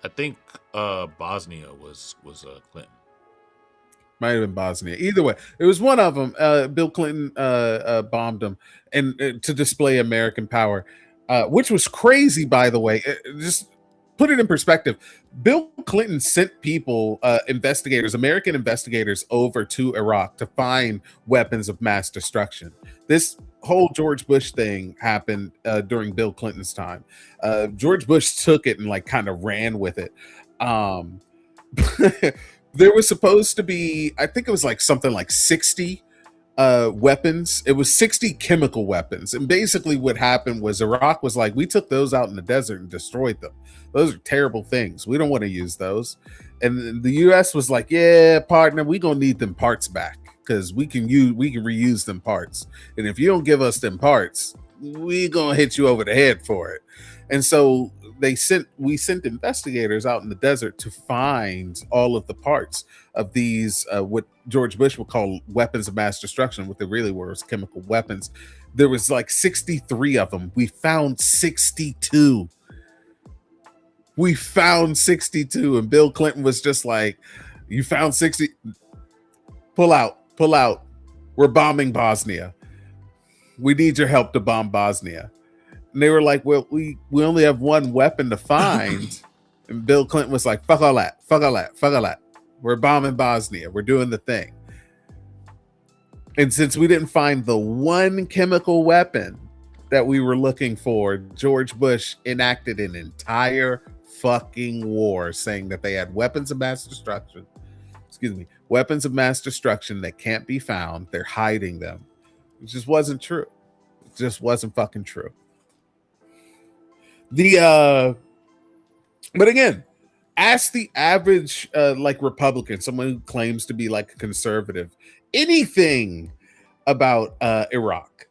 I think Bosnia was Clinton. Might have been Bosnia. Either way, it was one of them. Bill Clinton bombed them, and to display American power, which was crazy, by the way. Just put it in perspective. Bill Clinton sent people, American investigators, over to Iraq to find weapons of mass destruction. This whole George Bush thing happened during Bill Clinton's time. George Bush took it and like kind of ran with it. There was supposed to be, I think it was like something like 60 weapons. It was 60 chemical weapons. And basically what happened was Iraq was like, we took those out in the desert and destroyed them. Those are terrible things. We don't want to use those. And the US was like, yeah, partner, we gonna need them parts back, because we can reuse them parts. And if you don't give us them parts, we gonna hit you over the head for it. And so we sent investigators out in the desert to find all of the parts of these what George Bush would call weapons of mass destruction. What they really were was chemical weapons. There was like 63 of them. We found 62. We found 62, and Bill Clinton was just like, you found 60, pull out. We're bombing Bosnia. We need your help to bomb Bosnia. And they were like, well, we only have one weapon to find. And Bill Clinton was like, fuck all that. We're bombing Bosnia. We're doing the thing. And since we didn't find the one chemical weapon that we were looking for, George Bush enacted an entire fucking war, saying that they had weapons of mass destruction. Weapons of mass destruction that can't be found. They're hiding them. It just wasn't true. It just wasn't fucking true. But again, ask the average like Republican, someone who claims to be like a conservative, anything about Iraq,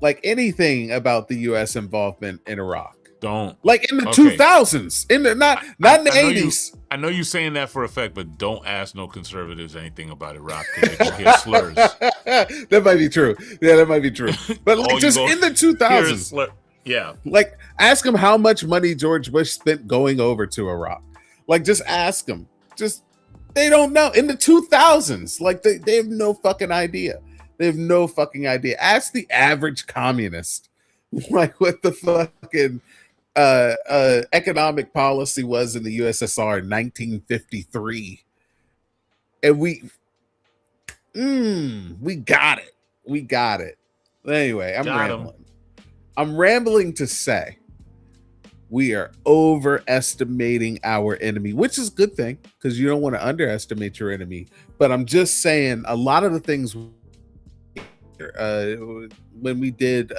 like anything about the U.S. involvement in Iraq. Don't, like in the 2000s, in the not in the 80s. I know you saying that for a fact, but don't ask no conservatives anything about Iraq, because they can hear slurs. That might be true. Yeah, that might be true. But like, just in the 2000s, yeah, like ask them how much money George Bush spent going over to Iraq. Like, just ask them. Just, they don't know. In the 2000s, like they have no fucking idea. They have no fucking idea. Ask the average communist, like, what the fucking economic policy was in the USSR in 1953, and we got it. Anyway, I'm rambling to say we are overestimating our enemy, which is a good thing, because you don't want to underestimate your enemy. But I'm just saying, a lot of the things when we did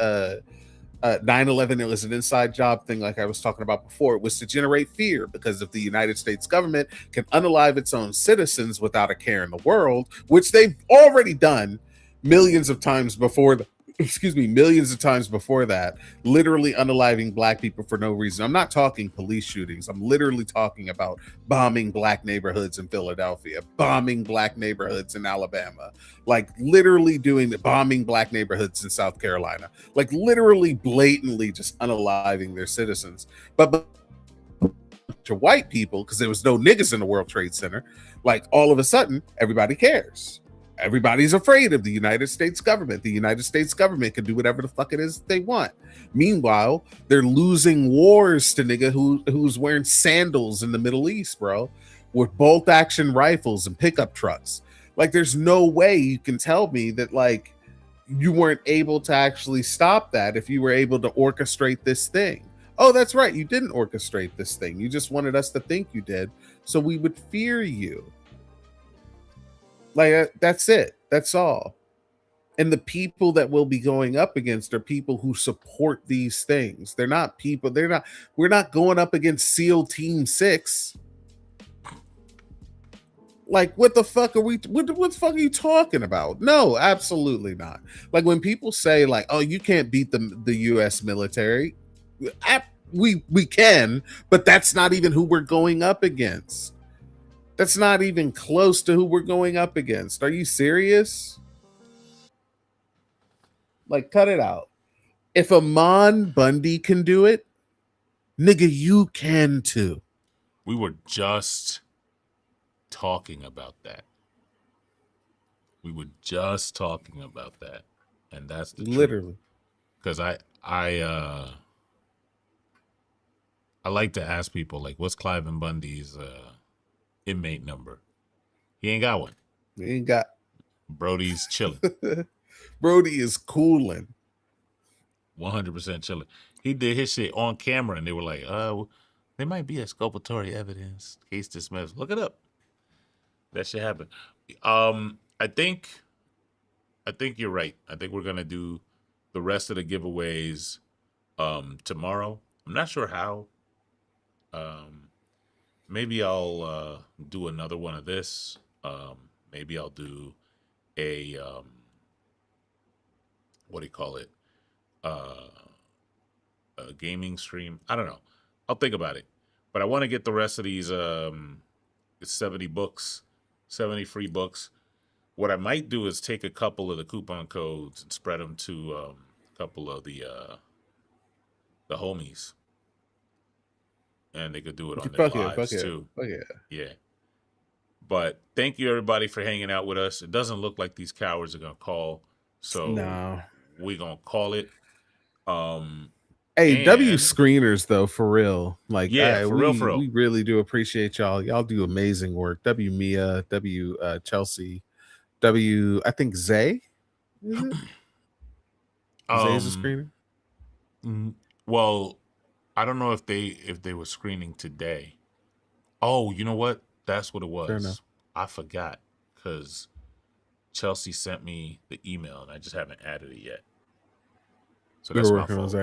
9/11, it was an inside job thing, like I was talking about before. It was to generate fear, because if the United States government can unalive its own citizens without a care in the world, which they've already done millions of times before excuse me, millions of times before that, literally unaliving black people for no reason. I'm not talking police shootings. I'm literally talking about bombing black neighborhoods in Philadelphia, bombing black neighborhoods in Alabama, like literally doing the bombing black neighborhoods in South Carolina, like literally blatantly just unaliving their citizens. But to white people, because there was no niggas in the World Trade Center, like all of a sudden, everybody cares. Everybody's afraid of the United States government. The United States government can do whatever the fuck it is they want. Meanwhile, they're losing wars to nigga who's wearing sandals in the Middle East, bro, with bolt action rifles and pickup trucks. Like, there's no way you can tell me that like you weren't able to actually stop that if you were able to orchestrate this thing. Oh, that's right. You didn't orchestrate this thing. You just wanted us to think you did, so we would fear you. Like, that's it. That's all. And the people that we'll be going up against are people who support these things. They're not people. We're not going up against SEAL Team 6. Like, what the fuck are we, what the fuck are you talking about? No, absolutely not. Like, when people say, like, oh, you can't beat the US military, we can, but that's not even who we're going up against. That's not even close to who we're going up against. Are you serious? Like, cut it out. If Amon Bundy can do it, nigga, you can too. We were just talking about that. And that's the literally. Because I like to ask people, like, what's Cliven Bundy's inmate number? He ain't got one. He ain't got. Brody's chilling. Brody is cooling. 100% chilling. He did his shit on camera, and they were like, there might be exculpatory evidence. Case dismissed. Look it up. That shit happened. I think you're right. I think we're gonna do the rest of the giveaways tomorrow. I'm not sure how. Maybe I'll do another one of this. Maybe I'll do a what do you call it? A gaming stream. I don't know. I'll think about it. But I want to get the rest of these 70 books, 70 free books. What I might do is take a couple of the coupon codes and spread them to a couple of the homies. And they could do it on their lives too. Yeah. But thank you everybody for hanging out with us. It doesn't look like these cowards are gonna call, so we're gonna call it. Hey, W screeners though, for real. Like, yeah, for real. We really do appreciate y'all. Y'all do amazing work. W Mia, W Chelsea, W I think Zay. Is it? Zay's a screener. Well, I don't know if they were screening today. Oh, you know what? That's what it was. I forgot because Chelsea sent me the email and I just haven't added it yet. So that's my fault.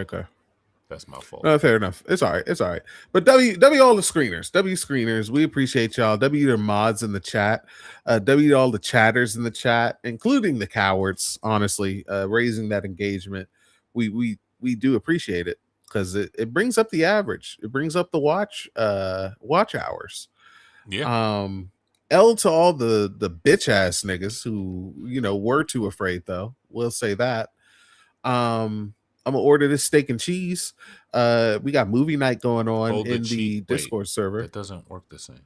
That's my fault. No, fair enough. It's all right. It's all right. But W all the screeners. W screeners. We appreciate y'all. W their mods in the chat. W all the chatters in the chat, including the cowards. Honestly, raising that engagement. We do appreciate it because it brings up the average. It brings up the watch hours. Yeah. L to all the bitch ass niggas who were too afraid though. We'll say that. I'm gonna order this steak and cheese. We got movie night going on in the Discord server. It doesn't work the same.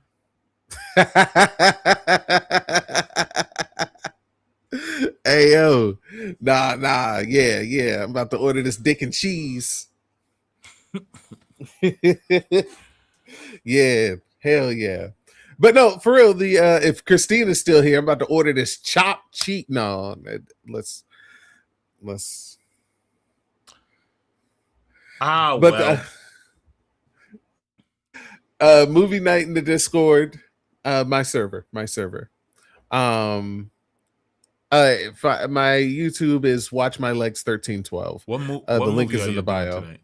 Hey yo, nah, yeah. I'm about to order this dick and cheese. Yeah, hell yeah. But no, for real, the if Christina's still here, I'm about to order this chopped cheek. No, let's but movie night in the Discord, my server. My YouTube is watchmylegs 1312. The link is in the bio. Tonight?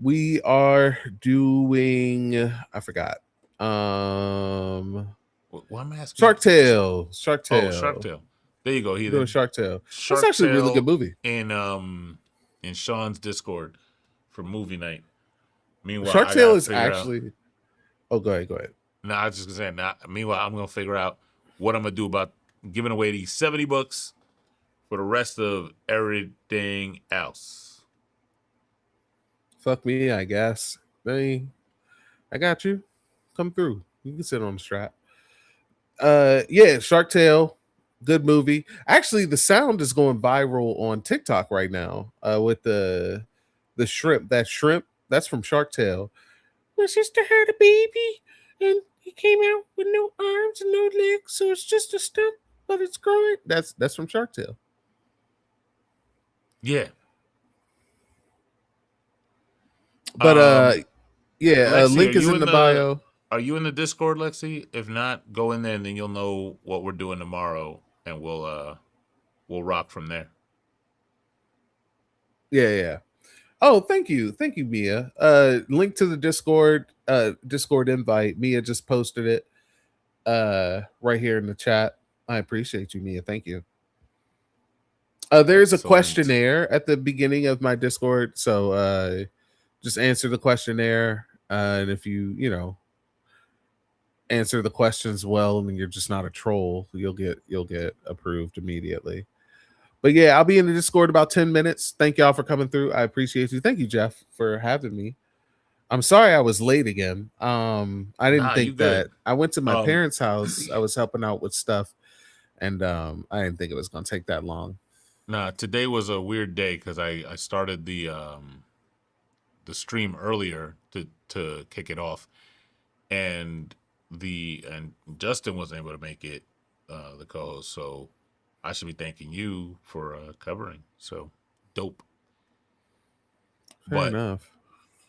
We are doing, I forgot. Why am I asking? Shark Tale. Oh, Shark Tale. There you go. I'm doing Shark Tale. That's Shark actually a really Tale good movie. in Sean's Discord for movie night. Meanwhile, Shark I Tale gotta is figure out. actually. Oh, go ahead. No, I was just gonna say. Meanwhile, I'm gonna figure out what I'm gonna do about giving away these $70 for the rest of everything else. Fuck me, I guess. I got you. Come through. You can sit on the strap. Yeah, Shark Tale, good movie. Actually, the sound is going viral on TikTok right now. With the shrimp. That shrimp, that's from Shark Tale. My sister had a baby, and he came out with no arms and no legs, so it's just a stump, but it's growing. That's from Shark Tale. Yeah. But yeah, Lexi, link is in the bio. Are you in the Discord, Lexi? If not, go in there and then you'll know what we're doing tomorrow, and we'll rock from there. Yeah. Oh, thank you, Mia. Link to the Discord invite. Mia just posted it right here in the chat. I appreciate you, Mia. Thank you. There's a questionnaire at the beginning of my Discord, so just answer the questionnaire, and if you answer the questions well, and you're just not a troll, you'll get approved immediately. But yeah, I'll be in the Discord about 10 minutes. Thank y'all for coming through. I appreciate you. Thank you, Jeff, for having me. I'm sorry I was late again. I didn't think that I went to my parents' house. I was helping out with stuff, and I didn't think it was gonna take that long. Nah, today was a weird day because I started the stream earlier to kick it off, and Justin wasn't able to make it, the co-host, so I should be thanking you for covering. So dope. Fair enough.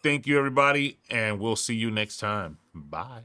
Thank you, everybody, and we'll see you next time. Bye.